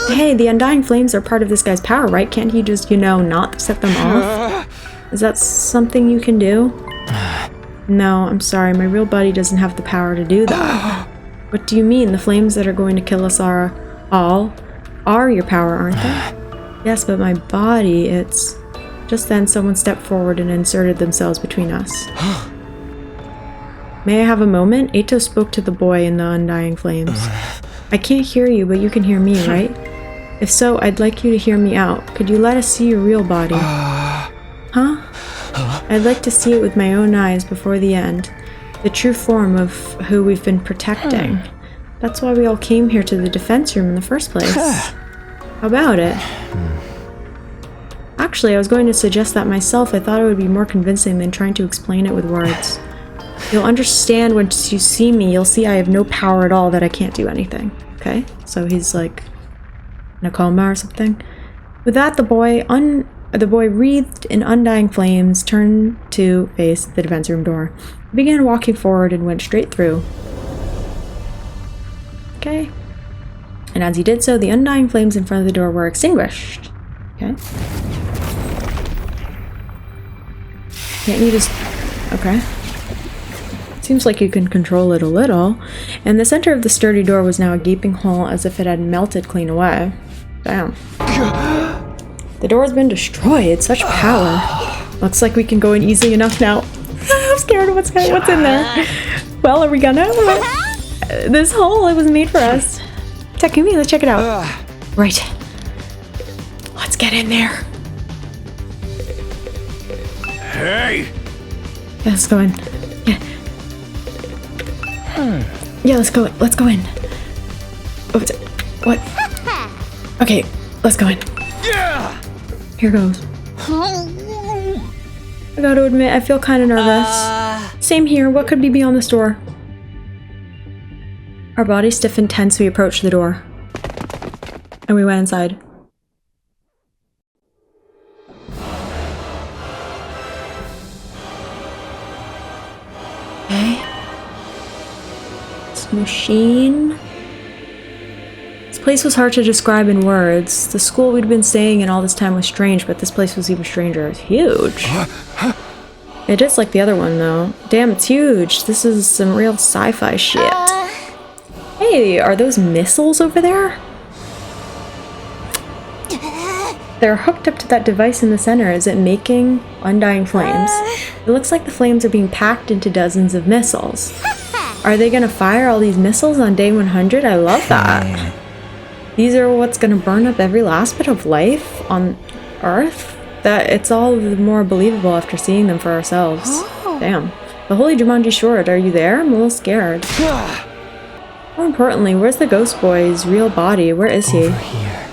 Hey, the undying flames are part of this guy's power, right? Can't he just, you know, not set them off? Is that something you can do? No, I'm sorry, my real body doesn't have the power to do that. What do you mean? The flames that are going to kill us are your power, aren't they? Yes, but my body, it's... Just then, someone stepped forward and inserted themselves between us. May I have a moment? Eito spoke to the boy in the undying flames. I can't hear you, but you can hear me, right? If so, I'd like you to hear me out. Could you let us see your real body? Huh? I'd like to see it with my own eyes before the end. The true form of who we've been protecting. That's why we all came here to the defense room in the first place. How about it? Actually, I was going to suggest that myself. I thought it would be more convincing than trying to explain it with words. You'll understand once you see me. You'll see I have no power at all, that I can't do anything. Okay? So he's like in a coma or something. With that, the boy wreathed in undying flames turned to face the defense room door. He began walking forward and went straight through. Okay. And as he did so, the undying flames in front of the door were extinguished. Okay. Can't you just... Okay. Seems like you can control it a little. And the center of the sturdy door was now a gaping hole as if it had melted clean away. Damn. The door's been destroyed. Such power. Looks like we can go in easily enough now. I'm scared of what's in there. Well, are we gonna? This hole, it was made for us. Takumi, let's check it out. Right. Let's get in there. Hey! Yeah, let's go in. Yeah. Yeah, let's go in. Let's go in. What? Okay, let's go in. Yeah! Here goes. I gotta admit, I feel kind of nervous. Same here. What could be beyond this door? Our bodies stiffened tense. We approached the door. And we went inside. Okay. This machine. This place was hard to describe in words. The school we'd been staying in all this time was strange, but this place was even stranger. It's huge. It is like the other one, though. Damn, it's huge. This is some real sci-fi shit. Hey, are those missiles over there? They're hooked up to that device in the center. Is it making undying flames? It looks like the flames are being packed into dozens of missiles. Are they gonna fire all these missiles on day 100? I love that. These are what's gonna burn up every last bit of life on Earth? That it's all the more believable after seeing them for ourselves. Damn. The Holy Jumanji Short, are you there? I'm a little scared. More importantly, where's the ghost boy's real body? Where is he? Over here.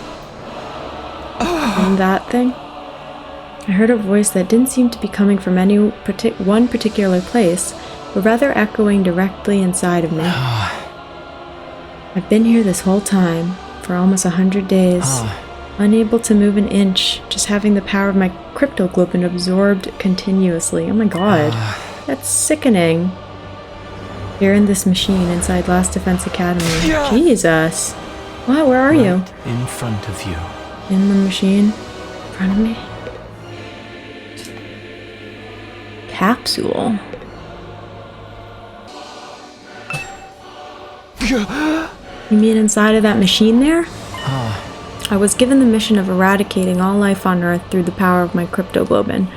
And that thing? I heard a voice that didn't seem to be coming from one particular place, but rather echoing directly inside of me. I've been here this whole time, for almost 100 days. Unable to move an inch, just having the power of my cryptoglobin absorbed continuously. Oh my god. That's sickening. You're in this machine inside Last Defense Academy. Jesus. What? Where are you? In front of you. In the machine? In front of me? Capsule. You mean inside of that machine there? I was given the mission of eradicating all life on Earth through the power of my cryptoglobin,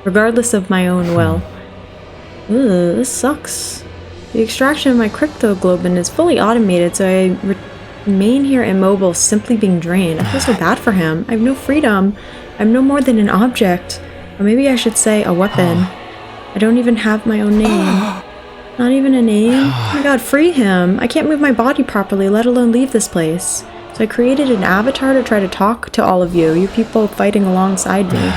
regardless of my own will. Ugh, this sucks. The extraction of my cryptoglobin is fully automated, so I remain here immobile, simply being drained. I feel so bad for him. I have no freedom. I'm no more than an object. Or maybe I should say a weapon. I don't even have my own name. Not even a name? Oh my god, free him! I can't move my body properly, let alone leave this place. So I created an avatar to try to talk to all of you, you people fighting alongside me.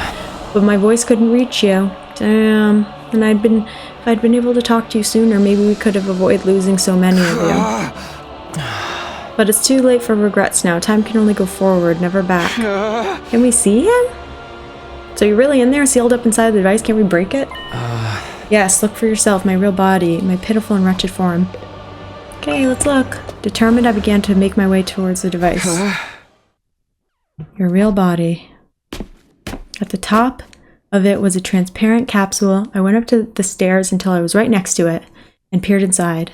But my voice couldn't reach you. Damn. And if I'd been able to talk to you sooner, maybe we could have avoided losing so many of you. But it's too late for regrets now. Time can only go forward, never back. Can we see him? So you're really in there, sealed up inside the device? Can we break it? Yes, look for yourself, my real body, my pitiful and wretched form. Okay, let's look. Determined, I began to make my way towards the device. Your real body. At the top of it was a transparent capsule. I went up to the stairs until I was right next to it and peered inside.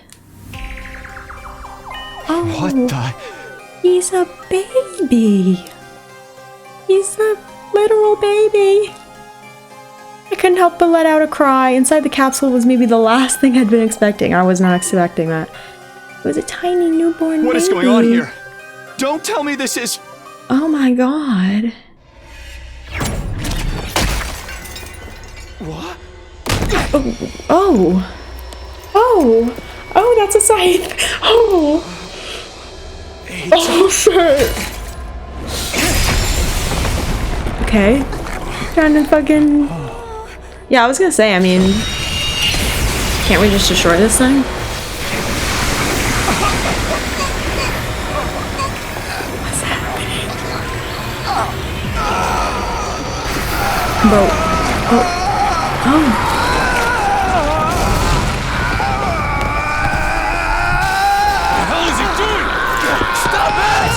Oh, what the? He's a baby. He's a literal baby. I couldn't help but let out a cry. Inside the capsule was maybe the last thing I'd been expecting. I was not expecting that. It was a tiny newborn baby. What is going on here? Don't tell me this is... Oh my god. What? Oh, that's a scythe. Oh shit. Okay. Trying to fucking... Yeah, I was gonna say, I mean... Can't we just destroy this thing? What's happening? Bro. Oh. What the hell is he doing? Stop it!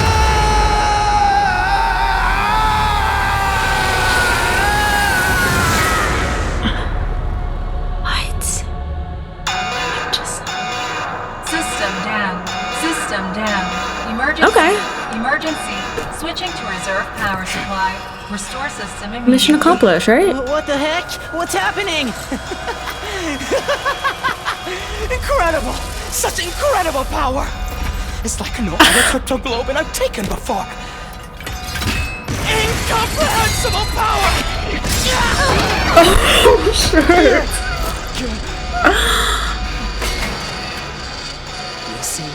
System down. Emergency. Okay. Emergency. Switching to reserve power supply. Restore system immediately. Mission accomplished, right? What the heck? What's happening? Incredible! Such incredible power! It's like no other crypto globe I've taken before. Incomprehensible power! Oh, shit. You see?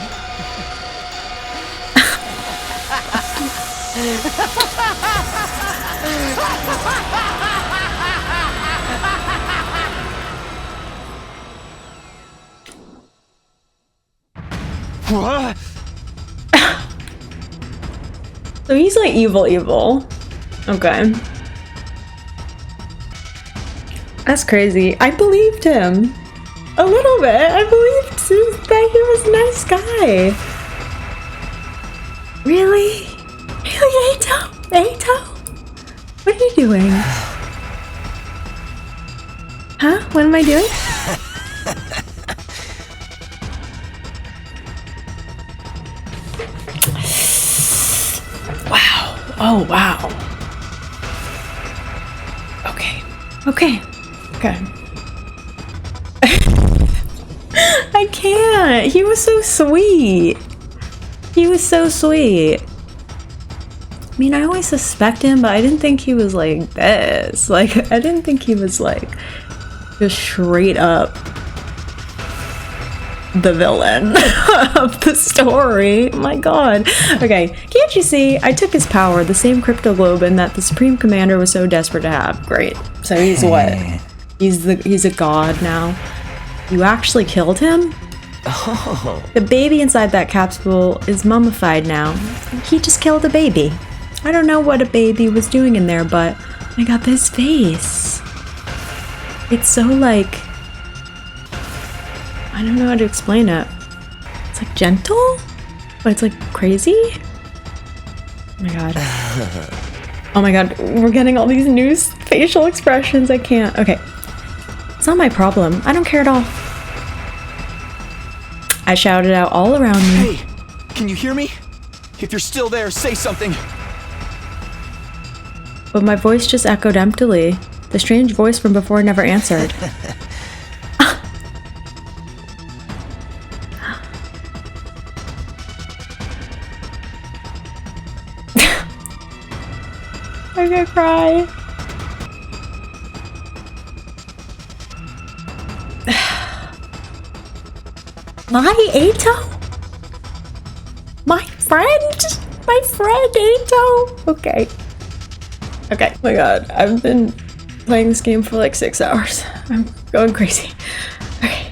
What? So he's like evil. Okay. That's crazy. I believed him. A little bit. I believed that he was a nice guy. Really? Really, Eito? Eito? What are you doing? Huh? What am I doing? Wow. Oh, wow. Okay. I can't. He was so sweet. I mean, I always suspect him, but I didn't think he was like this. Like, I didn't think he was like just straight up the villain of the story. Oh my god. Okay, can't you see? I took his power, the same crypto globin that the Supreme Commander was so desperate to have. Great. So he's what? He's a god now. You actually killed him? Oh. The baby inside that capsule is mummified now. He just killed a baby. I don't know what a baby was doing in there, but I got this face. It's so like... I don't know how to explain it. It's like gentle, but it's like crazy. Oh my god. Oh my god, we're getting all these new facial expressions. I can't. Okay. It's not my problem. I don't care at all. I shouted out all around me. Hey, can you hear me? If you're still there, say something. But my voice just echoed emptily. The strange voice from before never answered. I'm gonna cry. My Eito? My friend? My friend Eito? Okay. Okay, oh my god, I've been playing this game for like 6 hours. I'm going crazy. Okay.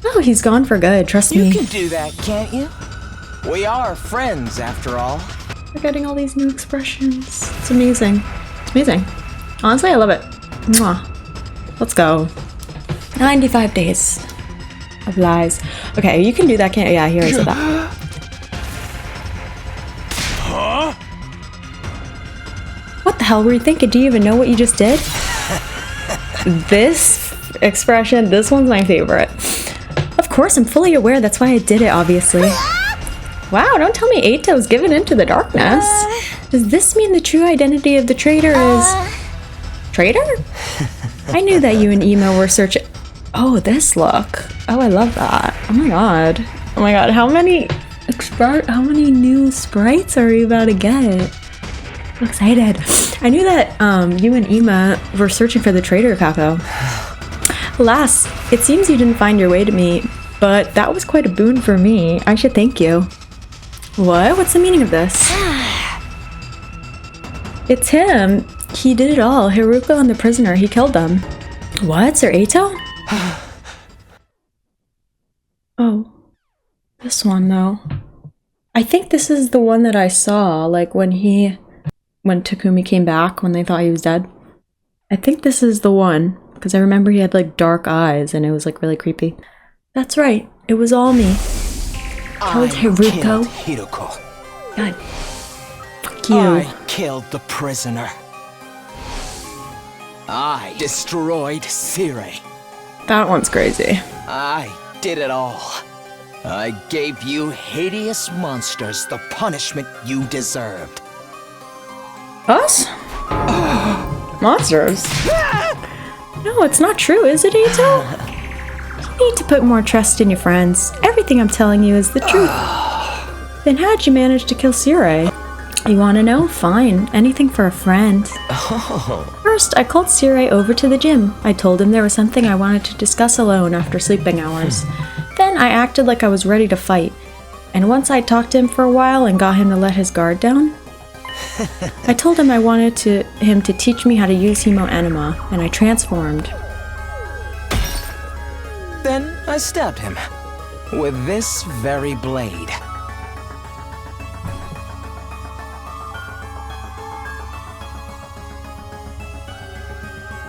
Oh, he's gone for good, trust me. You can do that, can't you? We are friends, after all. We're getting all these new expressions. It's amazing. It's amazing. Honestly, I love it. Mwah. Let's go. 95 days of lies. Okay, you can do that, can't you? Yeah, here I said that. Huh? What the hell were you thinking? Do you even know what you just did? This expression, this one's my favorite. Of course, I'm fully aware. That's why I did it, obviously. Wow, don't tell me Eito's given into the darkness. Does this mean the true identity of the traitor is... Traitor? I knew that you and Emo were searching... Oh, this look. Oh, I love that. Oh my god. Oh my god, how many new sprites are we about to get? I'm excited. I knew that you and Ema were searching for the traitor, Kako. Alas, it seems you didn't find your way to me, but that was quite a boon for me. I should thank you. What? What's the meaning of this? It's him. He did it all. Haruko and the prisoner. He killed them. What? Sir Eito? Oh. This one, though. I think this is the one that I saw, like when Takumi came back, when they thought he was dead. I think this is the one, because I remember he had like dark eyes and it was like really creepy. That's right. It was all me. Killed Haruko. Hiroko. God. Fuck you. I killed the prisoner. I destroyed Sire. That one's crazy. I did it all. I gave you hideous monsters the punishment you deserved. Us? Monsters? No, it's not true, is it, Eito? You need to put more trust in your friends. Everything I'm telling you is the truth. Then how'd you manage to kill Sire? You want to know? Fine. Anything for a friend. First, I called Sire over to the gym. I told him there was something I wanted to discuss alone after sleeping hours. Then I acted like I was ready to fight. And once I talked to him for a while and got him to let his guard down, I told him I wanted him to teach me how to use Hemo Enema, and I transformed. Then I stabbed him with this very blade.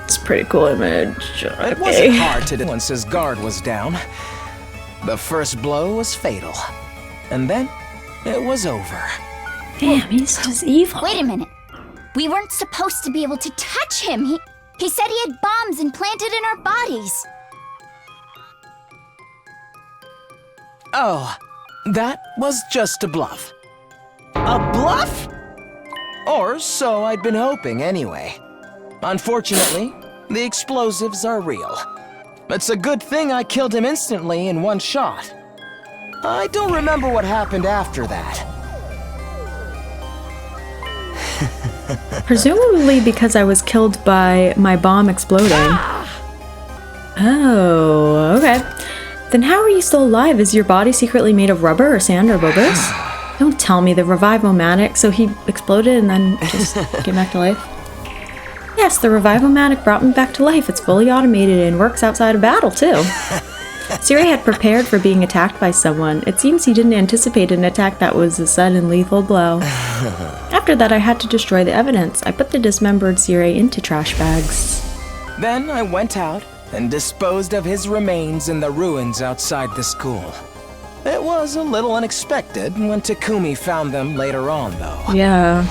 It's a pretty cool image. Okay. It wasn't hard to do once his guard was down. The first blow was fatal, and then it was over. Damn, he's just evil. Wait a minute. We weren't supposed to be able to touch him. He said he had bombs implanted in our bodies. Oh, that was just a bluff. A bluff? Or so I'd been hoping anyway. Unfortunately, the explosives are real. It's a good thing I killed him instantly in one shot. I don't remember what happened after that. Presumably because I was killed by my bomb exploding. Oh, okay. Then how are you still alive? Is your body secretly made of rubber or sand or boogers? Don't tell me the Revive-O-Matic, so he exploded and then just came back to life? Yes, the Revive-O-Matic brought me back to life. It's fully automated and works outside of battle, too. Siri had prepared for being attacked by someone. It seems he didn't anticipate an attack that was a sudden lethal blow. After that, I had to destroy the evidence. I put the dismembered Siri into trash bags. Then I went out and disposed of his remains in the ruins outside the school. It was a little unexpected when Takumi found them later on, though. Yeah.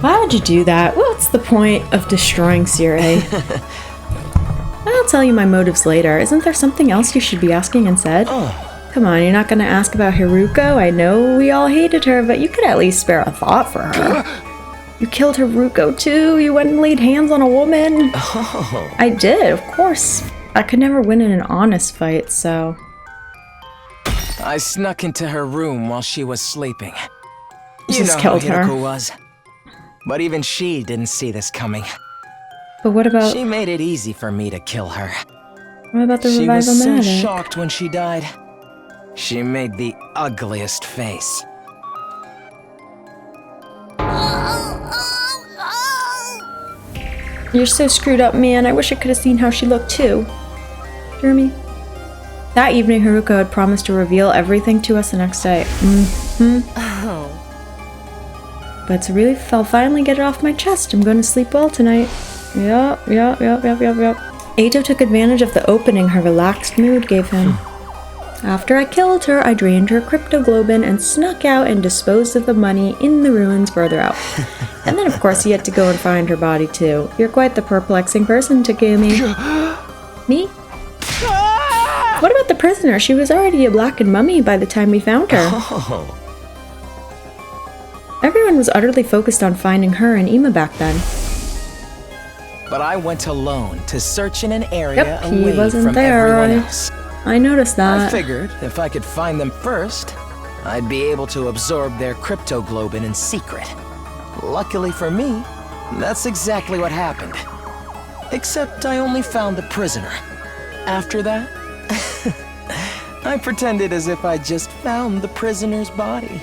Why would you do that? What's the point of destroying Siri? I'll tell you my motives later. Isn't there something else you should be asking instead? Come on, you're not gonna ask about Haruko? I know we all hated her, but you could at least spare a thought for her. You killed Haruko too? You went and laid hands on a woman? I did, of course. I could never win in an honest fight, so... I snuck into her room while she was sleeping. You Just know killed how her. Hiroko was. But even she didn't see this coming. But what about... She made it easy for me to kill her. What about the She was so Rubyzubie? shocked when she died. She made the ugliest face. You're so screwed up, man. I wish I could have seen how she looked too. Jeremy? That evening, Haruko had promised to reveal everything to us the next day. Oh. But to really finally get it off my chest. I'm going to sleep well tonight. Yup. Eito took advantage of the opening her relaxed mood gave him. After I killed her, I drained her cryptoglobin and snuck out and disposed of the money in the ruins further out. And then, of course, he had to go and find her body, too. You're quite the perplexing person, Takumi. Me? What about the prisoner? She was already a blackened mummy by the time we found her. Oh. Everyone was utterly focused on finding her and Ima back then. But I went alone to search in an area Yep, he away wasn't from there. everyone else. I noticed that. I figured if I could find them first, I'd be able to absorb their cryptoglobin in secret. Luckily for me, that's exactly what happened. Except I only found the prisoner. After that, I pretended as if I just found the prisoner's body.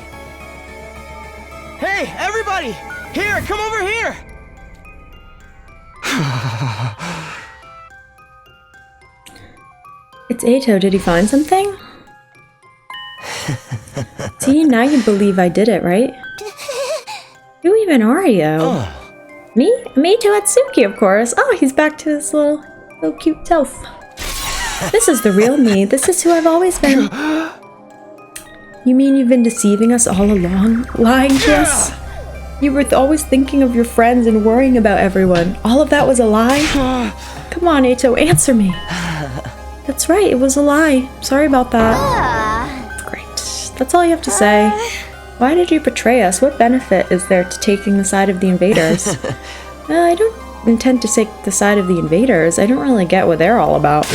Hey, everybody! Here, come over here! It's Eito. Did he find something? See, now you believe I did it, right? Who even are you? Me? I'm Eito Atsuki, of course. Oh, he's back to his little cute self. This is the real me. This is who I've always been. You mean you've been deceiving us all along? Lying to us? You were always thinking of your friends and worrying about everyone. All of that was a lie? Come on, Eito, answer me. That's right, it was a lie. Sorry about that. Great. That's all you have to say. Why did you betray us? What benefit is there to taking the side of the invaders? I don't intend to take the side of the invaders. I don't really get what they're all about.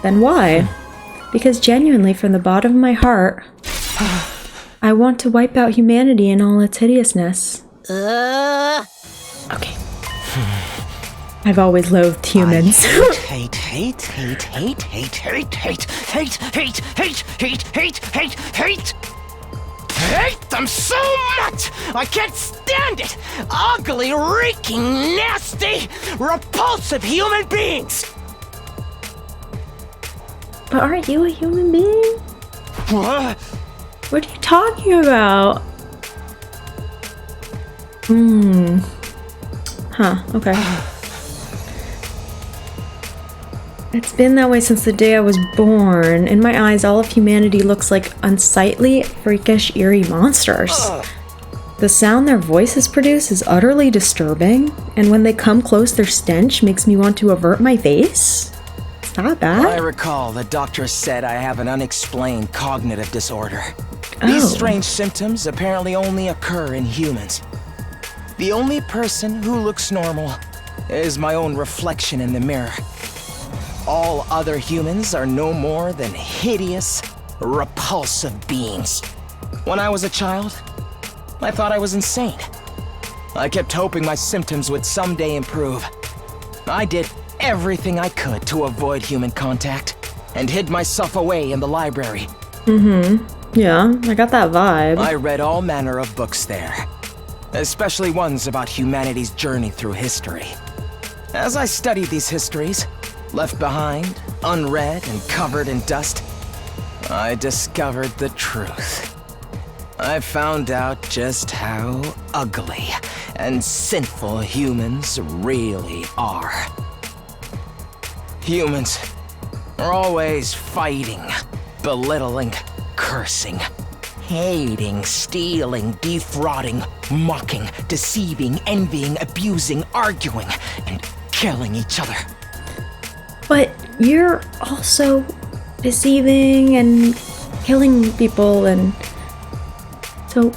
Then why? Because genuinely, from the bottom of my heart, I want to wipe out humanity in all its hideousness. Okay. I've always loathed humans. Hate them so much! I can't stand it! Ugly, reeking, nasty, repulsive human beings! But aren't you a human being? What? What are you talking about? Huh, okay. It's been that way since the day I was born. In my eyes, all of humanity looks like unsightly, freakish, eerie monsters. The sound their voices produce is utterly disturbing, and when they come close, their stench makes me want to avert my face. Is that bad? I recall the doctor said I have an unexplained cognitive disorder. These strange symptoms apparently only occur in humans. The only person who looks normal is my own reflection in the mirror. All other humans are no more than hideous, repulsive beings. When I was a child, I thought I was insane. I kept hoping my symptoms would someday improve. I did everything I could to avoid human contact and hid myself away in the library. Yeah, I got that vibe. I read all manner of books there, especially ones about humanity's journey through history. As I studied these histories, left behind, unread and covered in dust, I discovered the truth. I found out just how ugly and sinful humans really are. Humans are always fighting, belittling, cursing, hating, stealing, defrauding, mocking, deceiving, envying, abusing, arguing, and killing each other. But you're also deceiving and killing people, and so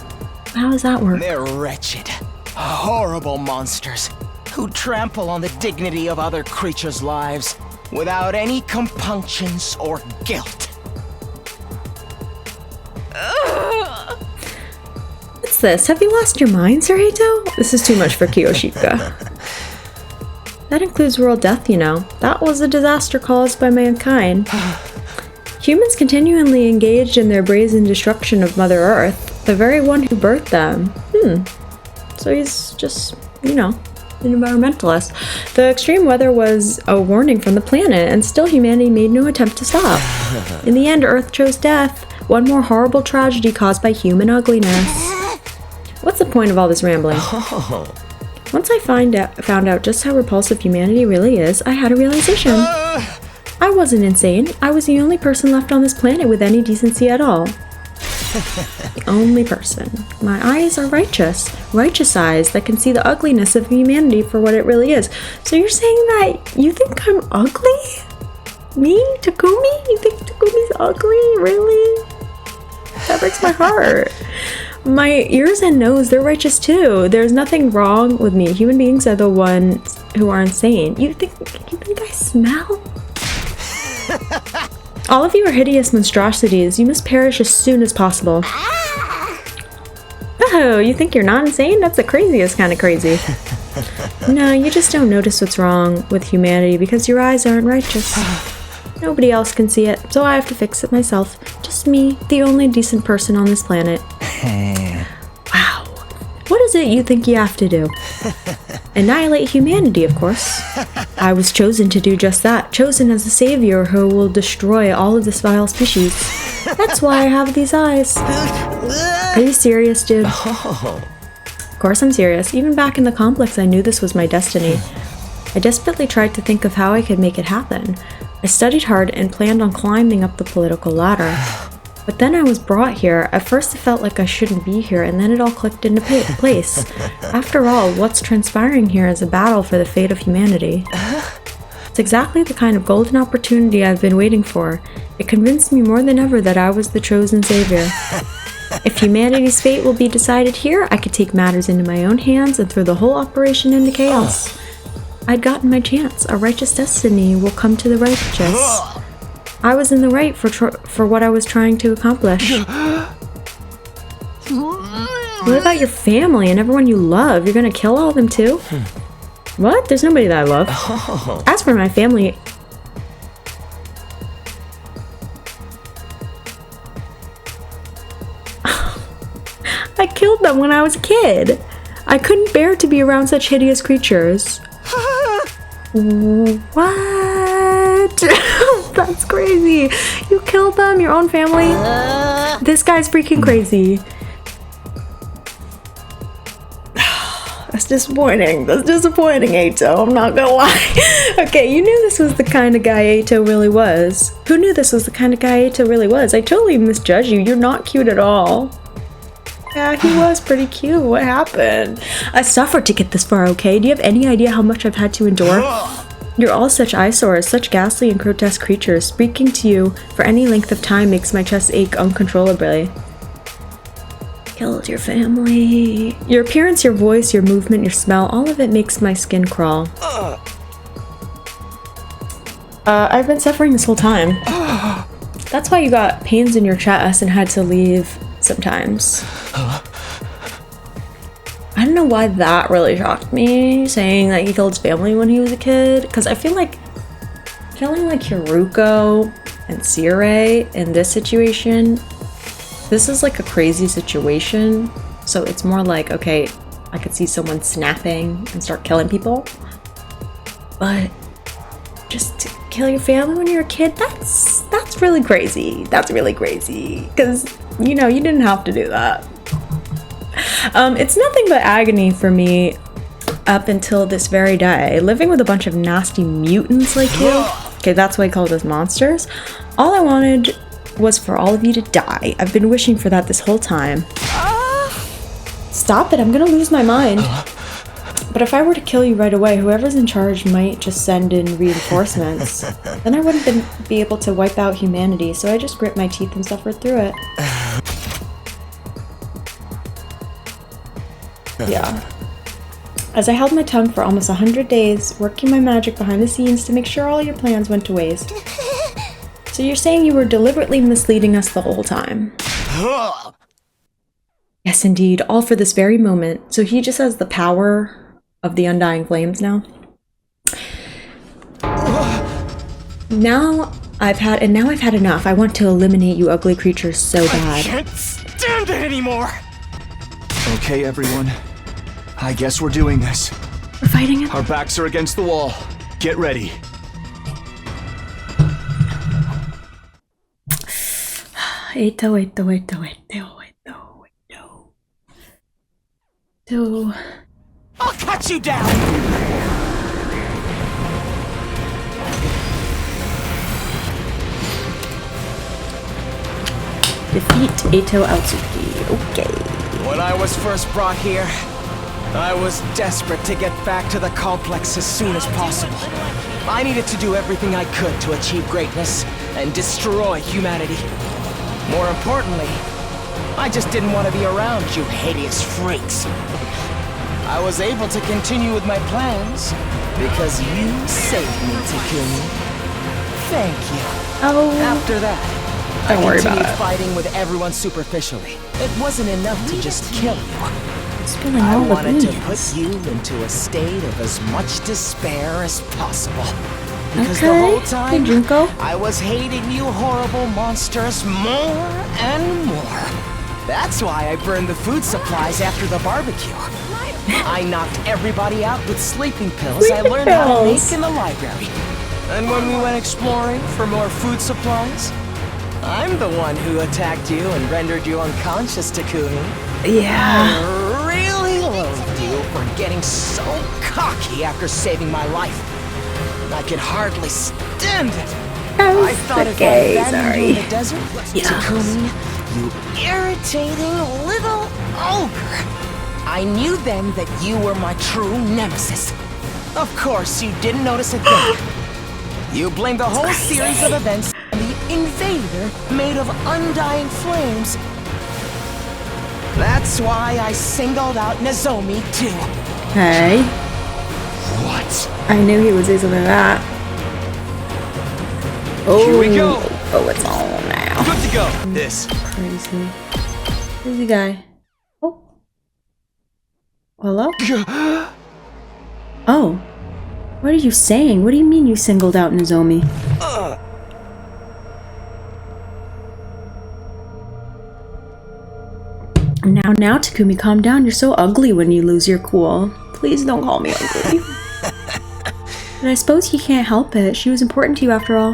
how does that work? They're wretched, horrible monsters who trample on the dignity of other creatures' lives without any compunctions or guilt. What's this? Have you lost your mind, Sir Eito? This is too much for Kiyoshika. That includes world death, you know. That was a disaster caused by mankind. Humans continually engaged in their brazen destruction of Mother Earth, the very one who birthed them. So he's just, you know, an environmentalist. The extreme weather was a warning from the planet, and still humanity made no attempt to stop. In the end, Earth chose death, one more horrible tragedy caused by human ugliness. What's the point of all this rambling? Once I found out just how repulsive humanity really is, I had a realization. I wasn't insane. I was the only person left on this planet with any decency at all. The only person. My eyes are righteous. Righteous eyes that can see the ugliness of humanity for what it really is. So you're saying that you think I'm ugly? Me? Takumi? You think Takumi's ugly? Really? That breaks my heart. My ears and nose, they're righteous too. There's nothing wrong with me. Human beings are the ones who are insane. You think I smell? All of you are hideous monstrosities. You must perish as soon as possible. Oh, you think you're not insane? That's the craziest kind of crazy. No, you just don't notice what's wrong with humanity because your eyes aren't righteous. Nobody else can see it, so I have to fix it myself. Just me, the only decent person on this planet. Wow. What is it you think you have to do? Annihilate humanity, of course. I was chosen to do just that. Chosen as the savior who will destroy all of this vile species. That's why I have these eyes. Are you serious, dude? Of course I'm serious. Even back in the complex, I knew this was my destiny. I desperately tried to think of how I could make it happen. I studied hard and planned on climbing up the political ladder. But then I was brought here. At first it felt like I shouldn't be here, and then it all clicked into place. After all, what's transpiring here is a battle for the fate of humanity. It's exactly the kind of golden opportunity I've been waiting for. It convinced me more than ever that I was the chosen savior. If humanity's fate will be decided here, I could take matters into my own hands and throw the whole operation into chaos. I'd gotten my chance. A righteous destiny will come to the righteous. I was in the right for what I was trying to accomplish. What about your family and everyone you love? You're gonna kill all of them too? What? There's nobody that I love. As for my family... I killed them when I was a kid. I couldn't bear to be around such hideous creatures. What? That's crazy. You killed them, your own family? This guy's freaking crazy. That's disappointing. That's disappointing, Eito. I'm not gonna lie. Okay, you knew this was the kind of guy Eito really was. Who knew this was the kind of guy Eito really was? I totally misjudged you. You're not cute at all. Yeah, he was pretty cute. What happened? I suffered to get this far, okay? Do you have any idea how much I've had to endure? You're all such eyesores, such ghastly and grotesque creatures. Speaking to you for any length of time makes my chest ache uncontrollably. Killed your family. Your appearance, your voice, your movement, your smell, all of it makes my skin crawl. I've been suffering this whole time. That's why you got pains in your chest and had to leave sometimes. I don't know why that really shocked me, saying that he killed his family when he was a kid, because I feel like killing like Hiruko and Sirei in this situation, this is like a crazy situation, so it's more like, okay, I could see someone snapping and start killing people, but just to kill your family when you're a kid, that's really crazy. That's really crazy, because you know, you didn't have to do that. It's nothing but agony for me up until this very day. Living with a bunch of nasty mutants like you, okay, that's why I call those monsters. All I wanted was for all of you to die. I've been wishing for that this whole time. Stop it, I'm gonna lose my mind. But if I were to kill you right away, whoever's in charge might just send in reinforcements. Then I wouldn't be able to wipe out humanity, so I just grit my teeth and suffered through it. Yeah. As I held my tongue for almost 100 days, working my magic behind the scenes to make sure all your plans went to waste. So you're saying you were deliberately misleading us the whole time? Yes, indeed, all for this very moment. So he just has the power of the undying flames now? Now I've had enough. I want to eliminate you ugly creatures so bad. I can't stand it anymore. Okay, everyone. I guess we're doing this. We're fighting it. Our backs are against the wall. Get ready. Eito. I'll cut you down. Defeat Eito Aotsuki. Okay. When I was first brought here, I was desperate to get back to the complex as soon as possible. I needed to do everything I could to achieve greatness and destroy humanity. More importantly, I just didn't want to be around you hideous freaks. I was able to continue with my plans because you saved me, Takumi. Thank you. Oh. After that, Don't worry I continued about it. fighting with everyone superficially. It wasn't enough to just kill you. Spilling I all the wanted to beans. put you into a state of as much despair as possible. Because the Okay. whole Hey, time, Junko. I was hating you horrible monsters more and more. That's why I burned the food supplies after the barbecue. I knocked everybody out with sleeping pills I learned how to make in the library. And when we went exploring for more food supplies, I'm the one who attacked you and rendered you unconscious, Takumi. Yeah. I really loathed you for getting so cocky after saving my life. I could hardly stand it. I thought if I abandoned you in the desert, Takumi, you irritating little ogre. I knew then that you were my true nemesis. Of course, you didn't notice a thing. You blamed the whole series of events on the invader made of undying flames. That's why I singled out Nozomi too. Hey. What? I knew he would say something like that. Oh. Here we go. Oh, it's on now. Good to go. This. Crazy. Crazy guy. Oh. Hello? Oh. What are you saying? What do you mean you singled out Nozomi? Now, Takumi, calm down. You're so ugly when you lose your cool. Please don't call me ugly. But I suppose he can't help it. She was important to you after all.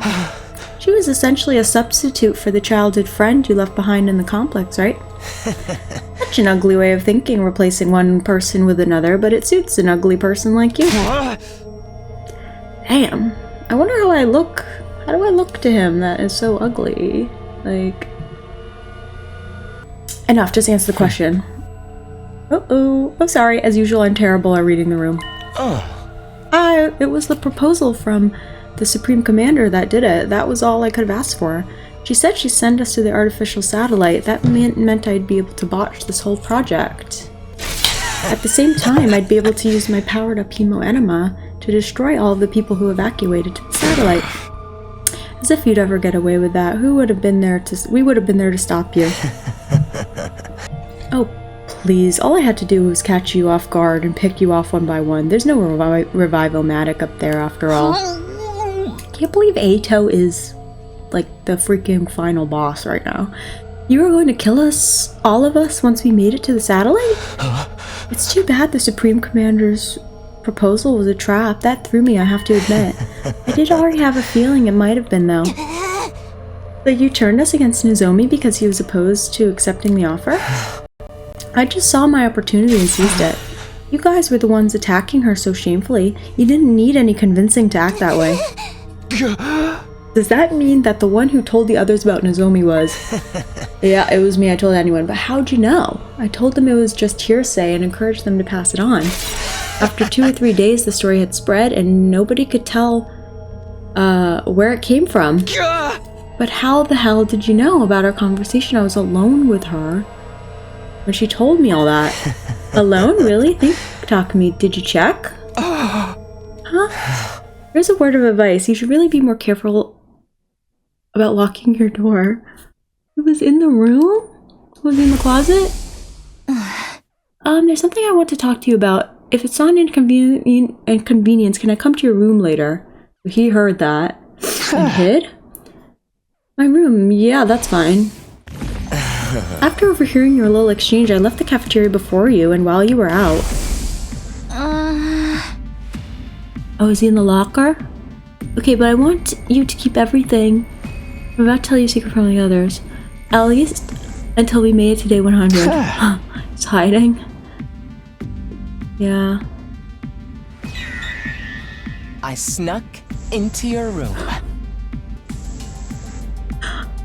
She was essentially a substitute for the childhood friend you left behind in the complex, right? Such an ugly way of thinking, replacing one person with another, but it suits an ugly person like you. Damn. I wonder how I look. How do I look to him that is so ugly? Like... Enough, just answer the question. Uh-oh. Oh, sorry. As usual, I'm terrible at reading the room. It was the proposal from the Supreme Commander that did it. That was all I could have asked for. She said she'd send us to the artificial satellite. That meant I'd be able to botch this whole project. At the same time, I'd be able to use my powered-up hemo enema to destroy all of the people who evacuated to the satellite. As if you'd ever get away with that. We would have been there to stop you. Oh, please. All I had to do was catch you off guard and pick you off one by one. There's no revival-matic up there after all. Can't believe Eito is, like, the freaking final boss right now. You were going to kill us, all of us, once we made it to the satellite? It's too bad the Supreme Commander's proposal was a trap. That threw me, I have to admit. I did already have a feeling it might have been, though. But you turned us against Nozomi because he was opposed to accepting the offer? I just saw my opportunity and seized it. You guys were the ones attacking her so shamefully. You didn't need any convincing to act that way. Does that mean that the one who told the others about Nozomi was... Yeah, it was me, I told anyone, but how'd you know? I told them it was just hearsay and encouraged them to pass it on. After 2 or 3 days, the story had spread and nobody could tell, where it came from. But how the hell did you know about our conversation? I was alone with her when she told me all that. Alone? Really? Think, Takumi, did you check? Huh? Here's a word of advice. You should really be more careful about locking your door. It was in the room? It was in the closet? There's something I want to talk to you about. If it's not an inconvenience, can I come to your room later? He heard that. And hid? My room, yeah, that's fine. After overhearing your little exchange, I left the cafeteria before you and while you were out. Oh, is he in the locker? Okay, but I want you to keep everything. I'm about to tell you a secret from the others. At least until we made it to day 100. It's hiding. Yeah. I snuck into your room.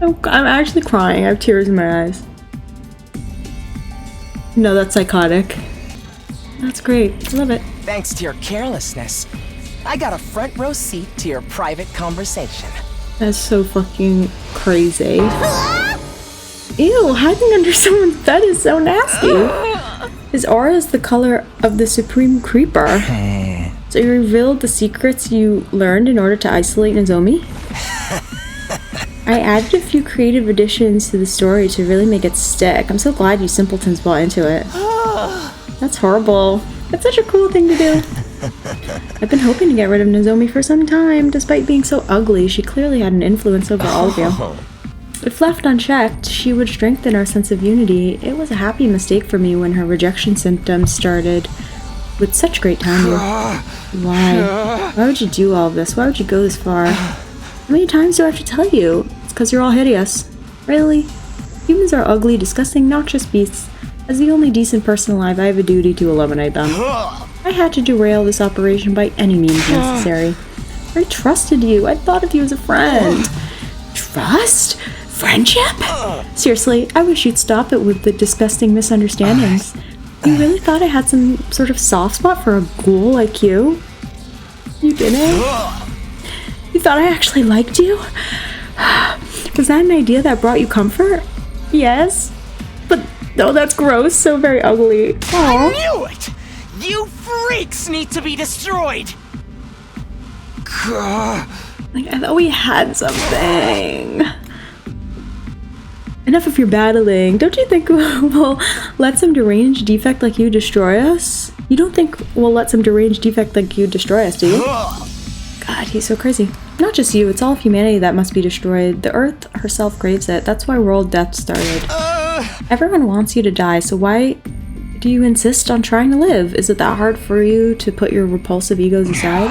I'm actually crying. I have tears in my eyes. No, that's psychotic. That's great. I love it. Thanks to your carelessness, I got a front row seat to your private conversation. That's so fucking crazy. Ew, hiding under someone's bed is so nasty. His aura is the color of the Supreme Creeper. So you revealed the secrets you learned in order to isolate Nozomi? I added a few creative additions to the story to really make it stick. I'm so glad you simpletons bought into it. That's horrible. That's such a cool thing to do. I've been hoping to get rid of Nozomi for some time. Despite being so ugly, she clearly had an influence over all of you. If left unchecked, she would strengthen our sense of unity. It was a happy mistake for me when her rejection symptoms started with such great timing. Why? Why would you do all of this? Why would you go this far? How many times do I have to tell you? It's because you're all hideous. Really? Humans are ugly, disgusting, noxious beasts. As the only decent person alive, I have a duty to eliminate them. I had to derail this operation by any means necessary. I trusted you. I thought of you as a friend. Trust? Friendship? Seriously, I wish you'd stop it with the disgusting misunderstandings. You really thought I had some sort of soft spot for a ghoul like you? You didn't? You thought I actually liked you? Was that an idea that brought you comfort? Yes? But no, that's gross. So very ugly. Aww. I knew it! You freaks need to be destroyed! Like, I thought we had something. Enough of your battling. Don't you think we'll let some deranged defect like you destroy us? You don't think we'll let some deranged defect like you destroy us, do you? God, he's so crazy. Not just you, it's all of humanity that must be destroyed. The Earth herself craves it. That's why world death started. Everyone wants you to die, so why do you insist on trying to live? Is it that hard for you to put your repulsive egos aside?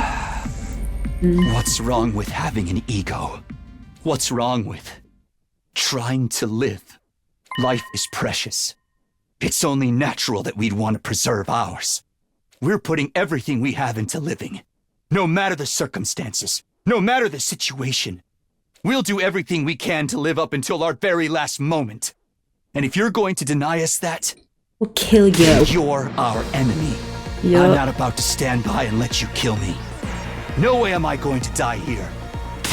What's wrong with having an ego? What's wrong with trying to live? Life is precious. It's only natural that we'd want to preserve ours. We're putting everything we have into living. No matter the circumstances, no matter the situation. We'll do everything we can to live up until our very last moment. And if you're going to deny us that, we'll kill you. You're our enemy. Yep. I'm not about to stand by and let you kill me. No way am I going to die here.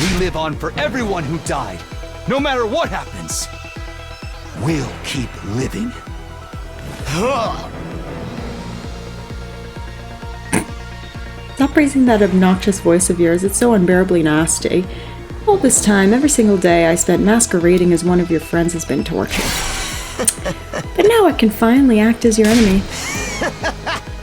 We live on for everyone who died. No matter what happens, we'll keep living. Stop raising that obnoxious voice of yours. It's so unbearably nasty. All this time, every single day I spent masquerading as one of your friends has been tortured. But now I can finally act as your enemy.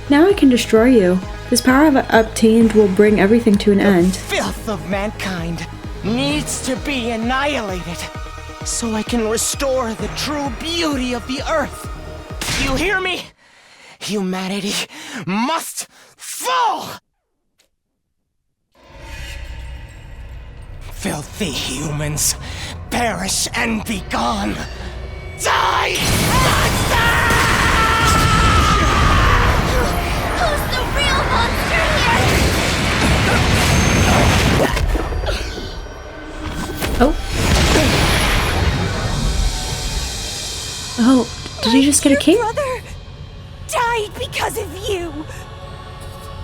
Now I can destroy you. This power I've obtained will bring everything to an end. The filth of mankind needs to be annihilated so I can restore the true beauty of the Earth. You hear me? Humanity must fall! Filthy humans, perish and be gone! Die, monster! Who's the real monster here? Oh, did you just get a cape? Your brother died because of you.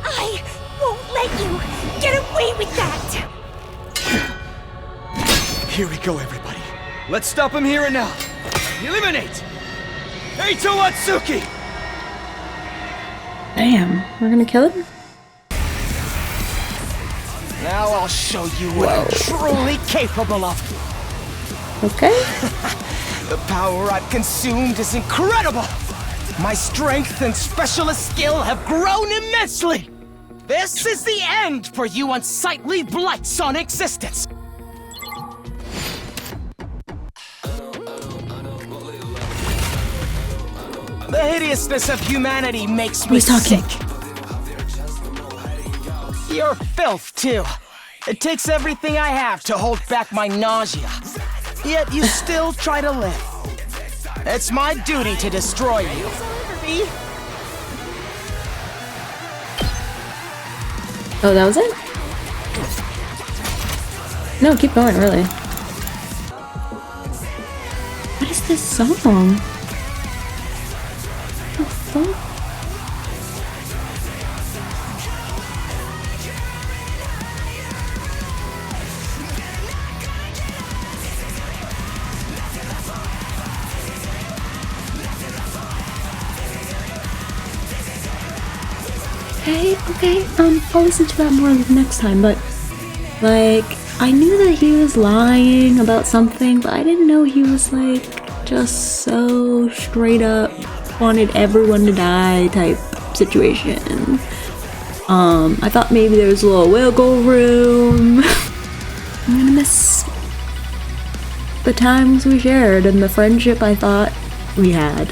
I won't let you get away with that. Here we go, everybody. Let's stop him here and now. Eliminate! Eito Atsuki! Damn, we're gonna kill him? Now I'll show you what I'm truly capable of. Okay. The power I've consumed is incredible! My strength and specialist skill have grown immensely! This is the end for you unsightly blights on existence! The hideousness of humanity makes me He's talking. sick. You're filth, too. It takes everything I have to hold back my nausea. Yet you still try to live. It's my duty to destroy you. Oh, that was it? No, keep going, really. What is this song? What the fuck? Okay, I'll listen to that more next time, but, like, I knew that he was lying about something, but I didn't know he was, like, just so straight up wanted everyone to die type situation. I thought maybe there was a little wiggle room. I'm gonna miss the times we shared and the friendship I thought we had.